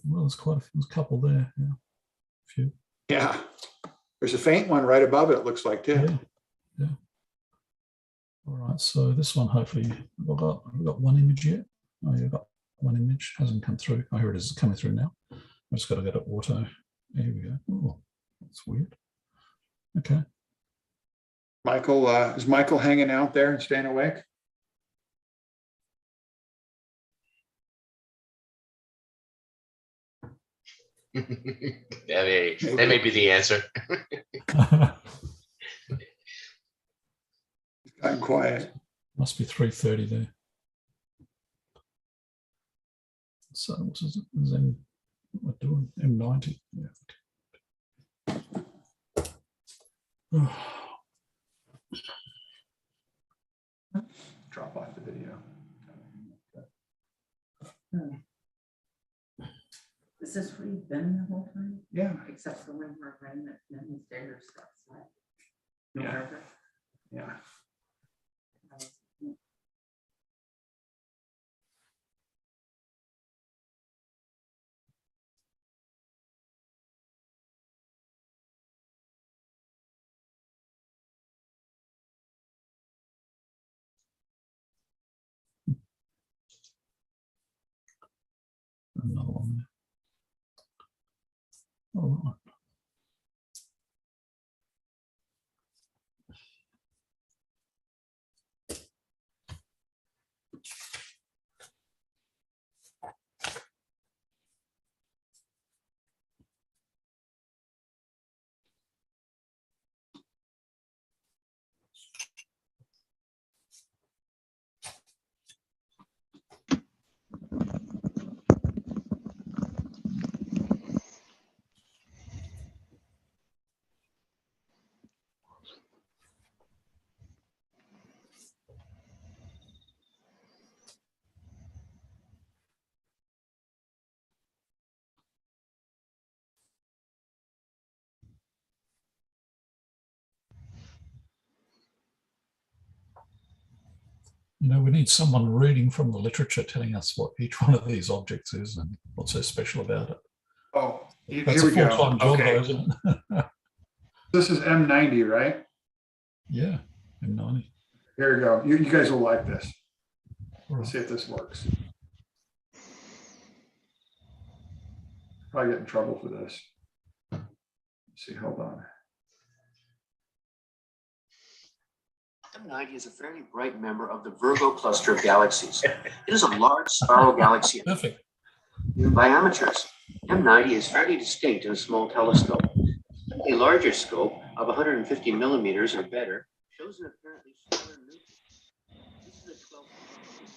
Well, there's a couple there. Yeah, a few. Yeah. There's a faint one right above it. It looks like too. Yeah. All right. So this one, hopefully, we've got one image yet. Oh, you've got one image. Hasn't come through. Oh, here it is. It's coming through now. I've just got to go to auto. There we go. Oh, that's weird. Okay. Michael, is Michael hanging out there and staying awake? That may be the answer. I'm quiet. Must be 3:30 there. So what is it? Is M, what doing? M90. Yeah. Okay. Drop off the video. Is this where you've been the whole time? Yeah. Except for when we're running at the stairs stuff. Yeah. Yeah. Another one there. All right. You know, we need someone reading from the literature telling us what each one of these objects is and what's so special about it. Oh, That's here a we go. full-time job, Okay. though, isn't it? This is M90, right? Yeah, M90. Here we go. You guys will like this. All Let's right. see if this works. Probably get in trouble for this. Let's see, hold on. M90 is a fairly bright member of the Virgo cluster of galaxies. It is a large spiral galaxy Perfect. in diameters. M90 is fairly distinct in a small telescope. A larger scope of 150 millimeters or better shows an apparently smaller nucleus. This is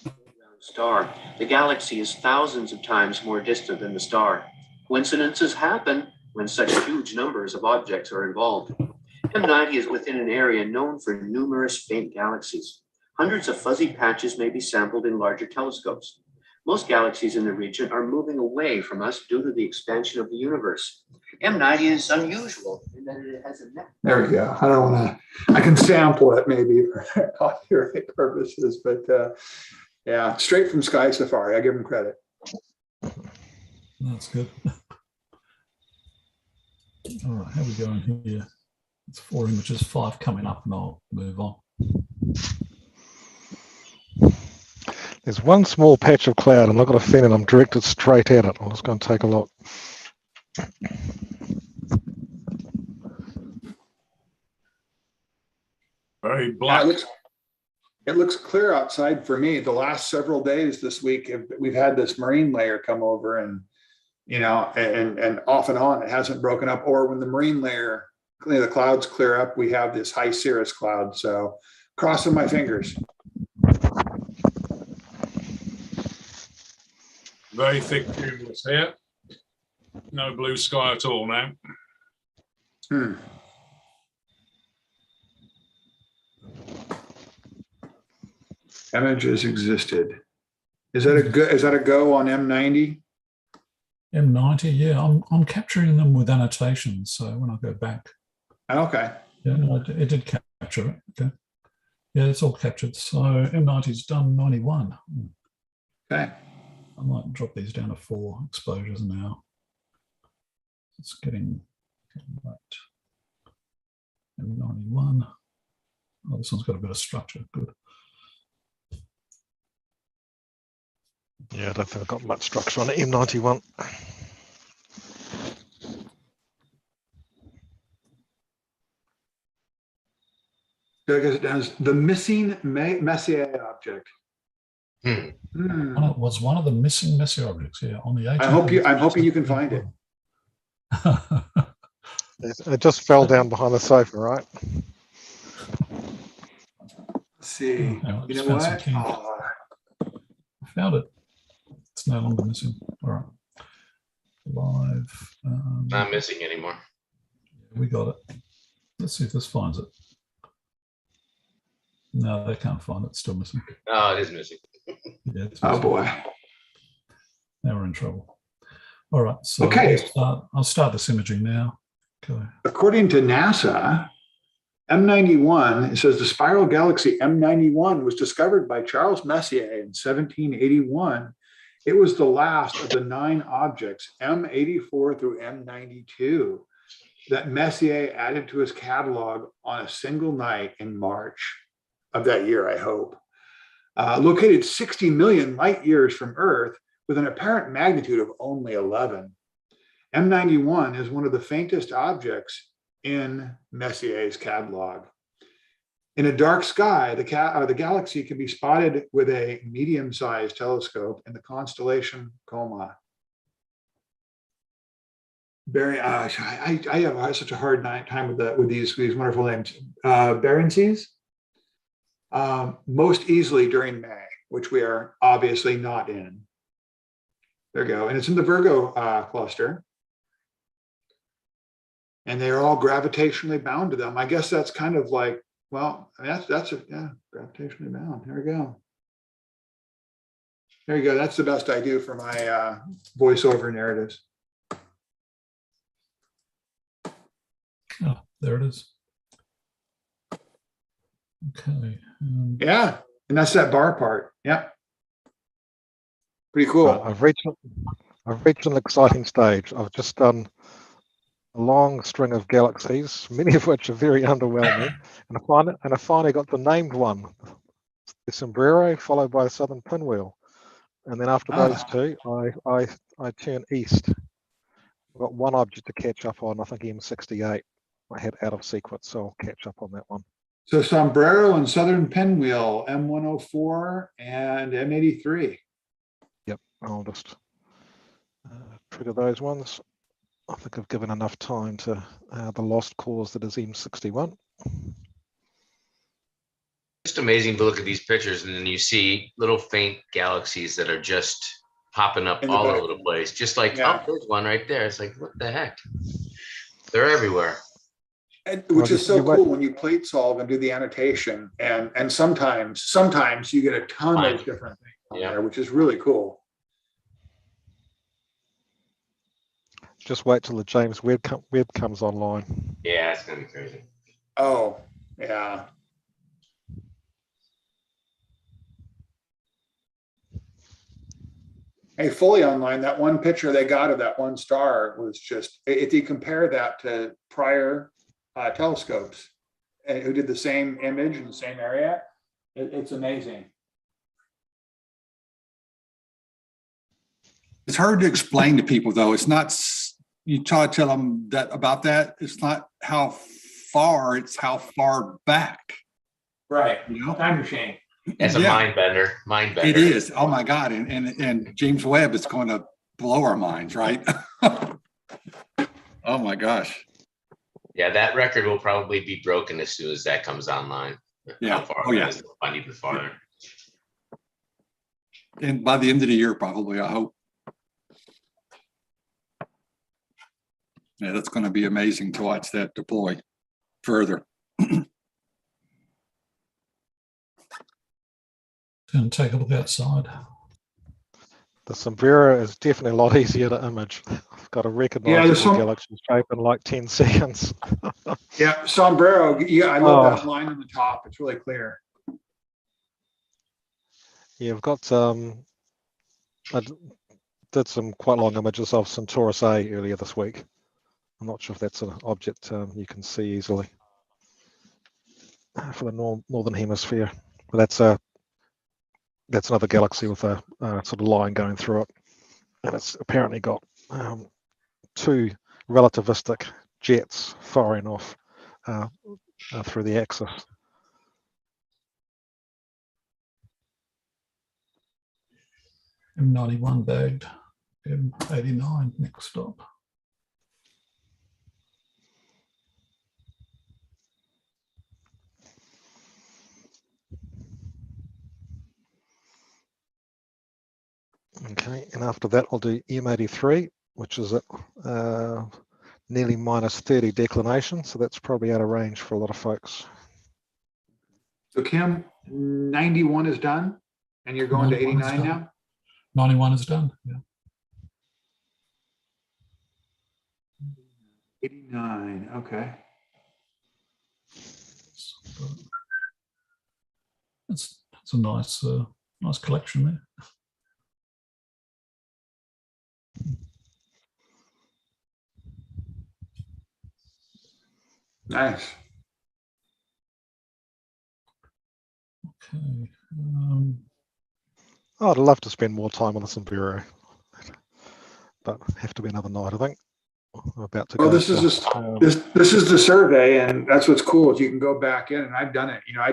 a 12-round star. The galaxy is thousands of times more distant than the star. Coincidences happen when such huge numbers of objects are involved. M90 is within an area known for numerous faint galaxies. Hundreds of fuzzy patches may be sampled in larger telescopes. Most galaxies in the region are moving away from us due to the expansion of the universe. M90 is unusual in that it has a net. There we go. I don't want to, I can sample it maybe for copyright purposes, but yeah, straight from Sky Safari. I give them credit. That's good. All right, how are we going here? It's 4 images, 5 coming up, and I'll move on. There's one small patch of cloud, and I've got a feeling I'm directed straight at it. I'm just going to take a look. Very black. Yeah, it looks clear outside for me. The last several days this week, we've had this marine layer come over, and you know, and off and on, it hasn't broken up. Or when the marine layer the clouds clear up, we have this high cirrus cloud. So crossing my fingers. Very thick cumulus here. No blue sky at all now. Images existed. Is that a go on M90? M90, yeah. I'm capturing them with annotations. So when I go back. Okay. Yeah, it did capture it. Okay. Yeah, it's all captured. So M90's done 91. Okay. I might drop these down to 4 exposures now. It's getting right. M91. Oh, this one's got a bit of structure. Good. Yeah, I don't think I've got much structure on the M91. I guess it does. The missing Messier object. It was one of the missing Messier objects. Yeah, on the 18th. I'm hoping you can find it. It just fell down behind the sofa, right? Let's see. Oh, you know what? I found it. It's no longer missing. All right. Live. Not missing anymore. We got it. Let's see if this finds it. No, they can't find it. It's still missing. Oh, it is missing. Yeah, it's oh missing. boy. Now we're in trouble. All right. So okay. I'll start this imaging now. Okay. According to NASA, M91, it says the spiral galaxy M91 was discovered by Charles Messier in 1781. It was the last of the 9 objects, M84 through M92, that Messier added to his catalog on a single night in March of that year, I hope. Located 60 million light years from Earth with an apparent magnitude of only 11. M91 is one of the faintest objects in Messier's catalog. In a dark sky, the galaxy can be spotted with a medium-sized telescope in the constellation Coma. I have such a hard time with these wonderful names. Bering Seas, most easily during May, which we are obviously not in. There you go, and it's in the Virgo cluster. And they're all gravitationally bound to them. I guess that's kind of like, well, that's gravitationally bound. There we go. There you go. That's the best I do for my voiceover narratives. Oh, there it is. Okay. Yeah, and that's that bar part. Yep. Pretty cool. I've reached an exciting stage. I've just done a long string of galaxies, many of which are very underwhelming, and I finally got the named one, the Sombrero, followed by the Southern Pinwheel, and then after those two, I turn east. I've got one object to catch up on. I think M68. I had out of sequence, so I'll catch up on that one. So Sombrero and Southern Pinwheel, M104 and M83. Yep, I'll just trigger those ones. I think I've given enough time to the lost cause that is M61. Just amazing to look at these pictures, and then you see little faint galaxies that are just popping up all over the place. Just like, oh, there's one right there. It's like, what the heck? They're everywhere. Which is so cool when you plate solve and do the annotation, and sometimes you get a ton of different things on there, which is really cool. Just wait till the James Webb comes online. Yeah, it's gonna be crazy. Oh, yeah. Hey, fully online, that one picture they got of that one star was just, if you compare that to prior telescopes who did the same image in the same area, it's amazing. It's hard to explain to people, though. It's not, you try to tell them that about that. It's not how far, it's how far back. Right. You know? Time machine. It's a mind bender. Mind bender. It is. Oh my God. And James Webb is going to blow our minds, right? Oh my gosh. Yeah, that record will probably be broken as soon as that comes online. Yeah. How far Oh, yeah. is even farther. And by the end of the year, probably, I hope. Yeah, that's going to be amazing to watch that deploy further. And take a look outside. The Sombrero is definitely a lot easier to image. I've got a recognizable galaxy shape in like 10 seconds. Yeah, Sombrero. Yeah, I love that line on the top. It's really clear. Yeah, I've got I did some quite long images of Centaurus A earlier this week. I'm not sure if that's an object you can see easily for the northern hemisphere, but that's another galaxy with a sort of line going through it, and it's apparently got two relativistic jets firing off through the axis. M91 bagged, M89 next stop. Okay, and after that I'll do M83, which is at nearly minus 30 declination, so that's probably out of range for a lot of folks. So Kim, 91 is done, and you're going to 89 now? 91 is done, yeah. 89, okay. It's a nice nice collection there. Nice. Okay. I'd love to spend more time on the Sombrero, but have to be another night, I think. I'm about to Well, go this is the survey, and that's what's cool is you can go back in, and I've done it. You know, I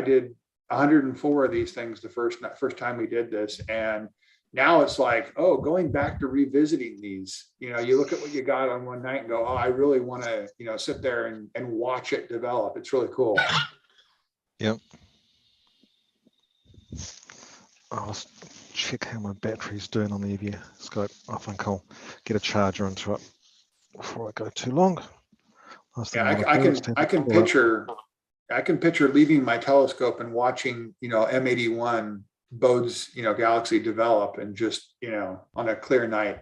did 104 of these things the first time we did this, and now it's like, oh, going back to revisiting these. You know, you look at what you got on one night and go, oh, I really want to, you know, sit there and watch it develop. It's really cool. Yep. I'll check how my battery's doing on the EV scope. I think I'll get a charger into it before I go too long. Yeah, I can picture leaving my telescope and watching, you know, M81 Bode's, you know, galaxy develop, and just, you know, on a clear night,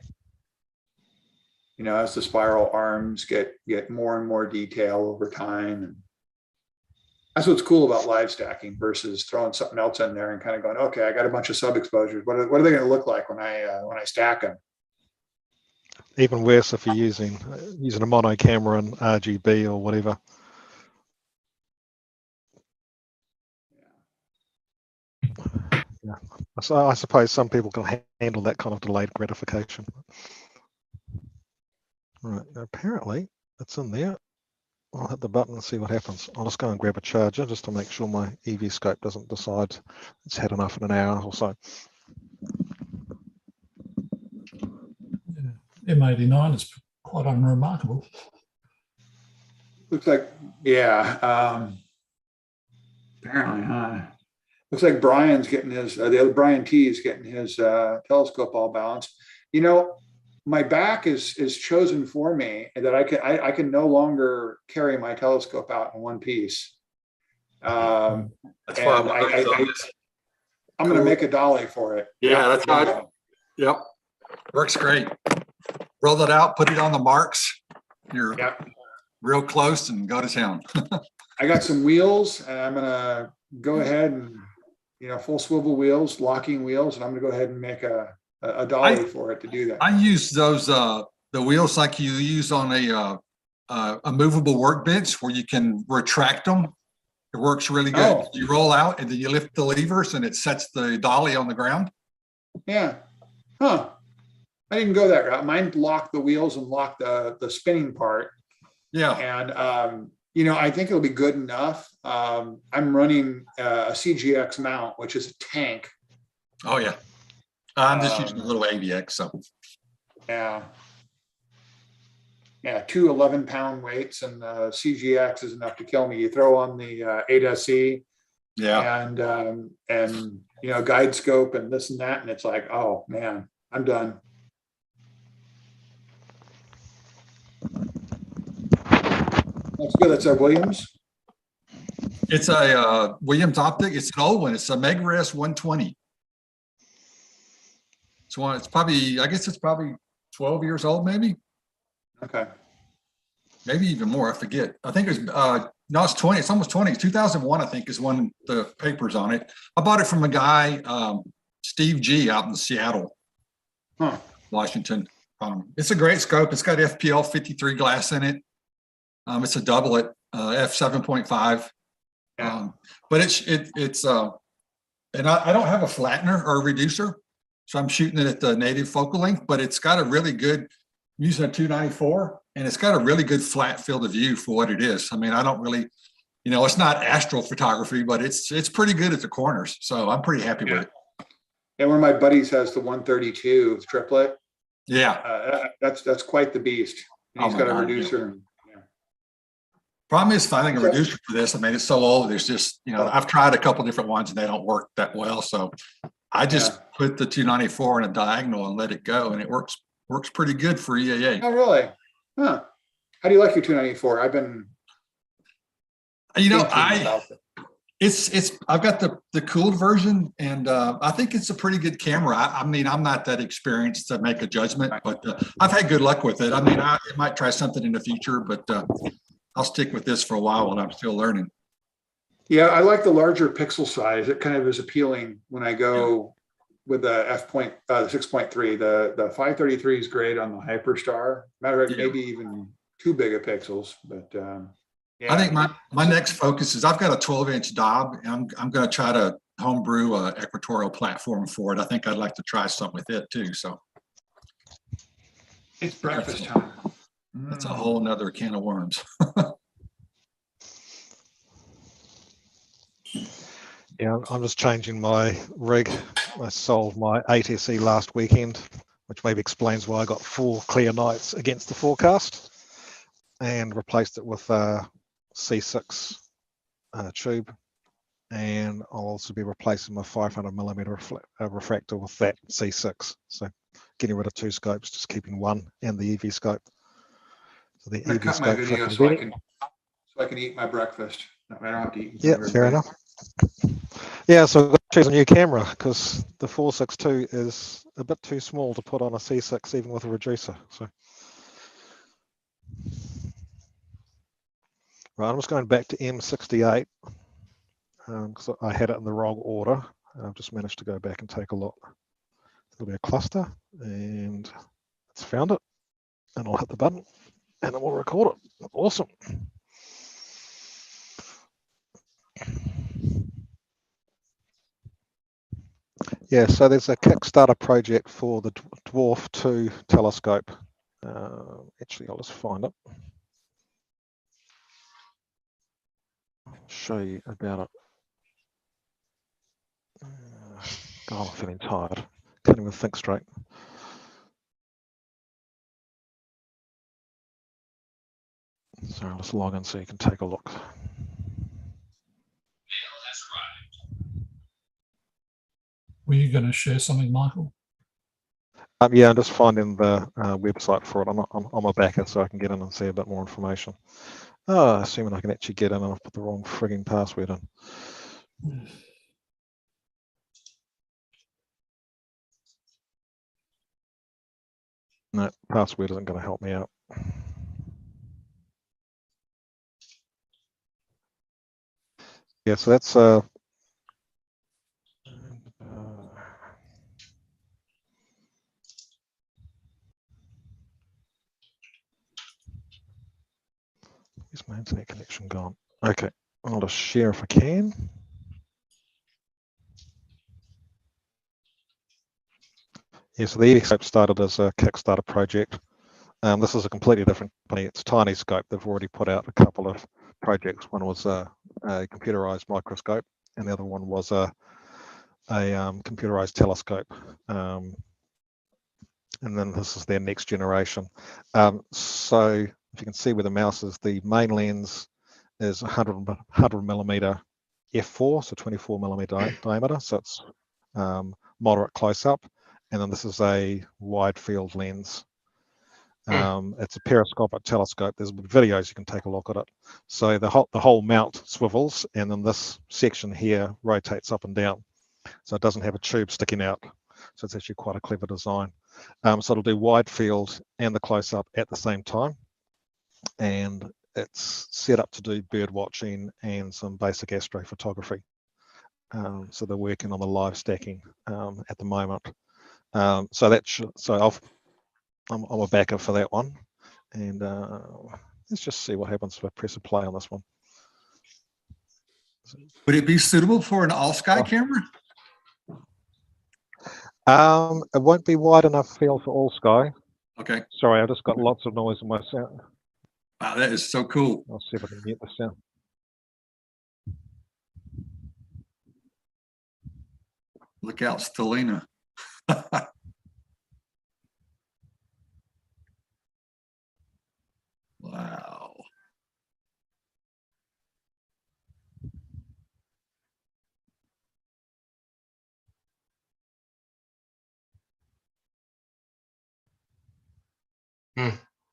you know, as the spiral arms get more and more detail over time. And that's what's cool about live stacking versus throwing something else in there and kind of going, okay, I got a bunch of sub exposures. What are they going to look like when I stack them? Even worse if you're using a mono camera and RGB or whatever. Yeah, so I suppose some people can handle that kind of delayed gratification. Right, apparently it's in there. I'll hit the button and see what happens. I'll just go and grab a charger just to make sure my EV scope doesn't decide it's had enough in an hour or so. Yeah. M89 is quite unremarkable. Looks like, yeah. Apparently, huh? Looks like Brian's getting his, the other Brian T is getting his telescope all balanced. You know, my back is chosen for me, and that I can no longer carry my telescope out in one piece. That's why I'm going to make a dolly for it. Yeah, that's how. Yep, works great. Roll it out, put it on the marks. You're real close, and go to town. I got some wheels, and I'm going to go ahead and, you know, full swivel wheels, locking wheels, and I'm going to go ahead and make a dolly for it to do that. I use those the wheels like you use on a movable workbench where you can retract them. It works really good. Oh. You roll out and then you lift the levers and it sets the dolly on the ground. Yeah. Huh. I didn't go that route. Mine locked the wheels and locked the spinning part. Yeah. And you know, I think it'll be good enough. I'm running a CGX mount, which is a tank. Oh yeah. I'm just using a little AVX. So yeah. Yeah, two 11-pound weights, and the CGX is enough to kill me. You throw on the 8SE, Yeah. and guide scope and this and that, and it's like, oh man, I'm done. That's good. That's our Williams. It's a Williams optic. It's an old one. It's a Megares 120. It's probably, I guess it's probably 12 years old, maybe. Okay. Maybe even more. I forget. I think it's no, it's 20. It's almost 20. 2001, I think, is one the papers on it. I bought it from a guy, Steve G, out in Seattle, Washington. It's a great scope. It's got FPL 53 glass in it. It's a doublet, f7.5. But it's and I don't have a flattener or a reducer, so I'm shooting it at the native focal length. But it's got a really good, I'm using a 294, and it's got a really good flat field of view for what it is. I mean, I don't really, it's not astrophotography, but it's pretty good at the corners. So I'm pretty happy with it. And one of my buddies has the 132 triplet. Yeah, that's quite the beast. And he's got a reducer. Problem is finding a reducer for this. I mean, it's so old. There's just, I've tried a couple different ones and they don't work that well. So I just put the 294 in a diagonal and let it go, and it works pretty good for EAA. Oh, really? Huh. How do you like your 294? I've been. I've got the cooled version, and I think it's a pretty good camera. I mean, I'm not that experienced to make a judgment, but I've had good luck with it. I mean, I might try something in the future, but I'll stick with this for a while while I'm still learning. Yeah, I like the larger pixel size. It kind of is appealing when I go with the 6.3. The 533 is great on the Hyperstar. Matter of fact, maybe even too big of pixels. But I think my next focus is I've got a 12-inch Dob, and I'm going to try to homebrew a equatorial platform for it. I think I'd like to try something with it too. So it's breakfast time. That's a whole nother can of worms. Yeah, I'm just changing my rig. I sold my 8SE last weekend, which maybe explains why I got 4 clear nights against the forecast, and replaced it with a C6 tube. And I'll also be replacing my 500mm refractor with that C6. So getting rid of 2 scopes, just keeping 1 and the EV scope. So the I EV cut my video so I can eat my breakfast. I don't have to eat. Yeah, fair enough. Yeah, so I've got to choose a new camera because the 462 is a bit too small to put on a C6 even with a reducer. So, right, I'm just going back to M68 because I had it in the wrong order. I've just managed to go back and take a look. There'll be a cluster, and it's found it, and I'll hit the button, and it will record it. Awesome. Yeah, so there's a Kickstarter project for the Dwarf 2 telescope. Actually, I'll just find it. I'll show you about it. God, I'm feeling tired. Can't even think straight. So I'll just log in so you can take a look. Were you going to share something, Michael? Yeah, I'm just finding the website for it. I'm a backer, so I can get in and see a bit more information. Assuming I can actually get in, and I've put the wrong frigging password in. No, password isn't going to help me out. Yeah, so that's where's my internet connection gone? Okay, I'll just share if I can. Yeah, so the EV scope started as a Kickstarter project. This is a completely different company. It's Tiny Scope. They've already put out a couple of projects. One was a computerized microscope, and the other one was a computerized telescope. And then this is their next generation. So if you can see where the mouse is, the main lens is 100 millimeter f4, so 24 millimeter diameter. So it's moderate close up. And then this is a wide field lens. It's a periscopic telescope. There's videos, you can take a look at it. So the whole mount swivels, and then this section here rotates up and down. So it doesn't have a tube sticking out. So it's actually quite a clever design. So it'll do wide field and the close up at the same time. And it's set up to do bird watching and some basic astrophotography. So they're working on the live stacking at the moment. I'm a backer for that one. And let's just see what happens if I press a play on this one. Would it be suitable for an all sky camera? It won't be wide enough field for all sky. Okay. Sorry, I just got lots of noise in my sound. Wow, that is so cool. I'll see if I can mute the sound. Look out, Stellina. Wow.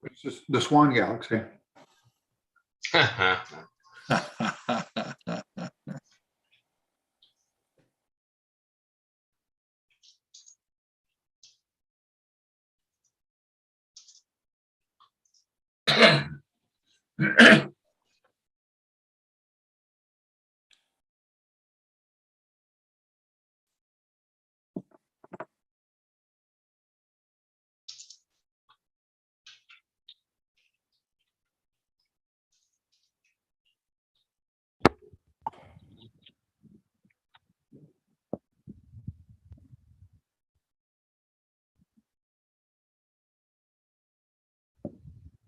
It's just the Swan Galaxy.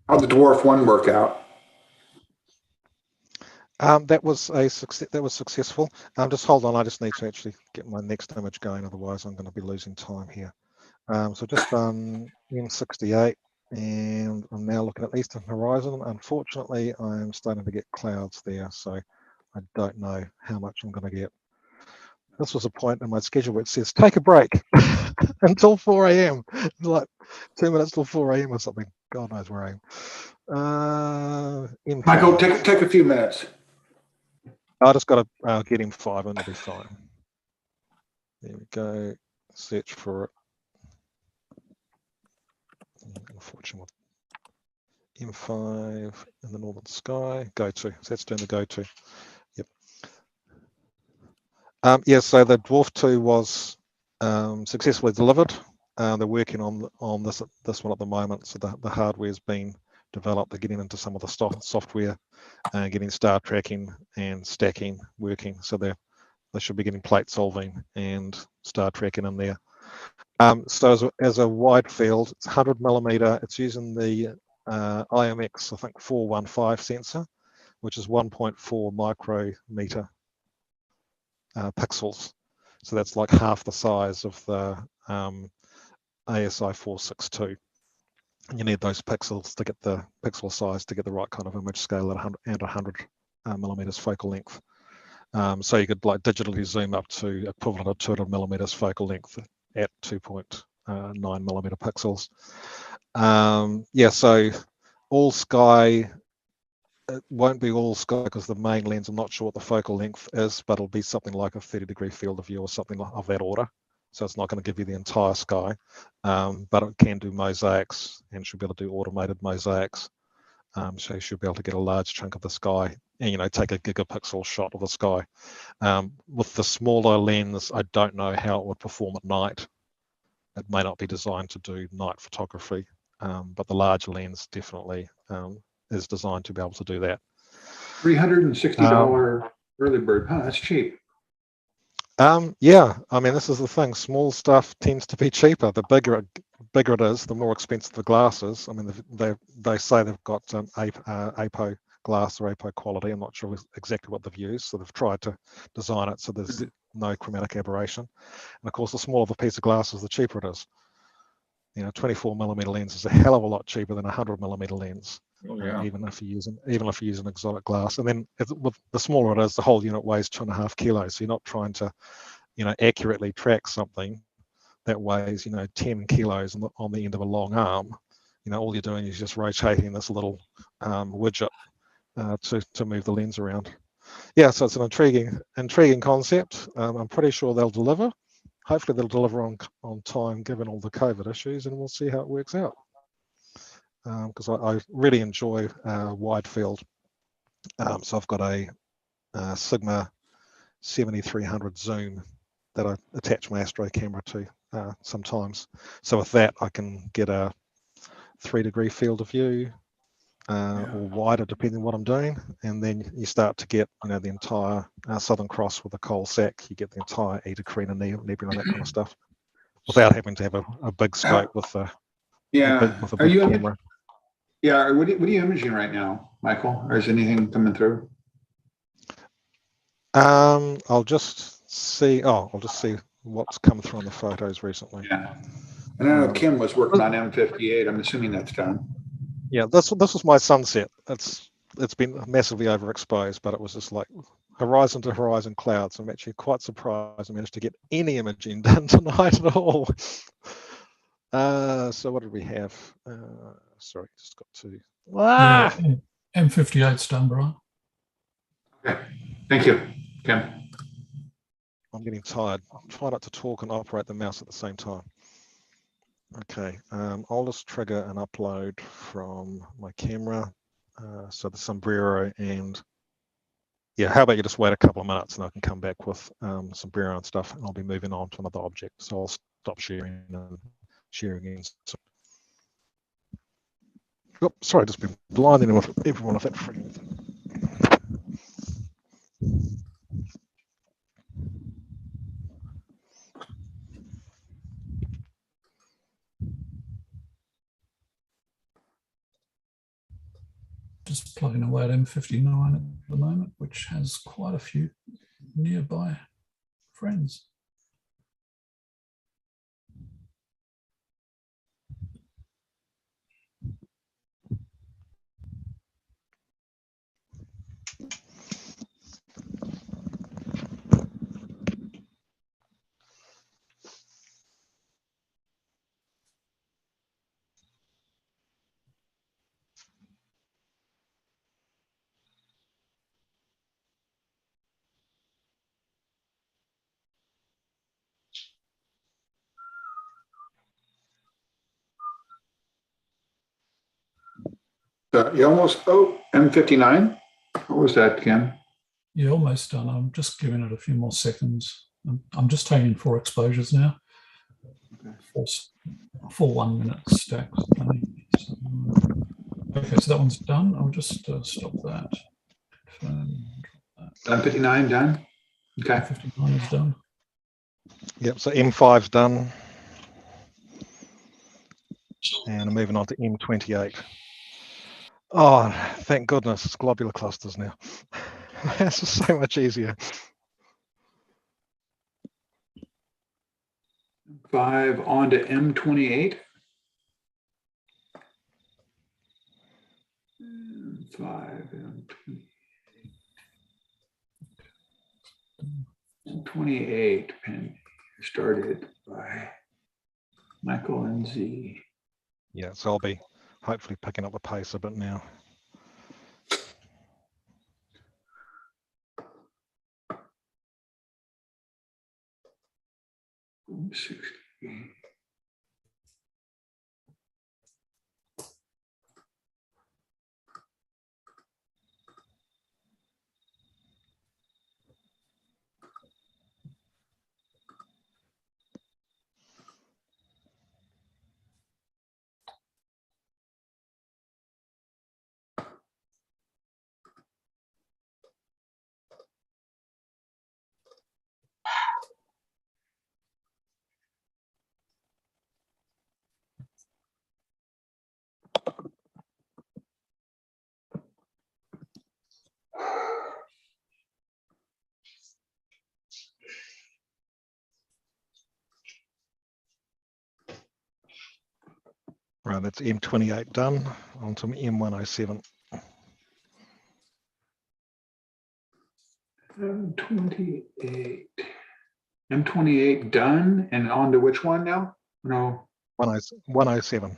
How'd the Dwarf One work out? That was successful. Just hold on, I just need to actually get my next image going, otherwise I'm going to be losing time here. So just done M68, and I'm now looking at Eastern Horizon. Unfortunately, I'm starting to get clouds there, so I don't know how much I'm going to get. This was a point in my schedule where it says take a break until 4 a.m. Like 2 minutes till 4 a.m. or something. God knows where I am. Michael, take a few minutes. I just got to get M5 and it'll be fine. There we go. Search for it. Unfortunately, M5 in the northern sky. Go to. So that's doing the go to. Yep. Yeah. So the Dwarf 2 was successfully delivered. They're working on this one at the moment. So the hardware's been developed. They're getting into some of the software, getting star tracking and stacking working. So they should be getting plate solving and star tracking in there. So as a wide field, it's 100 millimeter. It's using the IMX, I think 415 sensor, which is 1.4 micrometer pixels. So that's like half the size of the ASI 462. And you need those pixels to get the pixel size to get the right kind of image scale at 100 millimeters focal length. So you could like digitally zoom up to equivalent of 200 millimeters focal length at 2.9 millimeter pixels. Yeah, so all sky, it won't be all sky because the main lens, I'm not sure what the focal length is, but it'll be something like a 30-degree field of view or something of that order. So it's not going to give you the entire sky, but it can do mosaics and should be able to do automated mosaics. So you should be able to get a large chunk of the sky and, take a gigapixel shot of the sky. With the smaller lens, I don't know how it would perform at night. It may not be designed to do night photography, but the larger lens definitely is designed to be able to do that. $360 early bird. Huh, that's cheap. Yeah, I mean, this is the thing. Small stuff tends to be cheaper. The bigger it is, the more expensive the glass is. I mean, they say they've got APO glass or APO quality. I'm not sure exactly what they've used. So they've tried to design it so there's no chromatic aberration. And of course, the smaller the piece of glass is, the cheaper it is. You know, 24 millimeter lens is a hell of a lot cheaper than a 100 millimeter lens. Oh, yeah. Even if you use an exotic glass. And then with the smaller it is, the whole unit weighs 2.5 kilos. So you're not trying to, you know, accurately track something that weighs, you know, 10 kilos on the end of a long arm. You know, all you're doing is just rotating this little widget to move the lens around. Yeah, so it's an intriguing concept. I'm pretty sure they'll deliver. Hopefully they'll deliver on time given all the COVID issues, and we'll see how it works out. Because I really enjoy wide field. So I've got a Sigma 7300 zoom that I attach my Astro camera to sometimes. So with that, I can get a 3-degree field of view or wider, depending on what I'm doing. And then you start to get, you know, the entire Southern Cross with a coal sack. You get the entire Eta Carina nebula, that kind of stuff, without having to have a big scope with a big camera. Yeah, what are you imaging right now, Michael? Or is anything coming through? I'll just see what's come through on the photos recently. Yeah. And I know Kim was working on M58. I'm assuming that's done. Yeah, this was my sunset. It's been massively overexposed, but it was just like horizon to horizon clouds. I'm actually quite surprised I managed to get any imaging done tonight at all. So what did we have? Sorry, just got to. Yeah, M58's done, Brian. Okay, thank you, Kim. I'm getting tired. Try not to talk and operate the mouse at the same time. Okay, I'll just trigger an upload from my camera. So the sombrero, and yeah, how about you just wait a couple of minutes and I can come back with sombrero and stuff, and I'll be moving on to another object. So I'll stop sharing and share again. So, oh, sorry, just been blinding with everyone with that freaking thing. Just plugging away at M59 at the moment, which has quite a few nearby friends. You almost, M59? What was that, Kim? Yeah, almost done. I'm just giving it a few more seconds. I'm just taking 4 exposures now. Four 1 minute stacks. Okay, so that one's done. I'll just stop that. M59 done? Okay. M59 is done. Yep, so M5's done. And I'm moving on to M28. Oh, thank goodness it's globular clusters now. This is so much easier. 5 on to M28. 5 M28 pen started by Michael and Z. Yeah, so I'll be hopefully picking up the pace a bit now. Right, that's M28 done. On to M107. M28. M28 done, and on to which one now? No. 107.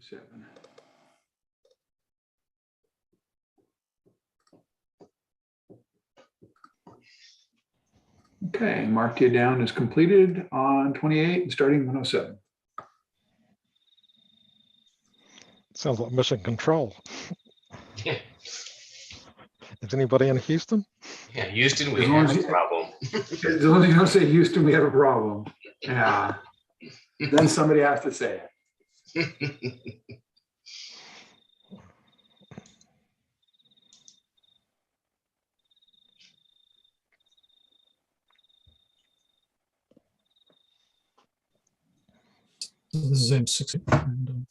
7. Okay, marked you down as completed on 28 and starting 107. Sounds like mission control. Yeah. Is anybody in Houston? Yeah, Houston, we As long have as a you- problem. As long as you don't say Houston, we have a problem. Yeah. Then somebody has to say it. So this is M60, and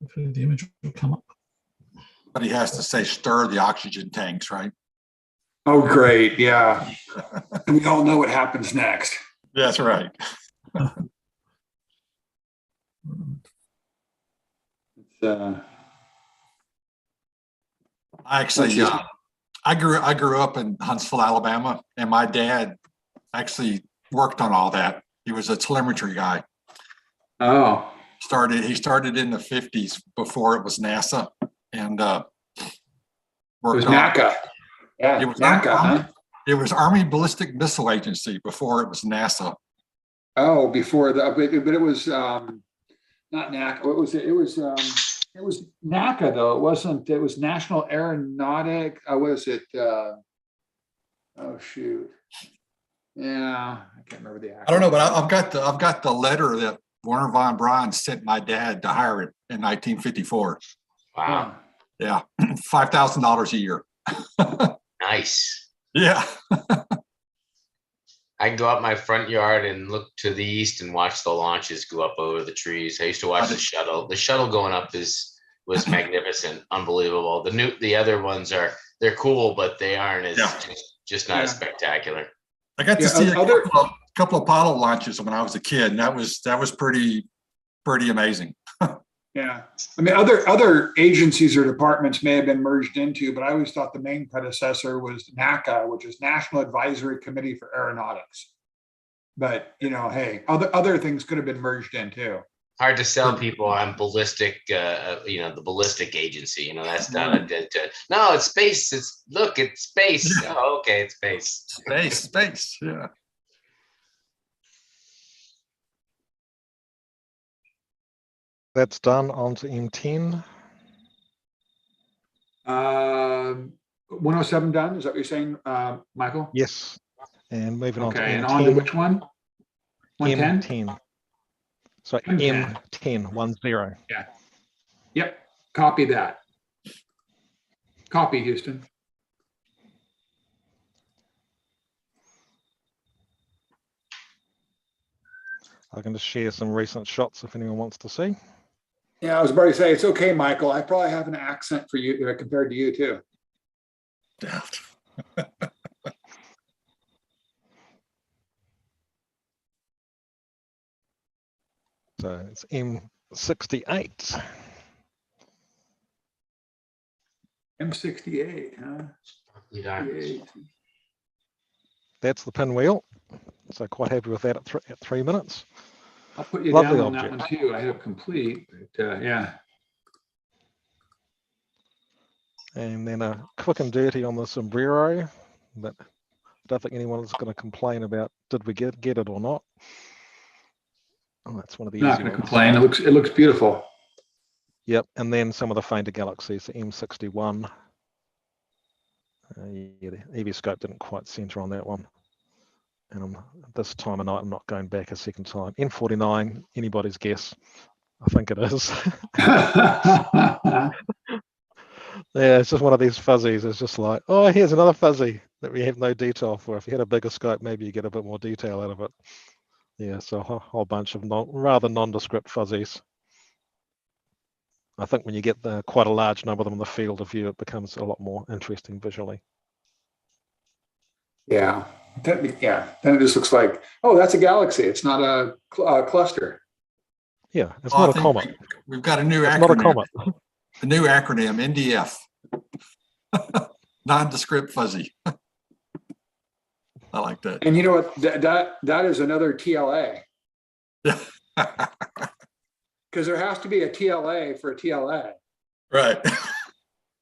hopefully the image will come up. But he has to say stir the oxygen tanks, right? Oh, great. Yeah. We all know what happens next. That's right. I grew up in Huntsville, Alabama, and my dad actually worked on all that. He was a telemetry guy. Oh. He started in the 50s before it was NASA, and it was NACA. Yeah, it was NACA, huh? It was Army Ballistic Missile Agency before it was NASA. Oh, before that, but it was not NACA. What was it? It was NACA though. It wasn't. It was National Aeronautic. What is it? Oh shoot. Yeah, I can't remember the acronym. I don't know, but I've got the letter that Werner von Braun sent my dad to hire it in 1954. Wow. Yeah, $5,000 a year. Nice. Yeah. I can go out my front yard and look to the east and watch the launches go up over the trees. I used to watch the shuttle. The shuttle going up was magnificent, unbelievable. The other ones they're cool, but they aren't as just not as spectacular. I got to see a couple of Apollo launches when I was a kid, and that was pretty amazing. Yeah, I mean, other agencies or departments may have been merged into, but I always thought the main predecessor was NACA, which is National Advisory Committee for Aeronautics. But hey, other things could have been merged in too. Hard to sell people on ballistic, the ballistic agency. That's not no, it's space. It's space. Yeah. Oh, okay, it's space. Space. Yeah. That's done. On to M10. 107 done. Is that what you're saying, Michael? Yes. And moving on to M10. And on to which one? 110? M10. So M10, 10. Yeah. Yep. Copy that. Copy, Houston. I can just share some recent shots if anyone wants to see. Yeah, I was about to say, it's okay, Michael. I probably have an accent for you compared to you too. So it's M68. M68, huh? Yeah. That's the pinwheel. So quite happy with that at 3 minutes. I'll put you Lovely down on object. that one too. I have complete, but yeah. And then a quick and dirty on the sombrero, but I don't think anyone is going to complain about did we get it or not. Oh, that's one of the Not going to complain. It looks beautiful. Yep, and then some of the fainter galaxies, the M61. Yeah, the EV scope didn't quite center on that one. And this time of night, I'm not going back a second time. M49, anybody's guess. I think it is. Yeah, it's just one of these fuzzies. It's just like, oh, here's another fuzzy that we have no detail for. If you had a bigger scope, maybe you get a bit more detail out of it. Yeah, so a whole bunch of rather nondescript fuzzies. I think when you get quite a large number of them in the field of view, it becomes a lot more interesting visually. Yeah. Then it just looks like, oh, that's a galaxy. It's not a cluster. Yeah, it's Oh, I not a think comet. we've got a new It's not a acronym. comet. A new acronym, NDF. Nondescript fuzzy. I like that. And you know what? That is another TLA. Yeah. Because there has to be a TLA for a TLA. Right.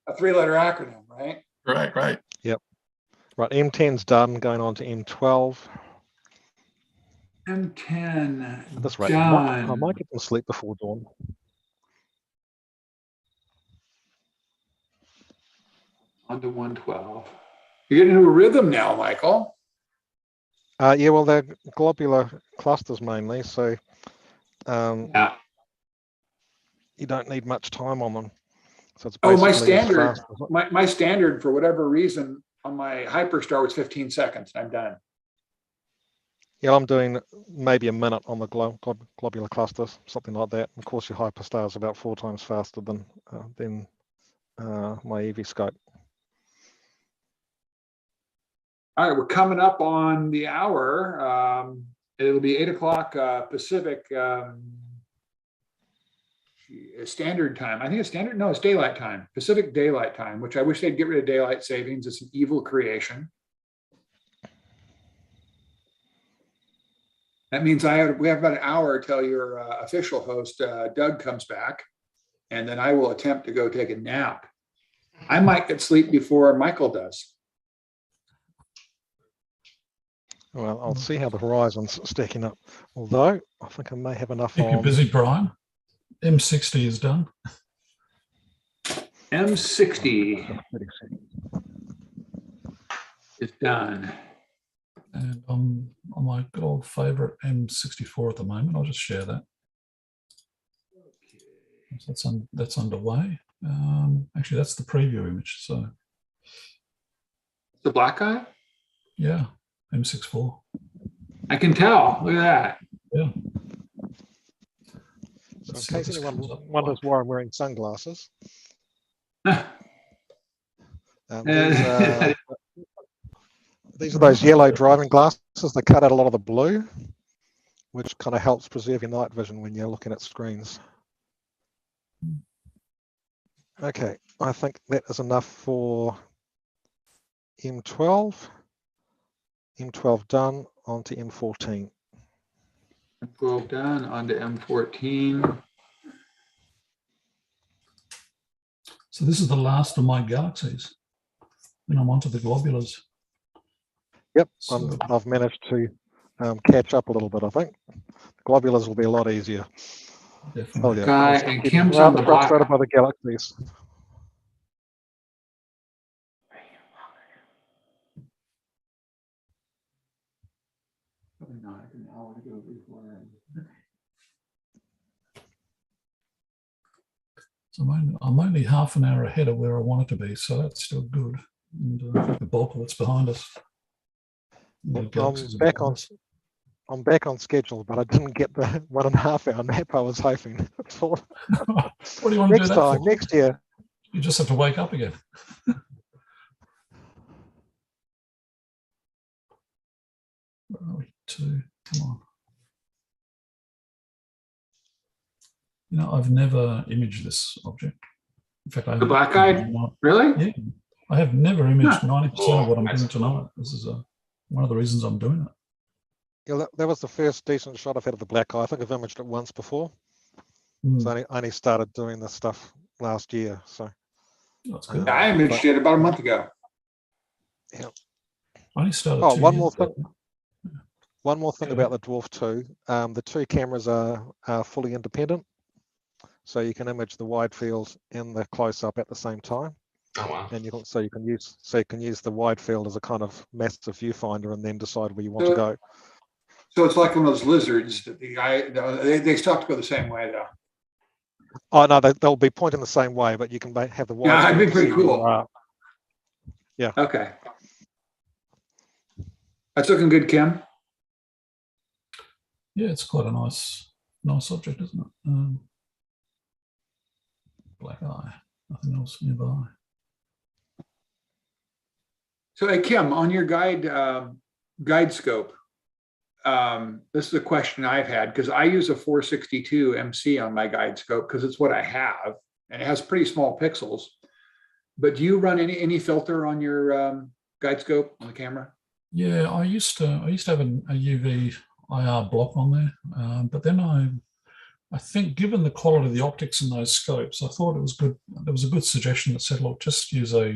A 3-letter acronym, right? Right. Yep. Right, M10's done, going on to M12. M10 At this rate, done. I might get to sleep before dawn. On to 112. You're getting into a rhythm now, Michael. Yeah, well, they're globular clusters mainly, so Yeah. you don't need much time on them. So it's Oh, basically as fast as my standard, for whatever reason, on my Hyperstar was 15 seconds. I'm done. Yeah, I'm doing maybe a minute on the globular clusters, something like that. Of course, your Hyperstar is about 4 times faster than my EV scope. All right, we're coming up on the hour. It'll be 8 o'clock Pacific standard time. I think it's standard. No, it's daylight time, Pacific daylight time, which I wish they'd get rid of daylight savings. It's an evil creation. That means we have about an hour till your official host, Doug, comes back, and then I will attempt to go take a nap. I might get sleep before Michael does. Well, I'll see how the horizon's stacking up. Although I think I may have enough Keep you on. busy, Brian. M60 is done. M60 is done. And I'm on my good old favorite M64 at the moment. I'll just share that. So that's underway. Actually, that's the preview image. So The black guy? yeah, M64. I can tell. Look at that. Yeah. So in case anyone wonders why I'm wearing sunglasses, these are those yellow driving glasses. They cut out a lot of the blue, which kind of helps preserve your night vision when you're looking at screens. Okay, I think that is enough for M12. M12 done, on to M14. M12 done, on to M14. So this is the last of my galaxies. Then I'm onto the globulars. Yep, I've managed to catch up a little bit, I think. The globulars will be a lot easier. Definitely. Oh, yeah. Guy and Kim's on the black. Frustrated by the galaxies. Probably not an hour to go before. So I'm only half an hour ahead of where I wanted to be, so that's still good. And I think the bulk of it's behind us. I'm back on schedule, but I didn't get the 1.5 hour nap I was hoping for. What do you want to do that for? Next year. You just have to wake up again. Where are we? 2, come on. You know, I've never imaged this object. In fact, I The black guy? Really? Yeah, I have never imaged 90% of what I'm doing tonight. This is one of the reasons I'm doing it. Yeah, that was the first decent shot I've had of the black eye. I think I've imaged it once before. So I only started doing this stuff last year. So that's good. I imaged it about a month ago. Yeah. I only started. Oh, one more thing. One more thing about the Dwarf 2. The 2 cameras are fully independent, so you can image the wide field and the close-up at the same time. Oh wow! And you can use the wide field as a kind of massive viewfinder, and then decide where you want to go. So it's like one of those lizards that they still have to go the same way though. Oh no, they'll be pointing the same way, but you can have the wide. Yeah, that'd be pretty cool. Yeah. Okay. That's looking good, Kim. Yeah, it's quite a nice object, isn't it? Black eye, nothing else nearby. So, hey, Kim, on your guide scope, this is a question I've had because I use a 462 MC on my guide scope because it's what I have and it has pretty small pixels. But do you run any filter on your guide scope on the camera? Yeah, I used to have a UV IR block on there, but then I think given the quality of the optics in those scopes, I thought it was good. There was a good suggestion that said, look, just use a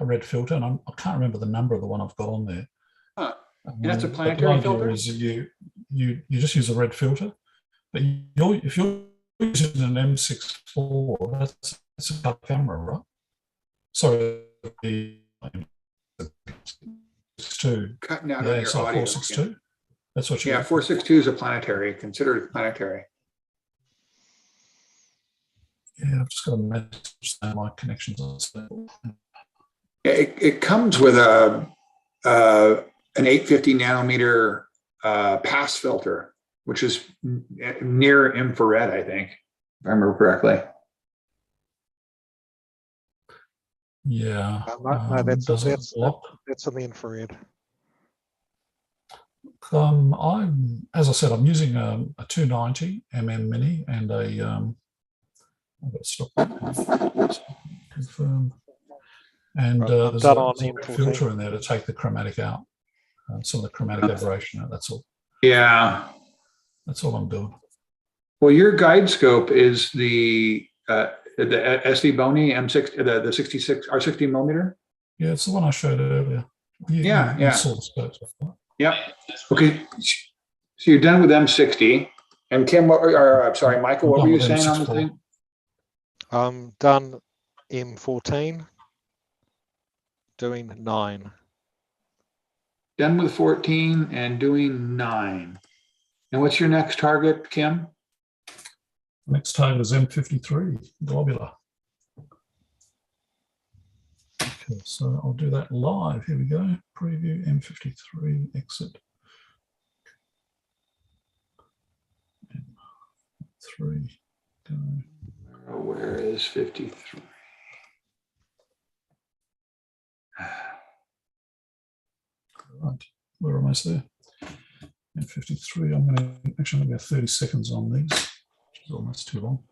red filter, and I can't remember the number of the one I've got on there. Huh. And that's a planetary filter? Is you just use a red filter, but if you're using an M64, that's a color camera, right? Sorry, the 462. Cutting out yeah, on your it's audio. like 462. That's what you. Yeah, 462 is a planetary, considered planetary. Yeah, I've just got a message saying my connections are stable. It comes with an 850 nanometer pass filter, which is near infrared, I think, if I remember correctly. Yeah. No, that's in the infrared. As I said, I'm using a 290 Mini and a I've got to stop that. Confirm. And there's a filter in there to take the chromatic out, some of the chromatic aberration out. That's all. Yeah. That's all I'm doing. Well, your guide scope is the SV Bony M6, the 66 or 60 millimeter. Yeah, it's the one I showed earlier. You saw the scopes. Yep. Okay. So you're done with M60. And Kim, sorry, Michael, what were you saying on the thing? I'm done M14, doing 9. Done with 14 and doing 9. And what's your next target, Kim? Next target is M53, globular. Okay, so I'll do that live. Here we go. Preview M53 exit. M3, go. Where is 53? Right, we're almost there. And 53, I'm going to go 30 seconds on these, which is almost too long.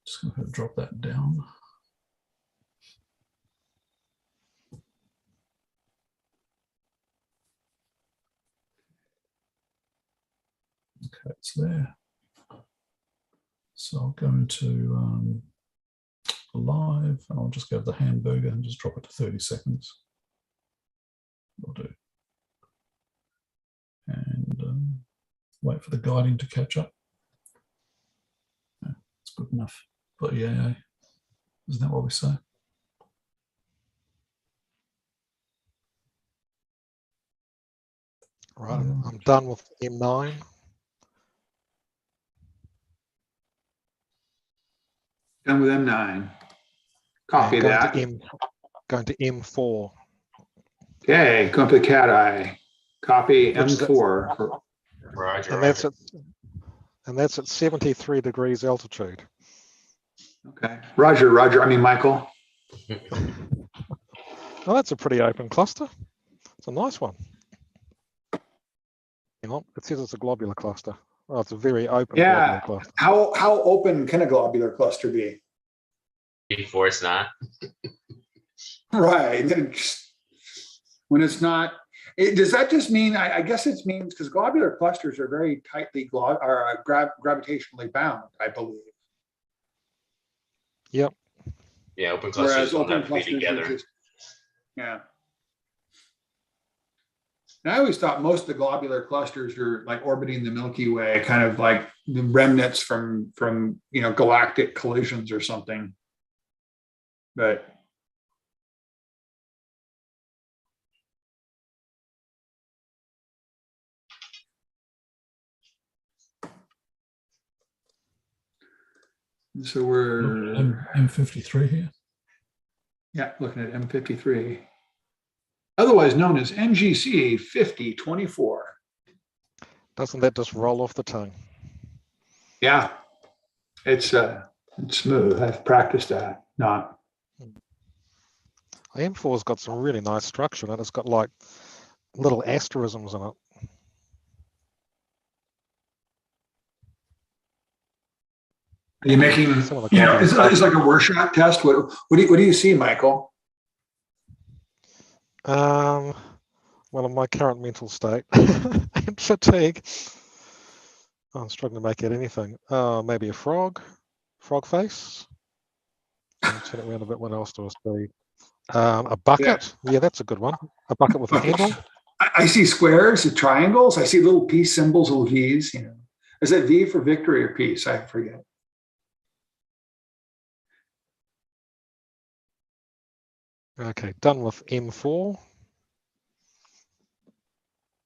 Just going to drop that down. Okay, it's there. So I'll go into live and I'll just go to the hamburger and just drop it to 30 seconds. Will do. And wait for the guiding to catch up. Yeah, it's good enough for EAA. Isn't that what we say? Right, I'm done with M9. Done with M9. Copy that. Going to M4. Okay, go up to the cat eye. Copy M4. Roger. And that's at 73 degrees altitude. Okay. Roger. I mean, Michael. Oh, that's a pretty open cluster. It's a nice one. Hang on, it says it's a globular cluster. Oh, it's a very open globular cluster. How open can a globular cluster be? Before it's not. Right. When it's not, does that just mean, I guess it means, because globular clusters are very tightly gravitationally bound, I believe. Yep. Yeah, open clusters don't have to be together. Yeah. And I always thought most of the globular clusters are like orbiting the Milky Way, kind of like the remnants from galactic collisions or something. But so we're M53 here. Yeah, looking at M53. Otherwise known as NGC 5024. Doesn't that just roll off the tongue? Yeah, it's smooth. I've practiced that. M4's got some really nice structure in it. It's got like little asterisms in it. Are you making, it's like a Rorschach test? What do you see, Michael? Well, in my current mental state and fatigue, I'm struggling to make out anything. Maybe a frog face. I'll turn it around a bit. What else do I see? A bucket. Yeah, that's a good one. A bucket with a handle. I see squares, triangles. I see little peace symbols, little V's. Is that V for victory or peace? I forget. Okay, done with M4.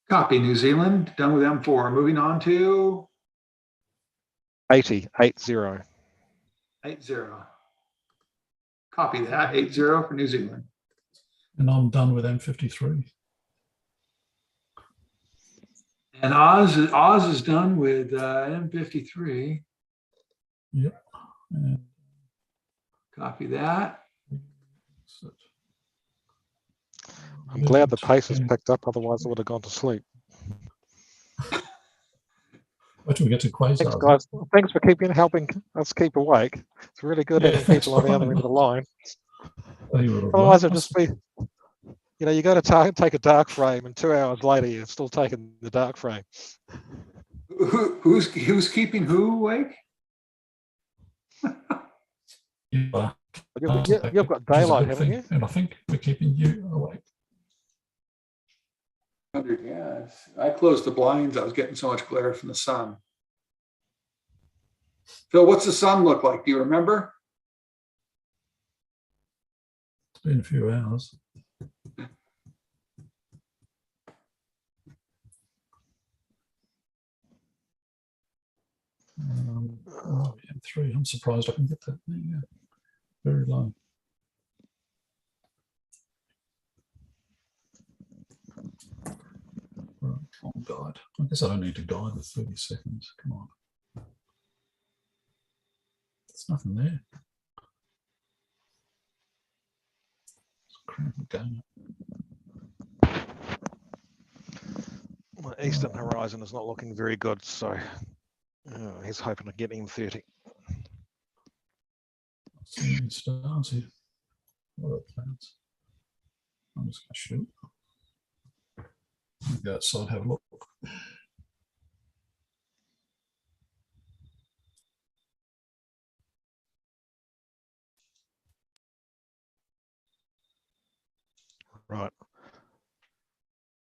Copy. New Zealand, done with M4. Moving on to 80. Copy that. 80 for New Zealand. And I'm done with M53. And Oz is done with M53. Yep. And copy that. I'm glad the pace has picked up, otherwise I would have gone to sleep. Wait till we get to quasars. Thanks, guys. Thanks for helping us keep awake. It's really good having people on the other end of the line. Otherwise, it'd just be, you got to take a dark frame, and 2 hours later, you're still taking the dark frame. Who's keeping who awake? You've got daylight, haven't you? And I think we're keeping you awake. 100, yes. I closed the blinds. I was getting so much glare from the sun. Phil, what's the sun look like? Do you remember? It's been a few hours. M3. I'm surprised I can get that thing very low. Right, on guide. I guess I don't need to guide with 30 seconds. Come on. There's nothing there. It's cramping down. My eastern horizon is not looking very good, so he's hoping to get M30. Seeing stars here. What are plans? I'm just going to shoot. Go outside, have a look. Right.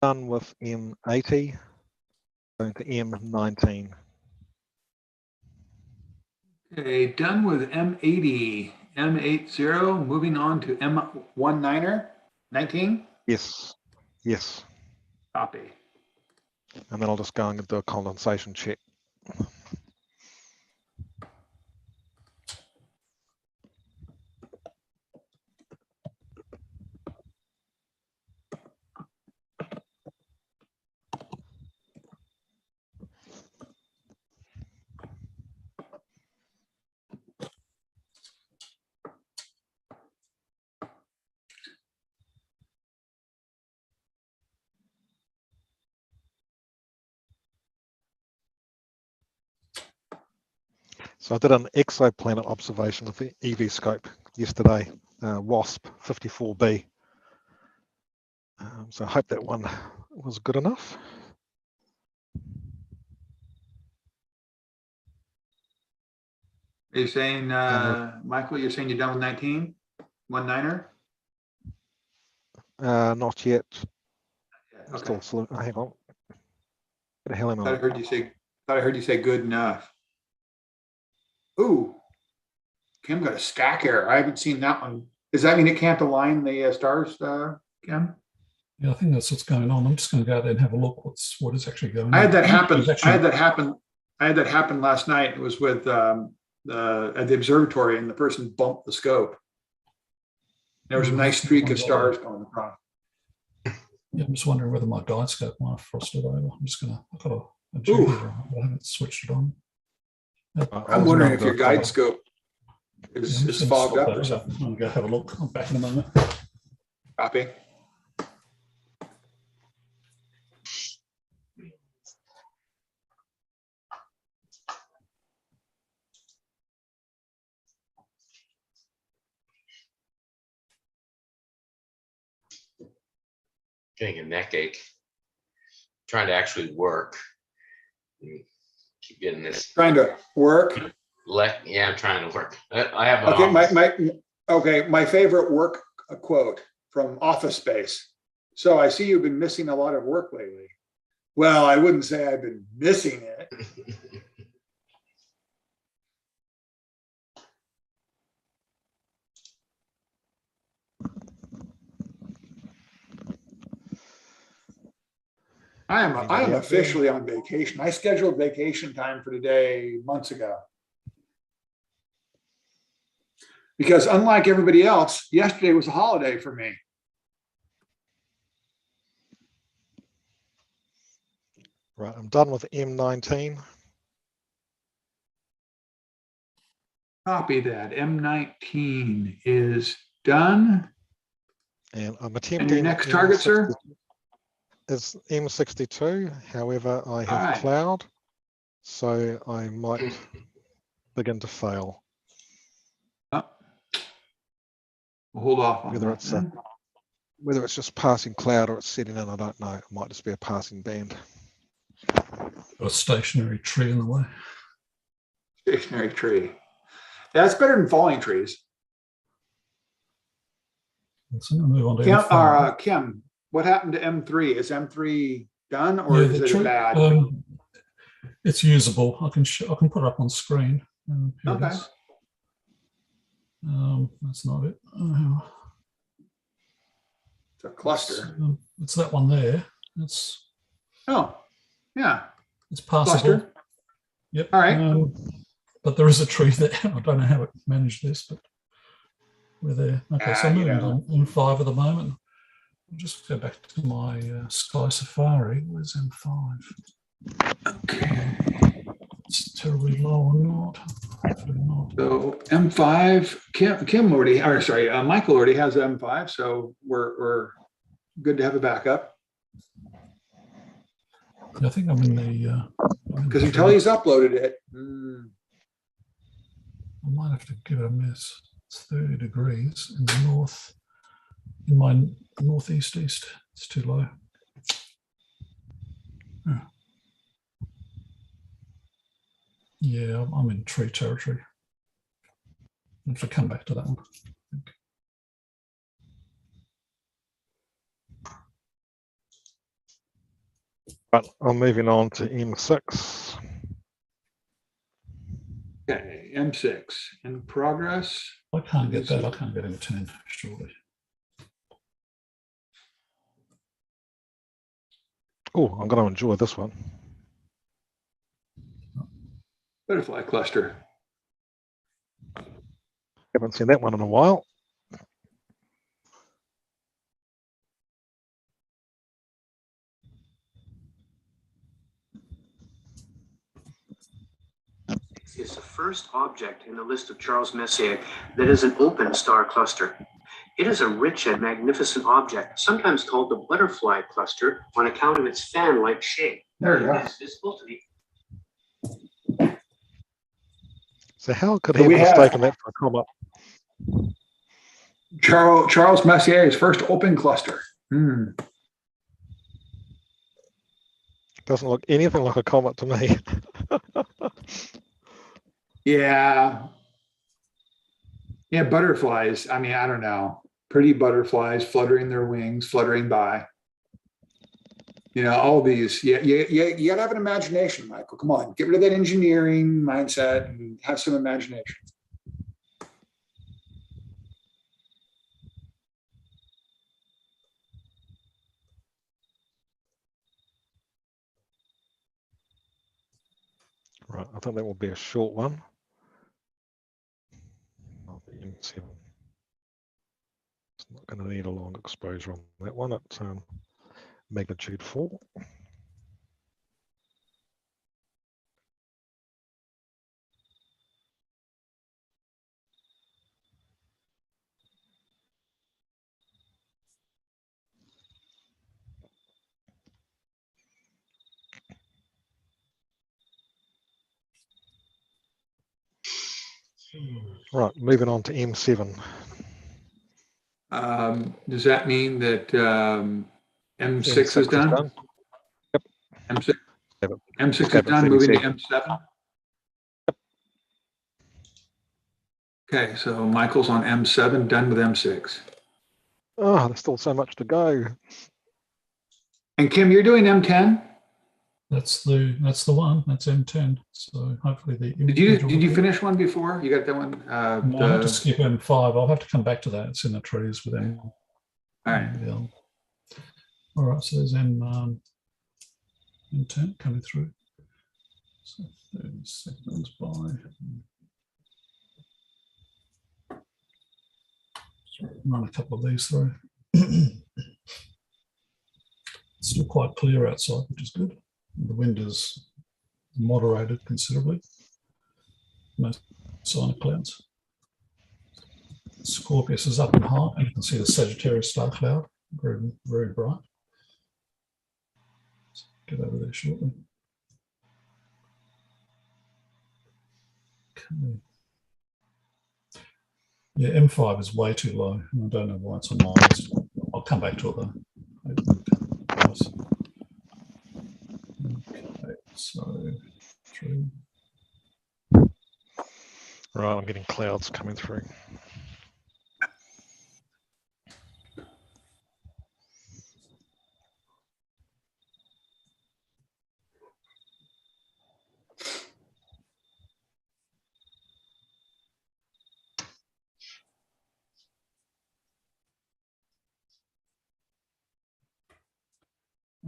Done with M80, going to M19. Okay, done with M80, M80, moving on to M19er, 19? Yes. Copy. And then I'll just go and do a condensation check. So I did an exoplanet observation with the EV scope yesterday, WASP 54b. So I hope that one was good enough. Are you saying, Michael, you're saying you're done with 19? 19er? Not yet. Okay. Still, hang on. What the hell am I? Thought I heard you say good enough. Ooh, Kim got a stack error. I haven't seen that one. Does that mean it can't align the stars, Kim? Yeah, I think that's what's going on. I'm just going to go out there and have a look. What is actually going on? I had that happen last night. It was with at the observatory, and the person bumped the scope. There was a nice streak of stars going across. Yeah, I'm just wondering whether my guide scope might have frosted over. I'm just going to. I've got a junior, I haven't switched it on. I'm wondering if your guide scope is fogged up or something. I'm going to go have a look. I'm back in a moment. Copy. Getting a neck ache. Trying to actually work. Keep getting this. Trying to work. Yeah, I'm trying to work. I have Okay, my favorite work quote from Office Space. So I see you've been missing a lot of work lately. Well, I wouldn't say I've been missing it. I am officially on vacation. I scheduled vacation time for today months ago. Because unlike everybody else, yesterday was a holiday for me. Right, I'm done with M19. Copy that. M19 is done. And I'm attempting. And your next target, sir? Is M62. However, I have cloud, so I might begin to fail. We'll hold off on whether that. Whether it's just passing cloud or it's setting in, I don't know. It might just be a passing band. Got a stationary tree in the way. Stationary tree. That's better than falling trees. So I'm move on to Kim, what happened to M3? Is M3 done or is it bad? It's usable. I can put it up on screen. Okay. That's not it. It's a cluster. It's that one there. It's yeah. It's passable. Cluster. Yep. All right. But there is a tree there. I don't know how it managed this, but we're there. Okay, so I'm moving on M5 at the moment. I'll just go back to my Sky Safari. Where's M5? Okay. It's terribly low or not. Hopefully not. So M5, Kim already, or sorry, Michael already has M5, so we're good to have a backup. I think I'm in the because until he's uploaded it. I might have to give it a miss. It's 30 degrees in the north, in my northeast east. It's too low. Yeah, I'm in tree territory. I have to come back to that one. But I'm moving on to M6. Okay, M6 in progress. I can't get that. I can't get M10 surely. Oh, I'm going to enjoy this one. Butterfly cluster. Haven't seen that one in a while. Is the first object in the list of Charles Messier that is an open star cluster. It is a rich and magnificent object, sometimes called the butterfly cluster on account of its fan-like shape. There you go. It is visible to the So how could he have mistaken that for a comet? Charles Messier's first open cluster. Doesn't look anything like a comet to me. Yeah, butterflies. I mean, I don't know. Pretty butterflies fluttering their wings, fluttering by. You know, all these. Yeah, you gotta have an imagination, Michael. Come on, get rid of that engineering mindset and have some imagination. Right, I think that will be a short one. Not the M7. It's not going to need a long exposure on that one at magnitude 4. Right, moving on to M7. Does that mean that M6 is done? Yep. M6, M6 Just is have it done, moving to 37. M7? Okay, so Michael's on M7, done with M6. Oh, there's still so much to go. And Kim, you're doing M10? That's the one. That's M10. So hopefully the Did you finish one before? You got that one? No, I have to skip M5. I'll have to come back to that. It's in the trees with M. All right. All right. So there's M10 coming through. So 30 seconds by. Run a couple of these through. It's still quite clear outside, which is good. The wind is moderated considerably. No sign of clouds. Scorpius is up and high, and you can see the Sagittarius star cloud, very, very bright. Let's get over there shortly. Okay. Yeah, M5 is way too low, and I don't know why it's on my list. I'll come back to it though. Okay, so 3. Right, I'm getting clouds coming through.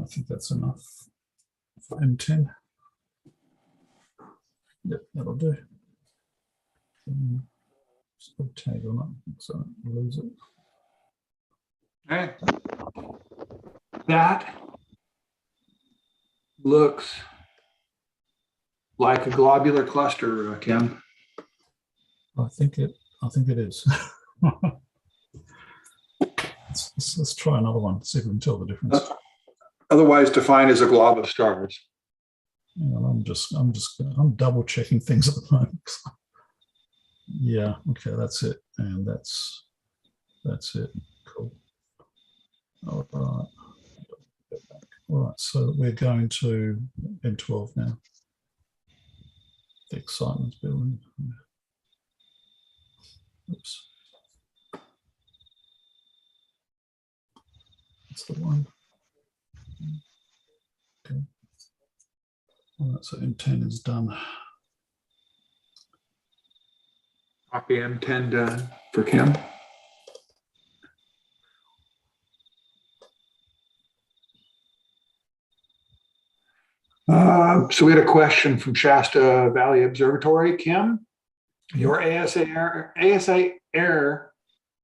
I think that's enough for M10. Yep, that'll do. Just put a tag on it so I don't lose it. Okay. That looks like a globular cluster, Kim. I think it is. Let's try another one, see if we can tell the difference. Otherwise defined as a glob of stars. Hang on, I'm double checking things at the moment. Yeah, okay, that's it. And that's it. Cool. All right. All right, so we're going to M12 now. The excitement's building. Oops. That's the one. Okay. All right, so M10 is done. Copy M10 done for Kim. So we had a question from Shasta Valley Observatory. Kim, your ASI error,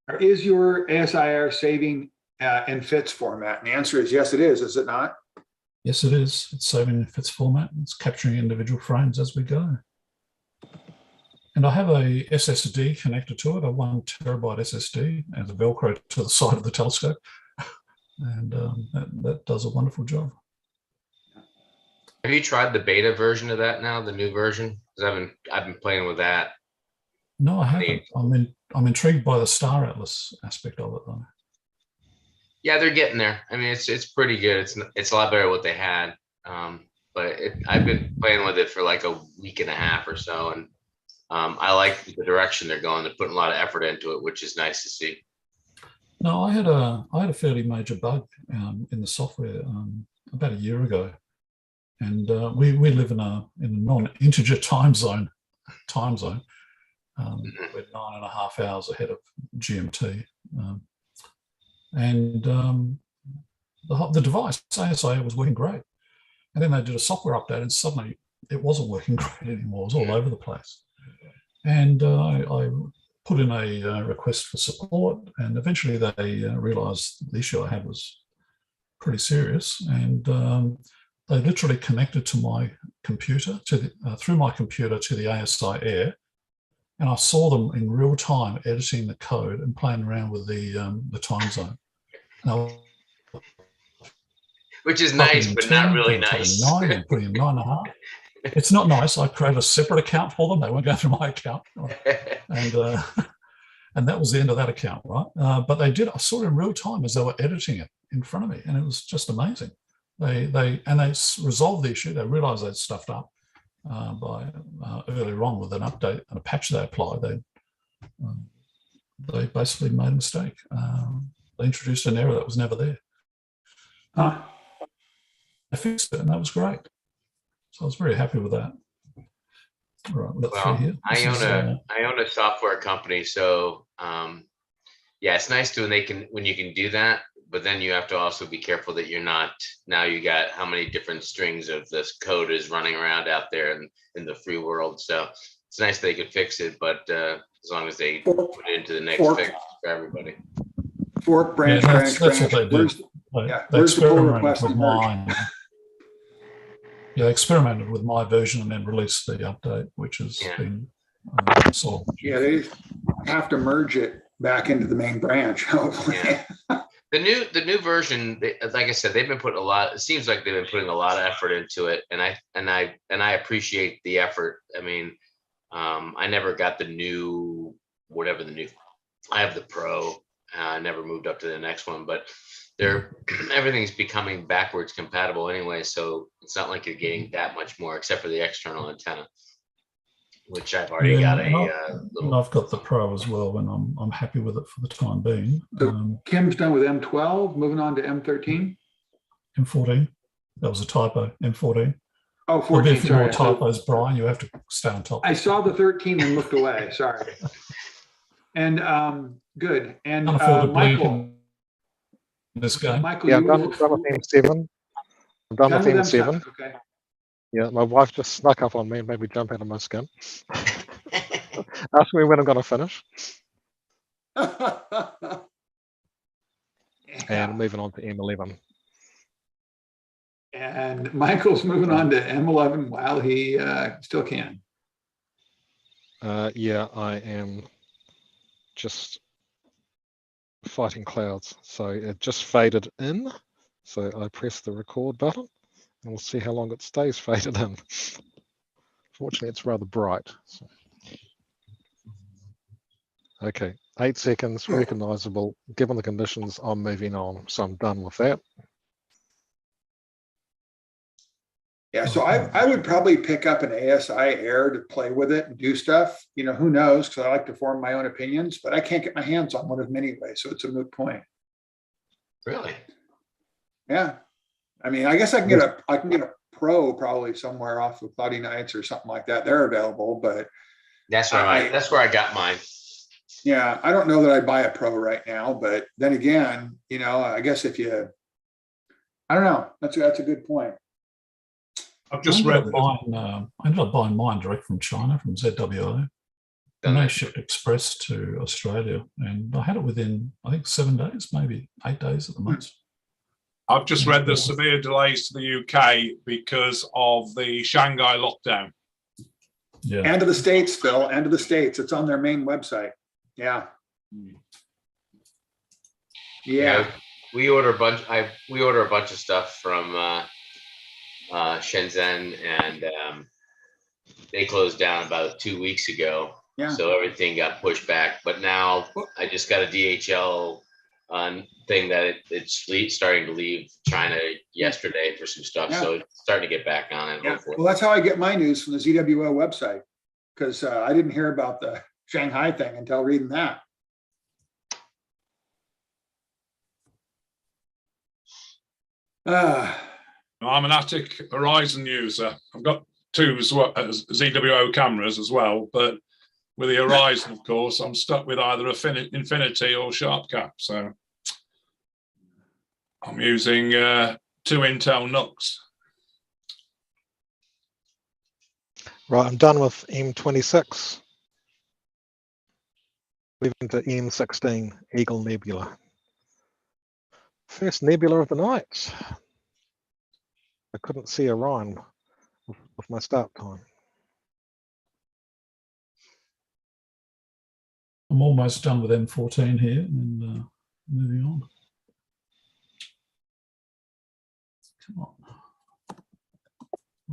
or is your ASI error saving in FITS format? And the answer is yes, it is it not? Yes, it is. It's saving in FITS format. It's capturing individual frames as we go. And I have a SSD connected to it, a 1 terabyte SSD, and a Velcro to the side of the telescope. And that does a wonderful job. Have you tried the beta version of that now, the new version? Because I've been playing with that. No, I haven't. I'm intrigued by the Star Atlas aspect of it, though. Yeah, they're getting there. I mean, it's pretty good. It's a lot better than what they had. But I've been playing with it for like a week and a half or so, and I like the direction they're going. They're putting a lot of effort into it, which is nice to see. No, I had a fairly major bug in the software about a year ago, and we live in a non-integer time zone. We're 9.5 hours ahead of GMT, and the device ASI was working great, and then they did a software update, and suddenly it wasn't working great anymore. It was all over the place, and I put in a request for support, and eventually they realized the issue I had was pretty serious, and they literally connected to my computer, through my computer to the ASI Air, and I saw them in real time editing the code and playing around with the time zone. Which is nice, but not really nice. Putting in 9.5. It's not nice. I created a separate account for them. They won't go through my account. And and that was the end of that account, right? But they did. I saw it in real time as they were editing it in front of me, and it was just amazing. They resolved the issue. They realised they'd stuffed up by earlier on with an update and a patch they applied. They basically made a mistake. They introduced an error that was never there. They fixed it, and that was great. So I was very happy with that. All right, we've got three here. I own a software company, so yeah, it's nice when you can do that, but then you have to also be careful that you're not, now you got how many different strings of this code is running around out there in the free world. So it's nice they could fix it, but as long as they put it into the next fix for everybody. Fork, branch, that's branch. what they do. They Where's the pull experimented request with and merge? mine. Yeah, they experimented with my version and then released the update, which has been solved. Yeah, they have to merge it back into the main branch, hopefully. Yeah. The new version, like I said, they've been putting a lot. It seems like they've been putting a lot of effort into it, and I appreciate the effort. I mean, I never got the new, whatever the new. I have the Pro. I never moved up to the next one, but everything's becoming backwards compatible anyway, so it's not like you're getting that much more, except for the external antenna, which I've already got I've got the Pro as well, and I'm happy with it for the time being. So Kim's done with M12, moving on to M13. M14. That was a typo. M14. Oh, 14. There'll be a few more Sorry. typos, Brian. You have to stay on top. I saw the 13 and looked away. Sorry. And good. And Can't afford to bleed Michael. in this game. Michael, Yeah, you I'm done with M7. I'm done with M7. Okay. Yeah, my wife just snuck up on me and made me jump out of my skin. Ask me when I'm going to finish. And moving on to M11. And Michael's moving on to M11 while he still can. Yeah, I am just fighting clouds. So it just faded in. So I press the record button and we'll see how long it stays faded in. Fortunately, it's rather bright. So. Okay, 8 seconds, recognizable. Given the conditions, I'm moving on. So I'm done with that. Yeah, so I would probably pick up an ASI Air to play with it and do stuff. You know, who knows? Because I like to form my own opinions, but I can't get my hands on one of them anyway, so it's a moot point. Really? Yeah, I mean, I guess I can get a Pro probably somewhere off of Cloudy Nights or something like that. They're available, but that's where I got mine. Yeah, I don't know that I'd buy a Pro right now, but then again, you know, I guess I don't know. That's a good point. I've just read. I ended up buying mine direct from China, from ZWO. And they shipped express to Australia. And I had it within, I think, 7 days, maybe 8 days at the most. I've just read there's severe delays to the UK because of the Shanghai lockdown. Yeah. And to the States, Phil, and to the States. It's on their main website. Yeah. Yeah. We order a bunch. We order a bunch of stuff from Shenzhen, and they closed down about 2 weeks ago. Yeah. So everything got pushed back. But now I just got a DHL thing that it's starting to leave China yesterday for some stuff. Yeah. So it's starting to get back on it. Yeah. Hopefully. Well, that's how I get my news from the ZWO website, because I didn't hear about the Shanghai thing until reading that. I'm an Attic Horizon user. I've got two ZWO cameras as well, but with the Horizon, of course, I'm stuck with either Infinity or Sharp Cap. So I'm using 2 Intel NUCs. Right, I'm done with M26. Moving to M16, Eagle Nebula. First nebula of the night. I couldn't see Orion with my start time. I'm almost done with M14 here, and moving on. Come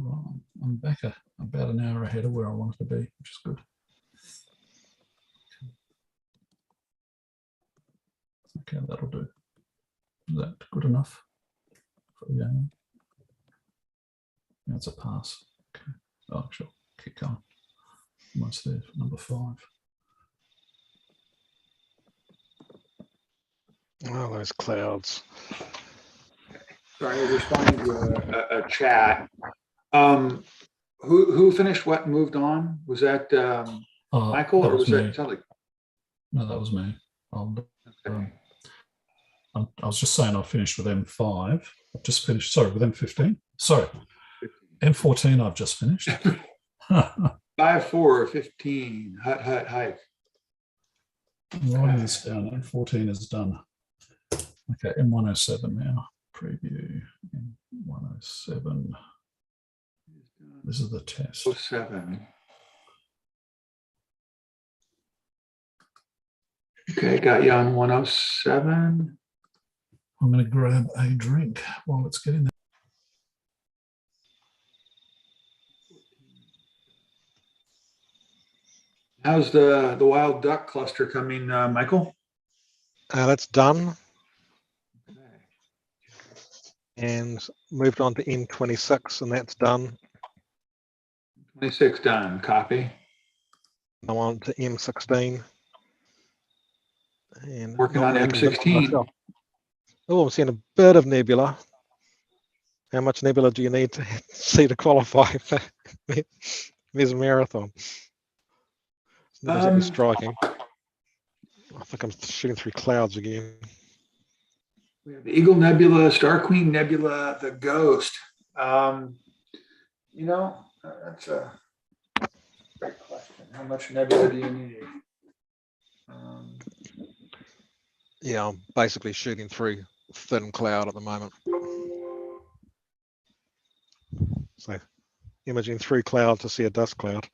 on. I'm back about an hour ahead of where I wanted to be, which is good. Okay, that'll do. Is that good enough? Yeah. That's a pass. Okay. Oh, sure. Keep going. Almost there. Number 5. Oh, those clouds. Sorry, I was responding to a chat. Who finished what and moved on? Was that Michael, or was that Tully? No, that was me. I was just saying I finished with M5. I've just finished, sorry, with M15. Sorry, M14 I've just finished. 5, 4, 15, hike. I'm writing this down. M14 is done. Okay, M107 now. Preview M107. This is the test. 07. Okay, got you on 107. I'm going to grab a drink while it's getting there. How's the wild duck cluster coming, Michael? That's done. And moved on to M26, and that's done. 26 done. Copy. I'm on to M16. And working on M16. Oh, I'm seeing a bit of nebula. How much nebula do you need to see to qualify for Messier Marathon? It's not exactly striking. I think I'm shooting through clouds again. We have the Eagle Nebula, Star Queen Nebula, the Ghost. You know, that's a great question. How much nebula do you need? Yeah, I'm basically shooting through thin cloud at the moment. So, imaging through cloud to see a dust cloud.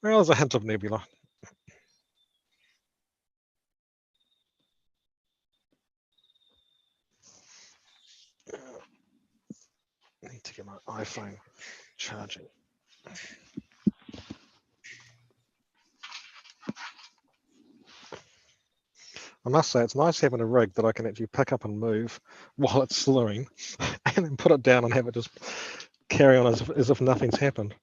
Well, there's a hint of nebula. I need to get my iPhone charging. I must say, it's nice having a rig that I can actually pick up and move while it's slewing, and then put it down and have it just carry on as if nothing's happened.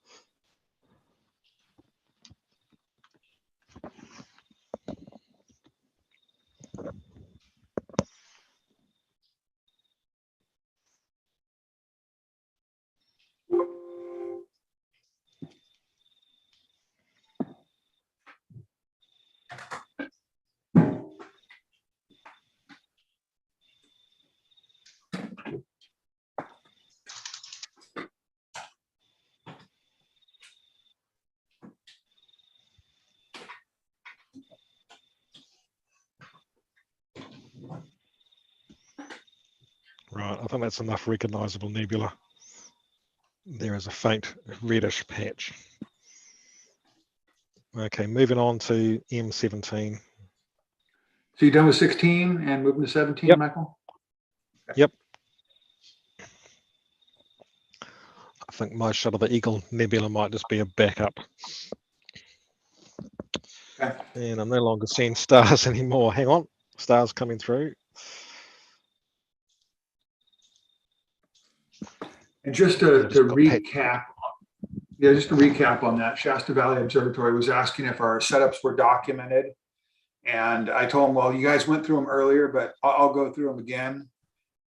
Right, I think that's enough recognizable nebula. There is a faint reddish patch. Okay, moving on to M17. So you're done with 16 and moving to 17, yep. Michael? Okay. Yep. I think my shot of the Eagle Nebula might just be a backup. Okay. And I'm no longer seeing stars anymore. Hang on, stars coming through. And just to recap, just to recap on that, Shasta Valley Observatory was asking if our setups were documented. And I told them, well, you guys went through them earlier, but I'll go through them again.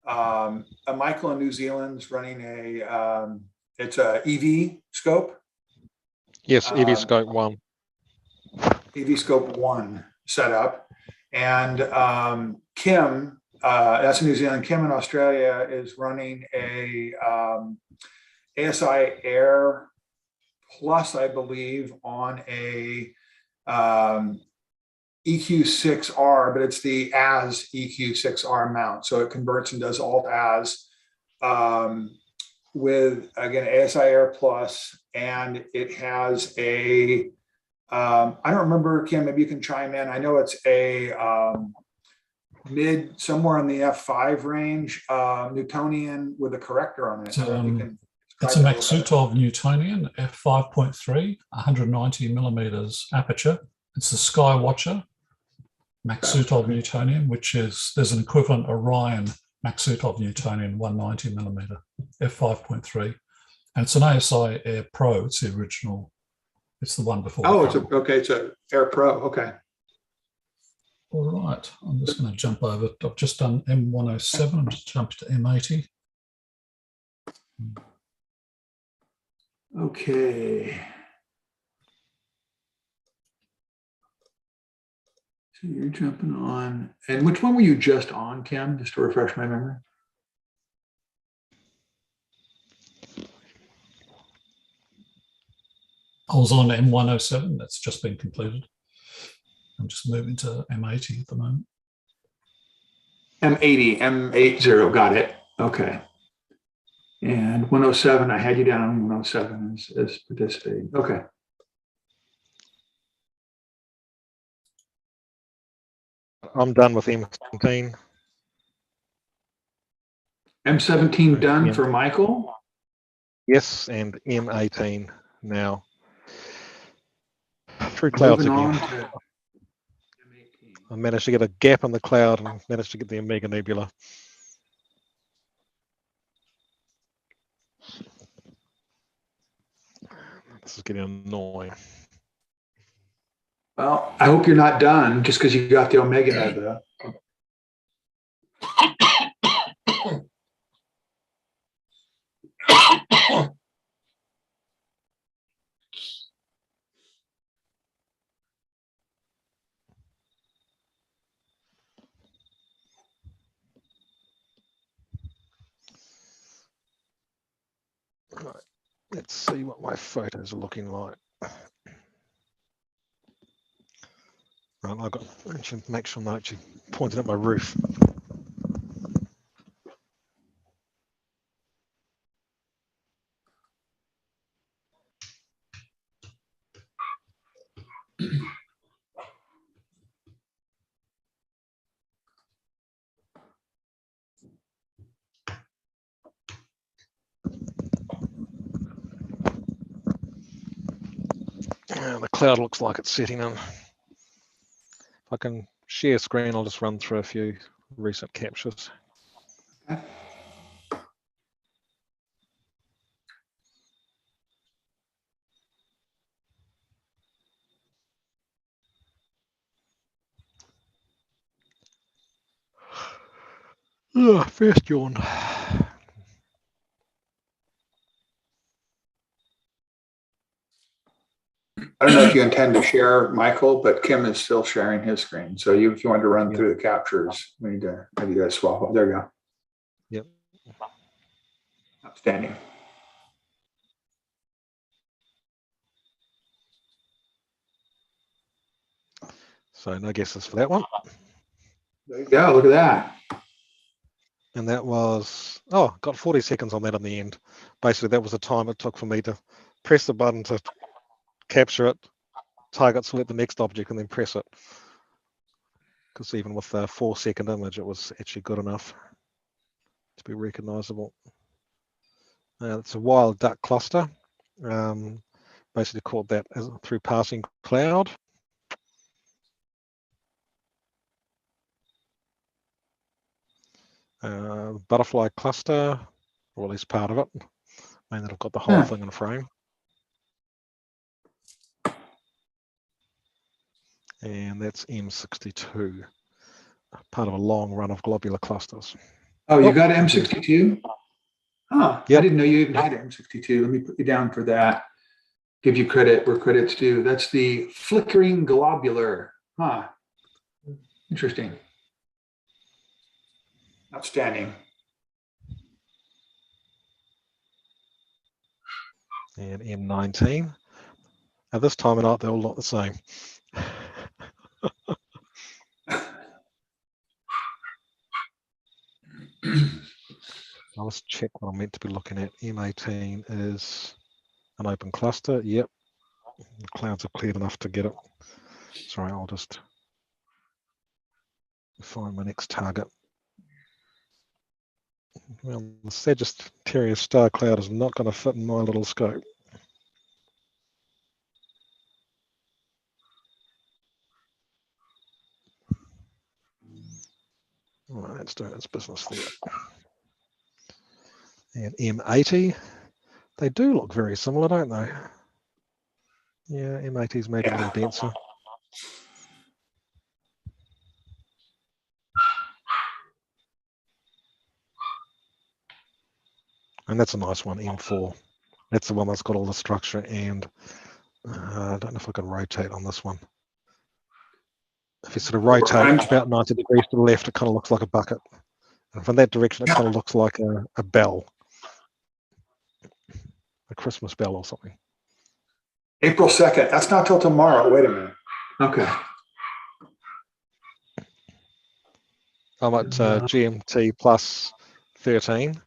Michael in New Zealand's running it's a EV scope. Yes, EV scope 1. EV scope 1 setup. And Kim, that's in New Zealand. Kim in Australia is running a ASI Air Plus, I believe, on a EQ6R, but it's the AS EQ6R mount. So it converts and does alt AS with, again, ASI Air Plus, and it has a, I don't remember, Kim, maybe you can chime in. I know it's a mid, somewhere in the F5 range, Newtonian with a corrector on it. I don't know if you can It's a describe it a little better. Maksutov Newtonian f5.3, 190 millimeters aperture. It's the Sky Watcher Maksutov Newtonian, which is, there's an equivalent Orion Maksutov Newtonian 190 millimeter f5.3. And it's an ASI Air Pro. It's the original. It's the one before. Oh, it's a Air Pro. Okay. All right. I'm just going to jump over. I've just done M107. I'm just jumped to M80. Okay. So you're jumping on, and which one were you just on, Kim? Just to refresh my memory. I was on M107. That's just been completed. I'm just moving to M80 at the moment. M80, M80, got it. Okay. And 107, I had you down on 107 as participating. Okay. I'm done with M17. M17 done Yeah. for Michael? Yes, and M18 now. Through clouds Moving again. on to I managed to get a gap in the cloud and managed to get the Omega Nebula. This is getting annoying. Well, I hope you're not done just because you got the Omega Nebula. Right. Let's see what my photos are looking like. Right, I've got to make sure I'm not actually pointing at my roof. The cloud looks like it's setting in. If I can share screen, I'll just run through a few recent captures. First yawn. I don't know if you intend to share, Michael, but Kim is still sharing his screen. So if you want to run through the captures, we need to maybe you guys swap. There you go. Yep. Outstanding. So no guesses for that one. There you go. Look at that. And that was, oh, got 40 seconds on that in the end. Basically, that was the time it took for me to press the button to capture it, target select the next object, and then press it. Because even with the 4-second image, it was actually good enough to be recognizable. It's a wild duck cluster. Basically caught that through passing cloud. Butterfly cluster, or at least part of it. I mean, that I've got the whole thing in frame. And that's M62, part of a long run of globular clusters. Oh, you got M62? Huh. Yep. I didn't know you even had M62. Let me put you down for that. Give you credit where credit's due. That's the flickering globular. Huh. Interesting. Outstanding. And M19. Now this time of night, they're all not the same. I'll just check what I'm meant to be looking at. M18 is an open cluster. Yep. The clouds are cleared enough to get it. Sorry, I'll just Find my next target. Well, the Sagittarius star cloud is not going to fit in my little scope. All right, let's do its business there. And M80, they do look very similar, don't they? Yeah, M80 is maybe a little denser. And that's a nice one, M4. That's the one that's got all the structure, and I don't know if I can rotate on this one. If you sort of rotate about 90 degrees to the left, it kind of looks like a bucket. And from that direction, it kind of looks like a bell, a Christmas bell or something. April 2nd. That's not till tomorrow. Wait a minute. Okay. I'm at GMT plus 13,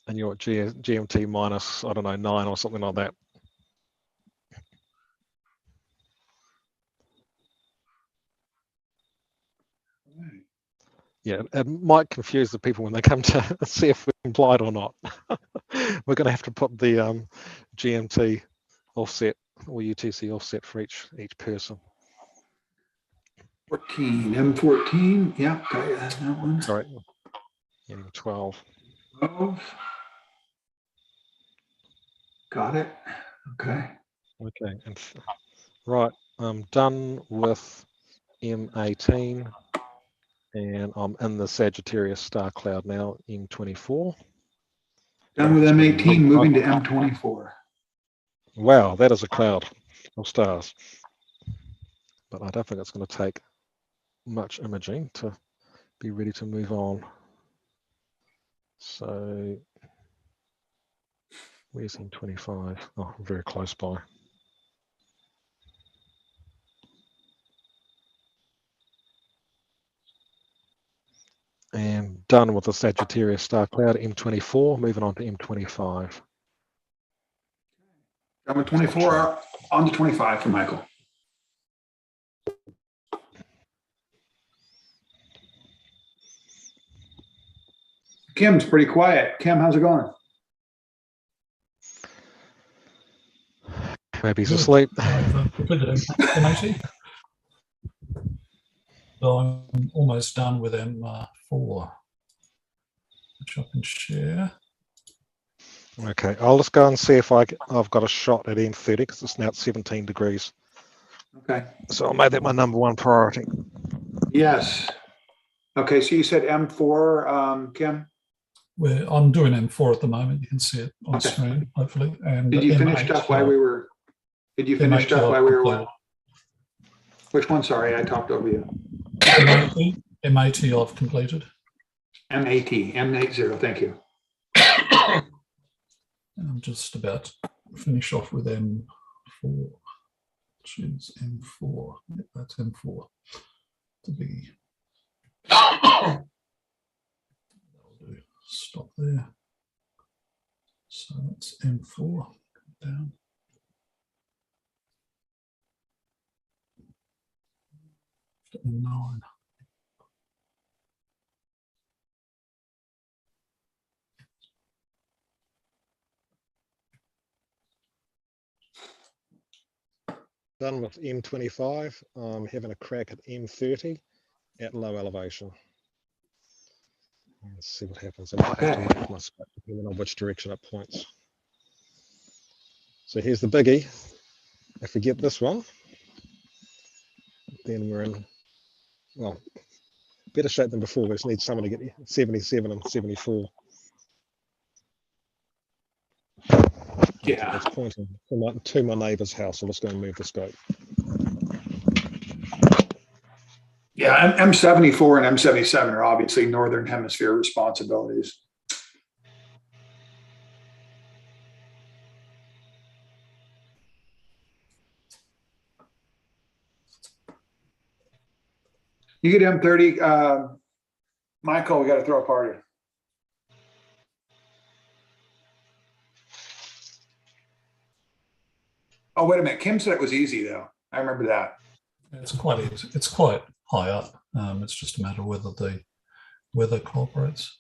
and you're at GMT minus, I don't know, 9 or something like that. Yeah, it might confuse the people when they come to see if we're compliant or not. We're going to have to put the GMT offset or UTC offset for each person. 14, M14. Yeah, got that one. Sorry, M12. 12. Got it. Okay. Okay, and right, I'm done with M18. And I'm in the Sagittarius star cloud now, M24. Done with M18, moving to M24. Wow, that is a cloud of stars. But I don't think it's going to take much imaging to be ready to move on. So, where's M25? Oh, very close by. And done with the Sagittarius star cloud, M24, moving on to M25. I'm at 24, on to 25 for Michael. Kim's pretty quiet. Kim, how's it going? Maybe he's asleep. I've completed M80. So I'm almost done with M4, which I can share. Okay, I'll just go and see if I've got a shot at M30 because it's now at 17 degrees. Okay. So I'll make that my number one priority. Yes. Okay, so you said M4, Kim? I'm doing M4 at the moment. You can see it on screen, hopefully. And did you finish stuff while we were? Did you finish stuff while we were? Which one? Sorry, I talked over you. M80 I've completed. M80. Thank you. I'm just about to finish off with M4, which is M4. Yep, that's M4. The biggie. That'll do. Stop there. So that's M4. Down. M9. Done with M25. I'm having a crack at M30 at low elevation. Let's see what happens. I might have to move my scope depending on which direction it points. So here's the biggie. If we get this one, then we're in, well, better shape than before. We just need someone to get 77 and 74. Yeah. It's pointing to my neighbour's house. So let's go and move the scope. Yeah, M74 and M77 are obviously Northern Hemisphere responsibilities. You get M30, Michael, we got to throw a party. Oh, wait a minute. Kim said it was easy, though. I remember that. It's quite easy. It's quite high up. It's just a matter of whether the weather cooperates.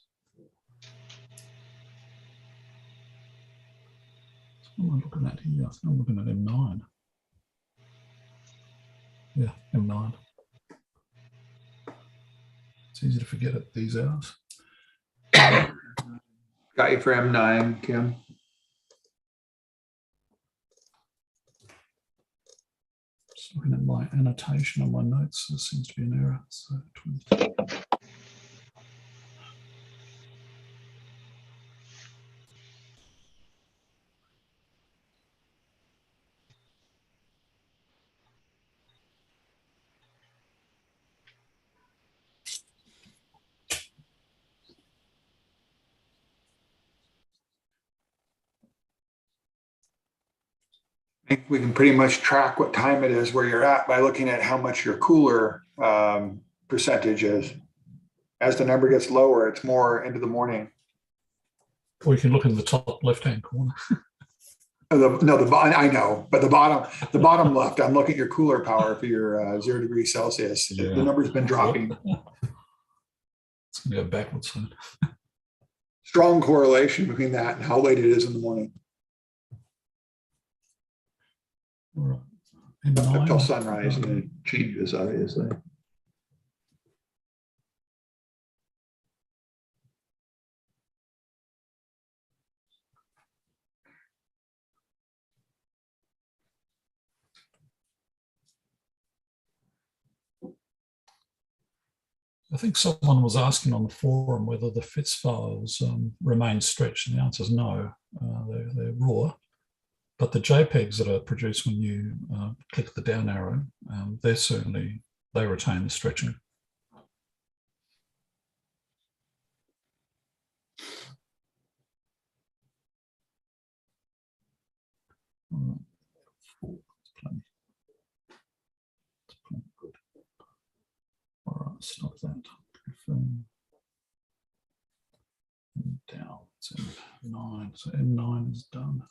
What am I looking at here? I think I'm looking at M9. Yeah, M9. It's easy to forget at these hours. Got you for M9, Kim. Just looking at my annotation on my notes, there seems to be an error. So 20. I think we can pretty much track what time it is where you're at by looking at how much your cooler percentage is. As the number gets lower, it's more into the morning. Or you can look in the top left-hand corner. I know, but the bottom left, I'm looking at your cooler power for your 0 degrees Celsius. Yeah. The number's been dropping. It's going to go backwards soon. Strong correlation between that and how late it is in the morning. All right. M9, Up till sunrise, and then it changes, obviously. I think someone was asking on the forum whether the FITS files remain stretched, and the answer is no. They're raw. But the JPEGs that are produced when you click the down arrow, they retain the stretching. All right. Good. All right, stop that. Confirm. And down. It's M9. So M9 is done.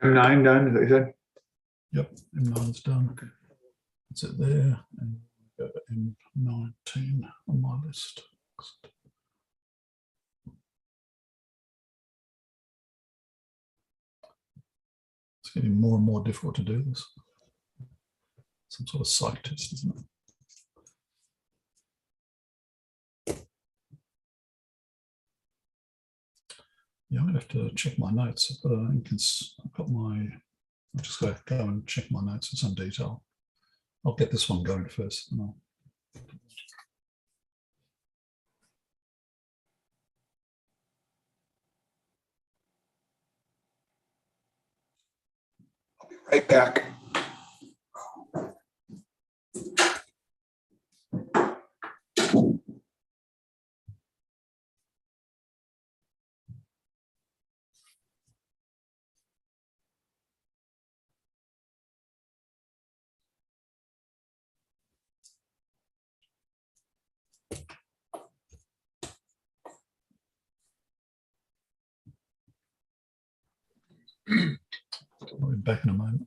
M9 done, is that what you said? Yep, M9's done. Okay. That's it there. And go to M19 on my list. It's getting more and more difficult to do this. Some sort of psych test, isn't it? Yeah, I'm gonna have to check my notes. I've got my. I'll just go and check my notes in some detail. I'll get this one going first. And I'll be right back. I'll be back in a moment.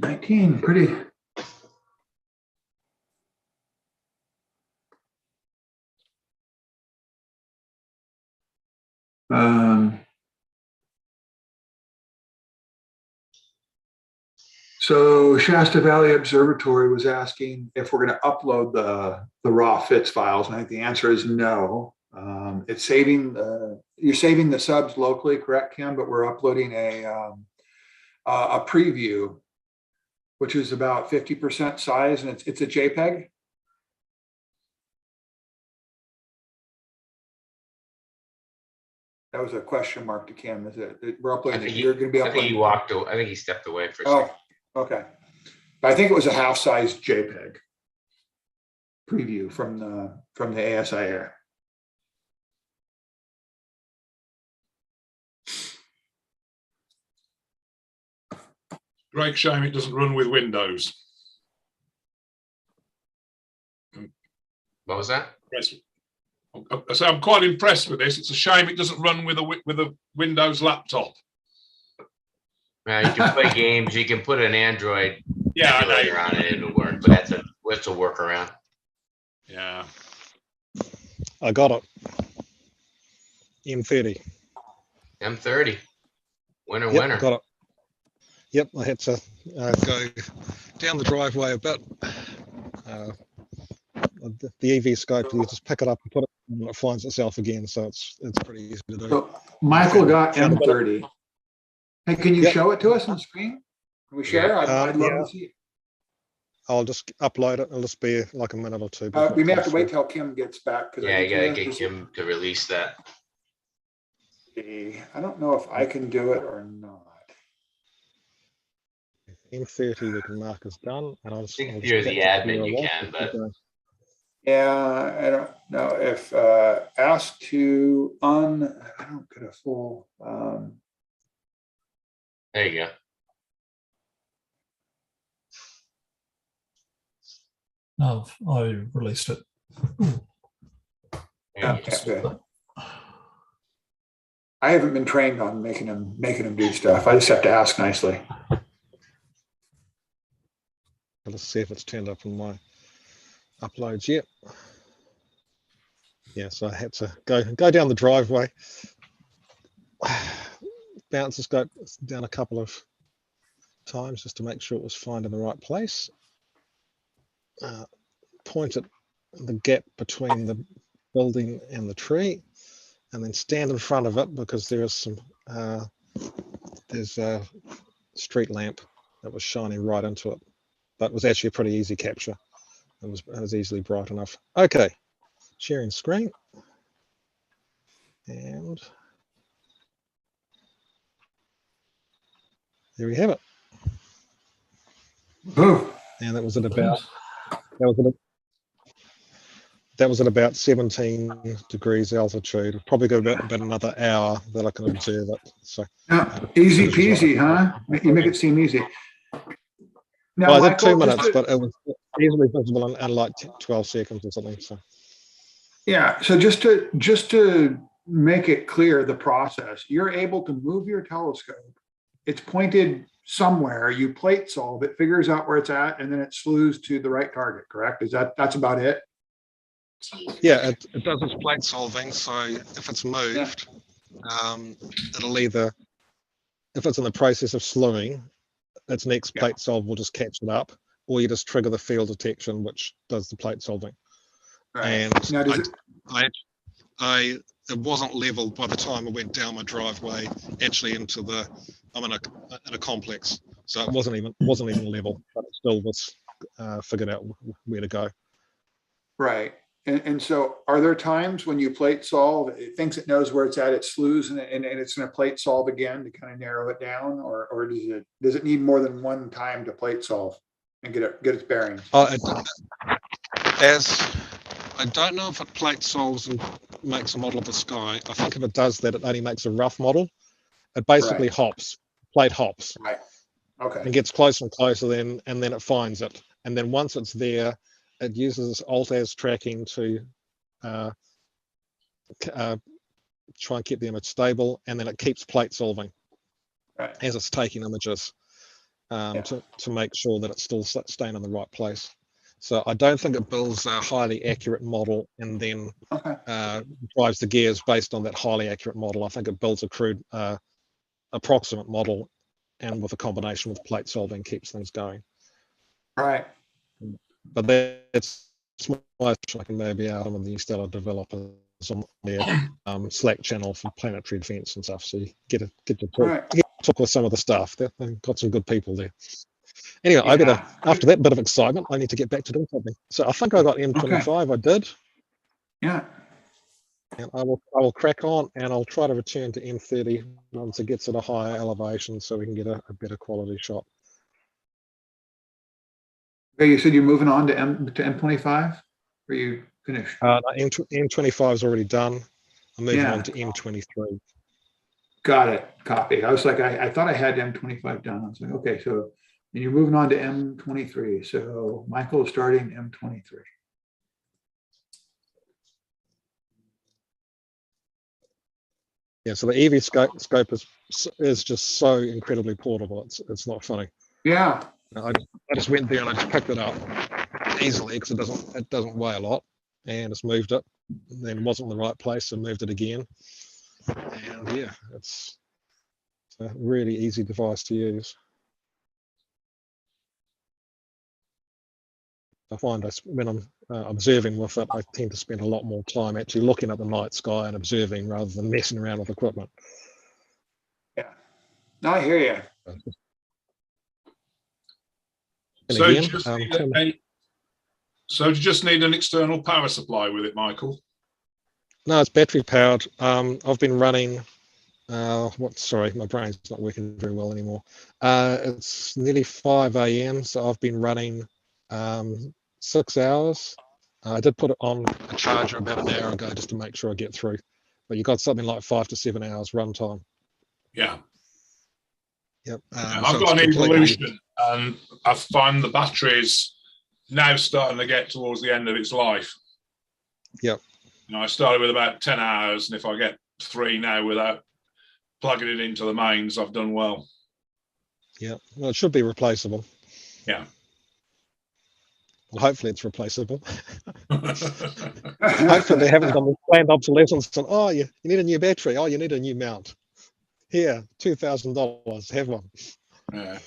M19, pretty. So Shasta Valley Observatory was asking if we're going to upload the raw FITS files, and I think the answer is no. It's saving you're saving the subs locally, correct, Kim? But we're uploading a preview, which is about 50% size, and it's a JPEG. That was a question mark to Kim. Is it? We're uploading. You're going to be uploading. I think he walked away. I think he stepped away for a second. Okay. But I think it was a half-size JPEG preview from the ASIA. Great shame it doesn't run with Windows. What was that? So I'm quite impressed with this. It's a shame it doesn't run with a Windows laptop. Now you can play games. You can put an Android emulator on it; it'll work. But that's a workaround. Yeah. I got it. M30. M30. Winner, Yep, winner. got it. Yep, I had to go down the driveway a bit. The EV scope, you just pick it up and put it, and it finds itself again. So it's pretty easy to do. So Michael got M30. Hey, can you show it to us on screen? Can we share? I'd love to see it. I'll just upload it. It'll just be like a minute or two. We may have to wait till Kim gets back. Yeah, you gotta get Kim to release that. I don't know if I can do it or not. M30 we can mark as done, and I'll just. If you're the admin, you can, but. Yeah, I don't know if asked to I don't get a full. There you go. No, I released it. Yeah, that's good. I haven't been trained on making them do stuff. I just have to ask nicely. Let's see if it's turned up in my uploads yet. Yeah, so I had to go down the driveway, bounce the scope down a couple of times just to make sure it was finding the right place. Point at the gap between the building and the tree, and then stand in front of it because there is some there's a street lamp that was shining right into it, but it was actually a pretty easy capture. It was easily bright enough. Okay, sharing screen, and there we have it. Ooh. And that was at about 17 degrees altitude. Probably got about another hour that I can observe it. So easy peasy, huh? You make it seem easy. Now, well, I did Michael, 2 minutes, but it was easily visible in like 12 seconds or something. So yeah, so just to make it clear, the process, you're able to move your telescope. It's pointed somewhere, you plate solve, it figures out where it's at, and then it slews to the right target, correct? That's about it? Yeah, it does its plate solving. So if it's moved, it'll either, if it's in the process of slewing, its next plate solve will just catch it up, or you just trigger the field detection, which does the plate solving. Right. And now, it wasn't level by the time I went down my driveway, actually into I'm in a complex, so it wasn't even level, but it still was figured out where to go. Right. And so are there times when you plate solve, it thinks it knows where it's at, it slews, and it's going to plate solve again to kind of narrow it down, or does it need more than one time to plate solve and get its bearings? As I don't know if it plate solves and makes a model of the sky. I think if it does that, it only makes a rough model. It basically hops, plate hops. Right. Okay. And gets closer and closer, and then it finds it. And then once it's there, it uses alt-as tracking to try and keep the image stable, and then it keeps plate solving as it's taking images to make sure that it's still staying in the right place. So I don't think it builds a highly accurate model and then drives the gears based on that highly accurate model. I think it builds a crude approximate model, and with a combination with plate solving keeps things going. Right. But that's my can maybe out of the stellar developers on their Slack channel for planetary defense and stuff. So you get to talk with some of the staff. They've got some good people there. Anyway, I better, after that bit of excitement, I need to get back to doing something. So I think I got M25. I did. Yeah. And I will crack on, and I'll try to return to M30 once it gets at a higher elevation, so we can get a better quality shot. Okay, you said you're moving on to M25? Or you finished? M25 is already done. I'm moving on to M23. Got it. Copy. I was like, I thought I had M25 done. I was like, okay, so and you're moving on to M23. So Michael is starting M23. Yeah, so the EV scope is just so incredibly portable. It's not funny. Yeah. I just went there and I just picked it up easily because it doesn't weigh a lot, and just moved it. And then it wasn't in the right place, so moved it again. And yeah, it's a really easy device to use. I find when I'm observing with it, I tend to spend a lot more time actually looking at the night sky and observing rather than messing around with equipment. Yeah. No, I hear you. And So, again, do you just need an external power supply with it, Michael? no, it's battery powered. I've been running. Sorry, my brain's not working very well anymore. It's nearly 5 a.m. So I've been running 6 hours. I did put it on a charger about an hour ago just to make sure I get through. But you got something like 5 to 7 hours run time. Yeah. Yep. I've got an Evolution, and I find the battery's now starting to get towards the end of its life. Yep. I started with about 10 hours, and if I get 3 now without plugging it into the mains, I've done well. Yeah, well, it should be replaceable. Yeah. Well, hopefully it's replaceable. Hopefully they haven't done this planned obsolescence. And, oh, you need a new battery. Oh, you need a new mount. Here, $2,000. Have one. Yeah.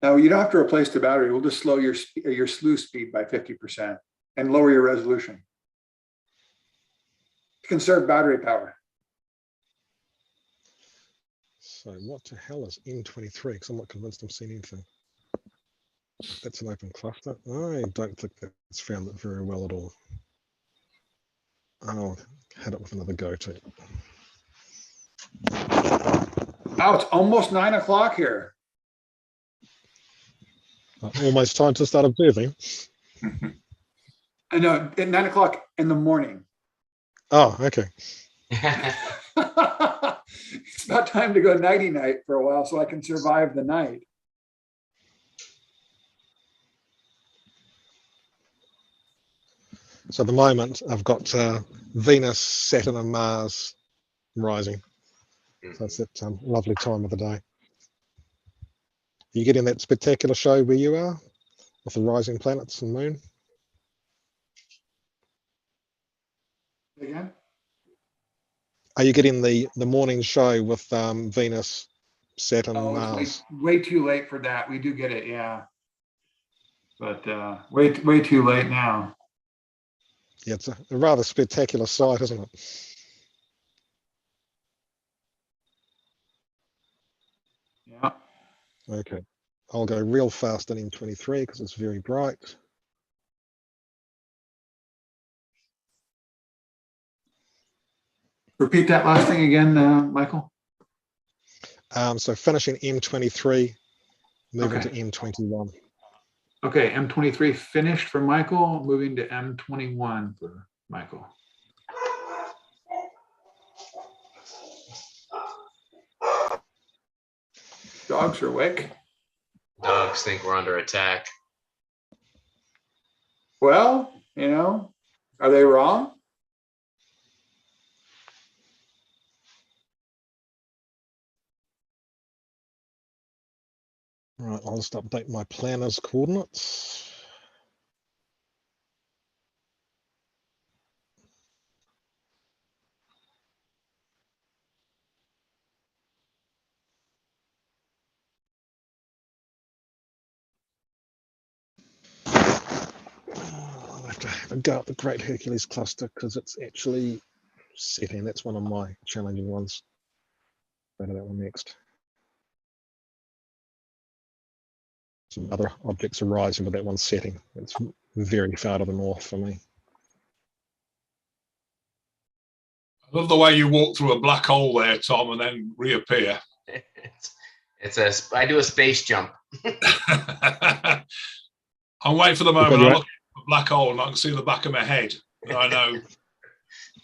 No, you don't have to replace the battery. We'll just slow your slew speed by 50% and lower your resolution. Conserve battery power. So what the hell is M23? Because I'm not convinced I'm seeing anything. That's an open cluster. I don't think that's found it very well at all. I'll hit it with another go-to. Oh, it's almost 9 o'clock here. Almost time to start observing. I know, at 9 o'clock in the morning. Oh, okay. It's about time to go nighty-night for a while so I can survive the night. So at the moment, I've got Venus, Saturn, and Mars rising. So it's that lovely time of the day. Are you getting that spectacular show where you are with the rising planets and moon? Again? Are you getting the morning show with Venus, Saturn, Oh, Mars? it's way too late for that. We do get it, yeah. But way too late now. Yeah, it's a rather spectacular sight, isn't it? Yeah. Okay. I'll go real fast on M23 because it's very bright. Repeat that last thing again, Michael. So finishing M23, moving to M21. Okay, M23 finished for Michael, moving to M21 for Michael. Dogs are awake. Dogs think we're under attack. Well, you know, are they wrong? Right, I'll just update my planner's coordinates. I'll have to have a go at the Great Hercules cluster because it's actually setting. That's one of my challenging ones. Go to that one next. Some other objects are rising, but that one's setting. It's very far to the north for me. I love the way you walk through a black hole there, Tom, and then reappear. I do a space jump. I'm waiting for the moment I look at a black hole and I can see the back of my head. And I know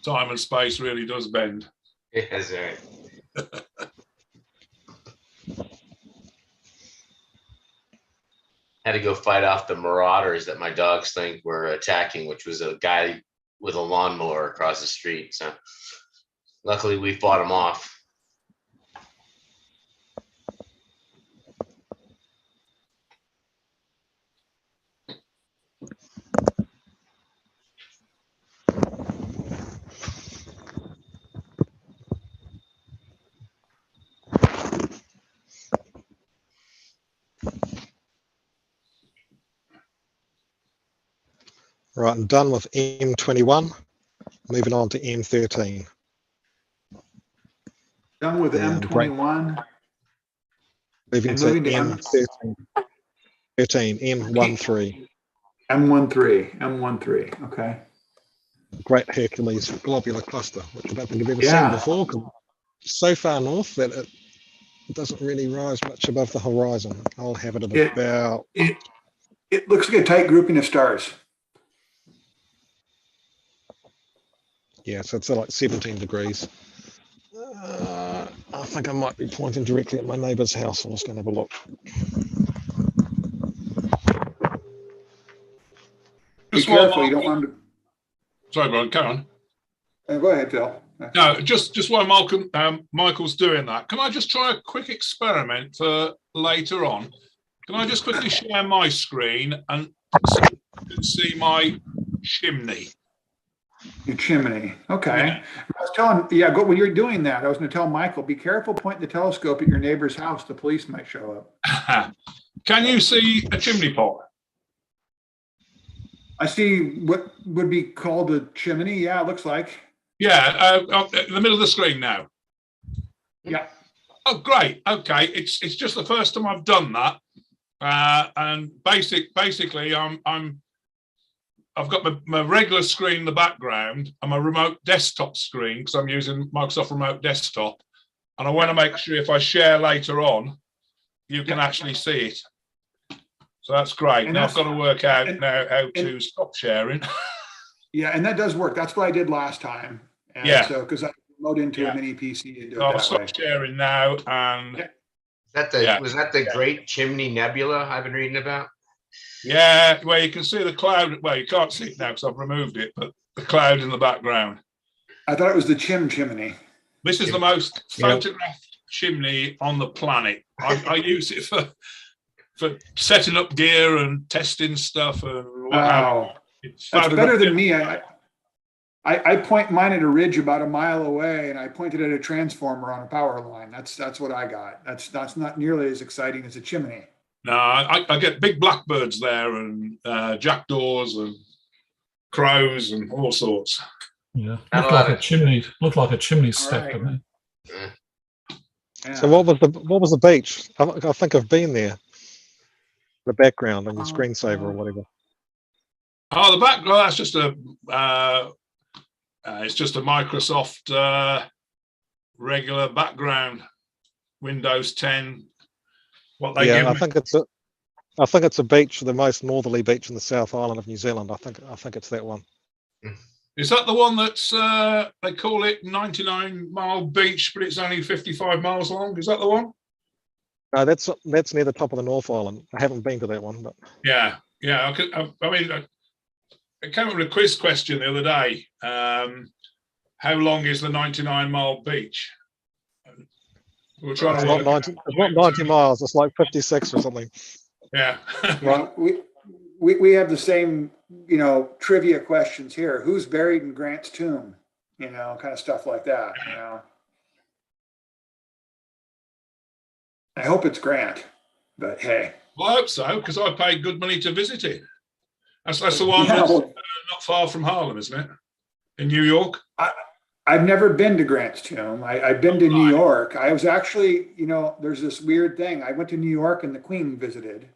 time and space really does bend. Yes, right. Had to go fight off the marauders that my dogs think were attacking, which was a guy with a lawnmower across the street. So luckily we fought him off. Right, I'm done with M21. Moving on to M13. Done with M21. Moving And to moving to M13. M13. M13. Okay. Great Hercules globular cluster, which I don't think I've ever Yeah. seen before, 'cause it's so far north that it doesn't really rise much above the horizon. I'll have it at about... It looks like a tight grouping of stars. Yeah, so it's like 17 degrees. I think I might be pointing directly at my neighbour's house. I'm just going to have a look. Be careful, you don't want to. Sorry, Brian, carry on. Go ahead, Phil. No, just while Michael's doing that, can I just try a quick experiment for later on? Can I just quickly share my screen and see my chimney? Your chimney. Okay. I was telling, when you're doing that, I was going to tell Michael, be careful pointing the telescope at your neighbor's house. The police might show up. Can you see a chimney pot? I see what would be called a chimney. Yeah, it looks like. Yeah, in the middle of the screen now. Yeah. Oh, great. Okay, it's just the first time I've done that, and basically, I've got my regular screen in the background and my remote desktop screen because I'm using Microsoft Remote Desktop, and I want to make sure if I share later on, you can actually see it. So that's great. And now I've got to work out now how to stop sharing. Yeah, and that does work. That's what I did last time. And Yeah. So because I remote into a mini PC and do it I'll that stop way. sharing now. And Was that the Great Chimney Nebula I've been reading about? Yeah, well, you can see the cloud. Well, you can't see it now because I've removed it, but the cloud in the background. I thought it was the chimney. This is the most photographed chimney on the planet. I use it for setting up gear and testing stuff and Wow. That's better than me. I point mine at a ridge about a mile away, and I pointed at a transformer on a power line. That's what I got. That's not nearly as exciting as a chimney. No, I get big blackbirds there and jackdaws and crows and all sorts. Yeah, looked like a chimney stack to me. Yeah. So what was the beach? I think I've been there. The background on your screensaver or whatever. Oh, the background. That's just it's just a Microsoft regular background. Windows 10. What they give me. I think it's a beach, the most northerly beach in the South Island of New Zealand. I think it's that one. Is that the one that's they call it 99-mile beach, but it's only 55 miles long? Is that the one? No, that's near the top of the North Island. I haven't been to that one, but yeah. I mean, I came up with a quiz question the other day. How long is the 99-mile beach? We're trying it's to not 90 miles. It's like 56 or something. Yeah. Well, we have the same, trivia questions here. Who's buried in Grant's tomb? Kind of stuff like that. I hope it's Grant, but hey. Well, I hope so, because I paid good money to visit it. That's the one that's not far from Harlem, isn't it? In New York? I've never been to Grant's tomb. I've been to New York. I was actually, there's this weird thing. I went to New York and the Queen visited.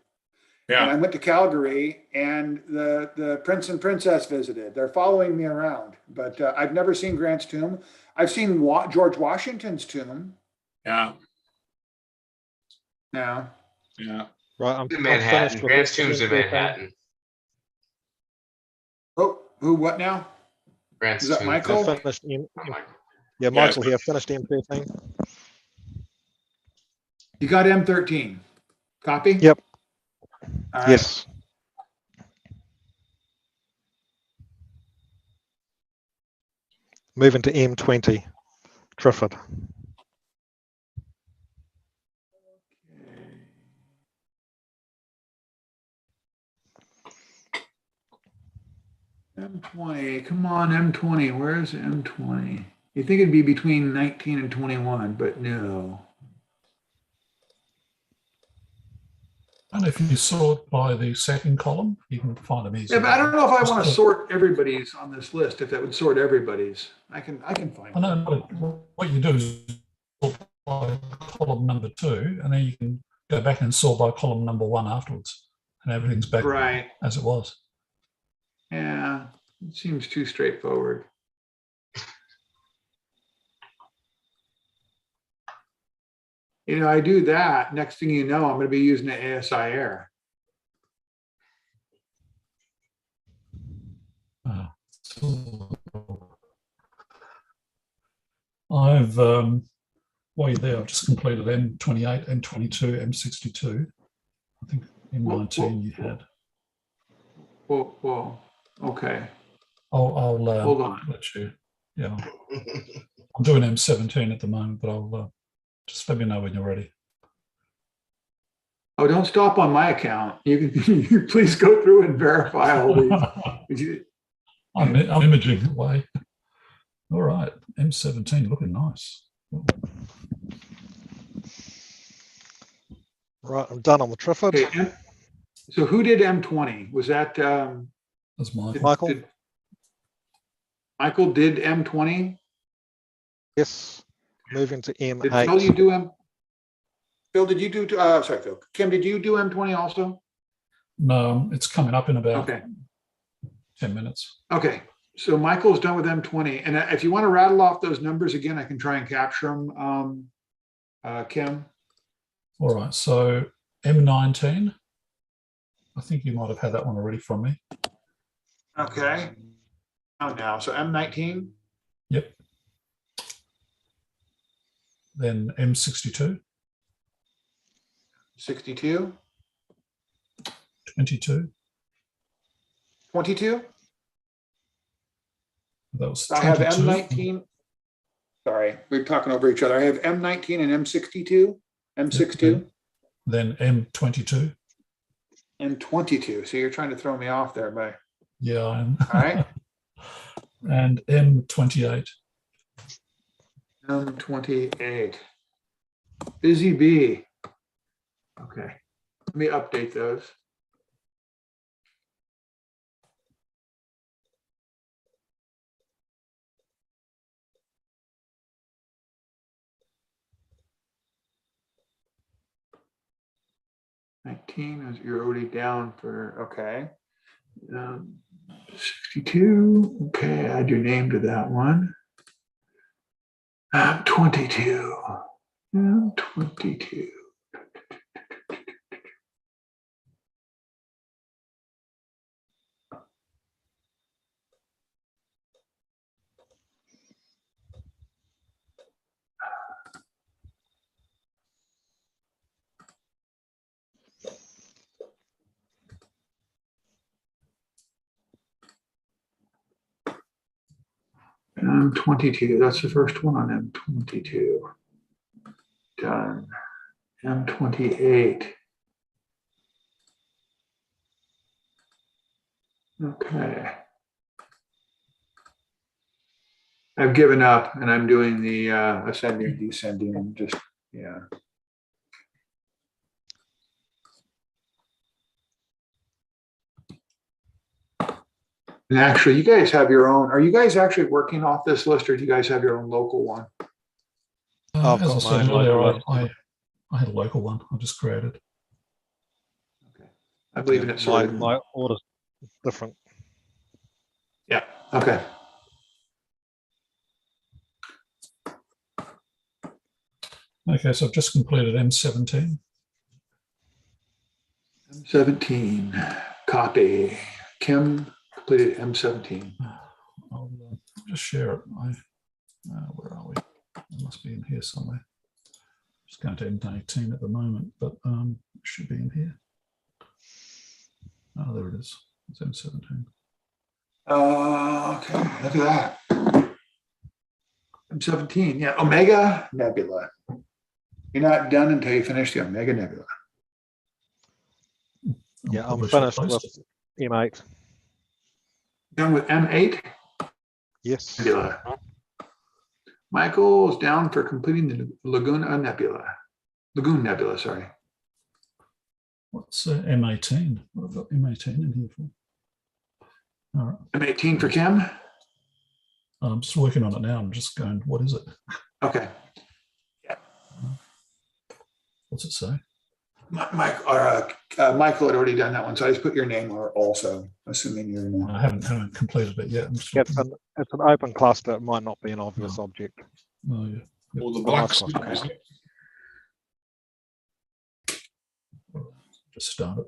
Yeah. And I went to Calgary and the Prince and Princess visited. They're following me around, but I've never seen Grant's tomb. I've seen George Washington's tomb. Yeah. Yeah. Yeah. Right. I'm in Manhattan. Grant's tomb's in Manhattan. Oh, who? What now? Grant's Is that tuned. Michael? Finished yeah, Michael here, finished M13. You got M13. Copy? Yep. All right. Yes. Moving to M20, Triffid. M20, come on, M20. Where's M20? You think it'd be between 19 and 21, but no. And if you sort by the second column, you can find them easily. Yeah, but I don't know if I Just want to click- sort everybody's on this list, if that would sort everybody's. I can find I it. know what you do is sort by column number 2, and then you can go back and sort by column number 1 afterwards, and everything's back Right. as it was. Yeah, it seems too straightforward. You know, I do that. Next thing you know, I'm going to be using the ASI Air. I've while you're there, I've just completed M28, M22, M62. I think M19 you had. Whoa. Okay. I'll Hold on. let you. Yeah, I'm doing M17 at the moment, but I'll just let me know when you're ready. Oh, don't stop on my account. You can you please go through and verify all these. I'm imaging away. All right, M17 looking nice. Right, I'm done on the Triffid. Okay, so who did M20? Was that That's Michael. Michael? Michael did M20? Yes. Moving to M8. Did Phil, you do M? Phil, did you do? Sorry, Phil. Kim, did you do M20 also? No, it's coming up in about 10 minutes. Okay. So Michael's done with M20, and if you want to rattle off those numbers again, I can try and capture them. Kim. All right. So M19. I think you might have had that one already from me. Okay. Oh, now so M19. Yep. Then M62. 62. 22. 22. That was I have 22. M19. Sorry, we're talking over each other. I have M19 and M62. M62. Yep. Then M22. M22. So you're trying to throw me off there, by. Yeah, I am. All right. And M28. M28. Busy bee. Okay. Let me update those. You're already down for, okay. 62, okay, add your name to that one. 22, 22. M22, that's the first one on M22. Done. M28. Okay. I've given up and I'm doing the ascending, descending, just, yeah. And actually, you guys have your own, are you guys actually working off this list or do you guys have your own local one? As I said earlier, I had a local one I just created. Okay. I believe in it. My order's different. Yeah. Okay. Okay, so I've just completed M17. M17. Copy. Kim completed M17. I'll just share it. Where are we? It must be in here somewhere. Just going to M18 at the moment, but it should be in here. Oh, there it is. It's M17. Okay, look at that. M17, yeah, Omega Nebula. You're not done until you finish the Omega Nebula. Yeah, I'm finished with M8. Done with M8? Yes. Nebula. Michael's down for completing the Lagoon Nebula, sorry. What's M18? What have I got M18 in here for? All right. M18 for Kim? I'm just working on it now. I'm just going, what is it? Okay. Yeah. What's it say? Michael had already done that one, so I just put your name on it also, assuming you're in. I haven't completed it yet. It's an open cluster. It might not be an obvious object. Oh, yeah. Yep. Or the black square, isn't it? Just start it.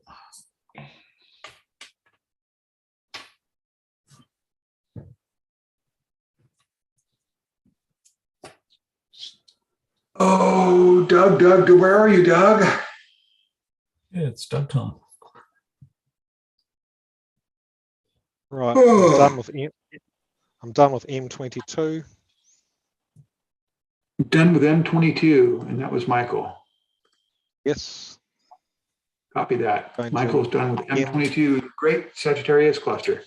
Oh, Doug, where are you, Doug? Yeah, it's Doug time. Right, I'm done with M22. Done with M22, and that was Michael. Yes. Copy that. Going Michael's done with M22. Great Sagittarius cluster.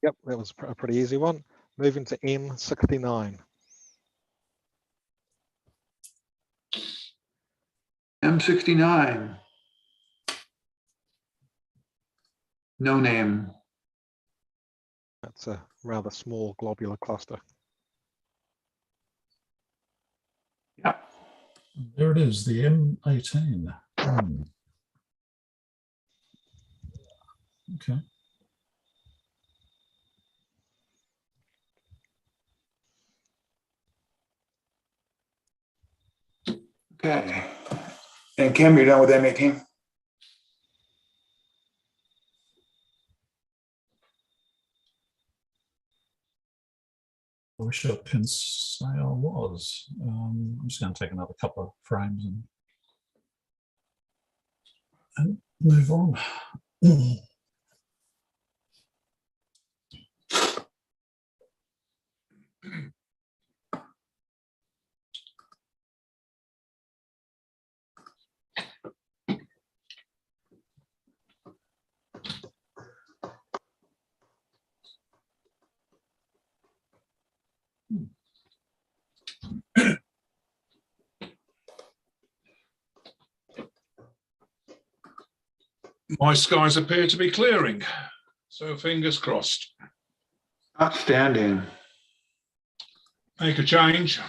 Yep, that was a pretty easy one. Moving to M69. M69. No name. That's a rather small globular cluster. Yeah. There it is, the M18. Okay. Okay. And Kim, you're done with M18? I wish I can say I was. I'm just going to take another couple of frames and move on. My skies appear to be clearing, so fingers crossed. Outstanding. Make a change.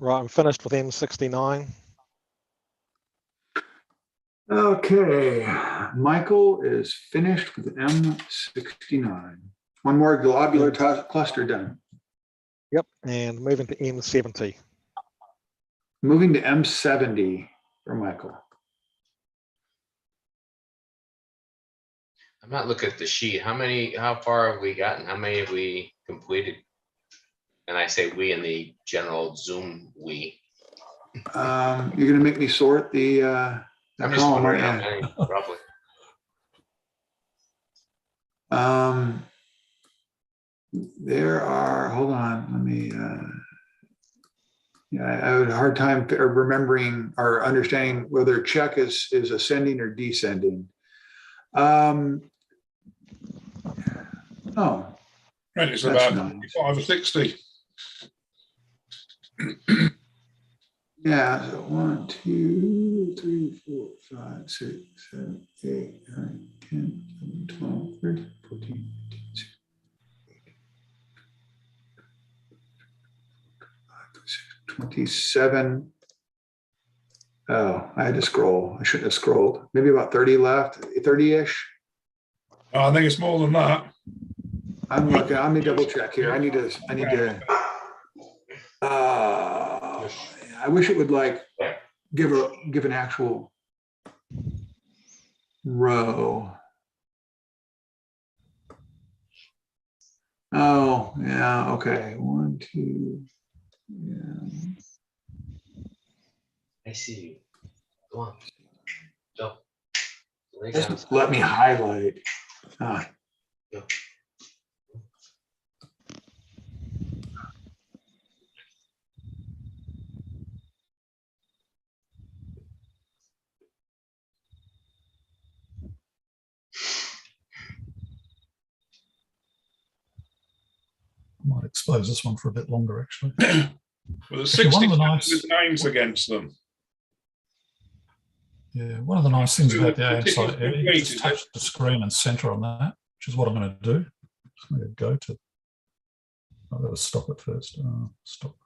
Right, I'm finished with M69. Okay, Michael is finished with M69. One more globular cluster done. Yep, and moving to M70. Moving to M70 for Michael. I'm not looking at the sheet. How far have we gotten? How many have we completed? And I say we in the general Zoom we. You're going to make me sort the I'm just column, wondering right? how many, roughly. There are, hold on, let me, yeah, I had a hard time remembering or understanding whether check is ascending or descending. Oh. And it's about 55 or 60. Yeah, so 1, 2, 3, 4, 5, 6, 7, 8, 9, 10, 11, 12, 13, 14, 15, 16, 27. Oh, I had to scroll. I shouldn't have scrolled. Maybe about 30 left, 30-ish. I think it's more than that. I'm looking. I'm gonna double check here. I need to. I wish it would like give an actual row. Oh, yeah, okay. 1, 2. Yeah. I see you. Go on. Go. Lay down. Doesn't let me highlight. Ah. Go. I might expose this one for a bit longer, actually. Well, there's Actually, 60 one of the nice, with names against them. yeah, one of the nice things about the The ASI ticket's area, you complete, just is touch the screen and center on that, which is what I'm going to do. Just going to go to. I've got to stop it first. Stop.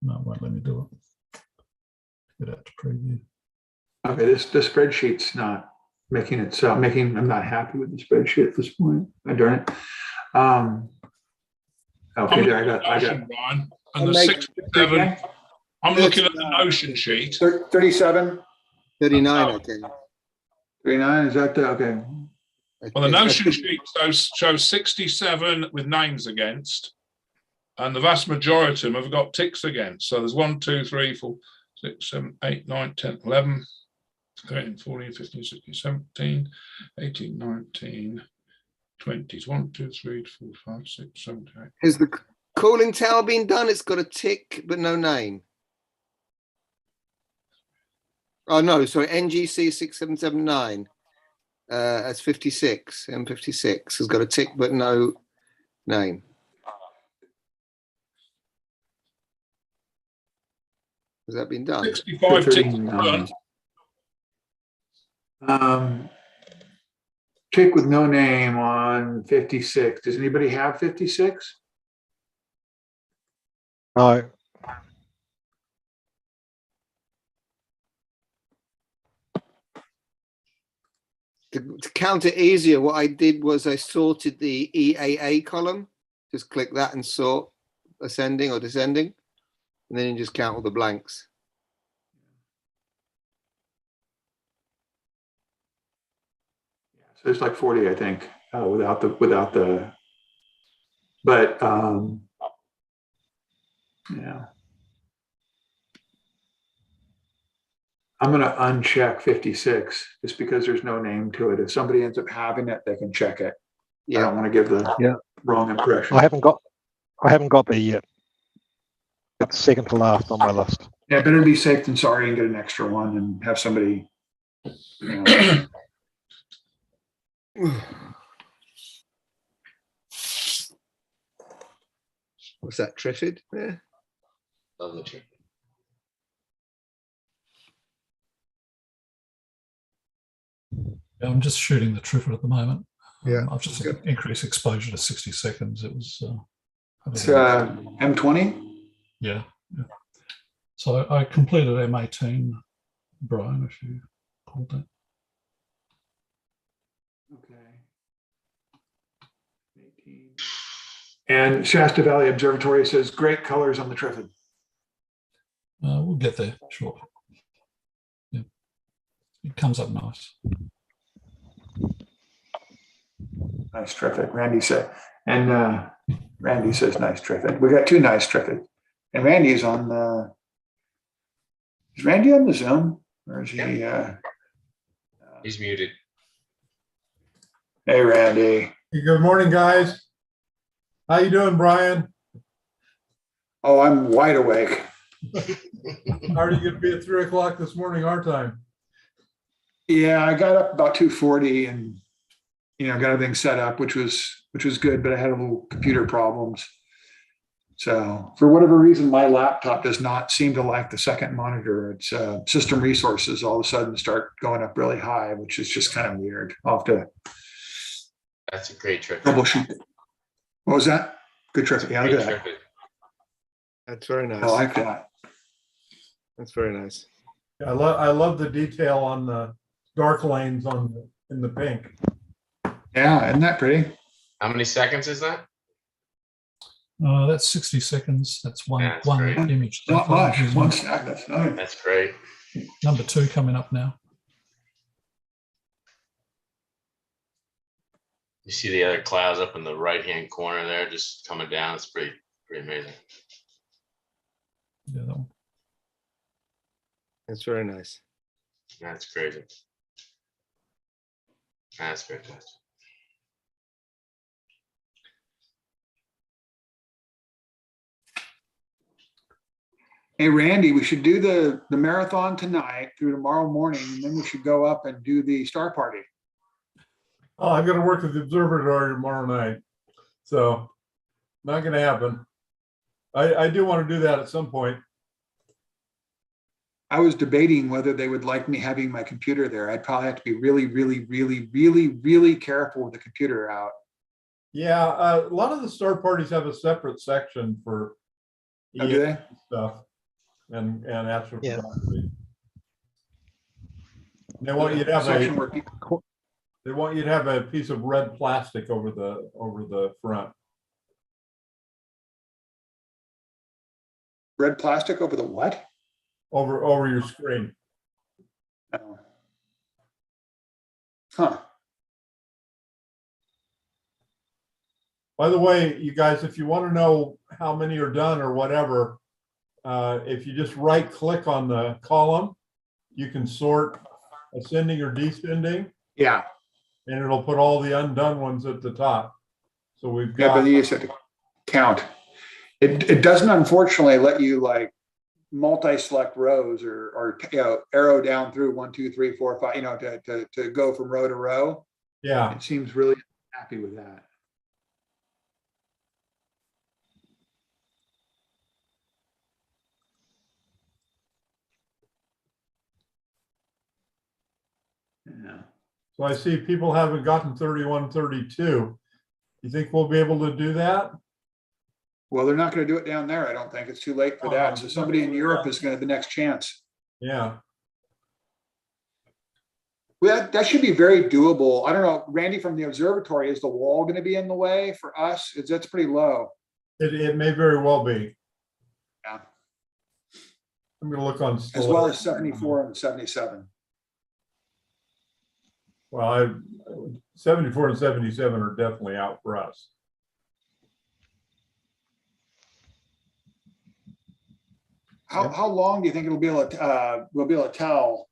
No, it won't let me do it. Get out to preview. Okay, the spreadsheet's not making it so I'm not happy with the spreadsheet at this point. I darn it. Okay, there I got Brian, and the make 67. I'm looking at the notion sheet. 37. 39, I think. 39, is that the okay? Well, the notion sheet shows 67 with names against, and the vast majority of them have got ticks against. So there's 1, 2, 3, 4, 6, 7, 8, 9, 10, 11, 13, 14, 15, 16, 17, 18, 19, 20. 1, 2, 3, 4, 5, 6, 7, 8. Has the cooling tower been done? It's got a tick, but no name. Oh, no, sorry, NGC 6779. That's 56, M56 has got a tick, but no name. Has that been done? 65 ticks done. Tick with no name on 56. Does anybody have 56? No. To count it easier, what I did was I sorted the EAA column. Just click that and sort ascending or descending. And then you just count all the blanks. So it's like 40, I think, without the, but yeah. I'm going to uncheck 56 just because there's no name to it. If somebody ends up having it, they can check it. Yeah. I don't want to give the wrong impression. I haven't got there yet. It's second to last on my list. Yeah, better be safe than sorry and get an extra one and have somebody. You know. What's that, Triffid? Yeah. Love the Triffid. I'm just shooting the Triffid at the moment. Yeah, I've just increased exposure to 60 seconds. It was it's M20. Yeah. So I completed M18, Brian, if you called that. Okay. 18. And Shasta Valley Observatory says great colors on the Triffid. We'll get there, sure. Yeah, it comes up nice. Nice Triffid, Randy said. And Randy says nice Triffid. We got 2 nice Triffid. And Randy's on the, is Randy on the Zoom? Or is he? He's muted. Hey, Randy. Good morning, guys. How you doing, Brian? Oh, I'm wide awake. How are you going to be at 3 o'clock this morning, our time? Yeah, I got up about 2:40 and got everything set up, which was good, but I had a little computer problems. So for whatever reason, my laptop does not seem to like the second monitor. Its system resources all of a sudden start going up really high, which is just kind of weird. I'll have to. That's a great trick. Troubleshoot. What was that? Good trick. Yeah, look at that. That's very nice. I like that. That's very nice. I love the detail on the dark lanes in the pink. Yeah, isn't that pretty? How many seconds is that? That's 60 seconds. That's one image. Not much. One stack. That's nice. That's great. Number 2 coming up now. You see the other clouds up in the right-hand corner there, just coming down. It's pretty amazing. Yeah, That's very nice. That's crazy. That's fantastic. Hey, Randy, we should do the marathon tonight through tomorrow morning, and then we should go up and do the star party. Oh, I've got to work at the observatory tomorrow night, so not going to happen. I do want to do that at some point. I was debating whether they would like me having my computer there. I'd probably have to be really, really, really, really, really careful with the computer out. Yeah, a lot of the star parties have a separate section for Oh, do they? stuff and astrophotography. Yeah. They want you to have Section where they want you to have a piece of red plastic over the front. red plastic over the what? Over your screen. Oh. Huh. By the way, you guys, if you want to know how many are done or whatever, if you just right click on the column, you can sort ascending or descending. Yeah. And it'll put all the undone ones at the top. So we've got. Yeah, but you said to count. It doesn't unfortunately let you like multi-select rows or you know, arrow down through 1, 2, 3, 4, 5, you know, to go from row to row. Yeah. It seems really happy with that. Yeah. So I see people haven't gotten 31, 32. You think we'll be able to do that? Well, they're not going to do it down there. I don't think it's too late for that. So somebody in Europe is going to have the next chance. Yeah. Well, that should be very doable. I don't know, Randy, from the observatory, is the wall going to be in the way for us? That's pretty low. It may very well be. Yeah. I'm going to look on. As well as 74 and 77. Well, 74 and 77 are definitely out for us. How long do you think it'll be able to we'll be able to tell?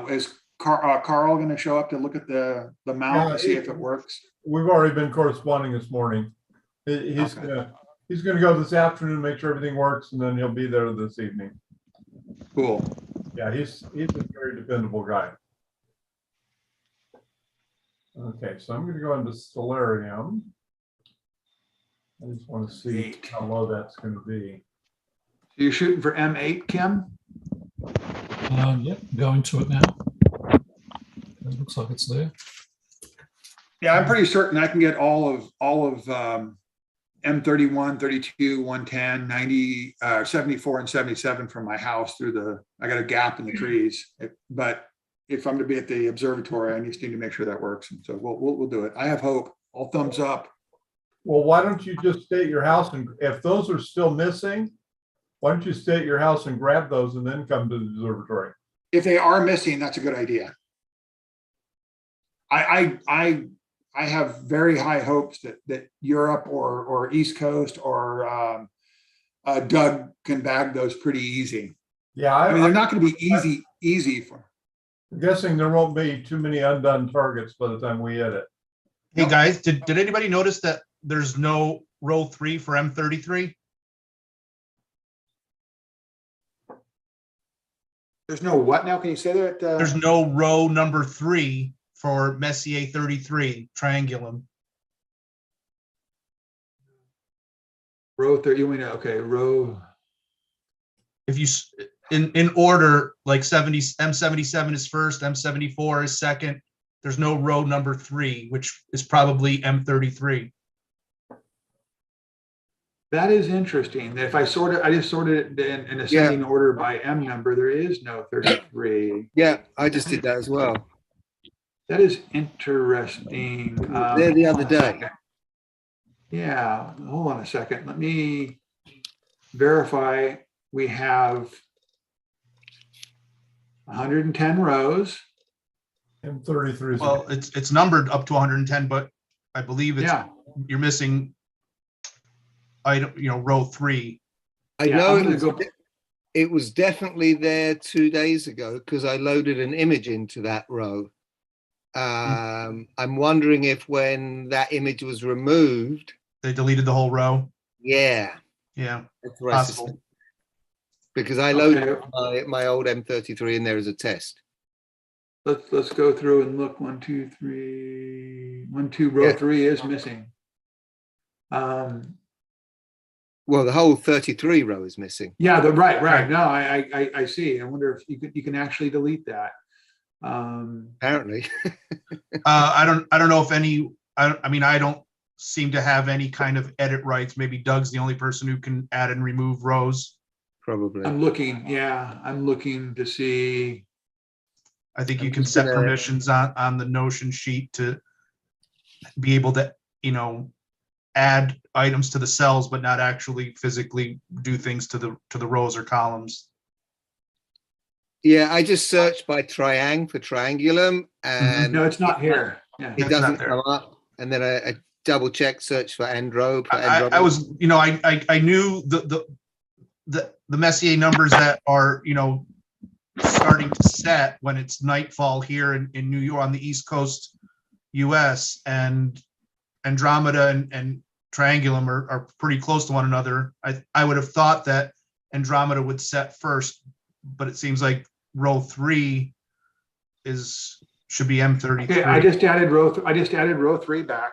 Is Carl going to show up to look at the mount to see if it works? We've already been corresponding this morning. He's gonna go this afternoon, make sure everything works, and then he'll be there this evening. Cool. Yeah, he's a very dependable guy. Okay, so I'm going to go into Stellarium. I just want to see how low that's going to be. So you're shooting for M8, Kim? Yep, going to it now. It looks like it's there. Yeah, I'm pretty certain I can get all of M31, 32, 110, 90, 74, and 77 from my house through I got a gap in the trees. But if I'm going to be at the observatory, I just need to make sure that works. And so we'll do it. I have hope. All thumbs up. Well, why don't you just stay at your house, and if those are still missing, why don't you stay at your house and grab those and then come to the observatory? If they are missing, that's a good idea. I have very high hopes that Europe or East Coast or Doug can bag those pretty easy. Yeah, I mean they're not going to be easy for. I'm guessing there won't be too many undone targets by the time we hit it. Hey guys, did anybody notice that there's no row 3 for M33? There's no what now? Can you say that? There's no row number 3 for Messier 33 triangulum. Row 30. You mean okay? Row. If you in order, like M77 is first, M74 is second. There's no row number 3, which is probably M33. That is interesting. If I just sorted it in ascending order by M number, there is no 33. Yeah, I just did that as well. That is interesting. There the other day. Yeah, hold on a second. Let me verify. We have 110 rows. M33. Well, it's numbered up to 110, but I believe it's Yeah. you're missing item, row 3. I Yeah, know I'm gonna go. it was definitely there 2 days ago because I loaded an image into that row. I'm wondering if when that image was removed, They deleted the whole row. yeah, Yeah, that's what I possible. suspect. Because I loaded my old M33 in there as a test. Let's go through and look. 1, 2, 3. 1, 2. Row 3 is missing. Well, the whole 33 row is missing. Yeah, right. No, I see. I wonder if you can actually delete that. Apparently. I don't know if any. I mean, I don't seem to have any kind of edit rights. Maybe Doug's the only person who can add and remove rows. Probably. I'm looking to see. I think you can set permissions on the Notion sheet to be able to, add items to the cells, but not actually physically do things to the rows or columns. Yeah, I just searched by triang for triangulum, and no, it's not here. Yeah, it doesn't come up. And then I double check, search for Androbe. I was, I knew the Messier numbers that are, starting to set when it's nightfall here in New York on the East Coast, US, and Andromeda and Triangulum are pretty close to one another. I would have thought that Andromeda would set first, but it seems like row 3 should be M33. Okay, I just added row 3 back.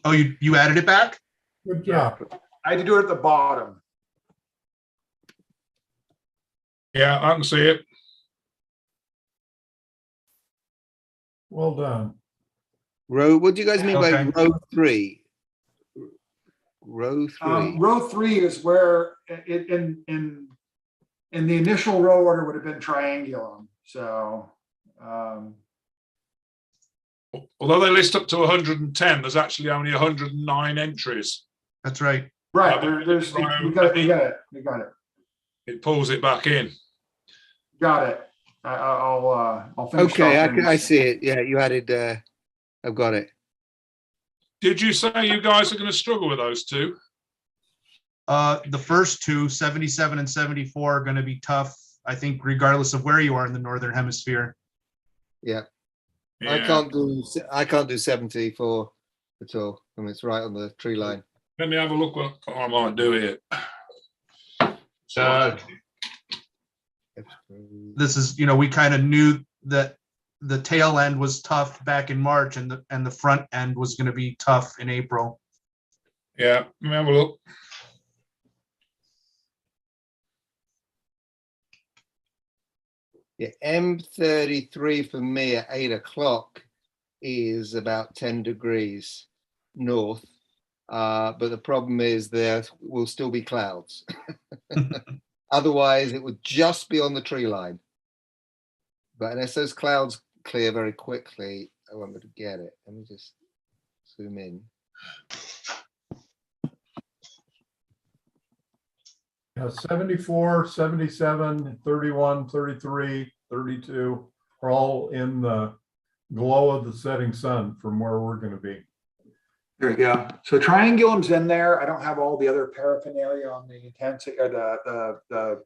Oh, you added it back? Good job. I had to do it at the bottom. Yeah, I can see it. Well done. Row, what do you guys mean by row 3? Row 3. Row 3 is where in the initial row order would have been triangulum. So although they list up to 110, there's actually only 109 entries. That's right. Right. You got it. It pulls it back in. Got it. I'll finish. Okay, I see it. Yeah, you added. I've got it. Did you say you guys are going to struggle with those two? The first two, 77 and 74, are going to be tough, I think, regardless of where you are in the Northern Hemisphere. Yeah. I can't do 74 at all. I mean, it's right on the tree line. Let me have a look what I might do here. This is, we kind of knew that the tail end was tough back in March, and the front end was going to be tough in April. Yeah, let me have a look. Yeah, M33 for me at 8 o'clock is about 10 degrees north. But the problem is there will still be clouds. Otherwise, it would just be on the tree line. But unless those clouds clear very quickly, I won't be able to get it. Let me just zoom in. Yeah, 74, 77, 31, 33, 32 are all in the glow of the setting sun from where we're going to be. There we go. So triangulum's in there. I don't have all the other paraphernalia on the intensity or the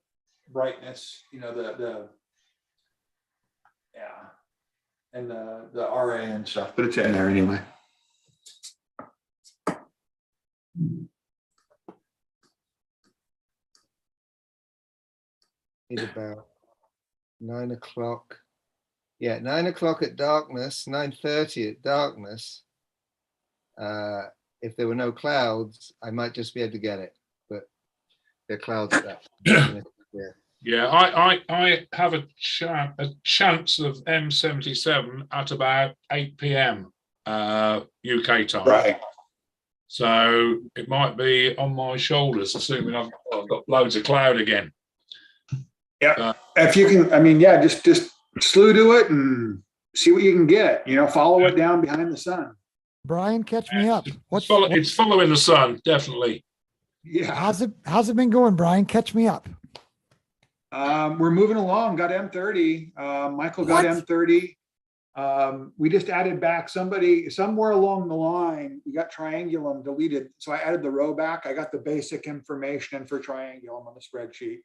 brightness, and the RA and stuff, but it's in there anyway. It's about 9 o'clock. Yeah, 9 o'clock at darkness, 9:30 at darkness. If there were no clouds, I might just be able to get it, but there are clouds at that. Yeah, I have a chance of M77 at about 8 p.m. UK time. Right. So it might be on my shoulders, assuming I've got loads of cloud again. Yeah. If you can, just slew to it and see what you can get. Follow it down behind the sun. Brian, catch me up. It's following the sun, definitely. Yeah. How's it been going, Brian? Catch me up. We're moving along. Got M30. Michael got M30. We just added back somewhere along the line, we got triangulum deleted. So I added the row back. I got the basic information in for triangulum on the spreadsheet.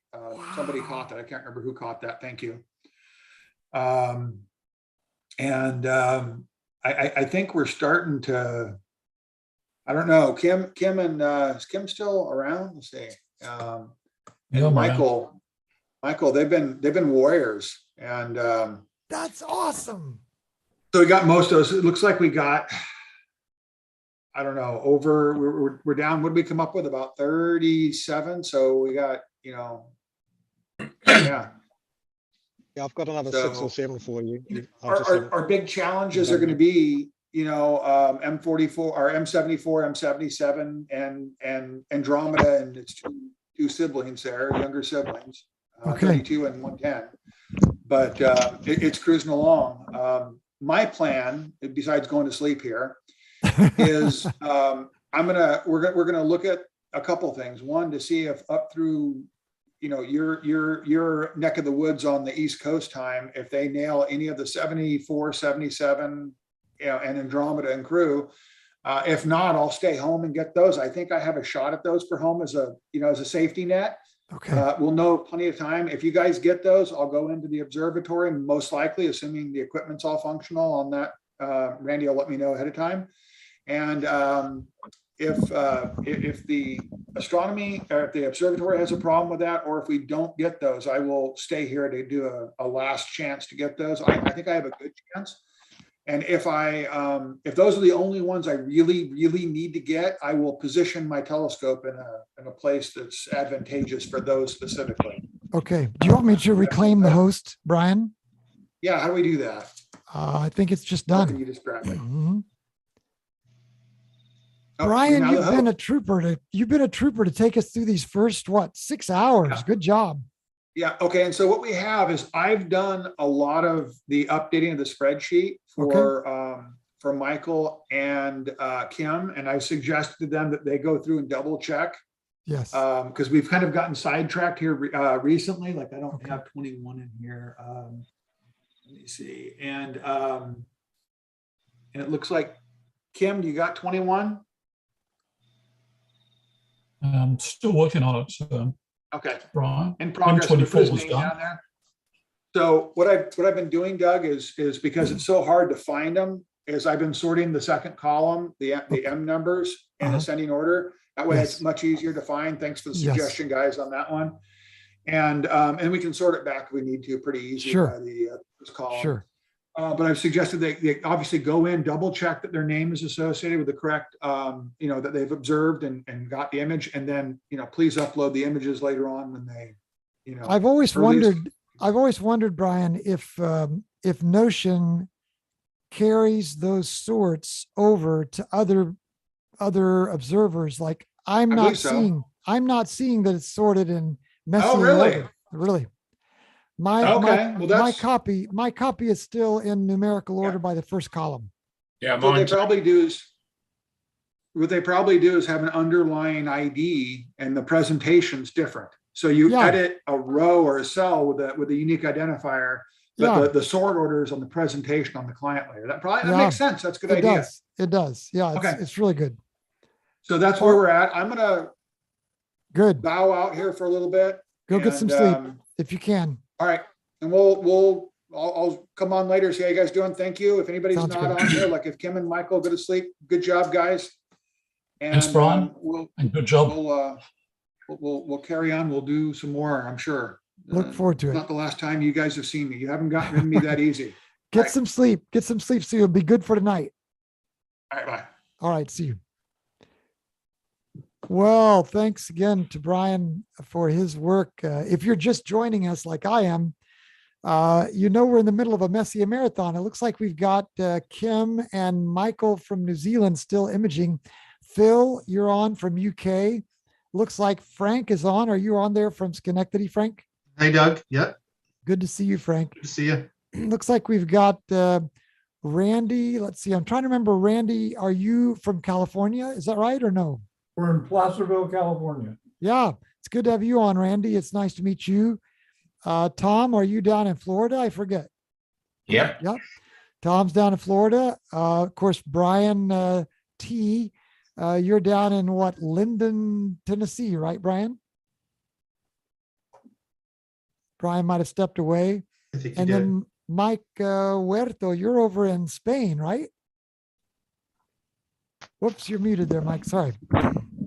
Somebody caught that. I can't remember who caught that. Thank you. I think we're starting to, I don't know, Kim and is Kim still around? Let's see. And Michael, they've been warriors, and that's awesome. So we got most of those. It looks like we got, I don't know, we're down. What did we come up with? About 37. So we got, yeah. Yeah, I've got another 6 or 7 for you. Our big challenges are going to be, M44 or M74, M77, and Andromeda, and its two siblings there, younger siblings, 32 and 110. But it's cruising along. My plan, besides going to sleep here, is we're gonna look at a couple things. One, to see if up through your neck of the woods on the East Coast time, if they nail any of the 74, 77, and Andromeda and crew. If not, I'll stay home and get those. I think I have a shot at those for home as a safety net. Okay. We'll know plenty of time. If you guys get those, I'll go into the observatory, most likely, assuming the equipment's all functional on that. Randy will let me know ahead of time. And if the astronomy or if the observatory has a problem with that, or if we don't get those, I will stay here to do a last chance to get those. I think I have a good chance. And if those are the only ones I really, really need to get, I will position my telescope in a place that's advantageous for those specifically. Okay. Do you want me to reclaim the host, Brian? Yeah. How do we do that? I think it's just done. Can you describe it? Mm-hmm. Brian, you've been a trooper to take us through these first 6 hours. Yeah. Good job. Yeah. Okay. And so what we have is I've done a lot of the updating of the spreadsheet for Michael and Kim, and I've suggested to them that they go through and double check. Yes. Because we've kind of gotten sidetracked here recently. Like I don't have 21 in here. Let me see. And it looks like Kim, you got 21? I'm still working on it. So. Okay. Brian. In progress. 24 was done. So what I've been doing, Doug, is because it's so hard to find them, is I've been sorting the second column, the M numbers in ascending order. That way it's much easier to find. Thanks for the suggestion, guys, on that one. And we can sort it back if we need to pretty easily by the first column. Sure. But I've suggested they obviously go in, double check that their name is associated with the correct, that they've observed and got the image, and then, please upload the images later on when they, I've always wondered, Brian, if Notion carries those sorts over to other observers. Like I'm not seeing that it's sorted in Messier. Oh, really? Order. Really. My copy is still in numerical order by the first column. Yeah, what they probably do is have an underlying ID, and the presentation's different. So you edit a row or a cell with a unique identifier, but the sort order is on the presentation on the client layer. That makes sense. That's a good idea. It does. Yeah, it's really good. So that's where we're at. I'm gonna bow out here for a little bit. Go get some sleep if you can. All right, and I'll come on later. See how you guys doing. Thank you. If anybody's not on here, like if Kim and Michael go to sleep, good job, guys. And thanks, Brian. And good job. We'll carry on. We'll do some more, I'm sure. Look forward to it. Not the last time you guys have seen me. You haven't gotten me that easy. Get some sleep. Get some sleep so you'll be good for tonight. All right, bye. All right, see you. Well, thanks again to Brian for his work. If you're just joining us like I am, we're in the middle of a Messier Marathon. It looks like we've got Kim and Michael from New Zealand still imaging. Phil, you're on from UK. Looks like Frank is on. Are you on there from Schenectady, Frank? Hey, Doug. Yep. Good to see you, Frank. Good to see you. Looks like we've got Randy. Let's see. I'm trying to remember. Randy, are you from California? Is that right or no? We're in Placerville, California. Yeah, it's good to have you on, Randy. It's nice to meet you. Tom, are you down in Florida? I forget. Yep. Yep. Tom's down in Florida. Of course, Brian T, you're down in what, Linden, Tennessee, right, Brian? Brian might have stepped away. I think And then Mike Huerto, you're over in Spain, right? Whoops, you're muted there, Mike. Sorry.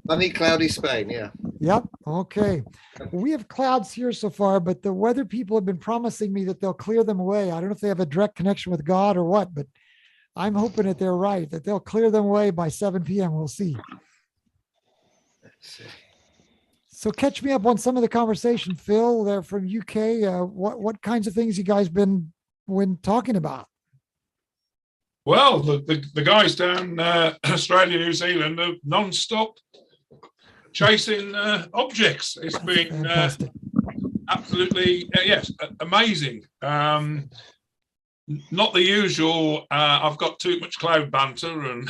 Sunny, cloudy Spain. Yeah. Yep. Okay. We have clouds here so far, but the weather people have been promising me that they'll clear them away. I don't know if they have a direct connection with God or what, but I'm hoping that they're right, that they'll clear them away by 7 p.m. We'll see. Let's see. So catch me up on some of the conversation, Phil. They're from UK. What kinds of things you guys been talking about? Well, the guys down Australia, New Zealand are non-stop chasing objects. It's been absolutely, yes, amazing. Not the usual, I've got too much cloud banter, and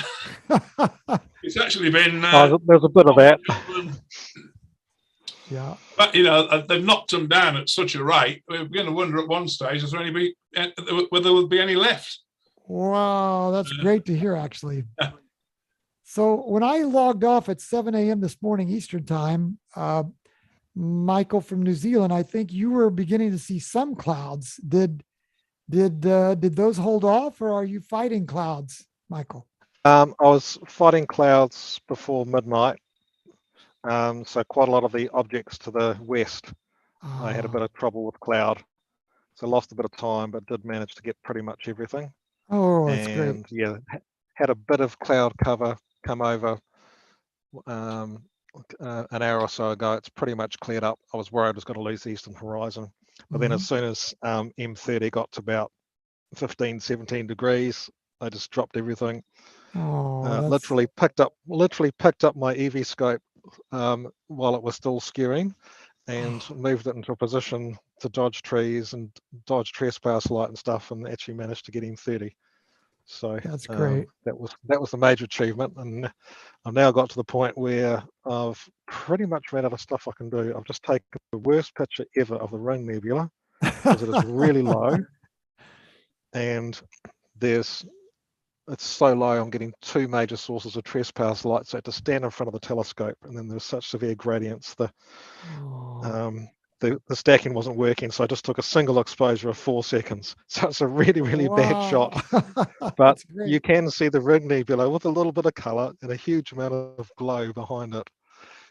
it's actually been... there's a bit of that. Yeah. But, they've knocked them down at such a rate, we're going to wonder at one stage, whether there would be any left. Wow, that's great to hear, actually. So when I logged off at 7 a.m. this morning, Eastern time, Michael from New Zealand, I think you were beginning to see some clouds. Did those hold off, or are you fighting clouds, Michael? I was fighting clouds before midnight. So quite a lot of the objects to the west, I had a bit of trouble with cloud. So lost a bit of time, but did manage to get pretty much everything. Oh, that's and great. Yeah, had a bit of cloud cover come over an hour or so ago. It's pretty much cleared up. I was worried I was going to lose the eastern horizon, but then as soon as M30 got to about 15, 17 degrees, I just dropped everything. Literally picked up my EV scope while it was still skewing, and moved it into a position to dodge trees and dodge trespass light and stuff, and actually managed to get M30. So that's great. That was the major achievement, and I've now got to the point where I've pretty much ran out of stuff I can do. I've just taken the worst picture ever of the Ring Nebula because it is really low, and it's so low, I'm getting two major sources of trespass light, so I had to stand in front of the telescope, and then there's such severe gradients. The stacking wasn't working, so I just took a single exposure of 4 seconds. So it's a really, really bad shot. But you can see the Ring Nebula with a little bit of color and a huge amount of glow behind it.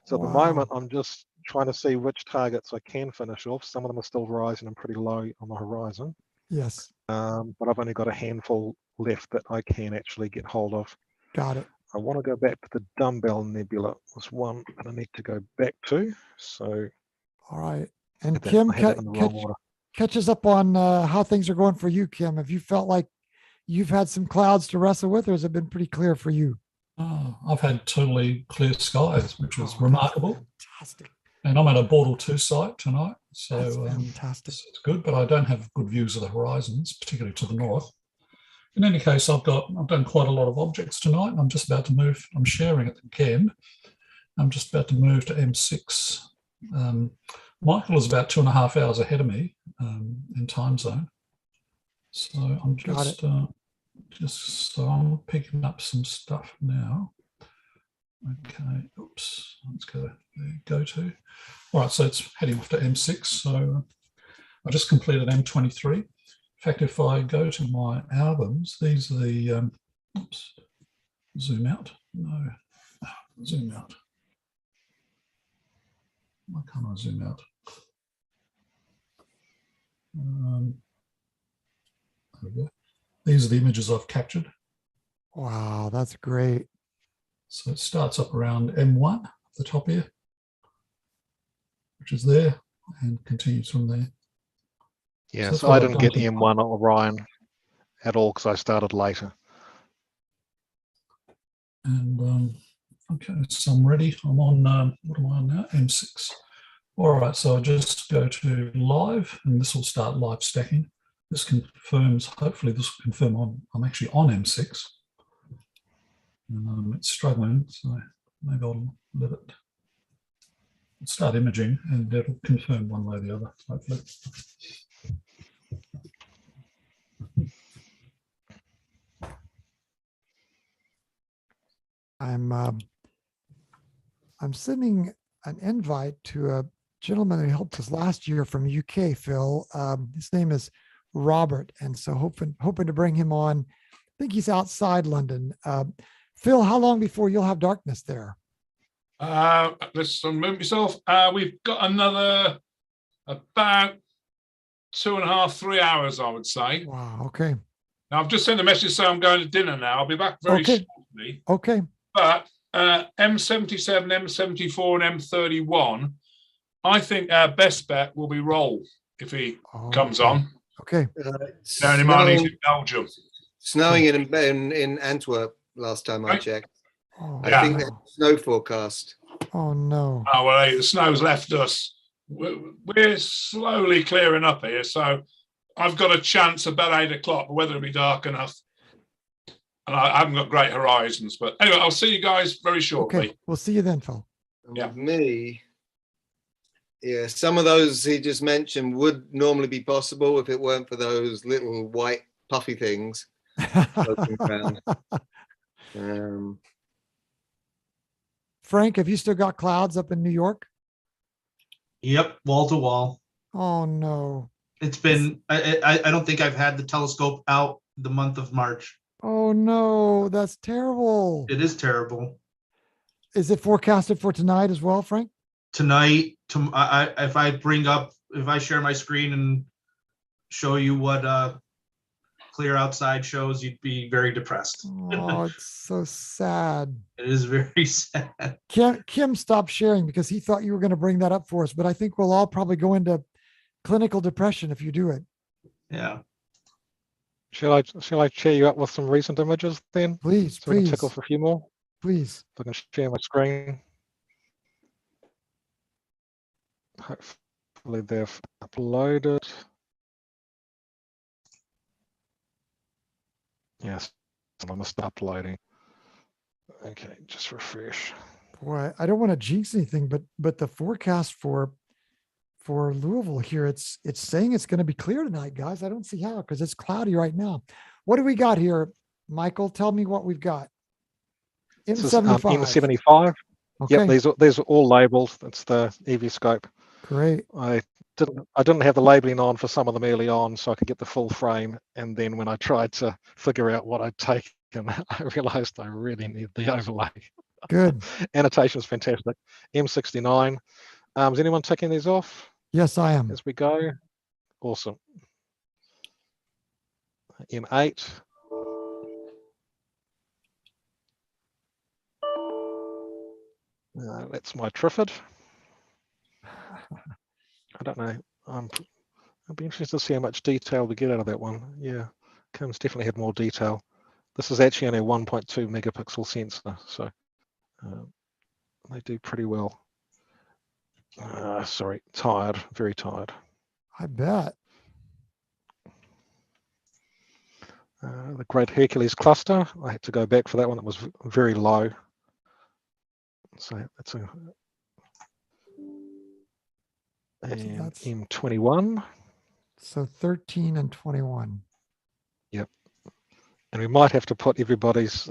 So at the moment, I'm just trying to see which targets I can finish off. Some of them are still rising and pretty low on the horizon. Yes. But I've only got a handful left that I can actually get hold of. Got it. I want to go back to the Dumbbell Nebula. Was one that I need to go back to. So, all right. And Kim, catch us up on how things are going for you, Kim. Have you felt like you've had some clouds to wrestle with, or has it been pretty clear for you? I've had totally clear skies, which was remarkable. Fantastic. And I'm at a Bortle 2 site tonight, so fantastic. It's good, but I don't have good views of the horizons, particularly to the north. In any case, I've done quite a lot of objects tonight, and I'm just about to move. I'm sharing at the weekend. I'm just about to move to M6. Michael is about 2.5 hours ahead of me in time zone, so I'm so I'm picking up some stuff now. Okay, oops, let's go there, go to. All right, so it's heading off to M6. So I just completed M23. In fact, if I go to my albums, these are the, oops, zoom out, no, zoom out. Why can't I zoom out? There we go. These are the images I've captured. Wow, that's great. So it starts up around M1 at the top here, which is there, and continues from there. Yeah, so I didn't get M1 Orion at all because I started later. And okay, so I'm ready. I'm on, what am I on now? M6. All right, so I just go to live, and this will start live stacking. This confirms, hopefully this will confirm I'm actually on M6. It's struggling, so maybe I'll let it start imaging, and it'll confirm one way or the other, hopefully. I'm sending an invite to a gentleman who helped us last year from UK, Phil. His name is Robert, and so hoping to bring him on. I think he's outside London. Phil, how long before you'll have darkness there? Let's unmute myself. We've got another about 2.5, 3 hours, I would say. Wow. Okay. Now I've just sent a message saying I'm going to dinner now. I'll be back very shortly. Okay. But M77, M74, and M31, I think our best bet will be Roll if he comes on. Okay. Bearing in mind he's in Belgium. Snowing in Antwerp last time I checked. I think there's snow forecast. Oh no. Oh well, the snow's left us. We're slowly clearing up here, so I've got a chance about 8 o'clock, but whether it'll be dark enough. And I haven't got great horizons, but anyway, I'll see you guys very shortly. Okay, we'll see you then, Phil. Yeah. With me, yeah, some of those he just mentioned would normally be possible if it weren't for those little white puffy things floating around. Frank, have you still got clouds up in New York? Yep, wall to wall. Oh no. It's been, I don't think I've had the telescope out the month of March. Oh no, that's terrible. It is terrible. Is it forecasted for tonight as well, Frank? Tonight, if I share my screen and show you what clear outside shows, you'd be very depressed. Oh, it's so sad. It is very sad. Kim stopped sharing because he thought you were going to bring that up for us, but I think we'll all probably go into clinical depression if you do it. Yeah. Shall I cheer you up with some recent images then? Please, so we can please. tick off a few more. Please. If I can share my screen. Hopefully they've uploaded. Yes, I missed uploading. Okay, just refresh. Boy, I don't want to jinx anything, but the forecast for Louisville here, it's saying it's going to be clear tonight, guys. I don't see how because it's cloudy right now. What do we got here, Michael? Tell me what we've got. M75. M75. Okay. Yep, these are all labeled. It's the EV scope. Great. I didn't have the labeling on for some of them early on, so I could get the full frame. And then when I tried to figure out what I'd taken, I realized I really need the overlay. Good. Annotation is fantastic. M69. Is anyone ticking these off? Yes, I am. As we go. Awesome. M8. That's my Triffid. I don't know. I'd be interested to see how much detail we get out of that one. Yeah, Kim's definitely had more detail. This is actually only a 1.2 megapixel sensor, so they do pretty well. Sorry, tired, very tired. I bet. The Great Hercules cluster, I had to go back for that one. It was very low. So that's a and that's M21. So 13 and 21. Yep. And we might have to put everybody's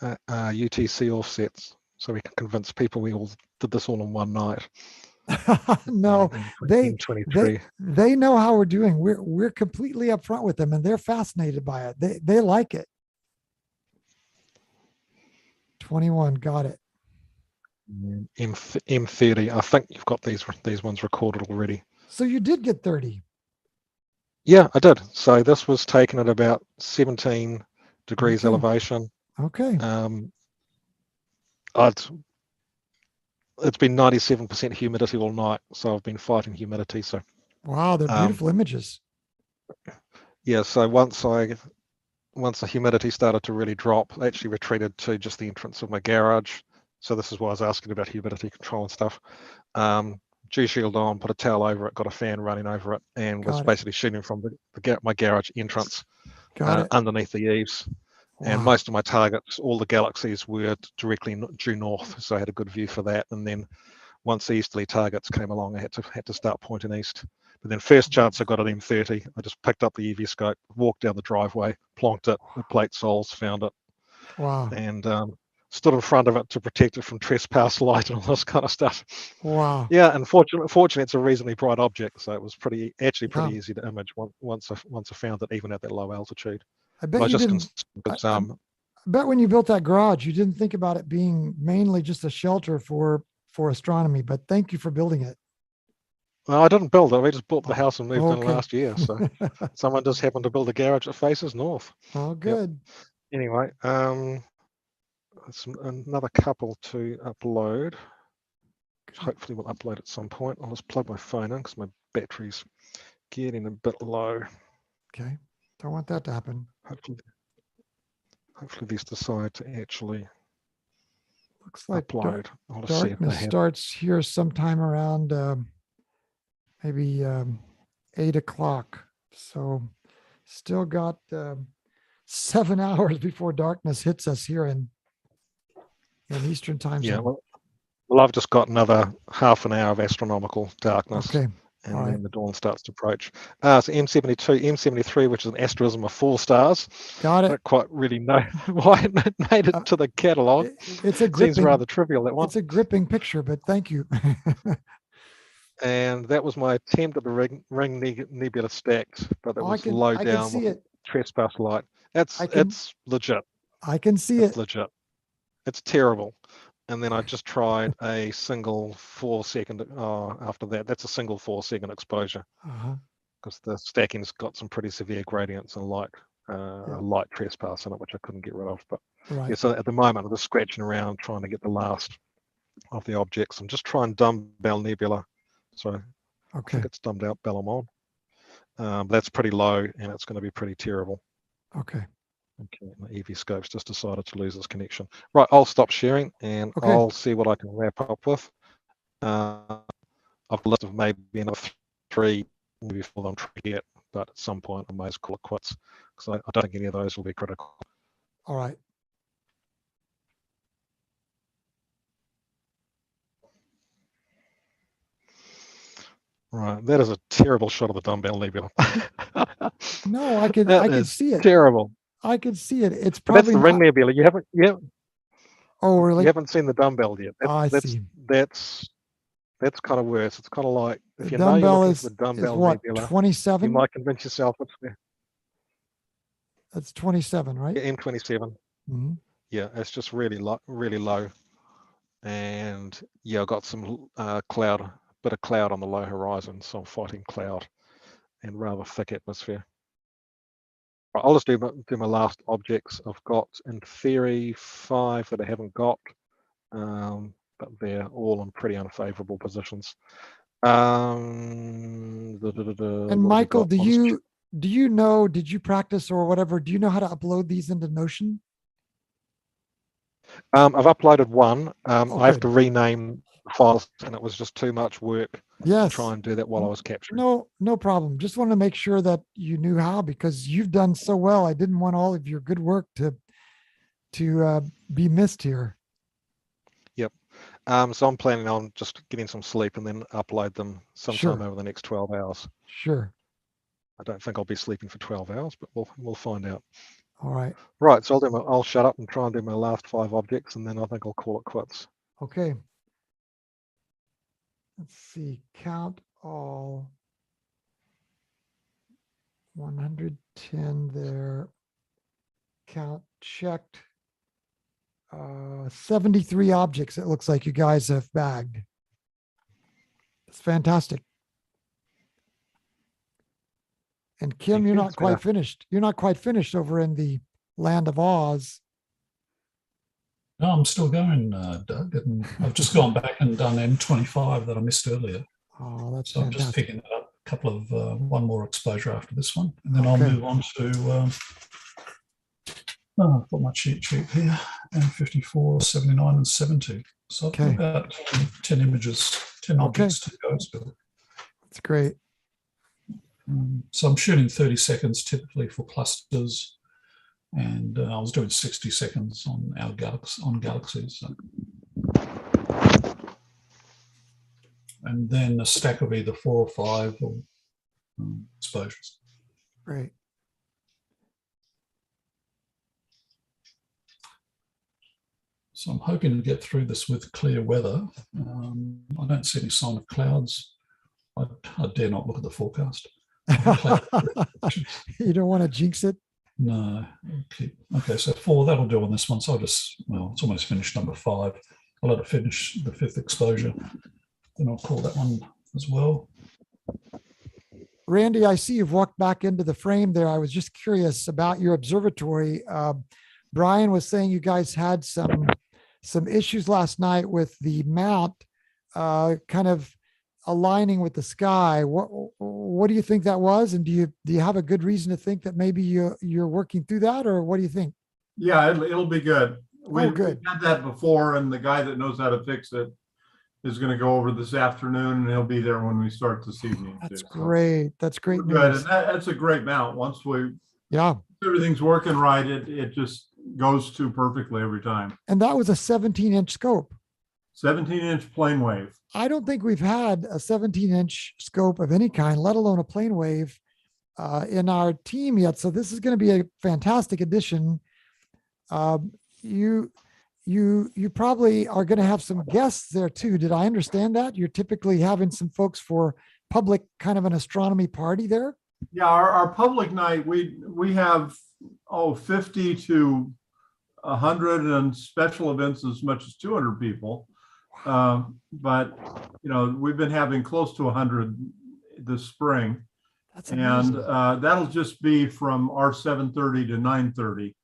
UTC offsets so we can convince people we all did this all in one night. No, they M23. they know how we're doing. We're completely upfront with them and they're fascinated by it. They like it. 21, got it. M30. I think you've got these ones recorded already. So you did get 30. Yeah, I did. So this was taken at about 17 degrees elevation. Okay. It's been 97% humidity all night, so I've been fighting humidity. So wow, they're beautiful images. Yeah, so once the humidity started to really drop, I actually retreated to just the entrance of my garage. So this is why I was asking about humidity control and stuff. Dew shield on, put a towel over it, got a fan running over it, and was basically shooting from my garage entrance underneath the eaves. Wow. And most of my targets, all the galaxies were directly due north, so I had a good view for that. And then once the easterly targets came along, I had to start pointing east. But then first chance I got at M30, I just picked up the EV scope, walked down the driveway, plonked it, the plate soles, found it. Wow. And stood in front of it to protect it from trespass light and all this kind of stuff. Wow. Yeah, and fortunately, it's a reasonably bright object, so it was pretty Yeah. easy to image once I found it, even at that low altitude. I bet But I you just didn't. because, I bet when you built that garage, you didn't think about it being mainly just a shelter for astronomy. But thank you for building it. well, I didn't build it. We just bought the house and moved in Okay. last year. So someone just happened to build a garage that faces north. Oh, good. Anyway, it's another couple to upload. Hopefully, we'll upload at some point. I'll just plug my phone in because my battery's getting a bit low. Okay. Don't want that to happen. Hopefully these decide to actually Looks like upload. I'll just see if they darkness have. starts here sometime around maybe 8 o'clock. So still got 7 hours before darkness hits us here in Eastern time zone. Yeah, well, I've just got another half an hour of astronomical darkness. Okay. And all then right. the dawn starts to approach. So M72, M73, which is an asterism of 4 stars. Got it. I don't quite really know why it made it to the catalogue. It's a gripping, seems rather trivial, that one. It's a gripping picture, but thank you. And that was my attempt at the ring nebula stacked, but it was low I can down see with it. trespass light. It's legit. I can see It's it. legit. It's terrible. And then I just tried a single 4-second. After that, that's a single 4-second exposure because the stacking's got some pretty severe gradients and light trespass in it, which I couldn't get rid of. But yeah, so at the moment, I'm just scratching around trying to get the last of the objects. I'm just trying dumbbell nebula. So I think it's dumbbell Bellamont. That's pretty low, and it's going to be pretty terrible. Okay. Okay, my EV scope's just decided to lose its connection. Right, I'll stop sharing and I'll see what I can wrap up with. I've a list of maybe another 3, maybe 4 I'm trying to get, but at some point I may as well call it quits because I don't think any of those will be critical. All right. Right, that is a terrible shot of the dumbbell nebula. No, I can see it. Terrible. I can see it. It's But that's probably the ring nebula. You haven't. Oh, really? You haven't seen the dumbbell yet. I see. That's kind of worse. It's kind of like if The you know you're dumbbell looking is for the dumbbell what, nebula, 27? you might convince yourself it's there. That's 27, right? Yeah, M27. Mm-hmm. Yeah, it's just really low, and yeah, I got some bit of cloud on the low horizon, so I'm fighting cloud and rather thick atmosphere. Right, I'll just do my last objects. I've got in theory 5 that I haven't got, but they're all in pretty unfavorable positions. And Michael, did you practice or whatever? Do you know how to upload these into Notion? I've uploaded one. I have to rename files, and it was just too much work to try and do that while I was capturing. No problem. Just wanted to make sure that you knew how, because you've done so well. I didn't want all of your good work to be missed here. Yep. So I'm planning on just getting some sleep and then upload them sometime over the next 12 hours. Sure. I don't think I'll be sleeping for 12 hours, but we'll find out. All right. Right. So I'll shut up and try and do my last 5 objects, and then I think I'll call it quits. Okay. Let's see. Count all 110 there. Count checked. 73 objects it looks like you guys have bagged. It's fantastic. And Kim, you're not quite finished. You're not quite finished over in the land of Oz. No, I'm still going, Doug, and I've just gone back and done M25 that I missed earlier. Oh, that's so fantastic. I'm just picking it up, a couple of one more exposure after this one, and then I'll move on to I've got my cheat sheet here, M54, 79, and 70. So I've got about 10 images, 10 objects to go still. That's great. So I'm shooting 30 seconds typically for clusters, and I was doing 60 seconds on our galaxies. So. And then a stack of either 4 or 5 or, exposures. Great. So I'm hoping to get through this with clear weather. I don't see any sign of clouds. I dare not look at the forecast. You don't want to jinx it? No. Okay, so 4, that'll do on this one. So I'll just, well, it's almost finished number 5. I'll let it finish the 5th exposure. Then I'll call that one as well. Randy, I see you've walked back into the frame there. I was just curious about your observatory. Brian was saying you guys had some issues last night with the mount kind of aligning with the sky. What do you think that was? And do you have a good reason to think that maybe you're working through that, or what do you think? Yeah, it'll be good. We've had that before, and the guy that knows how to fix it is going to go over this afternoon, and he'll be there when we start this evening. That's great. That's great Good, news. and that's a great mount. Once everything's working right, it just goes to perfectly every time. And that was a 17-inch scope. 17-inch plane wave. I don't think we've had a 17-inch scope of any kind, let alone a plane wave, in our team yet. So this is going to be a fantastic addition. You probably are going to have some guests there too. Did I understand that? You're typically having some folks for public kind of an astronomy party there? Yeah, our public night, we have 50 to 100, and special events as much as 200 people. But we've been having close to 100 this spring. That's amazing. And that'll just be from our 7:30 to 9:30.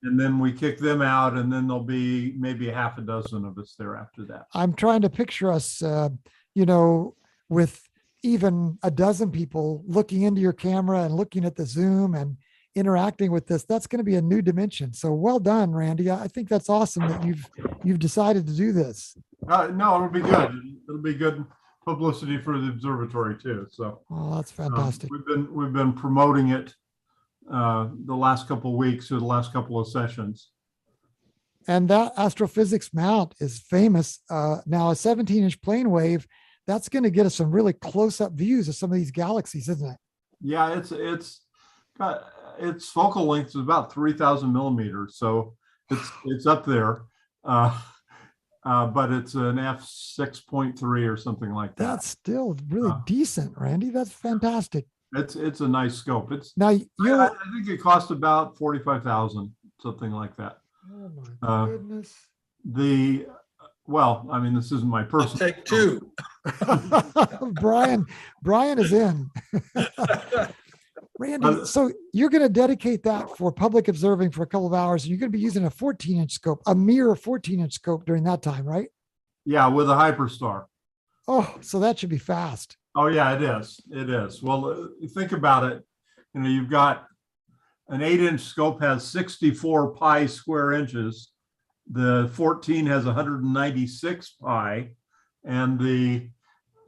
And then we kick them out, and then there'll be maybe a half a dozen of us there after that. I'm trying to picture us, with even a dozen people looking into your camera and looking at the Zoom and interacting with this. That's going to be a new dimension. So well done, Randy. I think that's awesome that you've decided to do this. No, it'll be good. It'll be good publicity for the observatory too. So that's fantastic. We've been promoting it the last couple of weeks or the last couple of sessions. And that astrophysics mount is famous. Now a 17-inch plane wave, that's going to get us some really close-up views of some of these galaxies, isn't it? Yeah, its focal length is about 3,000 millimeters, so it's up there. But it's an f6.3 or something like that. That's still really decent, Randy. That's fantastic. It's a nice scope. Now I think it cost about 45,000, something like that. Oh my goodness. This isn't my personal. Take 2. Brian is in. Randy, so you're going to dedicate that for public observing for a couple of hours, and you're going to be using a 14-inch scope, a mere 14-inch scope during that time, right? Yeah, with a hyperstar. Oh, so that should be fast. Oh yeah, it is. It is. Well, think about it. You've got an 8-inch scope has 64 pi square inches. The 14 has 196 pi, and the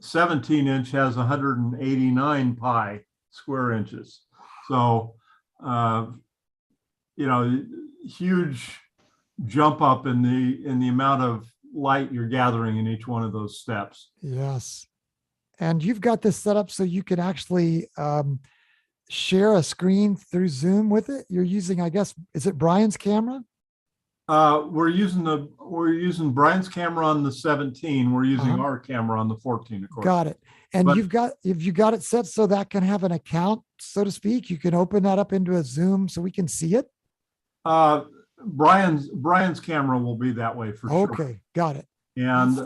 17-inch has 189 pi square inches. So, huge jump up in the amount of light you're gathering in each one of those steps. Yes. And you've got this set up so you can actually share a screen through Zoom with it. You're using, I guess, is it Brian's camera? We're using Brian's camera on the 17. We're using our camera on the 14, of course. Got it. And if you got it set so that can have an account, so to speak, you can open that up into a Zoom so we can see it. Brian's camera will be that way for sure. Okay, got it. And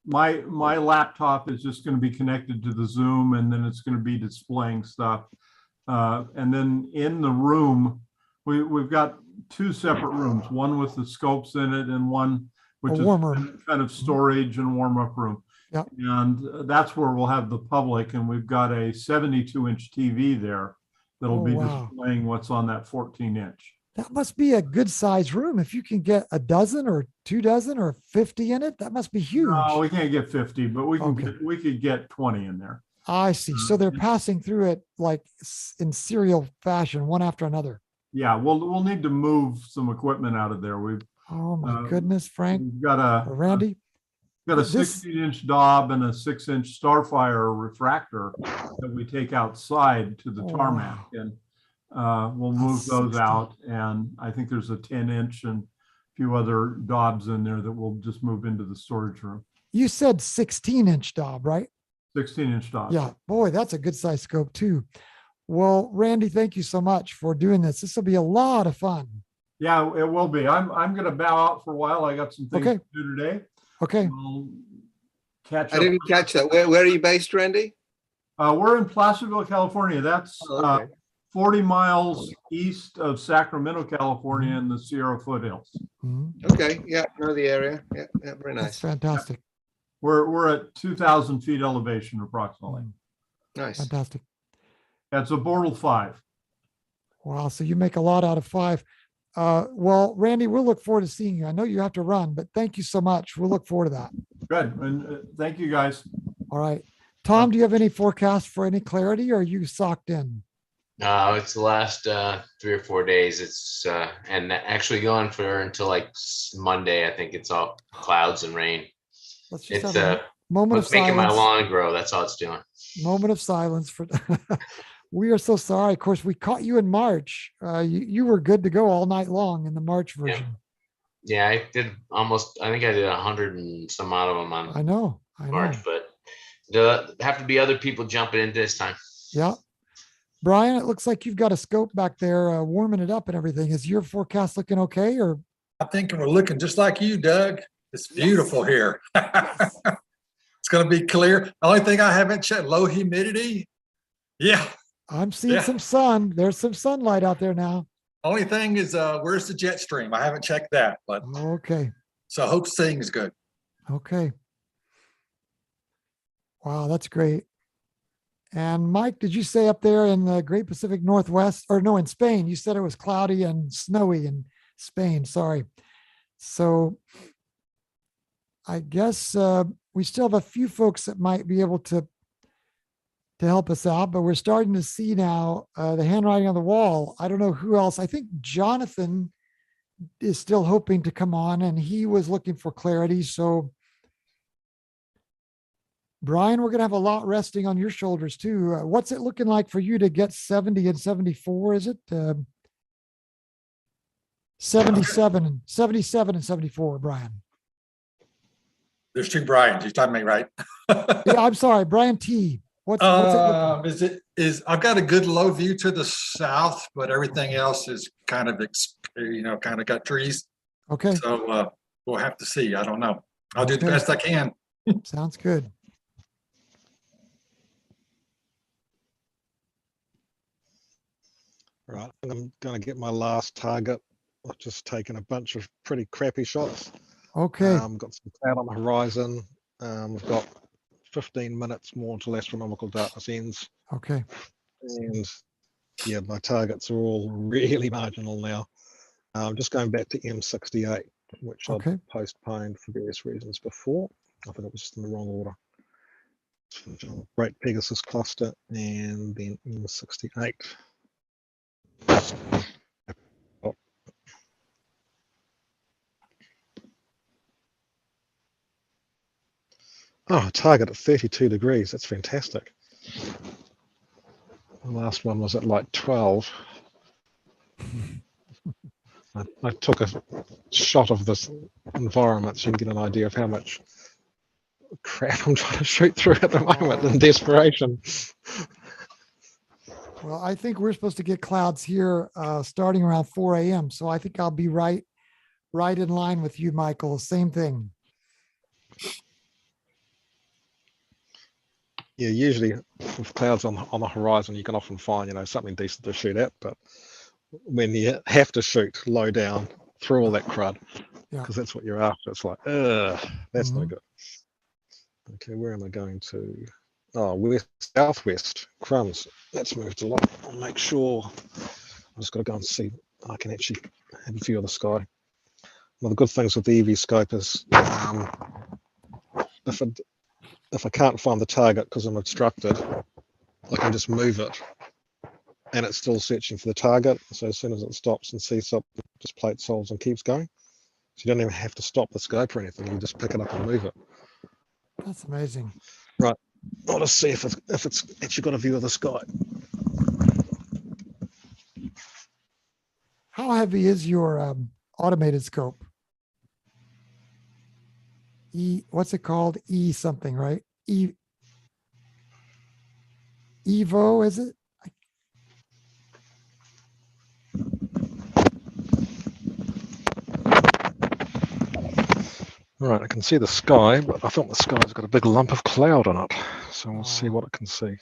my laptop is just going to be connected to the Zoom, and then it's going to be displaying stuff. And then in the room, we've got 2 separate rooms, one with the scopes in it and one which is kind of storage and warm-up room. Yep. And that's where we'll have the public, and we've got a 72-inch TV there that'll be displaying what's on that 14-inch. That must be a good size room. If you can get a dozen or 2 dozen or 50 in it, that must be huge. No, we can't get 50, but we could get 20 in there. I see. So they're passing through it like in serial fashion, one after another. Yeah, we'll need to move some equipment out of there. Oh my goodness, Frank. We've got Randy. Got a 16-inch Dob and a 6-inch Starfire refractor that we take outside to the tarmac, and we'll move those out. And I think there's a 10-inch and few other Dobbs in there that will just move into the storage room. You said 16-inch Dob, right? 16-inch Dobbs. Yeah, boy, that's a good size scope too. Well, Randy, thank you so much for doing this. This will be a lot of fun. Yeah, it will be. I'm going to bow out for a while. I got some things to do today. Okay. We'll catch I up. didn't catch that. Where are you based, Randy? We're in Placerville, California. That's okay. 40 miles east of Sacramento, California, in the Sierra foothills. Okay. Yeah, know the area. Yeah, very nice. That's fantastic. We're at 2,000 feet elevation approximately. Nice. Fantastic. That's a Bortle 5. Wow. So you make a lot out of 5. Well, Randy, we'll look forward to seeing you. I know you have to run, but thank you so much. We'll look forward to that. Good. And thank you, guys. All right. Tom, do you have any forecast for any clarity, or are you socked in? No, it's the last 3 or 4 days. It's and actually going for until like Monday. I think it's all clouds and rain. Let's just It's have a moment of making my silence. lawn grow. That's all it's doing. Moment of silence for. We are so sorry. Of course, we caught you in March. You were good to go all night long in the March version. Yeah, I did almost. I think I did 100 and some odd of them on I know. March, but there have to be other people jumping in this time. Yeah. Brian, it looks like you've got a scope back there warming it up and everything. Is your forecast looking okay? Or I think we're looking just like you, Doug. It's beautiful here. It's going to be clear. The only thing I haven't checked, low humidity. Yeah. I'm seeing some sun. There's some sunlight out there now. Only thing is, where's the jet stream? I haven't checked that, but okay. So I hope seeing is good. Okay. Wow, that's great. And Mike, did you say up there in the Great Pacific Northwest, or no, in Spain, you said it was cloudy and snowy in Spain. Sorry. So I guess we still have a few folks that might be able to help us out, but we're starting to see now the handwriting on the wall. I don't know who else. I think Jonathan is still hoping to come on, and he was looking for clarity. So Brian, we're going to have a lot resting on your shoulders too. What's it looking like for you to get 70 and 74? Is it 77 and 74, Brian? There's 2 Brians. You're talking to me, right? Yeah, I'm sorry, Brian T. What's it I've got a good low view to the south, but everything else is kind of got trees. Okay. So we'll have to see. I don't know. I'll do the best I can. Sounds good. Right, I'm going to get my last target. I've just taken a bunch of pretty crappy shots. Okay. Got some cloud on the horizon. We've got 15 minutes more until astronomical darkness ends. Okay. And yeah, my targets are all really marginal now. I'm just going back to M68, which I postponed for various reasons before. I think it was just in the wrong order. Great Pegasus cluster and then M68. Oh, target at 32 degrees. That's fantastic. The last one was at like 12. I took a shot of this environment so you can get an idea of how much crap I'm trying to shoot through at the moment in desperation. Well, I think we're supposed to get clouds here starting around 4 a.m. So I think I'll be right in line with you, Michael. Same thing. Yeah, usually with clouds on the horizon, you can often find, something decent to shoot at. But when you have to shoot low down through all that crud, because that's what you're after, it's like, that's no good. Okay, where am I going to? Oh, west, southwest. Crumbs. That's moved a lot. I'll make sure. I just got to go and see. I can actually have a view of the sky. One of the good things with the EV scope is if I can't find the target because I'm obstructed, I can just move it and it's still searching for the target. So as soon as it stops and sees something, it just plate solves and keeps going. So you don't even have to stop the scope or anything. You just pick it up and move it. That's amazing. Right. I'll just see if it's actually got a view of the sky. How heavy is your automated scope? What's it called? E something, right? Evo, is it? Right, I can see the sky, but I thought the sky's got a big lump of cloud on it. So we'll see what it can see.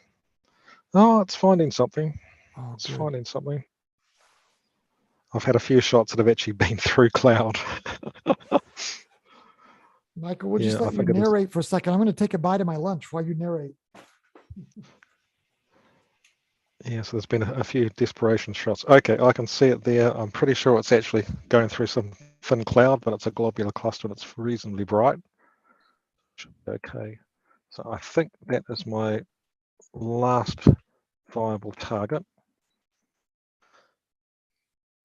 Oh, it's finding something. It's finding something. I've had a few shots that have actually been through cloud. Michael, we'll just let you narrate for a second. I'm going to take a bite of my lunch while you narrate. Yeah, so there's been a few desperation shots. Okay, I can see it there. I'm pretty sure it's actually going through some thin cloud, but it's a globular cluster and it's reasonably bright. Okay, so I think that is my last viable target.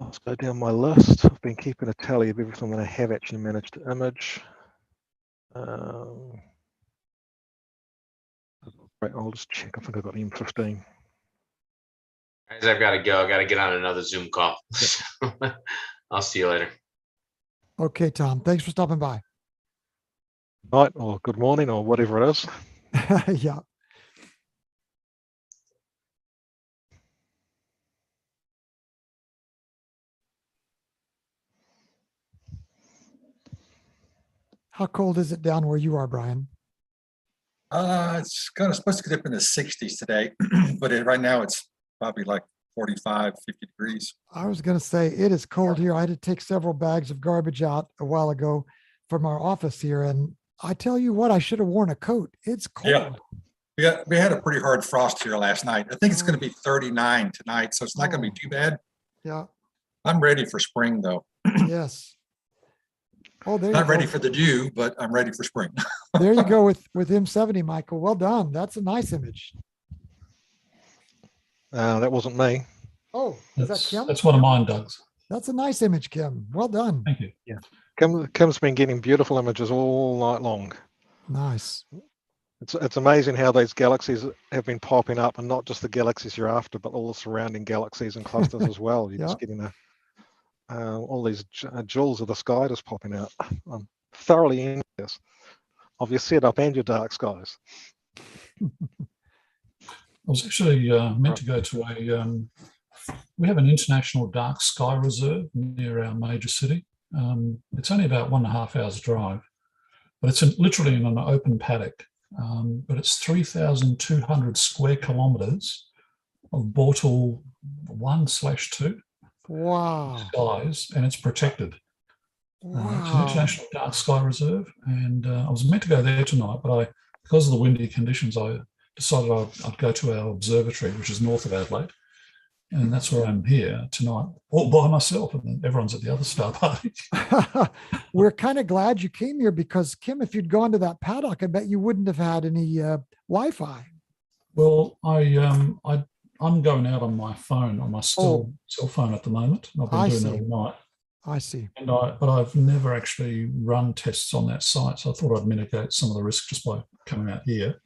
Let's go down my list. I've been keeping a tally of everything that I have actually managed to image. Right, I'll just check. I think I've got M15. Guys, I've got to go. I got to get on another Zoom call. I'll see you later. Okay, Tom. Thanks for stopping by. Night or good morning or whatever it is. Yeah. How cold is it down where you are, Brian? It's kind of supposed to get up in the 60s today, but right now it's probably like 45, 50 degrees. I was going to say it is cold here. I had to take several bags of garbage out a while ago from our office here. And I tell you what, I should have worn a coat. It's cold. Yeah. We had a pretty hard frost here last night. I think it's going to be 39 tonight, so it's not going to be too bad. Yeah. I'm ready for spring, though. Yes. Oh, there you Not go. ready for the dew, but I'm ready for spring. There you go with M70, Michael. Well done. That's a nice image. That wasn't me. Oh, is that Kim? That's one of mine, Doug's. That's a nice image, Kim. Well done. Thank you. Yeah. Kim's been getting beautiful images all night long. Nice. It's amazing how these galaxies have been popping up, and not just the galaxies you're after, but all the surrounding galaxies and clusters as well. You're just getting all these jewels of the sky just popping out. I'm thoroughly envious of your setup and your dark skies. I was actually meant to go to we have an international dark sky reserve near our major city. It's only about 1.5 hours drive, but it's literally in an open paddock. But it's 3,200 square kilometers of Bortle 1/2. Wow. Skies, and it's protected. Wow. It's an international dark sky reserve, and I was meant to go there tonight, but because of the windy conditions, I decided I'd go to our observatory, which is north of Adelaide, and that's where I'm here tonight, all by myself, and then everyone's at the other star party. We're kind of glad you came here because, Kim, if you'd gone to that paddock, I bet you wouldn't have had any Wi-Fi. Well, I'm going out on my phone, on my cell phone at the moment. I've been doing that all night. I see. But I've never actually run tests on that site, so I thought I'd mitigate some of the risk just by coming out here.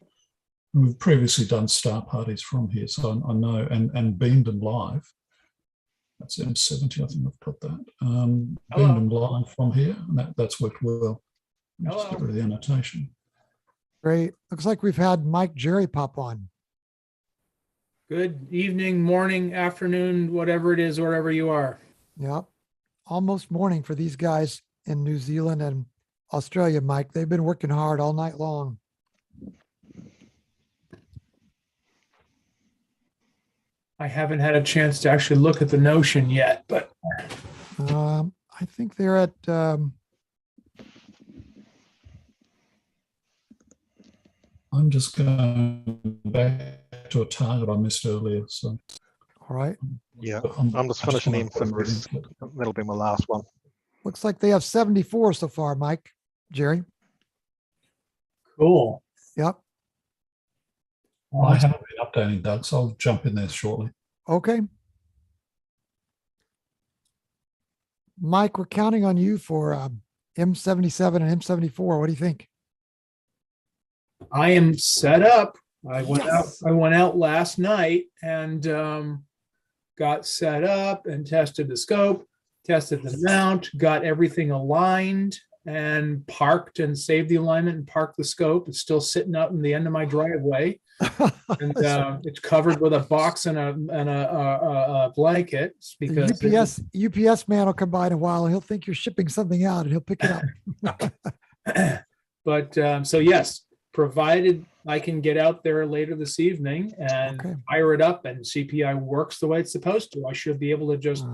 And we've previously done star parties from here, so I know, and beamed them live. That's M70, I think I've got that. Beamed them live from here, and that's worked well. Just get rid of the annotation. Great. Looks like we've had Mike Jerry pop on. Good evening, morning, afternoon, whatever it is, wherever you are. Yeah. Almost morning for these guys in New Zealand and Australia, Mike. They've been working hard all night long. I haven't had a chance to actually look at the Notion yet, but I think they're at I'm just going back to a target I missed earlier. So, all right. Yeah, I'm just finishing M50. That'll be my last one. Looks like they have 74 so far, Mike, Jerry. Cool. Yep. I haven't been updating, Doug, so I'll jump in there shortly. Okay. Mike, we're counting on you for M77 and M74. What do you think? I am set up. I went out last night and got set up and tested the scope, tested the mount, got everything aligned, and parked and saved the alignment and parked the scope. It's still sitting out in the end of my driveway. And it's covered with a box and a blanket because UPS man will come by in a while and he'll think you're shipping something out and he'll pick it up. But so yes, provided I can get out there later this evening and fire it up and CPI works the way it's supposed to, I should be able to just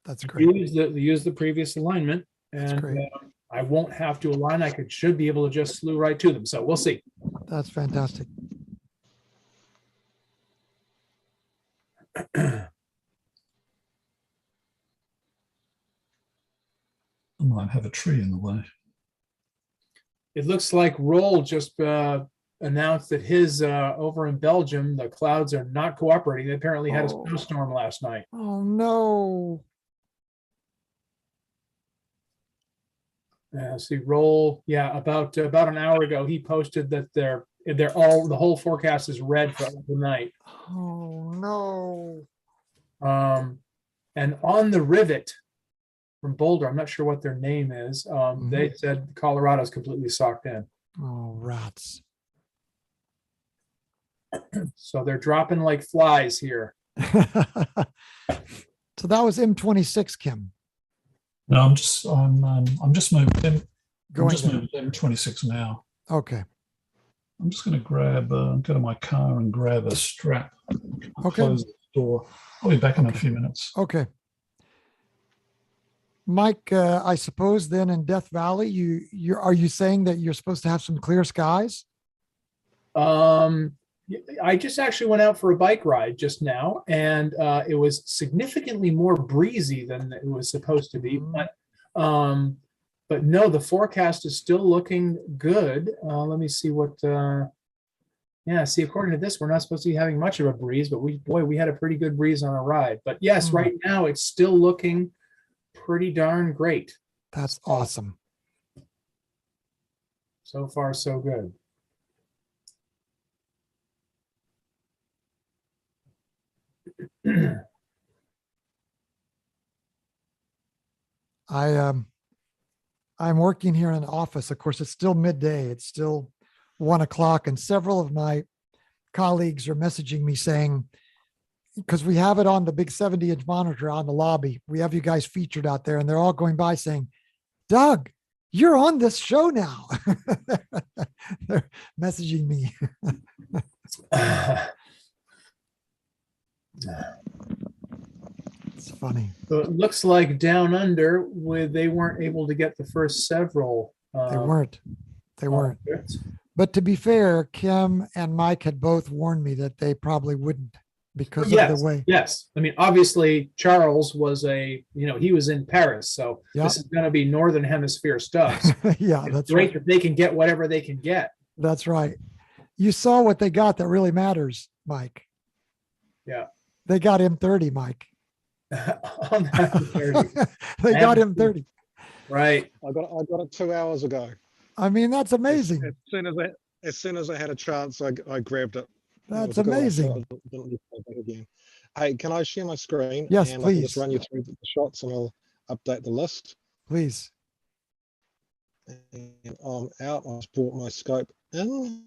that's great. Use the previous alignment, and I won't have to align. Should be able to just slew right to them. So we'll see. That's fantastic. I might have a tree in the way. It looks like Roll just announced that his over in Belgium, the clouds are not cooperating. They apparently had a snowstorm last night. Oh no. See, Roll, about an hour ago, he posted that the whole forecast is red for the night. Oh no. And on the Rivet from Boulder, I'm not sure what their name is. They said Colorado's completely socked in. Oh, rats. So they're dropping like flies here. So that was M26, Kim. No, I'm just moving in. Going moving M26 now. Okay. I'm just going to go to my car and grab a strap. Okay. Close the door. I'll be back in a few minutes. Okay. Mike, I suppose then in Death Valley, are you saying that you're supposed to have some clear skies? I just actually went out for a bike ride just now, and it was significantly more breezy than it was supposed to be. But no, the forecast is still looking good. Let me see what. See, according to this, we're not supposed to be having much of a breeze, but we had a pretty good breeze on a ride. But yes, right now it's still looking pretty darn great. That's awesome. So far, so good. I'm working here in an office. Of course, it's still midday. It's still 1 o'clock, and several of my colleagues are messaging me saying, because we have it on the big 70-inch monitor on the lobby, we have you guys featured out there, and they're all going by saying, Doug, you're on this show now. They're messaging me. It's funny. So it looks like down under, they weren't able to get the first several. They weren't. But to be fair, Kim and Mike had both warned me that they probably wouldn't because of the way. Yes. I mean, obviously, Charles was he was in Paris. So this is going to be Northern Hemisphere stuff. Yeah, it's that's great right. that they can get whatever they can get. That's right. You saw what they got that really matters, Mike. Yeah. They got M30, Mike. On that M30. They got M30. Right. I got it 2 hours ago. I mean, that's amazing. As soon as I had a chance, I grabbed it. That's amazing. Hey, can I share my screen? Yes, and please. I can just run you through the shots and I'll update the list. Please. And I'm out. I've brought my scope in.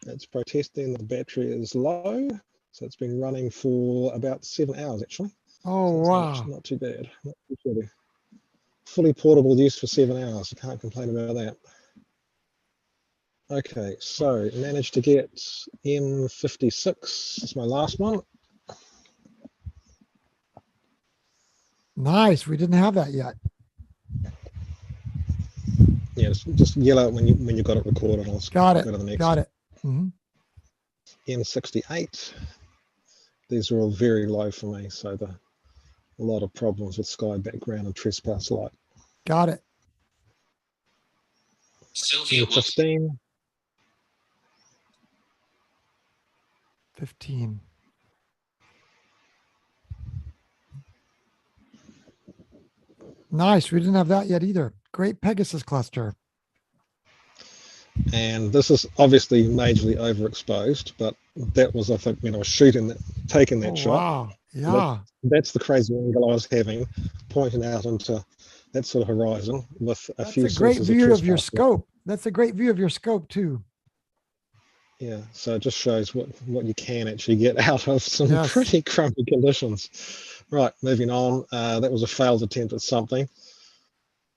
It's protesting the battery is low. So it's been running for about 7 hours actually. Oh, so wow. Not too bad. Not too shabby. Fully portable use for 7 hours. I can't complain about that. Okay, so managed to get M56. It's my last one. Nice. We didn't have that yet. Yeah, just yell out when you got it recorded. I'll got it. Go to the next. Got it. Mm-hmm. M68. These are all very low for me, so a lot of problems with sky background and trespass light. Got it. M15. 15. Nice. We didn't have that yet either. Great Pegasus cluster. And this is obviously majorly overexposed, but that was, I think, when I was taking that shot. Wow. Yeah. That's the crazy angle I was having, pointing out into that sort of horizon with a That's few a great sources view of your trespass. scope. That's a great view of your scope too. Yeah, so it just shows what you can actually get out of some Yes. pretty crummy conditions. Right, moving on. That was a failed attempt at something.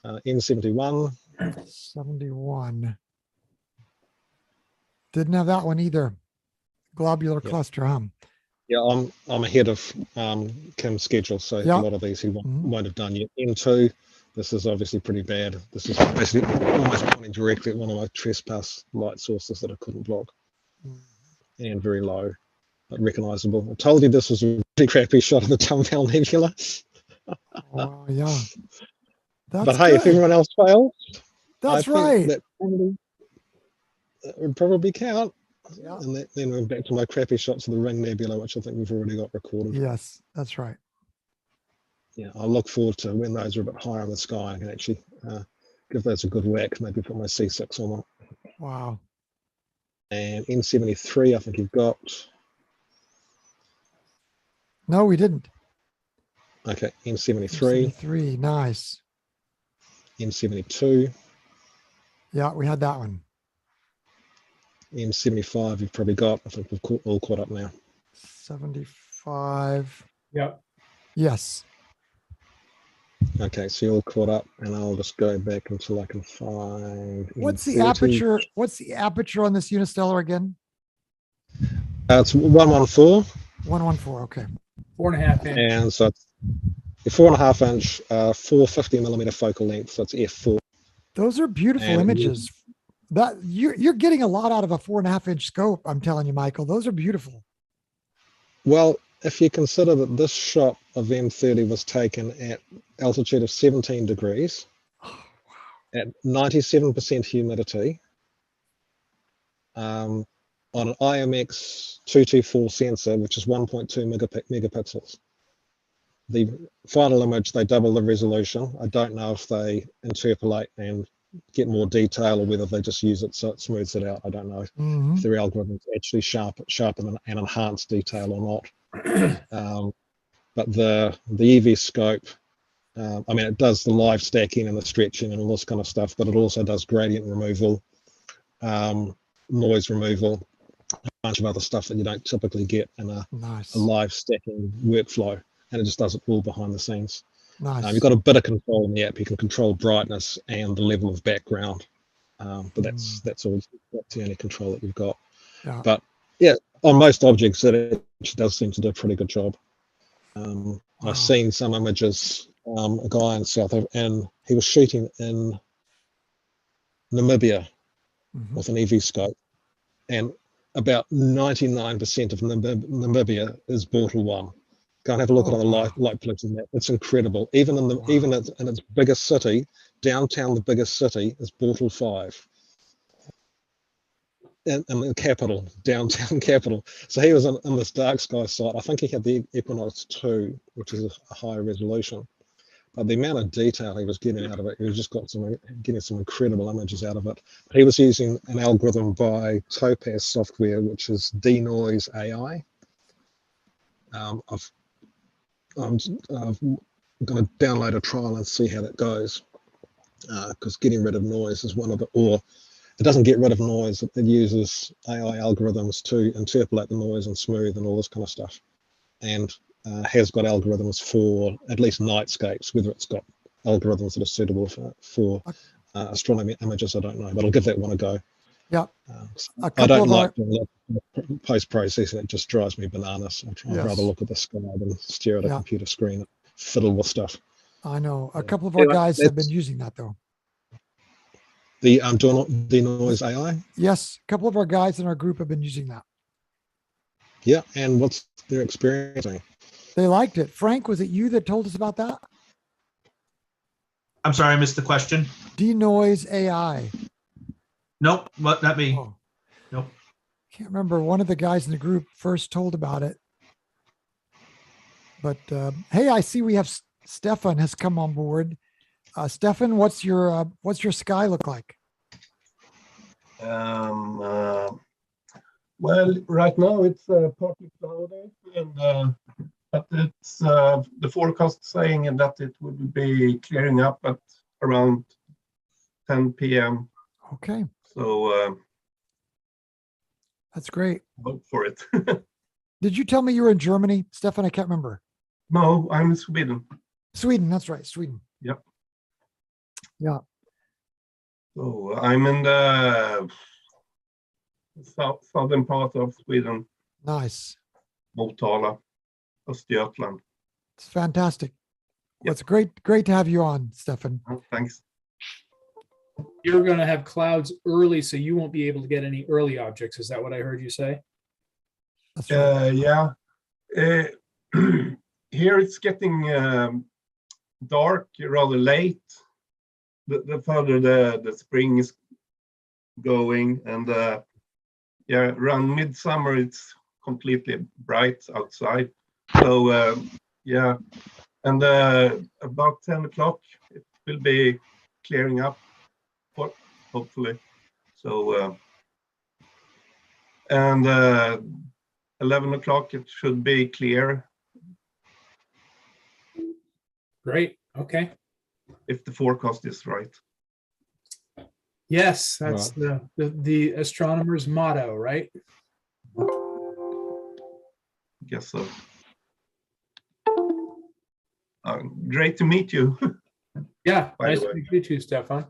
N71. 71. Didn't have that one either. Globular cluster, huh? Yeah, I'm ahead of Kim's schedule, so a lot of these he won't have done yet. N2, this is obviously pretty bad. This is basically almost pointing directly at one of my trespass light sources that I couldn't block. And very low, but recognizable. I told you this was a pretty crappy shot of the Dumbbell Nebula. Oh, yeah. That's but hey, if good. everyone else fails, That's I right. think that would probably count. Yeah. And then we're back to my crappy shots of the Ring Nebula, which I think we've already got recorded. Yes, that's right. Yeah, I look forward to when those are a bit higher in the sky. I can actually give those a good whack, maybe put my C6 on them. Wow. And N73, I think you've got. No, we didn't. Okay, N73. N73, nice. N72. Yeah, we had that one. N75, you've probably got. I think we've all caught up now. 75. Yep. Yes. Okay, so you're all caught up, and I'll just go back until I can find. What's the N30. aperture? What's the aperture on this unistellar again? It's 114. 114. Okay. 4.5 inch. And so it's a 4.5 inch, 450 millimeter focal length. So it's f4. Those are beautiful And images. That you're getting a lot out of a 4.5 inch scope. I'm telling you, Michael. Those are beautiful. Well, if you consider that this shot of M30 was taken at altitude of 17 degrees, at 97% humidity, on an IMX 224 sensor, which is 1.2 megapixels. The final image, they double the resolution. I don't know if they interpolate and get more detail or whether they just use it so it smooths it out. I don't know if their algorithms actually sharpen and enhance detail or not. But the EV scope, I mean, it does the live stacking and the stretching and all this kind of stuff, but it also does gradient removal, noise removal, a bunch of other stuff that you don't typically get in a live stacking workflow. And it just does it all behind the scenes. Nice. You've got a bit of control in the app. You can control brightness and the level of background, but that's all. That's the only control that you've got. Yeah. But yeah, on most objects, it actually does seem to do a pretty good job. I've seen some images. A guy in South Africa, and he was shooting in Namibia with an EV scope, and about 99% of Namibia is Bortle 1. Go and have a look at the light pollution map. It's incredible. Even in its biggest city, downtown, the biggest city is Bortle 5. And the capital, downtown capital. So he was in this dark sky site. I think he had the Equinox 2, which is a higher resolution. But the amount of detail he was getting out of it, he was just getting some incredible images out of it. He was using an algorithm by Topaz Software, which is Denoise AI. I'm going to download a trial and see how that goes, because getting rid of noise is one of it doesn't get rid of noise. It uses AI algorithms to interpolate the noise and smooth and all this kind of stuff, and has got algorithms for at least nightscapes. Whether it's got algorithms that are suitable for astronomy images, I don't know, but I'll give that one a go. Yeah. I don't like post-processing. It just drives me bananas. I'd Yes. rather look at the sky than stare at a Yeah. computer screen and fiddle with stuff. I know. A couple of our guys have been using that though. The Denoise AI? Yes. A couple of our guys in our group have been using that. Yeah. And what's their experience? They liked it. Frank, was it you that told us about that? I'm sorry, I missed the question. Denoise AI. Nope, not me. Oh. Nope. Can't remember. One of the guys in the group first told about it. But hey, I see we have Stefan has come on board. Stefan, what's your sky look like? Well, right now it's partly cloudy, and but it's the forecast saying that it would be clearing up at around 10 p.m. Okay. So that's great. Hope for it. Did you tell me you were in Germany, Stefan? I can't remember. No, I'm in Sweden. Sweden, that's right, Sweden. Yep. Yeah. So I'm in the southern part of Sweden. Nice. Motala, Östergötland. It's fantastic. Well, it's great to have you on, Stefan. Oh, thanks. You're going to have clouds early, so you won't be able to get any early objects. Is that what I heard you say? That's right. Yeah. Here it's getting dark rather late. The further the spring is going, and yeah, around midsummer it's completely bright outside. So yeah, and about 10 o'clock it will be clearing up, hopefully. So and 11 o'clock it should be clear. Great. Okay. If the forecast is right. Yes, that's the astronomer's motto, right? Guess so. Great to meet you. Yeah, nice to meet you too, Stefan.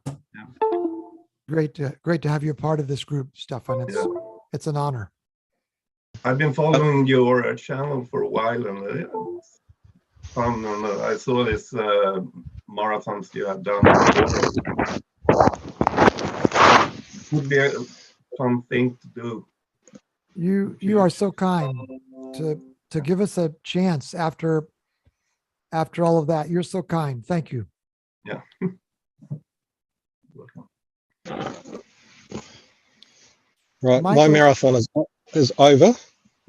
Great to have you a part of this group, Stefan. It's an honor. I've been following your channel for a while, and it's fun. And I saw this marathons you have done. Would be a fun thing to do. You are so kind to give us a chance after all of that. You're so kind. Thank you. Yeah. Right, Michael? my marathon is over.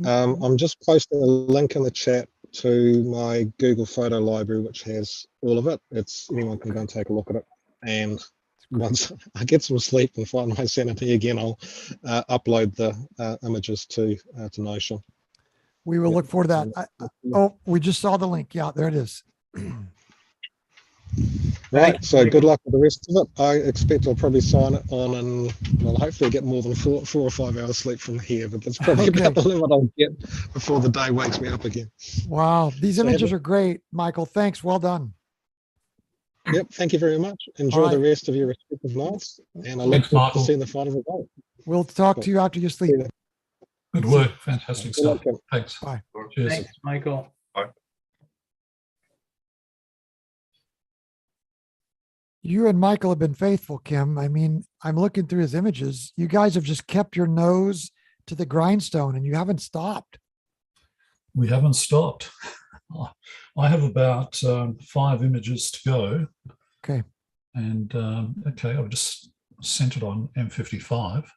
I'm just posting a link in the chat to my Google photo library, which has all of it. Anyone can go and take a look at it. And once I get some sleep and find my sanity again, I'll upload the images to Notion. We will look forward to that. Oh, we just saw the link. Yeah, there it is. Right, so good luck with the rest of it. I expect I'll probably sign it on and well, hopefully get more than four or 5 hours sleep from here, but that's probably about the limit I'll get before the day wakes me up again. Wow, these images are great, Michael. Thanks. Well done. Yep, thank you very much. Enjoy the rest of your respective nights, and I look forward to seeing the final result. We'll talk to you after you sleep. Good work. Fantastic stuff. Thanks. Bye. Cheers. Thanks, Michael. Bye. You and Michael have been faithful, Kim. I mean, I'm looking through his images. You guys have just kept your nose to the grindstone and you haven't stopped. We haven't stopped. I have about 5 images to go. Okay. And okay, I've just sent it on M55.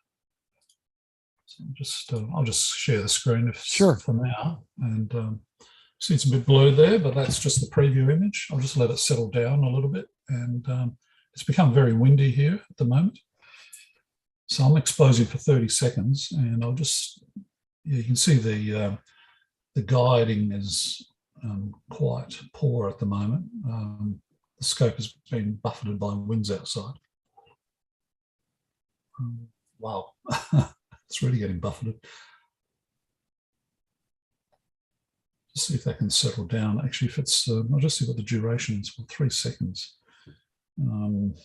So I'll just share the screen for now. And see, it's a bit blue there, but that's just the preview image. I'll just let it settle down a little bit. And it's become very windy here at the moment. So I'm exposing for 30 seconds, and I'll just, you can see the guiding is quite poor at the moment. The scope has been buffeted by winds outside. Wow, it's really getting buffeted. Just see if that can settle down. Actually, if it's, I'll just see what the duration is for 3 seconds. It's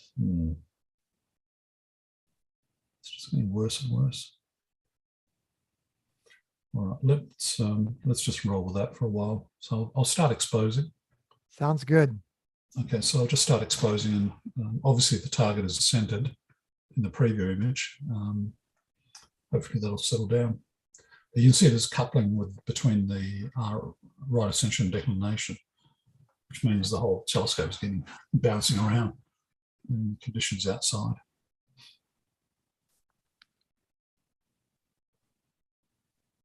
just getting worse and worse. All right, let's just roll with that for a while. So I'll start exposing. Sounds good. Okay, so I'll just start exposing, and obviously the target is centered in the preview image. Hopefully that'll settle down. You can see there's coupling between the right ascension and declination, which means the whole telescope is getting bouncing around in conditions outside.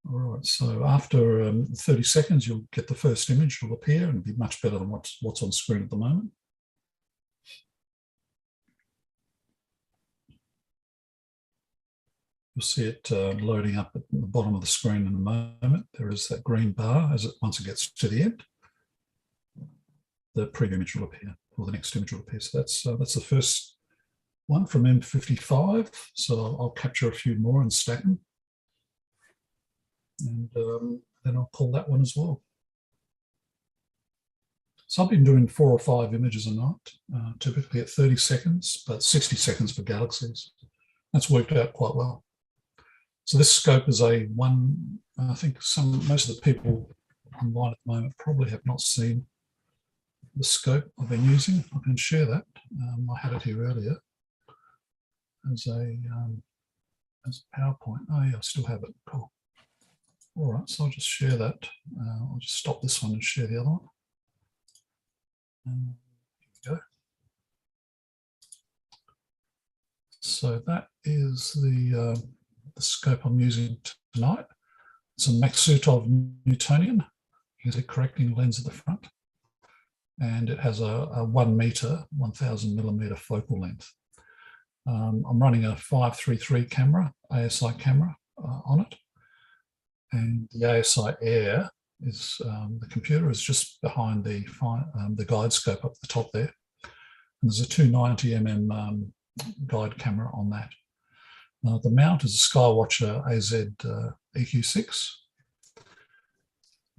All right, so after 30 seconds, you'll get the first image will appear and be much better than what's on screen at the moment. You'll see it loading up at the bottom of the screen in a moment. There is that green bar once it gets to the end. the preview image will appear, or the next image will appear. So that's the first one from M55. So I'll capture a few more and stack them. And then I'll pull that one as well. So I've been doing 4 or 5 images a night, typically at 30 seconds, but 60 seconds for galaxies. That's worked out quite well. So this scope is a one, I think most of the people online at the moment probably have not seen the scope I've been using. I can share that. I had it here earlier as a PowerPoint. Oh yeah, I still have it. Cool. All right, so I'll just share that. I'll just stop this one and share the other one. Here we go. So that is the scope I'm using tonight. It's a Maksutov Newtonian. Here's a correcting lens at the front. And it has a 1 meter, 1000 millimeter focal length. I'm running a 533 camera, ASI camera on it. And the ASI Air is, the computer is just behind the guide scope up the top there. And there's a 290mm guide camera on that. The mount is a Skywatcher AZ EQ6.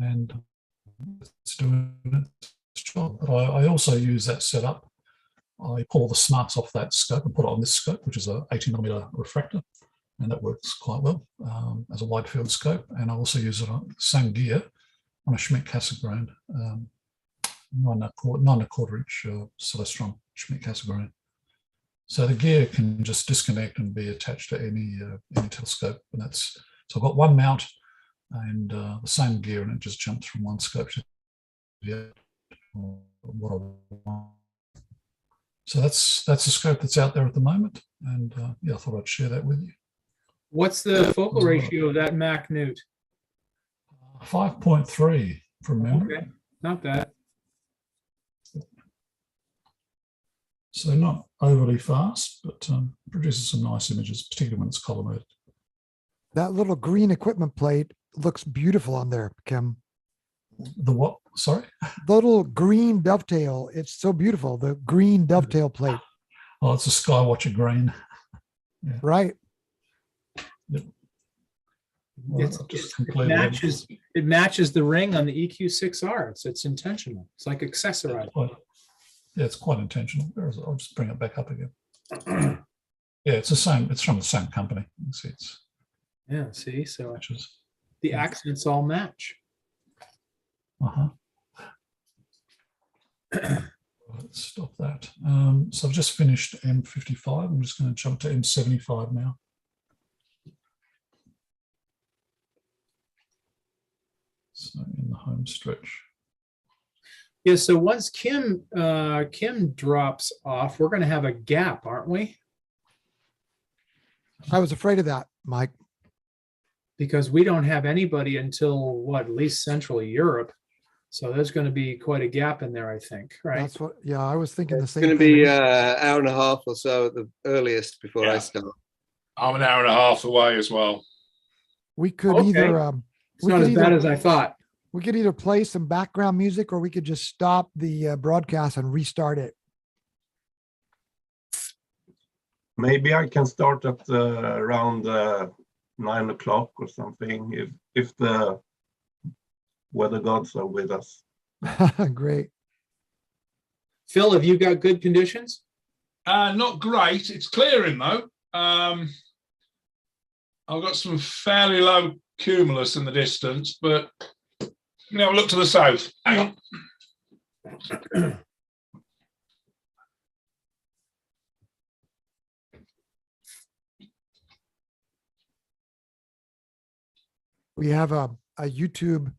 And it's doing its job. But I also use that setup. I pull the smarts off that scope and put it on this scope, which is a 80mm refractor. And that works quite well as a wide field scope. And I also use it on the same gear on a Schmidt-Cassegrain 9¼ inch Celestron Schmidt-Cassegrain. So the gear can just disconnect and be attached to any telescope. And that's, so I've got one mount and the same gear, and it just jumps from one scope to the other. What I want. So that's a scope that's out there at the moment. And yeah, I thought I'd share that with you. What's the focal ratio of that Mac Newt? 5.3 from memory. Okay, not bad. So not overly fast, but produces some nice images, particularly when it's collimated. That little green equipment plate looks beautiful on there, Kim. The what? Sorry? The little green dovetail. It's so beautiful. The green dovetail plate. Oh, it's a Skywatcher green. Yeah. Right. Yep. Well, it matches the ring on the EQ6R. It's intentional. It's like accessorized. Yeah, it's quite intentional. I'll just bring it back up again. Yeah, it's the same. It's from the same company. You can see it's. Yeah. See, so the accents all match. Let's stop that. So I've just finished M55. I'm just going to jump to M75 now. So in the home stretch. Yeah, so once Kim drops off, we're going to have a gap, aren't we? I was afraid of that, Mike. Because we don't have anybody until what, at least Central Europe. So there's going to be quite a gap in there, I think, right? That's what, yeah, I was thinking the same It's going to thing. be an hour and a half or so at the earliest before I start. I'm an hour and a half away as well. We could either... it's not as bad as I thought. We could either play some background music or we could just stop the broadcast and restart it. Maybe I can start at around 9 o'clock or something if the weather gods are with us. Great. Phil, have you got good conditions? Not great. It's clearing though. I've got some fairly low cumulus in the distance, but you know, look to the south. Hang on. We have a YouTube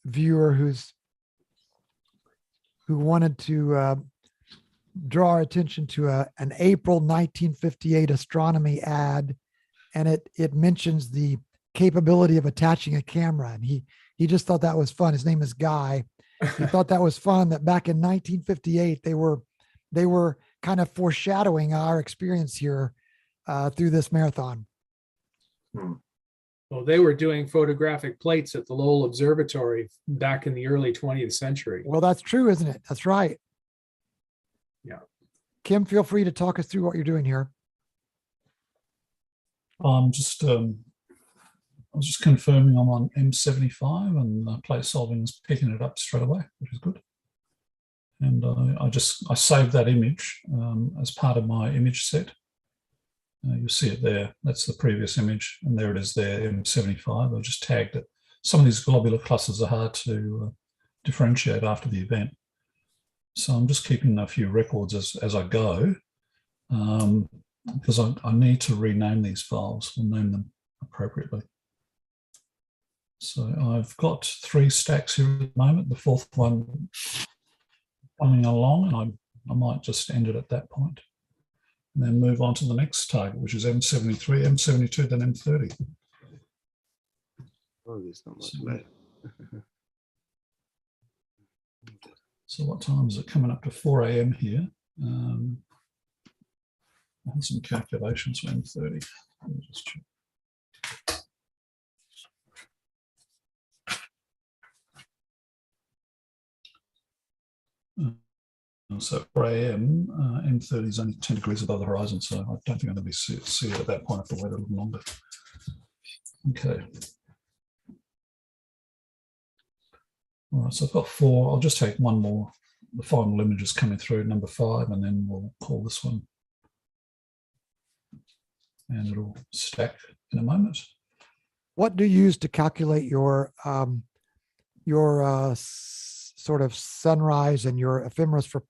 viewer who wanted to draw our attention to an April 1958 astronomy ad, and it mentions the capability of attaching a camera, and he just thought that was fun. His name is Guy. He thought that was fun that back in 1958 they were kind of foreshadowing our experience here through this marathon. Well, they were doing photographic plates at the Lowell Observatory back in the early 20th century. Well, that's true, isn't it? That's right. Yeah. Kim, feel free to talk us through what you're doing here. I'm just I was just confirming I'm on M75 and plate solving is picking it up straight away, which is good. And I saved that image as part of my image set. You'll see it there. That's the previous image, and there it is there, M75. I just tagged it. Some of these globular clusters are hard to differentiate after the event. So I'm just keeping a few records as I go, because I need to rename these files and name them appropriately. So I've got 3 stacks here at the moment. The 4th one coming along, and I might just end it at that point. And then move on to the next target, which is M73, M72, then M30. Oh, there's not much left. So what time is it? Coming up to 4 a.m. here. I had some calculations for M30. Let me just check. So 4 a.m. M30 is only 10 degrees above the horizon, so I don't think I'm going to be see it at that point. I have to wait a little longer. Okay. All right, so I've got 4. I'll just take one more. The final image is coming through, number 5, and then we'll call this one. And it'll stack in a moment. What do you use to calculate your sort of sunrise and your ephemeris for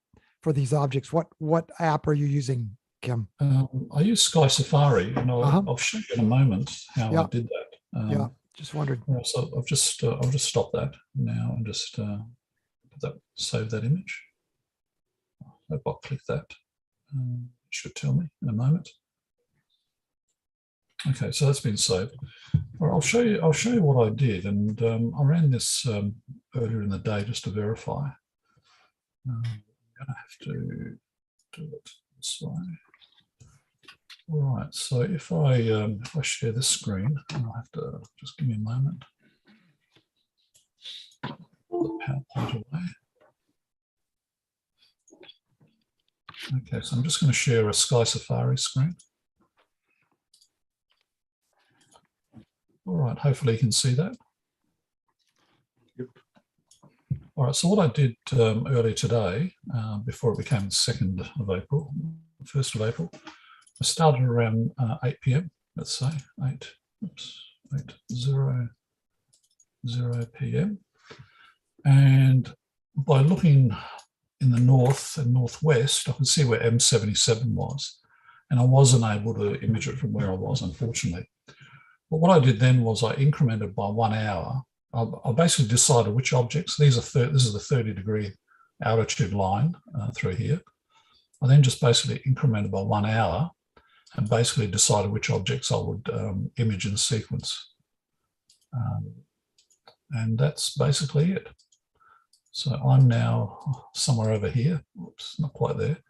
these objects? What app are you using, Kim? I use Sky Safari, and I'll show you in a moment how I did that. Yeah, just wondered. So I'll just stop that now and just save that image. If I click that, it should tell me in a moment. Okay, so that's been saved. All right, I'll show you what I did, and I ran this earlier in the day just to verify. I'm going to have to do it this way. All right, so if I share this screen, I'll have to just give me a moment. Pull the PowerPoint away. Okay, so I'm just going to share a Sky Safari screen. All right, hopefully you can see that. Yep. All right, so what I did earlier today, before it became the 2nd of April, 1st of April, I started around 8 p.m., let's say, 8:00 p.m. And by looking in the north and northwest, I could see where M77 was. And I wasn't able to image it from where I was, unfortunately. But what I did then was I incremented by 1 hour. I basically decided which objects, this is the 30-degree altitude line through here. I then just basically incremented by 1 hour and basically decided which objects I would image in sequence. And that's basically it. So I'm now somewhere over here. Oops, not quite there.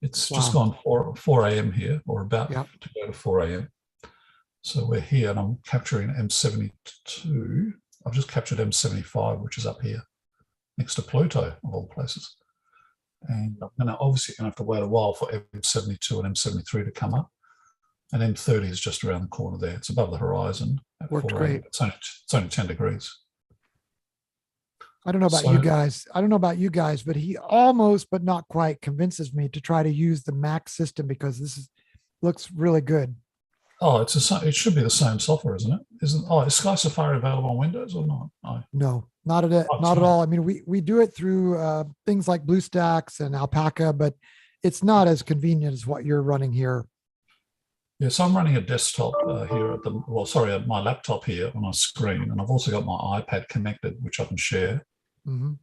It's just gone 4 a.m. here, or about to go to 4 a.m. So we're here, and I'm capturing M72. I've just captured M75, which is up here, next to Pluto, of all places. And I'm obviously going to have to wait a while for M72 and M73 to come up. And M30 is just around the corner there. It's above the horizon. Worked great. It's only 10 degrees. I don't know about you guys. I don't know about you guys, but he almost, but not quite, convinces me to try to use the Mac system because this looks really good. Oh, it should be the same software, isn't it? Is Sky Safari available on Windows or not? No, not at all. I mean, we do it through things like BlueStacks and Alpaca, but it's not as convenient as what you're running here. Yeah, so I'm running a desktop here at my laptop here on my screen, and I've also got my iPad connected, which I can share with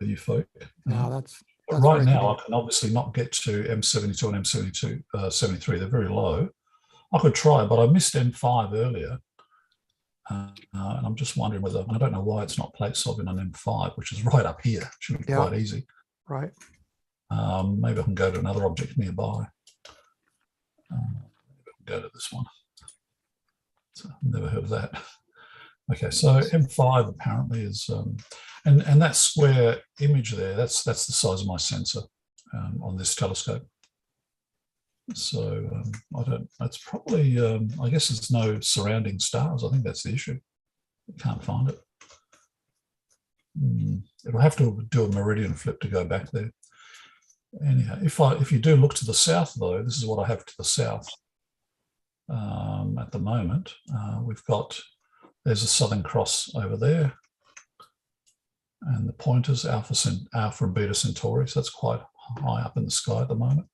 you folk. That's right now, I can obviously not get to M72 and M73. They're very low. I could try, but I missed M5 earlier. And I'm just wondering whether, I don't know why it's not plate solving on M5, which is right up here. It should be quite easy. Right. Maybe I can go to another object nearby. Go to this one. So I've never heard of that. Okay, so M5 apparently is, and that square image there, that's the size of my sensor on this telescope. So that's probably, I guess there's no surrounding stars. I think that's the issue. You can't find it. It'll have to do a meridian flip to go back there. Anyhow, if you do look to the south though, this is what I have to the south at the moment. There's a Southern Cross over there, and the pointers Alpha and Beta Centauri. So that's quite high up in the sky at the moment.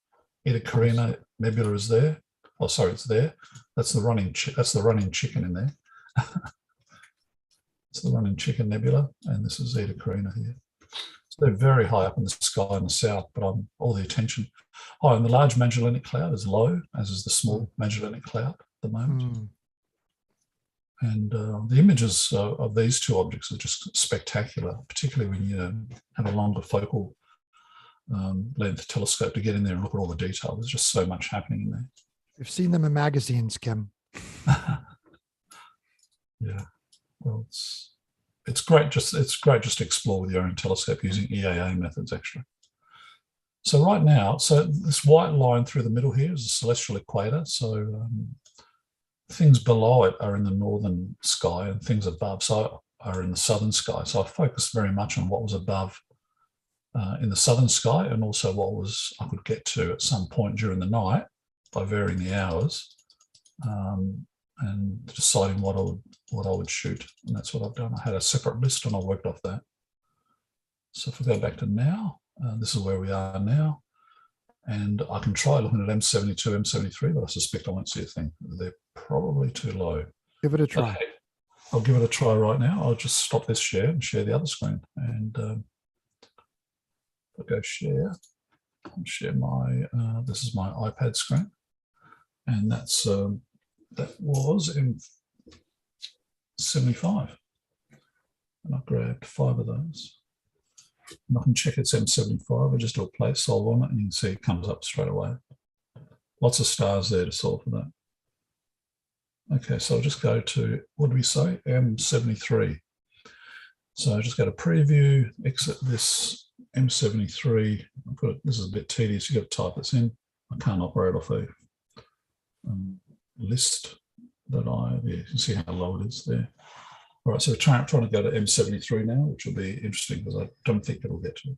Eta Carina Nebula is there. Oh, sorry, it's there. That's the running chicken in there. It's the running chicken nebula, and this is Eta Carina here. So they're very high up in the sky in the south, but all the attention. Oh, and the Large Magellanic Cloud is low, as is the Small Magellanic Cloud at the moment. And the images of these two objects are just spectacular, particularly when you have a longer focal length telescope to get in there and look at all the detail. There's just so much happening in there. You've seen them in magazines, Kim. Yeah, well, it's great just to explore with your own telescope using EAA methods, actually. So right now, this white line through the middle here is a celestial equator. So things below it are in the northern sky, and things above are in the southern sky. So I focused very much on what was above in the southern sky, and also what I could get to at some point during the night by varying the hours, and deciding what I would shoot. And that's what I've done. I had a separate list and I worked off that. So if we go back to now, this is where we are now. And I can try looking at M72, M73, but I suspect I won't see a thing. They're probably too low. Give it a try. Okay. I'll give it a try right now. I'll just stop this share and share the other screen. And I'll go share. I'll share my, this is my iPad screen. And that's, that was M75. And I grabbed 5 of those. And I can check it's M75. I just do a place solve on it, and you can see it comes up straight away. Lots of stars there to solve for that. Okay, so I'll just go to, what do we say? M73. So I just go to preview, exit this M73. This is a bit tedious. You've got to type this in. I can't operate off a list that you can see how low it is there. All right, so we're trying to go to M73 now, which will be interesting because I don't think it'll get to it.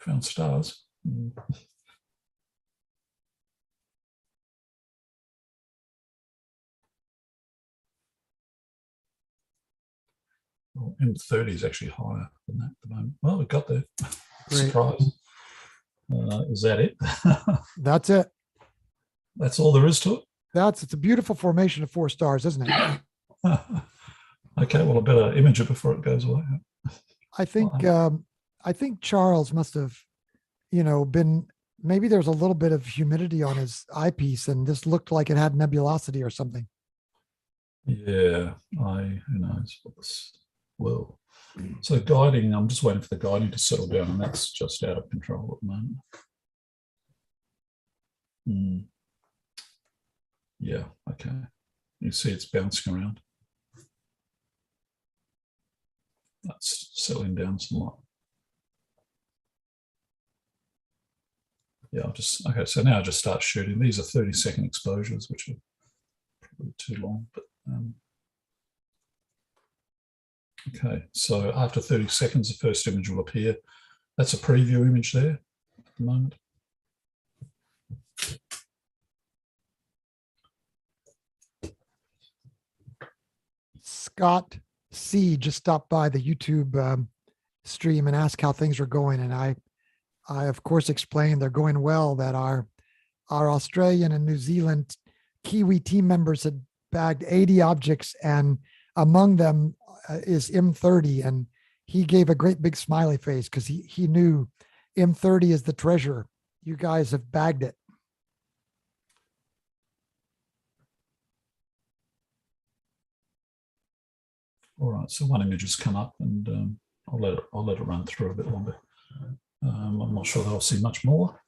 Found stars. Well, M30 is actually higher than that at the moment. Well, we got there. Surprise. Is that it? That's it. That's all there is to it? It's a beautiful formation of 4 stars, isn't it? Okay, well, I better image it before it goes away. I think Charles must have, been, maybe there's a little bit of humidity on his eyepiece and this looked like it had nebulosity or something. Yeah, who knows what this will. So guiding, I'm just waiting for the guiding to settle down, and that's just out of control at the moment. Yeah, okay. You see it's bouncing around. That's settling down somewhat. Yeah, okay, so now I just start shooting. These are 30-second exposures, which are probably too long, but okay, so after 30 seconds, the first image will appear. That's a preview image there at the moment. Scott C just stopped by the YouTube stream and asked how things are going. And I of course explained they're going well, that our Australian and New Zealand Kiwi team members had bagged 80 objects, and among them is M30. And he gave a great big smiley face because he knew M30 is the treasure. You guys have bagged it. All right, so one image has come up, and I'll let it run through a bit longer. I'm not sure that I'll see much more.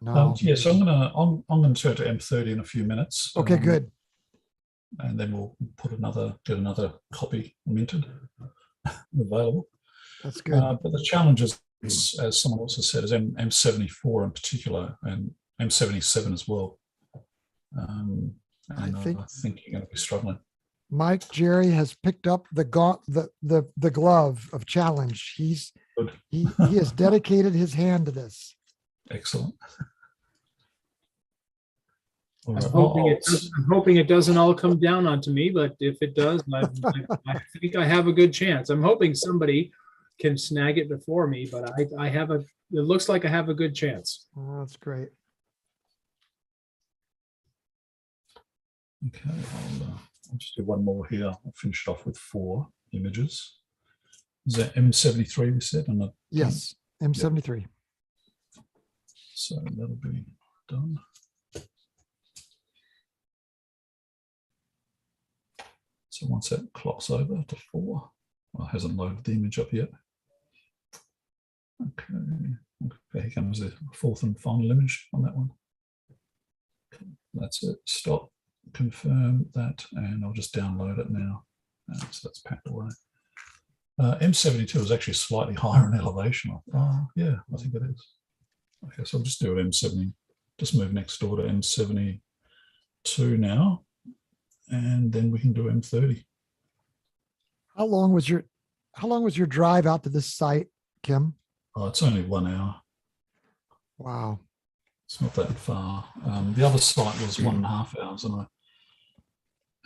No. Yeah, so I'm gonna turn to M30 in a few minutes. Okay, good. And then we'll get another copy minted available. That's good. But the challenge is, as someone else has said, is M74 in particular, and M77 as well. And I think you're going to be struggling. Mike Jerry has picked up the glove of challenge. He has dedicated his hand to this. Excellent. I'm hoping it doesn't all come down onto me, but if it does, I think I have a good chance. I'm hoping somebody can snag it before me, but it looks like I have a good chance. Oh, that's great. Okay, I'll just do one more here. I'll finish it off with 4 images. Is that M73 we said? Yes, M73. Yep. So that'll be done. So once that clocks over to 4, well, it hasn't loaded the image up yet. Okay, here comes the 4th and final image on that one. Okay, that's it. Stop. Confirm that, and I'll just download it now. So that's packed away. M72 is actually slightly higher in elevation. Oh, yeah, I think it is. Okay, so I'll just do it M70. Just move next door to M72 now, and then we can do M30. How long was your drive out to this site, Kim? Oh, it's only 1 hour. Wow. It's not that far. The other site was 1.5 hours, and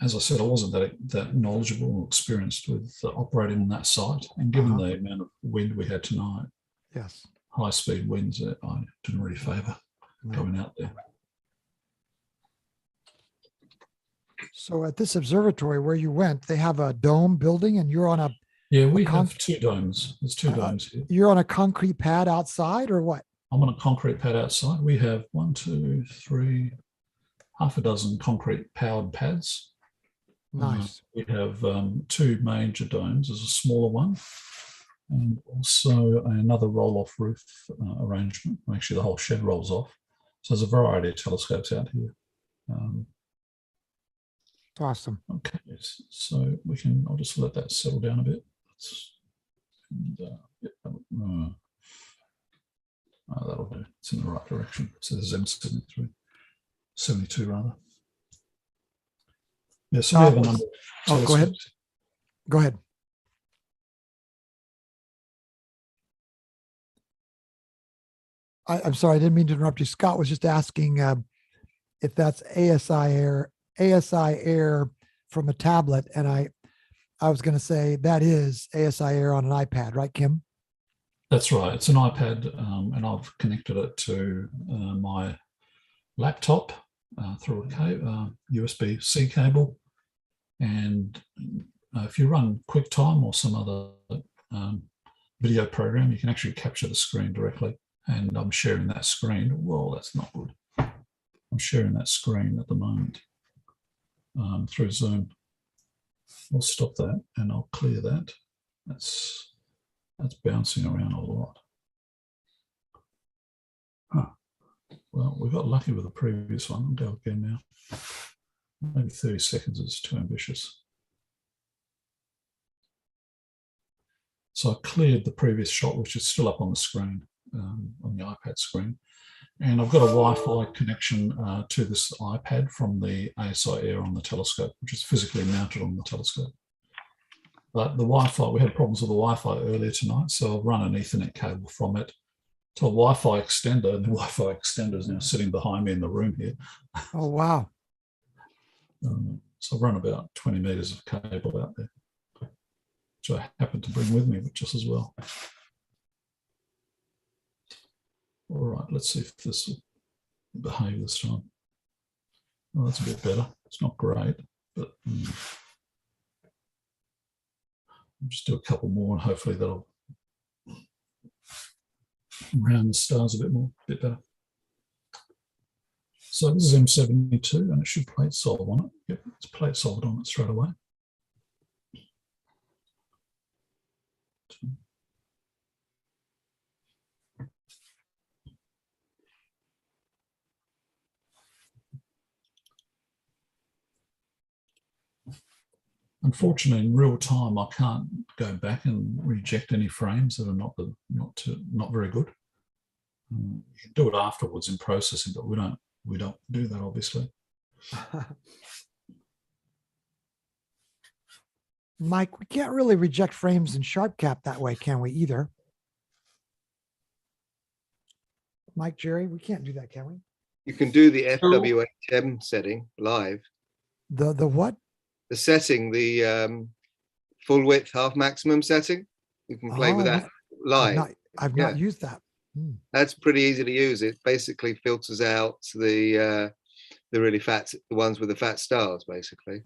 as I said, I wasn't that knowledgeable or experienced with operating on that site. And given the amount of wind we had tonight, yes, high-speed winds, I didn't really favour going out there. So at this observatory where you went, they have a dome building, and you're on a we have 2 domes. There's 2 domes here. You're on a concrete pad outside, or what? I'm on a concrete pad outside. We have 1, 2, 3, half a dozen concrete powered pads. Nice. We have 2 major domes. There's a smaller one, and also another roll-off roof arrangement. Actually, the whole shed rolls off. So there's a variety of telescopes out here. Awesome. Okay, so I'll just let that settle down a bit. That'll do. It's in the right direction. So this is M73, 72 rather. Yeah, so we have a number of telescopes. Go ahead. Go ahead. I'm sorry, I didn't mean to interrupt you. Scott was just asking if that's ASI Air from a tablet, and I was going to say that is ASI Air on an iPad, right, Kim? That's right. It's an iPad, and I've connected it to my laptop through a USB-C cable. And if you run QuickTime or some other video program, you can actually capture the screen directly. And I'm sharing that screen. Whoa, that's not good. I'm sharing that screen at the moment through Zoom. I'll stop that and I'll clear that. That's bouncing around a lot. Huh. Well, we got lucky with the previous one. I'll go again now. Maybe 30 seconds is too ambitious. So I cleared the previous shot, which is still up on the screen, on the iPad screen. And I've got a Wi-Fi connection to this iPad from the ASI Air on the telescope, which is physically mounted on the telescope. But the Wi-Fi, we had problems with the Wi-Fi earlier tonight, so I've run an Ethernet cable from it to a Wi-Fi extender, and the Wi-Fi extender is now sitting behind me in the room here. Oh, wow. So I've run about 20 meters of cable out there, which I happened to bring with me just as well. All right, let's see if this will behave this time. Oh, that's a bit better. It's not great, but I'll just do a couple more and hopefully that'll round the stars a bit better. So this is M72 and it should plate solve on it. Yep, it's plate solved on it straight away. Unfortunately, in real time, I can't go back and reject any frames that are not very good. You can do it afterwards in processing, but we don't do that, obviously. Mike, we can't really reject frames in SharpCap that way, can we either? Mike, Jerry, we can't do that, can we? You can do the FWHM setting live. The what? The setting, the full width, half maximum setting. You can play with that live. I've not used that. That's pretty easy to use. It basically filters out the really fat, the ones with the fat stars, basically.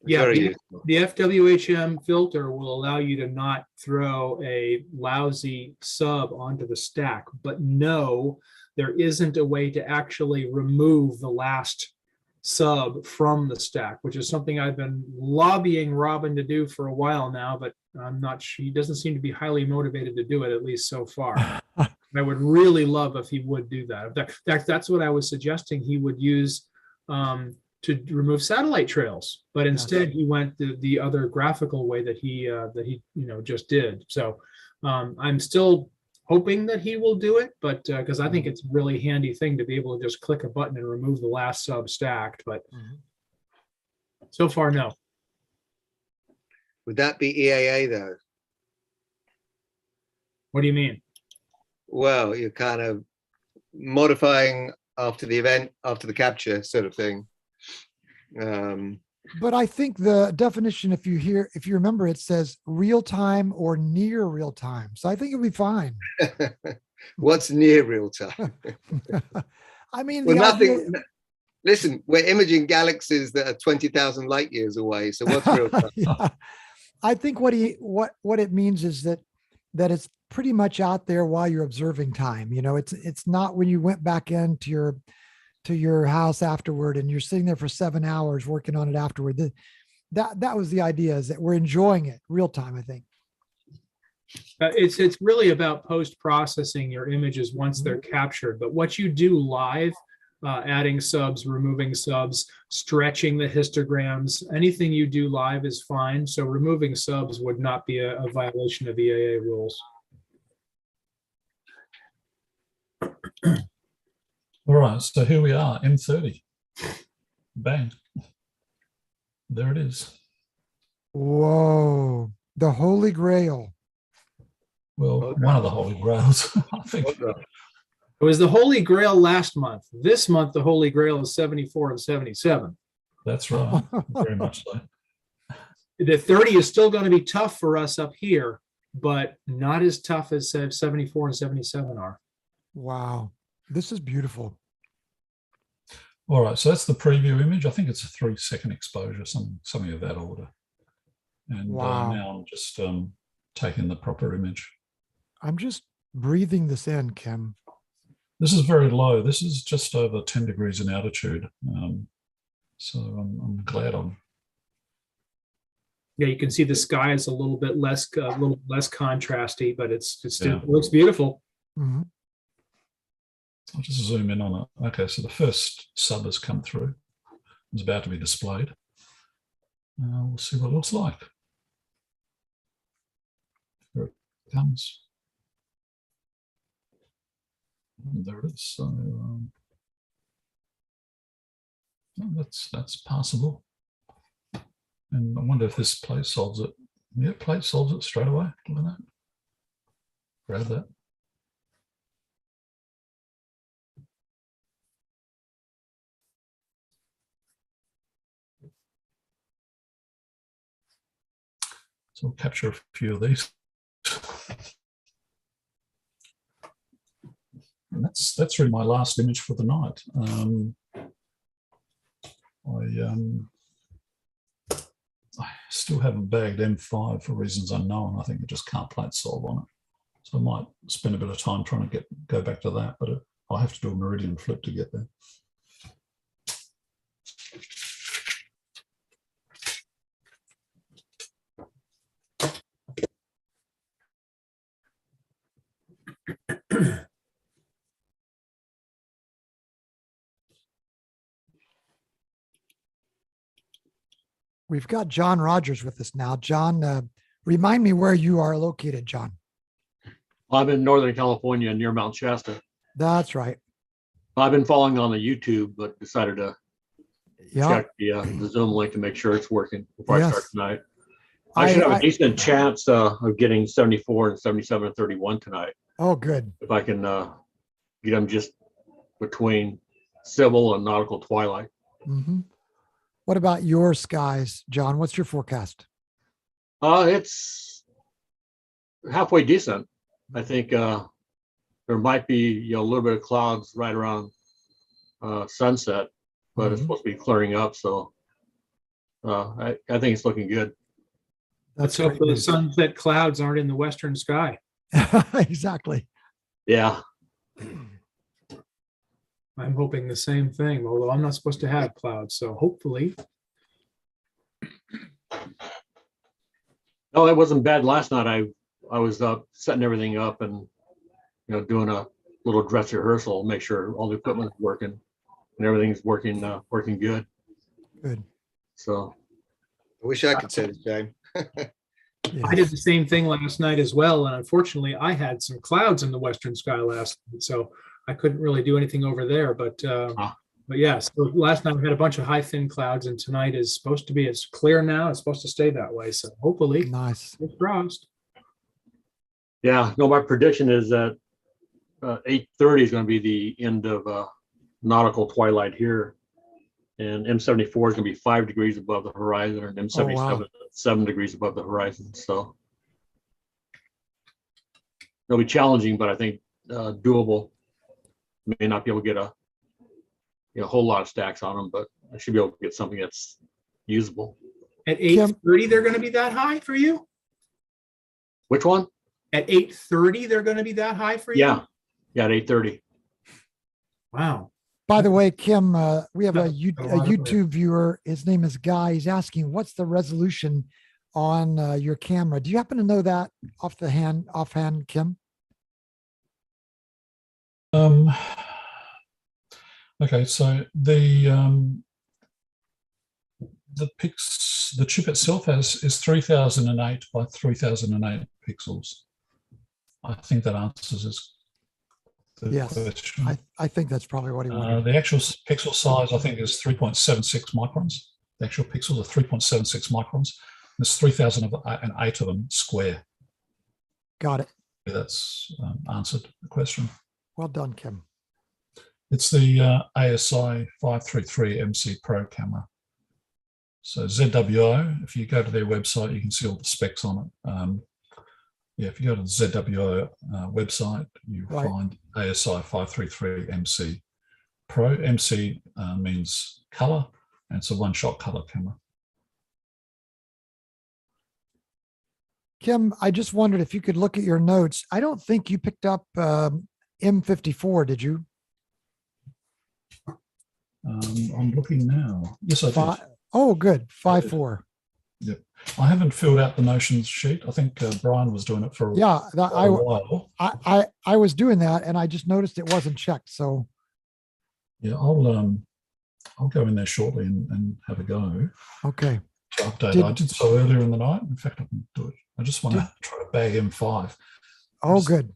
Yeah, the FWHM filter will allow you to not throw a lousy sub onto the stack, but no, there isn't a way to actually remove the last sub from the stack, which is something I've been lobbying Robin to do for a while now, but I'm not sure. He doesn't seem to be highly motivated to do it, at least so far. I would really love if he would do that. In fact, that's what I was suggesting he would use to remove satellite trails, but instead he went the other graphical way that he just did. So I'm still hoping that he will do it, but because I think it's a really handy thing to be able to just click a button and remove the last sub stacked, but so far, no. Would that be EAA though? What do you mean? Well, you're kind of modifying after the event, after the capture sort of thing. But I think the definition, if you remember, it says real time or near real time. So I think it'll be fine. What's near real time? I mean, well, nothing. Listen, we're imaging galaxies that are 20,000 light years away. So what's real time? Yeah. I think what it means is that it's pretty much out there while you're observing time. You know, it's not when you went back into your house afterward and you're sitting there for 7 hours working on it afterward. That was the idea, is that we're enjoying it real time, I think. It's really about post-processing your images once they're captured, but what you do live, adding subs, removing subs, stretching the histograms, anything you do live is fine. So removing subs would not be a violation of EAA rules. All right, so here we are, M30. Bang. There it is. Whoa, the Holy Grail. Well, one of the Holy Grails, I think. It was the Holy Grail last month. This month, the Holy Grail is 74 and 77. That's right, very much so. The 30 is still going to be tough for us up here, but not as tough as 74 and 77 are. Wow, this is beautiful. All right, so that's the preview image. I think it's a 3-second exposure, something of that order. And wow. Now I'm just taking the proper image. I'm just breathing this in, Kim. This is very low. This is just over 10 degrees in altitude. So I'm glad I'm. Yeah, you can see the sky is a little bit less contrasty, but it looks beautiful. Mm-hmm. I'll just zoom in on it. Okay, so the first sub has come through. It's about to be displayed. We'll see what it looks like. Here it comes. And there it is. So that's passable. And I wonder if this plate solves it. Yeah, plate solves it straight away. Look at that. Grab that. So we'll capture a few of these. And that's really my last image for the night. I still haven't bagged M5 for reasons unknown. I think I just can't plate solve on it. So I might spend a bit of time trying to go back to that, but I'll have to do a meridian flip to get there. We've got John Rogers with us now. John, remind me where you are located, John. I'm in Northern California near Mount Shasta. That's right. I've been following on the YouTube, but decided to Yeah. check the Zoom link to make sure it's working before I start Yes. tonight. I should have a decent chance of getting 74 and 77 and 31 tonight. Oh, good. If I can get them just between civil and nautical twilight. Mm-hmm. What about your skies, John? What's your forecast? It's halfway decent. I think there might be a little bit of clouds right around sunset, but it's supposed to be clearing up. So I think it's looking good. Let's hope the sunset clouds aren't in the western sky. Exactly. Yeah. I'm hoping the same thing, although I'm not supposed to have clouds. So hopefully. No, it wasn't bad last night. I was setting everything up and doing a little dress rehearsal, make sure all the equipment's working and everything's working good. Good. So I wish I could say the same. I did the same thing last night as well, and unfortunately, I had some clouds in the western sky last night, so I couldn't really do anything over there. But yes, so last night we had a bunch of high thin clouds, and tonight is supposed to be. It's clear now. It's supposed to stay that way. So hopefully, nice. It's crossed. Yeah, no, my prediction is that 8:30 is going to be the end of nautical twilight here, and M74 is going to be 5 degrees above the horizon, and M77 7 degrees above the horizon. So it'll be challenging, but I think doable. May not be able to get a whole lot of stacks on them, but I should be able to get something that's usable. At 8:30, they're going to be that high for you? Which one? At 8:30, they're going to be that high for you? Yeah, at 8:30. Wow. By the way, Kim, we have a YouTube viewer. His name is Guy. He's asking, what's the resolution on your camera? Do you happen to know that offhand, Kim? Okay, so the chip itself is 3008 by 3008 pixels. I think that answers the question. I think that's probably what he wanted. The actual pixel size, I think, is 3.76 microns. The actual pixels are 3.76 microns. There's 3008 of them square. Got it. That's answered the question. Well done, Kim. It's the ASI 533 MC Pro camera. So ZWO, if you go to their website, you can see all the specs on it. If you go to the ZWO website, you find ASI 533 MC Pro. MC means color, and it's a one-shot color camera. Kim, I just wondered if you could look at your notes. I don't think you picked up M54, did you? I'm looking now. Yes, I did. Oh, good. 5.4. Yep. I haven't filled out the notions sheet. I think Brian was doing it for a while. I was doing that, and I just noticed it wasn't checked. So yeah, I'll go in there shortly and have a go. Okay. To update. I did so earlier in the night. In fact, I can do it. I just want to try to bag M5. Oh, good.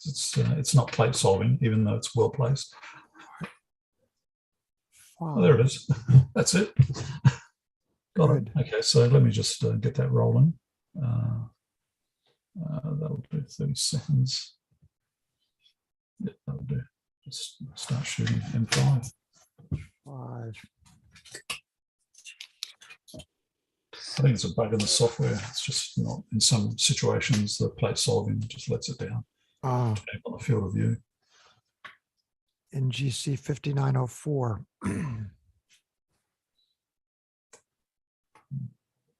It's not plate solving, even though it's well placed. Wow. Oh, there it is. That's it. Got it. Okay, so let me just get that rolling. That'll do 30 seconds. Yeah, that'll do. Just start shooting M5. 5. I think it's a bug in the software. It's just not, in some situations, the plate solving just lets it down. On the field of view. In GC 5904.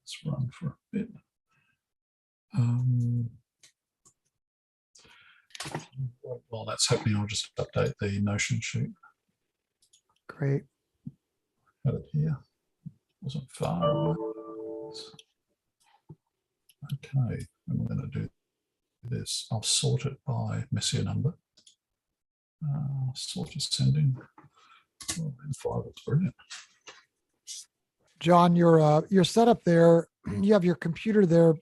Let's run for a bit. While that's happening, I'll just update the Notion sheet. Great. Got it here. Wasn't far away. Okay, and we're going to do this. I'll sort it by Messier number. Sort ascending. Oh, and 5, it's brilliant. John, your setup there, you have your computer there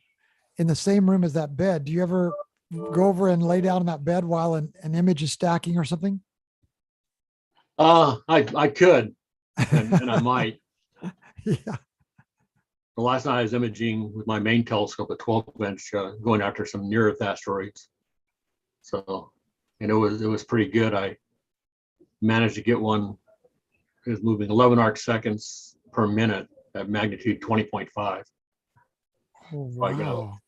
in the same room as that bed. Do you ever go over and lay down on that bed while an image is stacking or something? I could, and I might. Yeah. The last night I was imaging with my main telescope, a 12-inch, going after some near-Earth asteroids. So, and it was pretty good. I managed to get one. It was moving 11 arc seconds per minute at magnitude 20.5. Oh, wow.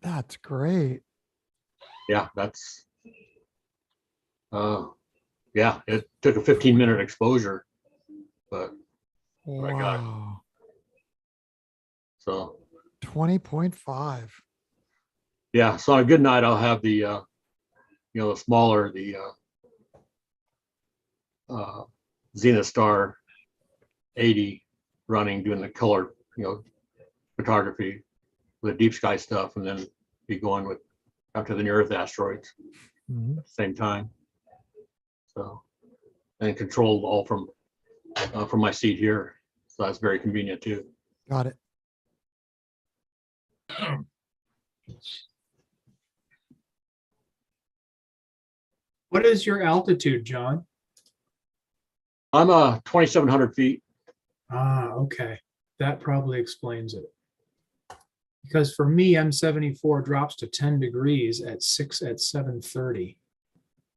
That's great. Yeah, that's yeah, it took a 15-minute exposure, but I got it. So 20.5. yeah, so on a good night I'll have the the smaller, the Zenith Star 80 running, doing the color photography with the deep sky stuff, and then be going with after the near Earth asteroids at the same time. So, and controlled all from my seat here, so that's very convenient too. Got it. What is your altitude, John? I'm 2,700 feet. Ah, okay. That probably explains it. Because for me, M74 drops to 10 degrees at 7:30.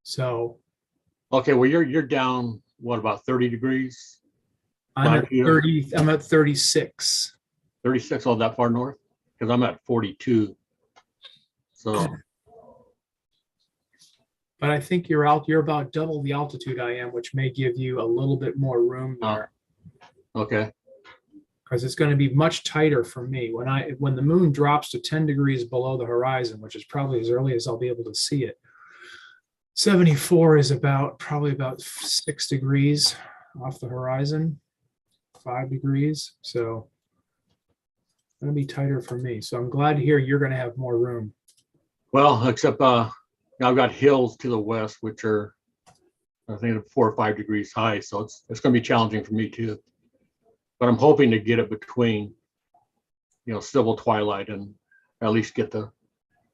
So okay, well you're down what, about 30 degrees? I'm at 30. I'm at 36. 36, all that far north? Because I'm at 42. So but I think you're about double the altitude I am, which may give you a little bit more room there. Okay. Because it's going to be much tighter for me when the moon drops to 10 degrees below the horizon, which is probably as early as I'll be able to see it. 74 is probably about 6 degrees off the horizon, 5 degrees. So it's going to be tighter for me. So I'm glad to hear you're going to have more room. Well, except I've got hills to the west, which are, I think, 4 or 5 degrees high. So it's going to be challenging for me too. But I'm hoping to get it between, civil twilight and at least get the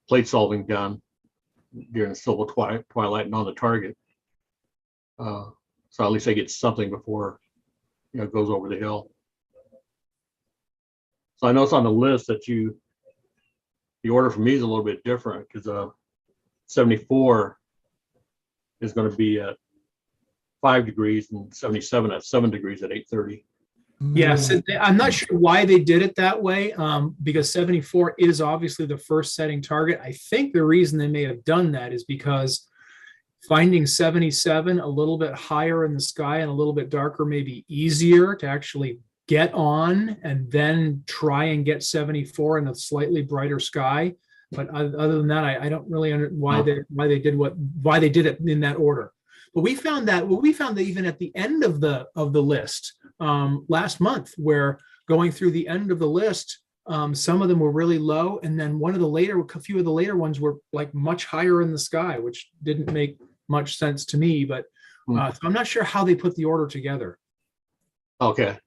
plate solving done during the civil twilight and on the target. So at least I get something before, it goes over the hill. So I know it's on the list that the order for me is a little bit different because 74 is going to be at 5 degrees and 77 at 7 degrees at 8:30. Yes, I'm not sure why they did it that way, because 74 is obviously the first setting target. I think the reason they may have done that is because finding 77 a little bit higher in the sky and a little bit darker may be easier to actually get on, and then try and get 74 in a slightly brighter sky. But other than that, I don't really understand why they did it in that order. But we found that even at the end of the list last month, where going through the end of the list, some of them were really low, and then a few of the later ones were like much higher in the sky, which didn't make much sense to me. But so I'm not sure how they put the order together. Okay.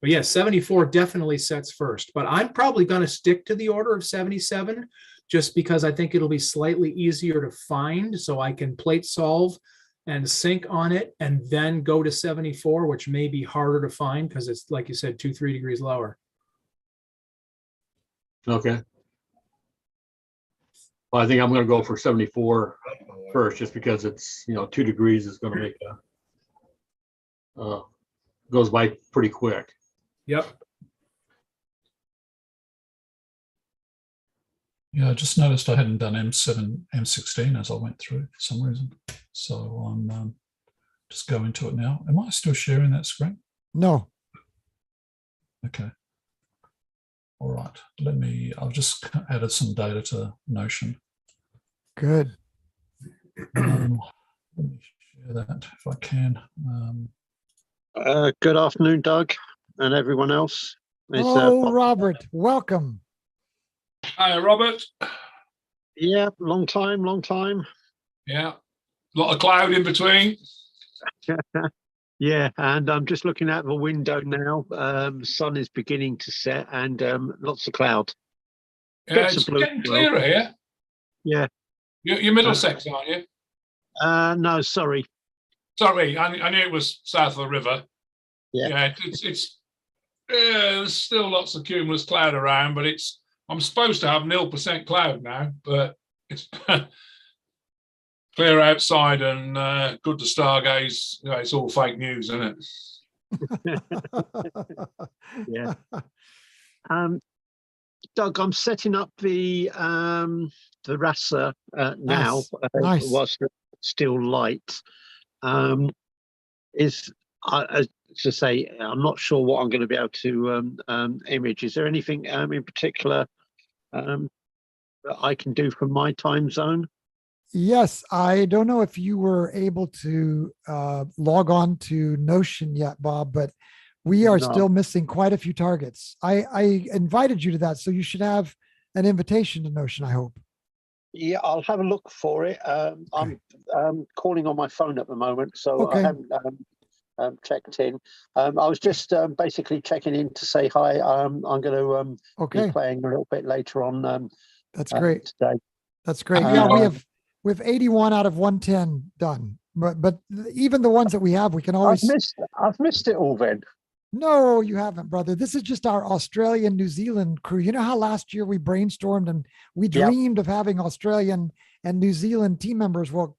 But yeah, 74 definitely sets first. But I'm probably going to stick to the order of 77, just because I think it'll be slightly easier to find, so I can plate solve and sync on it and then go to 74, which may be harder to find because it's, like you said, 2-3 degrees lower. Okay. Well, I think I'm going to go for 74 first, just because it's, 2 degrees is going to make goes by pretty quick. Yep. Yeah, I just noticed I hadn't done M7, M16 as I went through for some reason. So I'm just going to it now. Am I still sharing that screen? No. Okay. All right. I've just added some data to Notion. Good. Let me share that if I can. Good afternoon, Doug, and everyone else. Hello, Robert. Welcome. Hi, Robert. Yeah, long time. Yeah, a lot of cloud in between. Yeah, and I'm just looking out the window now. Sun is beginning to set, and lots of cloud. Yeah, Bits it's of blue getting as well. clearer here. Yeah. You're Middlesex, aren't you? No, sorry. Sorry, I knew it was south of the river. Yeah. Yeah, there's still lots of cumulus cloud around, but I'm supposed to have 0% cloud now, but it's clear outside and good to stargaze. You know, it's all fake news, isn't it? Yeah. Doug, I'm setting up the RASA now. Nice. Whilst it's still light. As to say, I'm not sure what I'm going to be able to image. Is there anything in particular that I can do from my time zone? Yes, I don't know if you were able to log on to Notion yet, Bob, but we are still missing quite a few targets. I invited you to that, so you should have an invitation to Notion, I hope. Yeah, I'll have a look for it. I'm calling on my phone at the moment, so I haven't checked in. I was just basically checking in to say hi. I'm going to be playing a little bit later on. That's great. Today. That's great. Yeah, we have 81 out of 110 done, but even the ones that we have, we can always. I've missed it all then. No, you haven't, brother. This is just our Australian, New Zealand crew. You know how last year we brainstormed and we dreamed of having Australian and New Zealand team members? Well,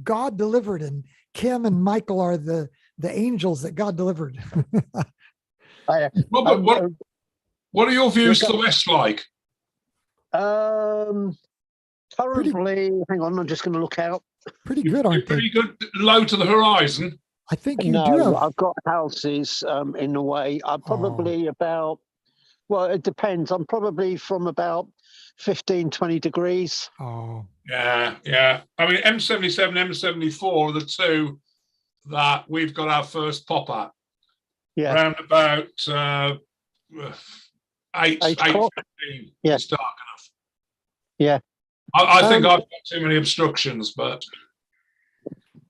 God delivered, and Kim and Michael are the angels that God delivered. Robert, what are your views to the West like? Currently, hang on, I'm just going to look out. Pretty good, aren't they? Pretty good, low to the horizon. I think you do have. I've got houses in the way. I'm probably about, well, it depends. I'm probably from about 15, 20 degrees. Oh. Yeah. I mean, M77, M74 are the two that we've got our first pop at. Yeah. Around about 8:15. Yeah. It's dark enough. Yeah. I think I've got too many obstructions, but.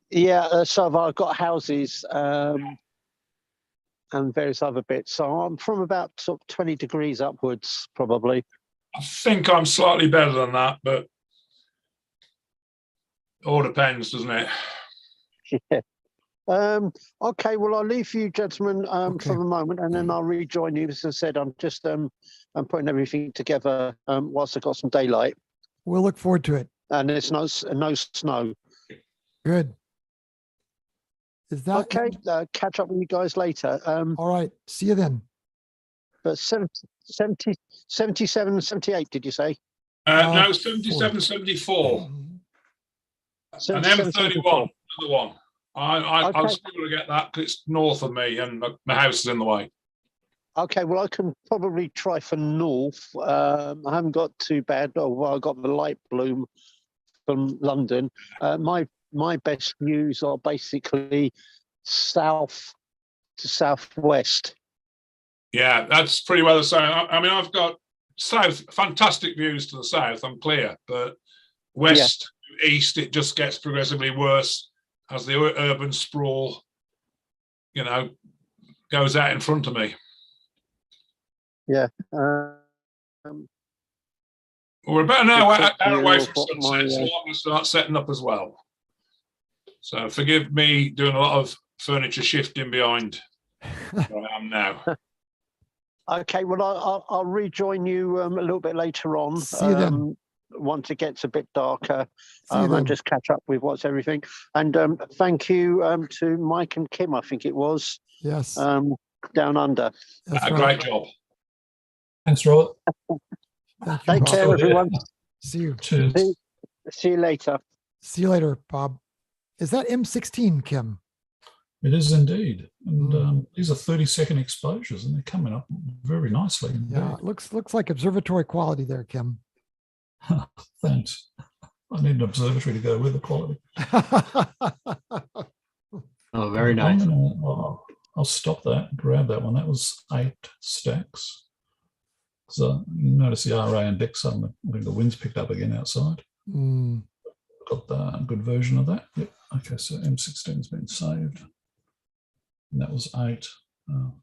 Yeah, so I've got houses and various other bits. So I'm from about sort of 20 degrees upwards, probably. I think I'm slightly better than that, but all depends, doesn't it? Yeah. Okay, well, I'll leave you gentlemen for the moment, and then I'll rejoin you. As I said, I'm just I'm putting everything together whilst I've got some daylight. We'll look forward to it. And there's no snow. Good. Is that okay? Catch up with you guys later. All right. See you then. But 77, 78, did you say? No, 77, 74. And M31, another one. I'll struggle to get that because it's north of me and my house is in the way. Okay, well, I can probably try for north. I haven't got too bad. I got the light bloom from London. My best views are basically south to southwest. Yeah, that's pretty well the same. I mean, I've got fantastic views to the south. I'm clear, but west, east, it just gets progressively worse as the urban sprawl, goes out in front of me. Yeah. We're about an hour away from sunset, so I'm going to start setting up as well. So forgive me doing a lot of furniture shifting behind where I am now. Okay, well, I'll rejoin you a little bit later on. See you then. Once it gets a bit darker, and just catch up with what's everything. And thank you to Mike and Kim, I think it was. Yes. Down under. Great job. Thanks, Robert. Take care, everyone. See you. Cheers. See you later. See you later, Bob. Is that M16, Kim? It is indeed. And these are 30-second exposures, and they're coming up very nicely. Yeah, it looks like observatory quality there, Kim. Thanks. I need an observatory to go with the quality. Oh, very nice. I'll stop that, grab that one. That was 8 stacks. So you notice the RA index, I think the wind's picked up again outside. Got the good version of that. Yep. Okay, so M16's been saved. and that was 8.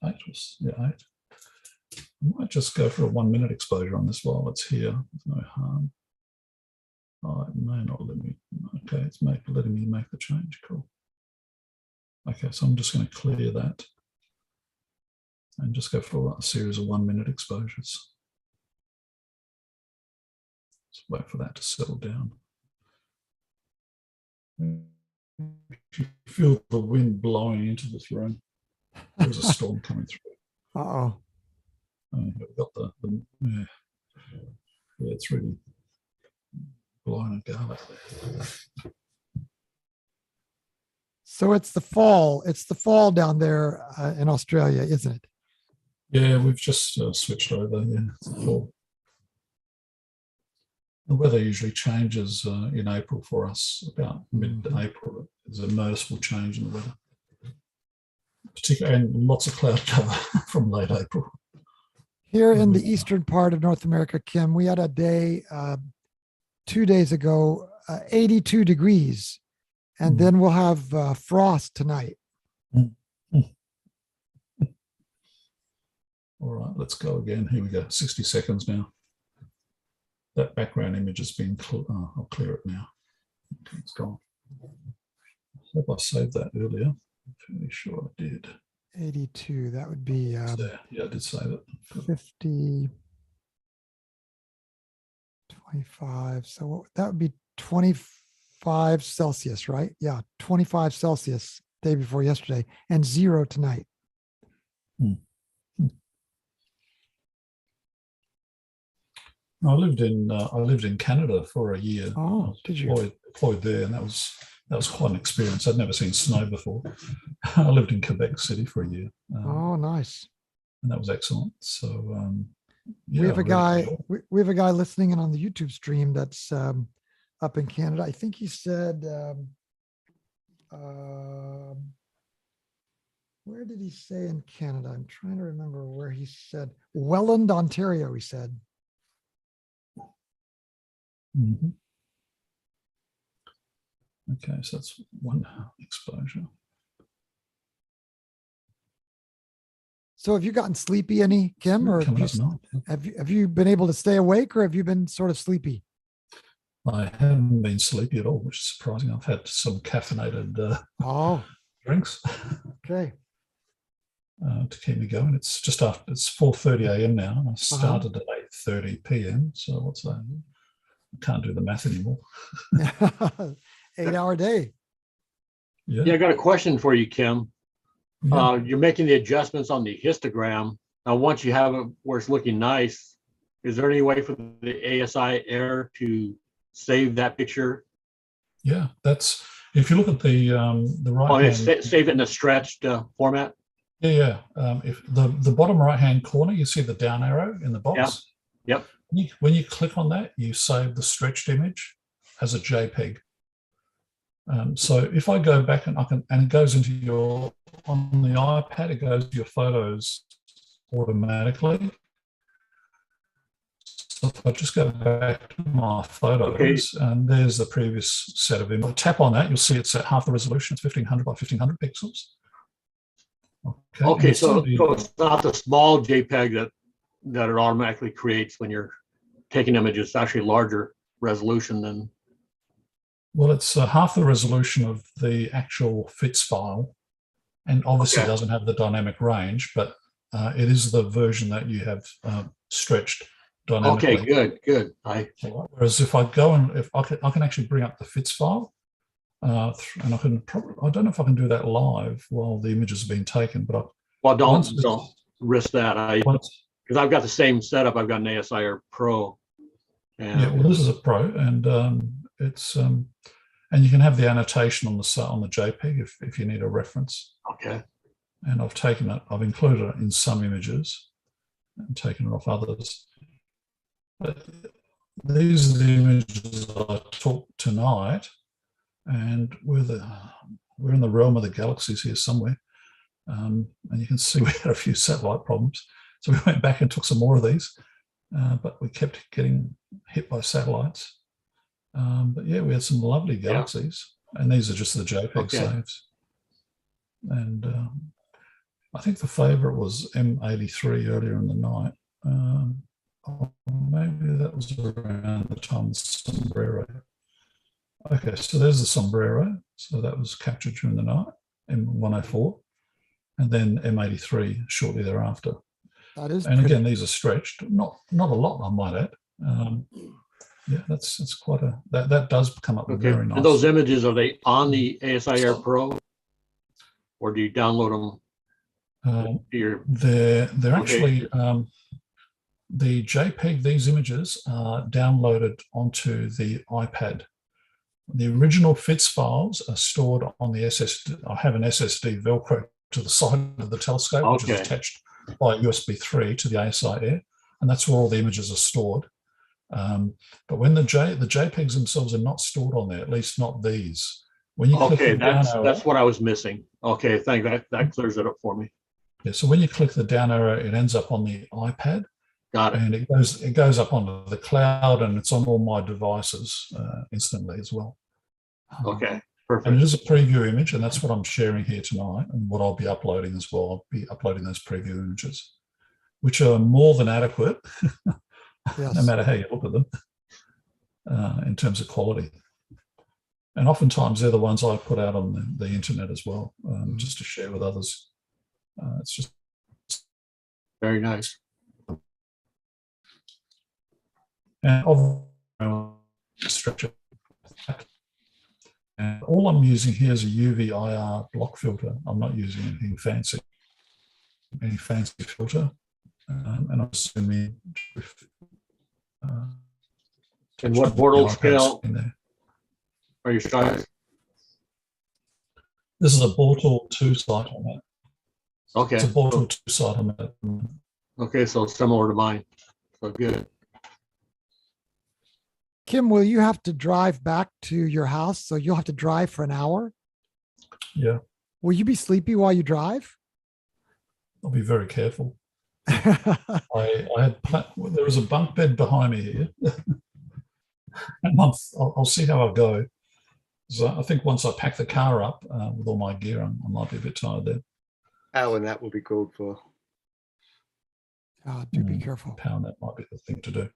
8 was, yeah, 8. I might just go for a 1 minute exposure on this while it's here. There's no harm. Oh, it may not let me. Okay, it's letting me make the change. Cool. Okay, so I'm just going to clear that and just go for a series of 1 minute exposures. Just wait for that to settle down. If you feel the wind blowing into this room, there's a storm coming through. Uh-oh. We've got yeah, it's really blowing a gale out there. So it's the fall. It's the fall down there in Australia, isn't it? Yeah, we've just switched over. Yeah, it's the fall. The weather usually changes in April for us. About mid-April, there's a noticeable change in the weather. Particularly, and lots of cloud cover from late April. Here in the eastern part of North America, Kim, we had a day 2 days ago, 82 degrees, and then we'll have frost tonight. All right, let's go again. Here we go, 60 seconds now. That background image has been, I'll clear it now. Okay, it's gone. I hope I saved that earlier. I'm fairly sure I did. 82, that would be Yeah, I did save it. 50, 25. So that would be 25 Celsius, right? Yeah, 25 Celsius day before yesterday and 0 tonight. I lived in Canada for a year. Oh, did you? Deployed there, and that was quite an experience. I'd never seen snow before. I lived in Quebec City for a year. Oh, nice. And that was excellent. So yeah, we have a guy. We have a guy listening in on the YouTube stream that's up in Canada. I think he said. Where did he say in Canada? I'm trying to remember where he said. Welland, Ontario, he said. Okay, so that's 1 exposure. So have you gotten sleepy any, Kim, or have you been able to stay awake, or have you been sort of sleepy? I haven't been sleepy at all, which is surprising. I've had some caffeinated drinks. Okay. To keep me going. It's just after, it's 4:30 a.m. now, and I started at 8:30 p.m. So what's that? I can't do the math anymore. 8-hour day. Yeah, I got a question for you, Kim. Yeah. You're making the adjustments on the histogram. Now, once you have it where it's looking nice, is there any way for the ASI Air to save that picture? Yeah, that's, if you look at the right hand, save it in a stretched format. Yeah. If the bottom right hand corner, you see the down arrow in the box. Yep. When you click on that, you save the stretched image as a JPEG. So if I go back and it goes into your, on the iPad, it goes to your photos automatically. So if I just go back to my photos, and there's the previous set of images. Tap on that, you'll see it's at half the resolution. It's 1500 by 1500 pixels. Okay, so it's not the small JPEG that it automatically creates when you're taking images. It's actually larger resolution than. Well, it's half the resolution of the actual FITS file, and obviously doesn't have the dynamic range, but it is the version that you have stretched dynamically. Okay, good. Whereas if I go and if I can actually bring up the FITS file, and I can probably, I don't know if I can do that live while the images are being taken, but don't risk that. Because I've got the same setup. I've got an ASI Air Pro. Yeah, well, this is a Pro, and it's and you can have the annotation on the JPEG if you need a reference. Okay. And I've taken it. I've included it in some images and taken it off others. But these are the images I took tonight. And we're in the realm of the galaxies here somewhere, and you can see we had a few satellite problems, so we went back and took some more of these, but we kept getting hit by satellites. But yeah, we had some lovely galaxies, and these are just the JPEG saves. And I think the favorite was M83 earlier in the night. Or maybe that was around the time of Sombrero. Okay, so there's the Sombrero. So that was captured during the night, M104, and then M83 shortly thereafter. That is and pretty. again, these are stretched, not a lot, I might add. Yeah, that's quite a, that does come up Okay. very nice. And those images, are they on the ASI Air Pro, or do you download them? They're Okay. actually the JPEG. These images are downloaded onto the iPad. The original FITS files are stored on the SSD. I have an SSD Velcro to the side of the telescope, which is attached by USB 3 to the ASI Air, and that's where all the images are stored. But when the JPEGs themselves are not stored on there, at least not these. When you click the down arrow, that's what I was missing. Okay, thank you. That clears it up for me. Yeah, so when you click the down arrow, it ends up on the iPad. Got it. And it goes up onto the cloud, and it's on all my devices instantly as well. Okay, perfect. And it is a preview image, and that's what I'm sharing here tonight, and what I'll be uploading as well. I'll be uploading those preview images, which are more than adequate, no matter how you look at them, in terms of quality. And oftentimes they're the ones I put out on the internet as well, just to share with others. It's just very nice. And structure. And all I'm using here is a UV IR block filter. I'm not using anything fancy, any fancy filter. And I'm assuming. And what Bortle scale are you showing? This is a Bortle 2 site on that. Okay. It's a Bortle 2 site on that. Okay, so similar to mine. So good. Kim, will you have to drive back to your house? So you'll have to drive for an hour? Yeah. Will you be sleepy while you drive? I'll be very careful. I had there was a bunk bed behind me here. And I'll see how I go. So I think once I pack the car up with all my gear, I might be a bit tired there. Hour and that will be called for. Do be careful. Pound, that might be the thing to do.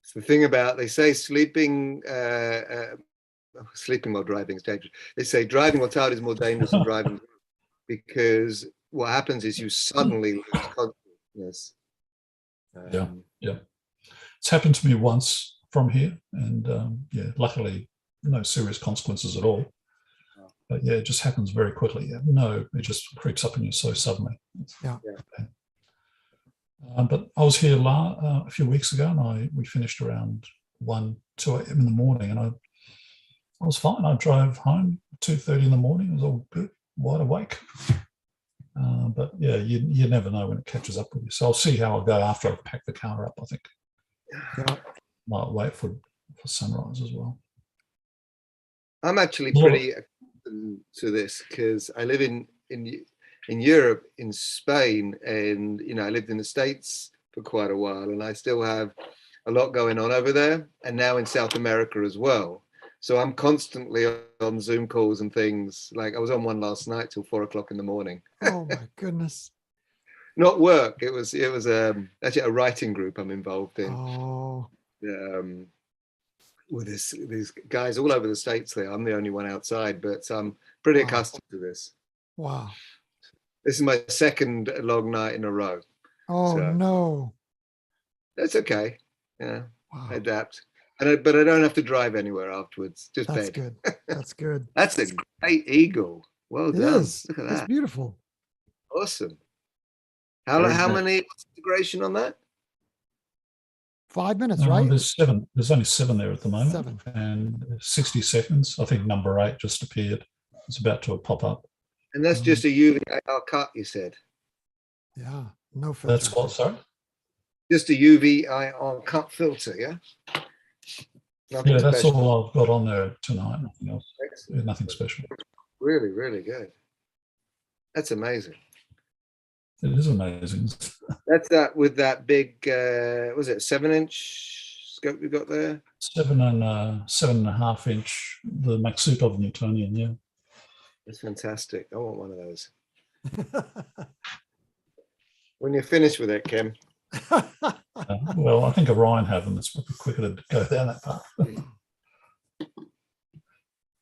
It's the thing about, they say sleeping while driving is dangerous. They say driving while tired is more dangerous than driving, because what happens is you suddenly lose consciousness. Yeah. It's happened to me once from here, and yeah, luckily no serious consequences at all. But yeah, it just happens very quickly. No, it just creeps up on you so suddenly. Yeah. But I was here a few weeks ago, and we finished around 2 a.m. in the morning, and I was fine. I drove home 2:30 in the morning. It was all good, wide awake. But yeah, you never know when it catches up with you. So I'll see how I go after I've packed the car up. I think might wait for sunrise as well. I'm actually pretty accustomed to this because I live in Europe, in Spain, and I lived in the States for quite a while, and I still have a lot going on over there, and now in South America as well. So I'm constantly on Zoom calls and things. Like I was on one last night till 4 o'clock in the morning. Oh my goodness! Not work. It was actually a writing group I'm involved in. Oh. With these guys all over the States there. I'm the only one outside, but I'm pretty accustomed to this. Wow. This is my second long night in a row. Oh no. That's okay. Yeah. Wow. I adapt. But I don't have to drive anywhere afterwards. Just That's bed. good. That's good. That's a great eagle. Well done. It is. Look at that. It's beautiful. Awesome. How many, what's the duration on that? 5 minutes, right? There's 7. There's only 7 there at the moment. 7. And 60 seconds. I think number 8 just appeared. It's about to pop up. And that's just a UV-IR cut, you said? Yeah, no filter. That's what, sorry? Just a UV-IR cut filter, yeah? Nothing yeah, that's special. all I've got on there tonight. Nothing else. Nothing special. Really, really good. That's amazing. It is amazing. That's that with that big, was it 7-inch scope you got there? 7.5 inch, the Maksutov Newtonian, yeah. That's fantastic. I want one of those. When you're finished with it, Kim. Well, I think Orion have them. It's probably quicker to go down that path.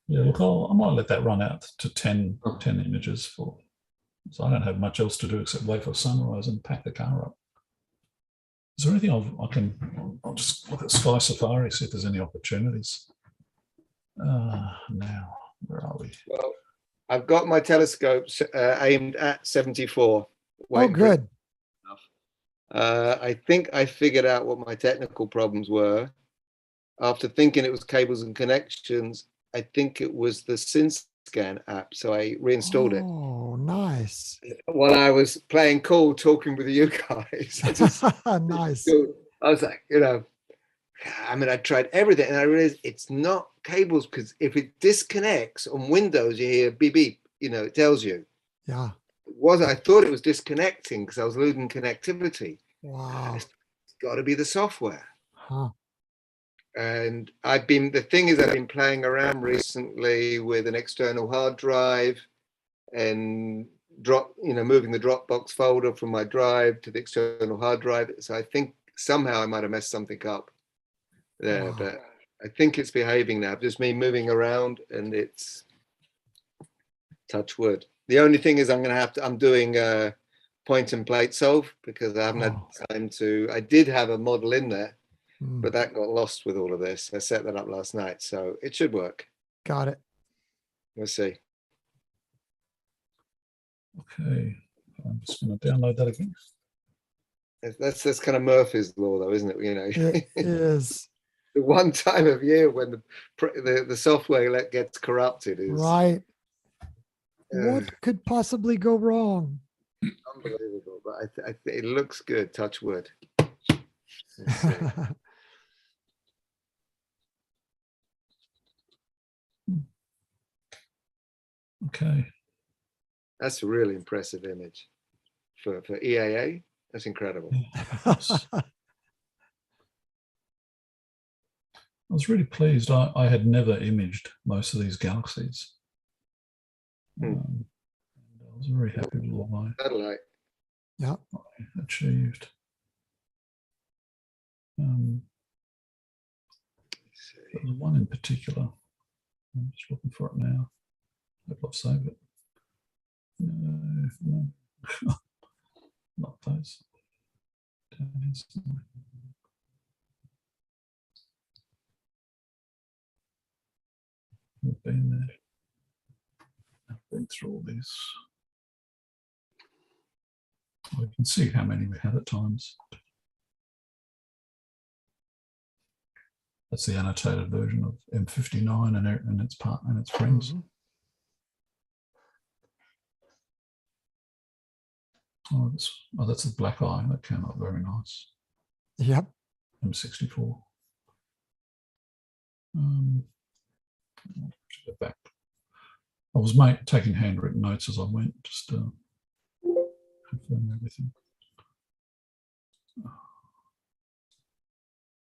Yeah, look, I might let that run out to 10 images for. So I don't have much else to do except wait for sunrise and pack the car up. Is there anything I'll just look at Sky Safari, see if there's any opportunities. Now, where are we? Well, I've got my telescopes aimed at 74. Oh, good. I think I figured out what my technical problems were. After thinking it was cables and connections, I think it was the SynScan app, so I reinstalled it. Oh, nice. While I was playing cool, talking with you guys. Nice. I was like, I mean, I tried everything and I realized it's not cables, because if it disconnects on Windows, you hear beep, beep, it tells you. Yeah. I thought it was disconnecting because I was losing connectivity. Wow. It's got to be the software. Huh. And I've been playing around recently with an external hard drive and moving the Dropbox folder from my drive to the external hard drive. So I think somehow I might have messed something up there, but I think it's behaving now. Just me moving around, and it's touch wood. The only thing is I'm doing a point and plate solve because I haven't had time to. I did have a model in there, but that got lost with all of this. I set that up last night, so it should work. Got it. We'll see. Okay, I'm just going to download that again. That's kind of Murphy's law, though, isn't it? It is. The one time of year when the software gets corrupted is right. What could possibly go wrong? Unbelievable, but I think it looks good. Touch wood. Okay. That's a really impressive image for EAA. That's incredible. I was really pleased. I had never imaged most of these galaxies. I was very happy with what Satellite. Yeah. I achieved. There's one in particular. I'm just looking for it now. Hope I've saved it. No. Not those. We've been there. I've been through all these. We can see how many we had at times. That's the annotated version of M59 and its partner and its friends. Oh, that's a black eye. That came up very nice. Yep. M64. Go back. I was taking handwritten notes as I went, just to confirm everything.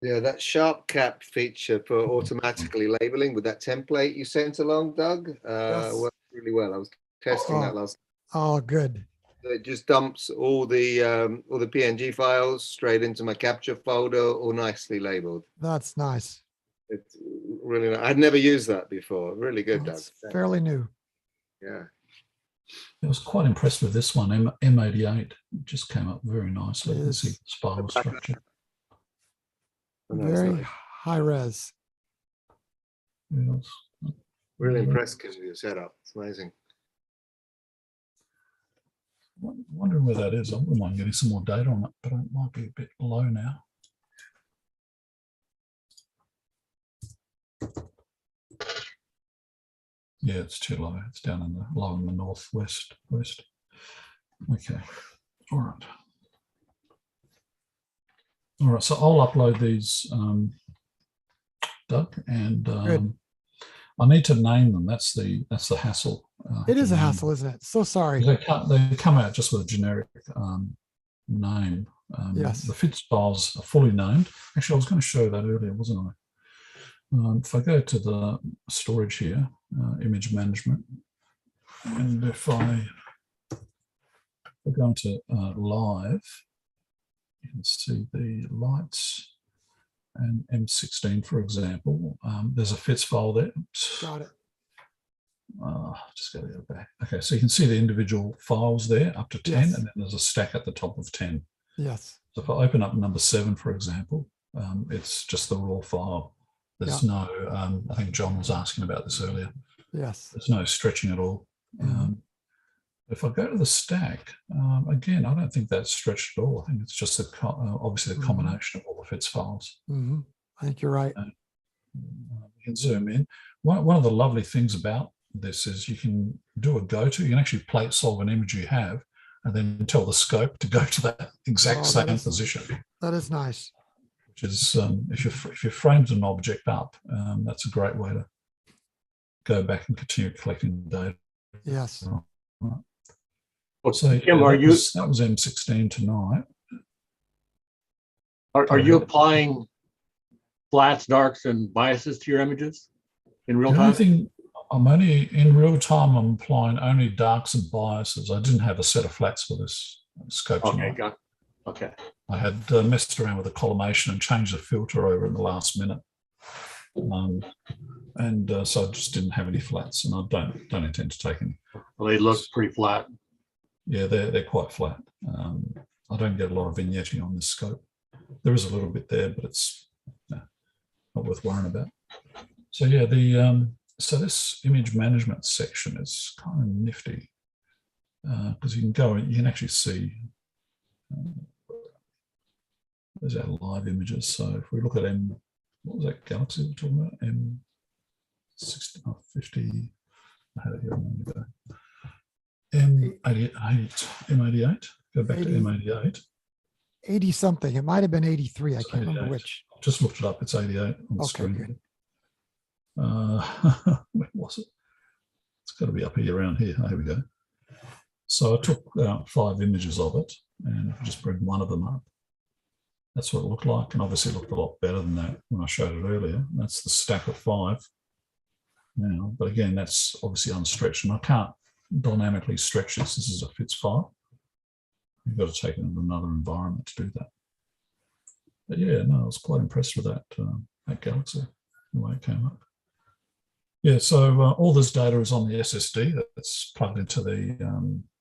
Yeah, that sharp cap feature for automatically labeling with that template you sent along, Doug, worked really well. I was testing that last. Oh, good. It just dumps all the PNG files straight into my capture folder, all nicely labeled. That's nice. It's really nice. I'd never used that before. Really good, Doug. Fairly new. Yeah. I was quite impressed with this one, M88. It just came up very nicely. You can see the spiral structure. Very high res. Yes. Really impressed because of your setup. It's amazing. Wondering where that is. I wouldn't mind getting some more data on it, but it might be a bit low now. Yeah, it's too low. It's down in the low in the northwest. Okay. All right. All right. So I'll upload these, Doug, and I need to name them. That's the hassle. It is a hassle, isn't it? So sorry. They come out just with a generic name. Yes. The fit files are fully named. Actually, I was going to show that earlier, wasn't I? If I go to the storage here, image management, and if I We're going to live. You can see the lights and M16, for example. There's a FITS file there. Oops. Got it. Just got to go back. Okay, so you can see the individual files there up to 10, Yes. and then there's a stack at the top of 10. Yes. So if I open up number 7, for example, it's just the raw file. There's no, I think John was asking about this earlier. Yes. There's no stretching at all. If I go to the stack, again, I don't think that's stretched at all. I think it's just obviously the combination of all the FITS files. I think you're right. You can zoom in. One of the lovely things about this is you can do a go-to. You can actually plate solve an image you have and then tell the scope to go to that exact same position. That is nice. Which is, if you framed an object up, that's a great way to go back and continue collecting data. Yes. Right. Well, So Jim, that was M16 tonight. Are you applying flats, darks, and biases to your images in real The time? only thing, I'm only in real time. I'm applying only darks and biases. I didn't have a set of flats for this scope tonight. Okay, got it. Okay. I had messed around with the collimation and changed the filter over in the last minute, so I just didn't have any flats, and I don't intend to take any. Well, they look pretty flat. Yeah, they're quite flat. I don't get a lot of vignetting on this scope. There is a little bit there, but it's not worth worrying about. So yeah, so this image management section is kind of nifty because you can actually see. There's our live images. So if we look at what was that galaxy we're talking about? M50. I had it here a moment ago. M88. Go back to M88. 80 something. It might have been 83. I can't remember which. Just looked it up. It's 88 on the screen. Good. Where was it? It's got to be up here, around here. Here we go. So I took 5 images of it, and if I just bring one of them up, that's what it looked like, and obviously it looked a lot better than that when I showed it earlier. That's the stack of 5 now, but again, that's obviously unstretched, and I can't dynamically stretch this. This is a FITS file. You've got to take it into another environment to do that. But yeah, no, I was quite impressed with that galaxy, the way it came up. Yeah, so all this data is on the SSD that's plugged into the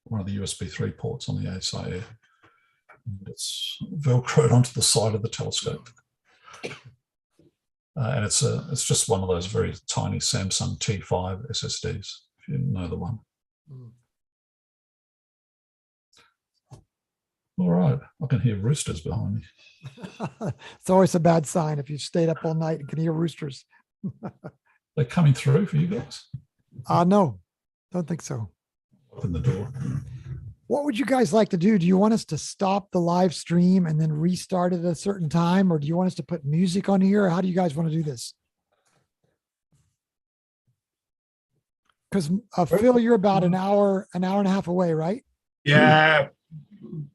one of the USB 3 ports on the ASI Air. And it's velcroed onto the side of the telescope. And it's just one of those very tiny Samsung T5 SSDs, if you know the one. All right, I can hear roosters behind me. It's always a bad sign if you've stayed up all night and can hear roosters. They're coming through for you guys? No, don't think so. Open the door. What would you guys like to do? Do you want us to stop the live stream and then restart it at a certain time? Or do you want us to put music on here? Or how do you guys want to do this? Because Phil, you're about an hour and a half away, right? Yeah.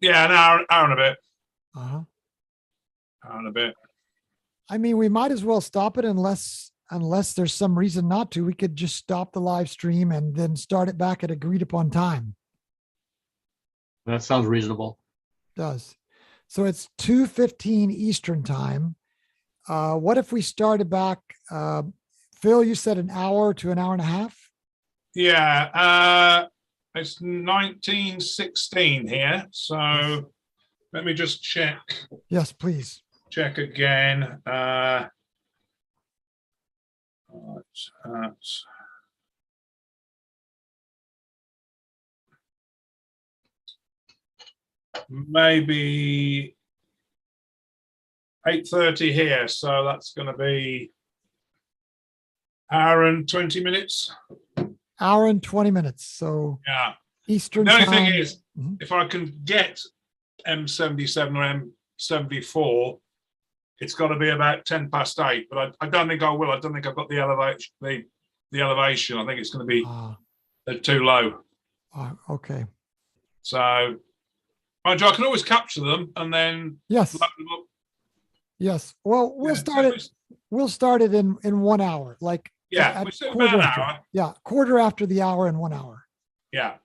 Yeah, an hour and a bit. Uh-huh. Hour and a bit. I mean, we might as well stop it unless there's some reason not to. We could just stop the live stream and then start it back at agreed upon time. That sounds reasonable. It does. So it's 2:15 Eastern time. What if we started back? Phil, you said an hour to an hour and a half? Yeah. It's 1916 here. So let me just check. Yes, please. Check again. Maybe 8:30 here, so that's going to be hour and 20 minutes. Hour and 20 minutes. So yeah, Eastern the only time. thing is, if I can get M77 or M74, it's got to be about 10 past 8. But I don't think I will. I don't think I've got the elevation. The elevation. I think it's going to be too low. Okay. So, mind you, I can always capture them and then yes. load them up. Yes. Well, we'll start it. We'll start it in 1 hour. Like yeah, we said about an hour. Yeah, quarter after the hour and 1 hour. Yeah.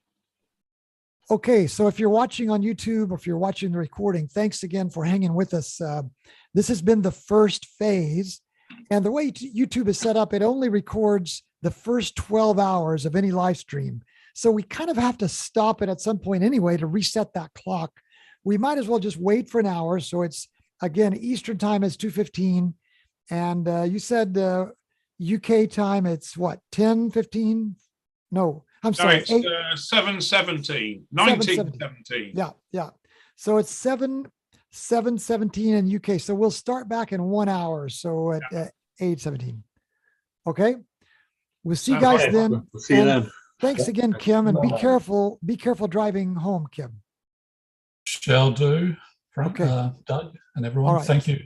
Okay, so if you're watching on YouTube or if you're watching the recording, thanks again for hanging with us. This has been the first phase. And the way YouTube is set up, it only records the first 12 hours of any live stream. So we kind of have to stop it at some point anyway to reset that clock. We might as well just wait for an hour. So it's, again, Eastern time is 2:15. And you said UK time, it's what, 10:15? No, I'm sorry. No, it's 7:17, 19:17. Yeah. So it's 7:17 in UK. So we'll start back in 1 hour. So at 8:17. Okay. We'll see you guys then. We'll see you then. Thanks again, Kim, and be careful. Be careful driving home, Kim. Shall do. Frank, Doug, and everyone. Right. Thank you.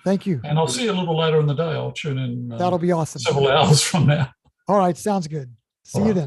Thank you. And I'll see you a little later in the day. I'll tune in. That'll be awesome. Several hours from now. All right. Sounds good. See you then.